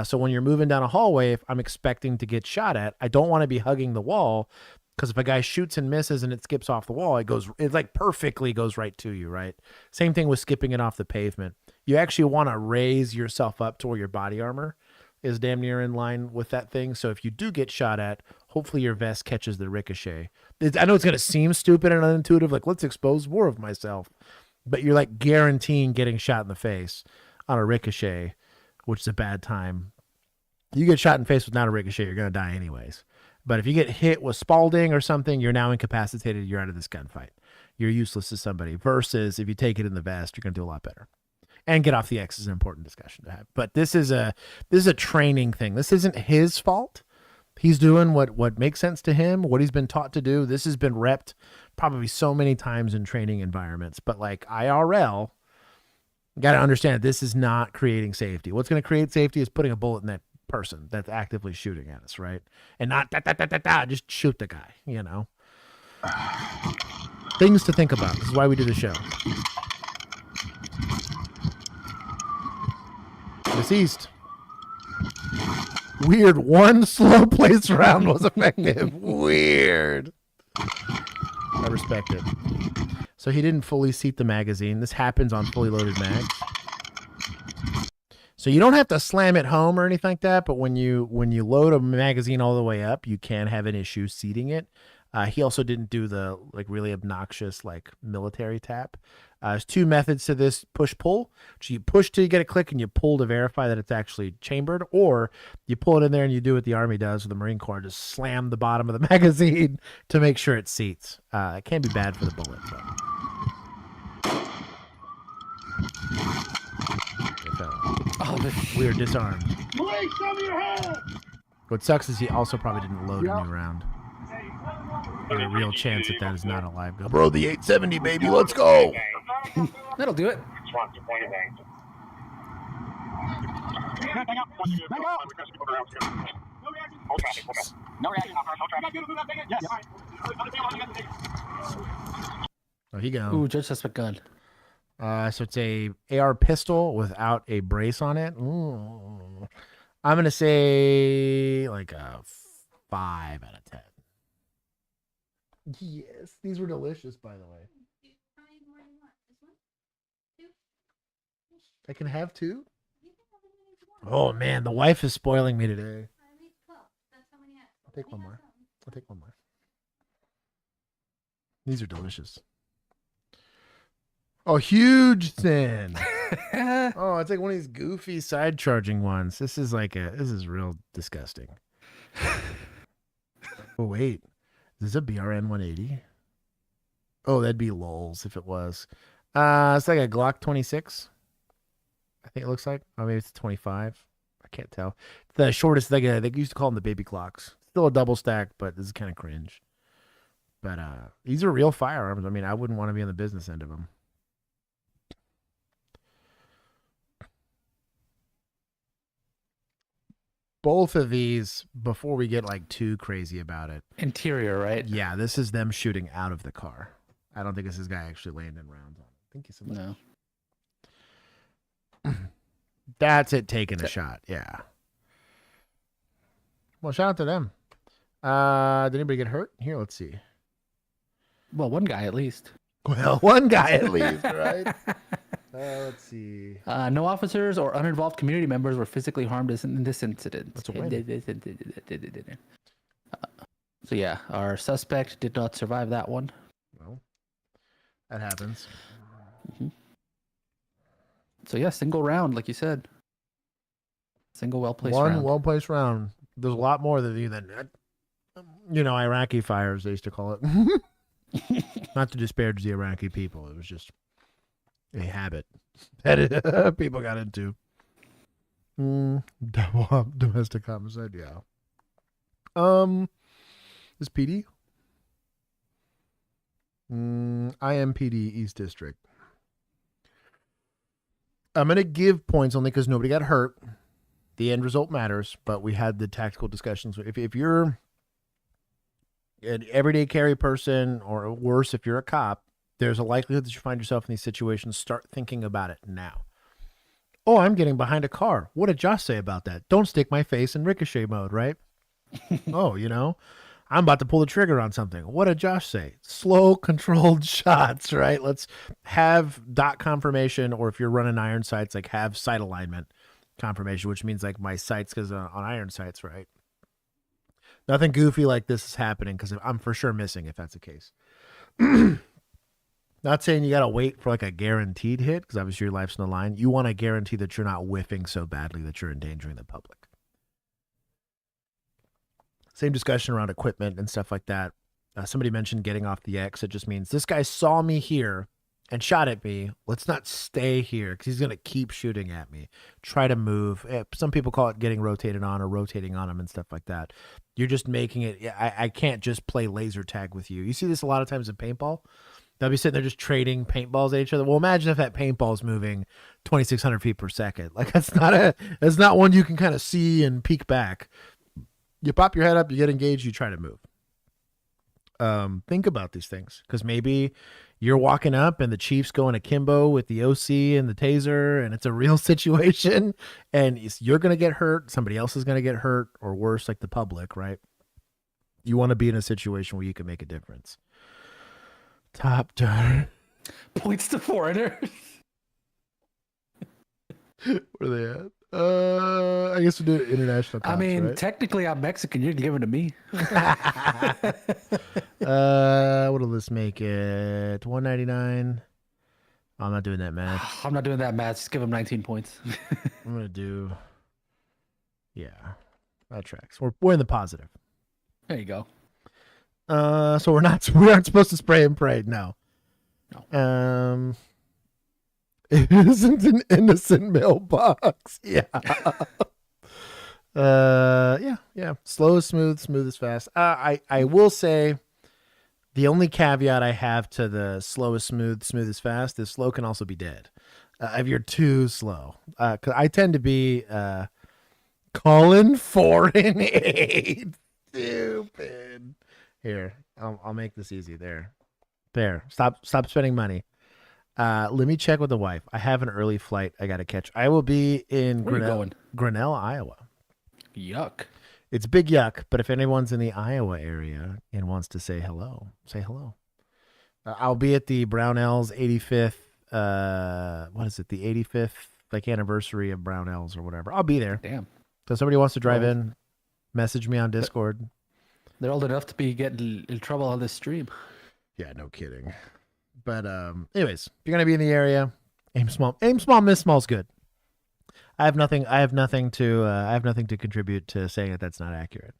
So when you're moving down a hallway, if I'm expecting to get shot at, I don't want to be hugging the wall, because if a guy shoots and misses and it skips off the wall, it like perfectly goes right to you, right? Same thing with skipping it off the pavement. You actually want to raise yourself up toward your body armor is damn near in line with that thing. So if you do get shot at, hopefully your vest catches the ricochet. I know it's going to seem stupid and unintuitive, like let's expose more of myself, but you're like guaranteeing getting shot in the face on a ricochet, which is a bad time. You get shot in the face without a ricochet, you're going to die anyways. But if you get hit with Spalding or something, you're now incapacitated. You're out of this gunfight. You're useless to somebody. Versus if you take it in the vest, you're going to do a lot better. And get off the X is an important discussion to have. But this is a training thing. This isn't his fault. He's doing what makes sense to him, what he's been taught to do. This has been repped probably so many times in training environments. But like IRL, you got to understand this is not creating safety. What's going to create safety is putting a bullet in that person that's actively shooting at us, right? And not just shoot the guy, you know. Things to think about. This is why we do the show. Deceased. Weird. One slow place round was effective. Weird. I respect it. So he didn't fully seat the magazine. This happens on fully loaded mags. So you don't have to slam it home or anything like that, but when you load a magazine all the way up, you can have an issue seating it. He also didn't do the like really obnoxious like military tap. There's two methods to this push-pull. So you push till you get a click and you pull to verify that it's actually chambered, or you pull it in there and you do what the Army does with the Marine Corps, just slam the bottom of the magazine to make sure it seats. It can be bad for the bullet, but... Oh, we are disarmed. What sucks is he also probably didn't load a new round. There's a real chance that is not a live gun. Bro, the 870, baby, let's go. That'll do it. Oh, he go. Ooh, judge suspect gun. So it's a AR pistol without a brace on it. Ooh. I'm gonna say like a 5 out of 10. Yes, these were delicious, by the way. I can have 2? Oh man, the wife is spoiling me today. I'll take one more. These are delicious. Oh, huge thin. Oh, it's like one of these goofy side charging ones. This is real disgusting. Oh wait, is this a BRN 180? Oh, that'd be lols if it was. It's like a Glock 26. I think it looks like. Oh, maybe it's 25. I can't tell. The shortest, they used to call them the baby clocks. Still a double stack, but this is kind of cringe. But these are real firearms. I mean, I wouldn't want to be on the business end of them. Both of these, before we get like too crazy about it. Interior, right? Yeah, this is them shooting out of the car. I don't think this is guy actually landing rounds on it. I think he's no. That's it taking a shot. Yeah. Well, shout out to them. Did anybody get hurt? Here, let's see. Well, one guy at least. Well, one guy at least, right? Let's see. No officers or uninvolved community members were physically harmed in this incident. That's a win. So yeah, our suspect did not survive that one. Well, that happens. Mm-hmm. So yeah, single round, like you said. Single well-placed round. One well-placed round. There's a lot more than Iraqi fires, they used to call it. Not to disparage the Iraqi people. It was just a habit that people got into. Domestic homicide, yeah. Is PD? IMPD East District. I'm going to give points only because nobody got hurt. The end result matters, but we had the tactical discussions. If you're an everyday carry person, or worse, if you're a cop, there's a likelihood that you find yourself in these situations. Start thinking about it now. Oh, I'm getting behind a car. What did Josh say about that? Don't stick my face in ricochet mode, right? Oh, I'm about to pull the trigger on something. What did Josh say? Slow, controlled shots, right? Let's have dot confirmation, or if you're running iron sights, like have sight alignment confirmation, which means like my sights, because on iron sights, right? Nothing goofy like this is happening, because I'm for sure missing if that's the case. Not saying you got to wait for like a guaranteed hit, because obviously your life's on the line. You want to guarantee that you're not whiffing so badly that you're endangering the public. Same discussion around equipment and stuff like that. Somebody mentioned getting off the X. It just means this guy saw me here and shot at me. Let's not stay here, because he's going to keep shooting at me. Try to move. Some people call it getting rotated on or rotating on him and stuff like that. You're just making it. I can't just play laser tag with you. You see this a lot of times in paintball. They'll be sitting there just trading paintballs at each other. Well, imagine if that paintball is moving 2,600 feet per second. Like that's not one you can kind of see and peek back. You pop your head up, you get engaged, you try to move. Think about these things, because maybe you're walking up and the chief's going akimbo with the OC and the taser, and it's a real situation, and you're going to get hurt. Somebody else is going to get hurt, or worse, like the public, right? You want to be in a situation where you can make a difference. Top turn. Points to foreigners. Where are they at? I guess we do international cops, I mean, right? technically I'm Mexican. You're giving to me. What'll this make it? $199. I'm not doing that math. I'm not doing that math. Just give him 19 points. I'm gonna do. Yeah, that tracks. We're in the positive. There you go. So we aren't supposed to spray and pray. No. It isn't an innocent mailbox. Yeah. Yeah. Slow is smooth, smooth is fast. I will say the only caveat I have to the slow is smooth, smooth is fast is slow can also be dead. If you're too slow. 'Cause I tend to be calling 4 and 8. Stupid. Here, I'll make this easy. There. Stop spending money. Let me check with the wife. I have an early flight I got to catch. I will be in Grinnell, Iowa. Yuck. It's big yuck, but if anyone's in the Iowa area and wants to say hello, say hello. I'll be at the Brownells 85th, what is it, the 85th like anniversary of Brownells or whatever. I'll be there. Damn. So if somebody wants to drive in, message me on Discord. They're old enough to be getting in trouble on this stream. Yeah, no kidding. But anyways, if you're gonna be in the area, aim small, miss small's good. I have nothing to contribute to saying that that's not accurate.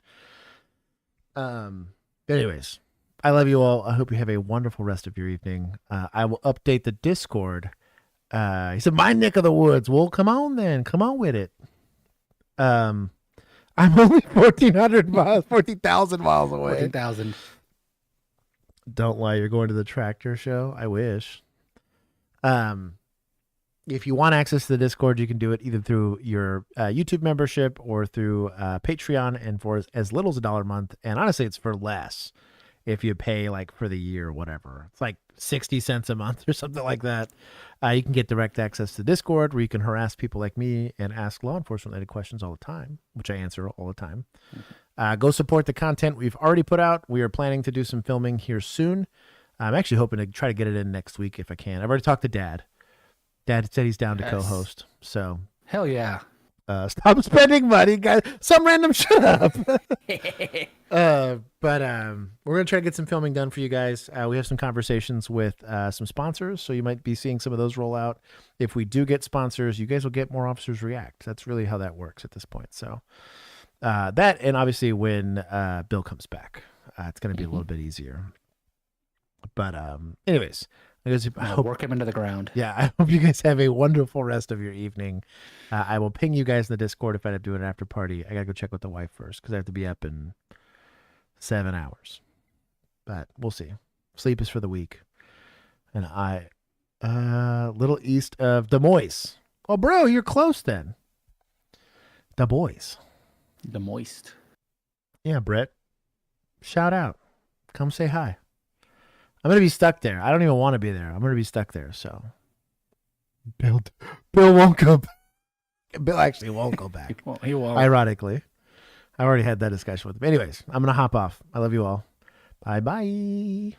Anyways, I love you all. I hope you have a wonderful rest of your evening. I will update the Discord. He said, my neck of the woods. Well, come on then. Come on with it. I'm only 14,000 miles away. 14,000. Don't lie. You're going to the tractor show. I wish. If you want access to the Discord, you can do it either through your YouTube membership or through Patreon, and for as little as $1 a month. And honestly, it's for less if you pay like for the year or whatever. It's like 60 cents a month or something like that. You can get direct access to Discord, where you can harass people like me and ask law enforcement related questions all the time, which I answer all the time. Go support the content we've already put out. We are planning to do some filming here soon. I'm actually hoping to try to get it in next week if I can. I've already talked to Dad. Dad said he's down to co-host. So hell yeah. Stop spending money, guys. Some random shut up. But we're gonna try to get some filming done for you guys. We have some conversations with some sponsors, so you might be seeing some of those roll out. If we do get sponsors, you guys will get more Officers React. That's really how that works at this point. So that, and obviously when Bill comes back, it's gonna be a little bit easier. But anyways. I hope, work him into the ground. Yeah, I hope you guys have a wonderful rest of your evening. I will ping you guys in the Discord if I end up doing an after party. I gotta go check with the wife first because I have to be up in 7 hours. But we'll see. Sleep is for the weak. And little east of Des Moines. Oh, bro, you're close then. Des Moines. Des Moines. Yeah, Brett. Shout out. Come say hi. I'm going to be stuck there. I don't even want to be there. I'm going to be stuck there. So Bill won't go back. Bill actually won't go back. He won't. Ironically. I already had that discussion with him. Anyways, I'm going to hop off. I love you all. Bye-bye.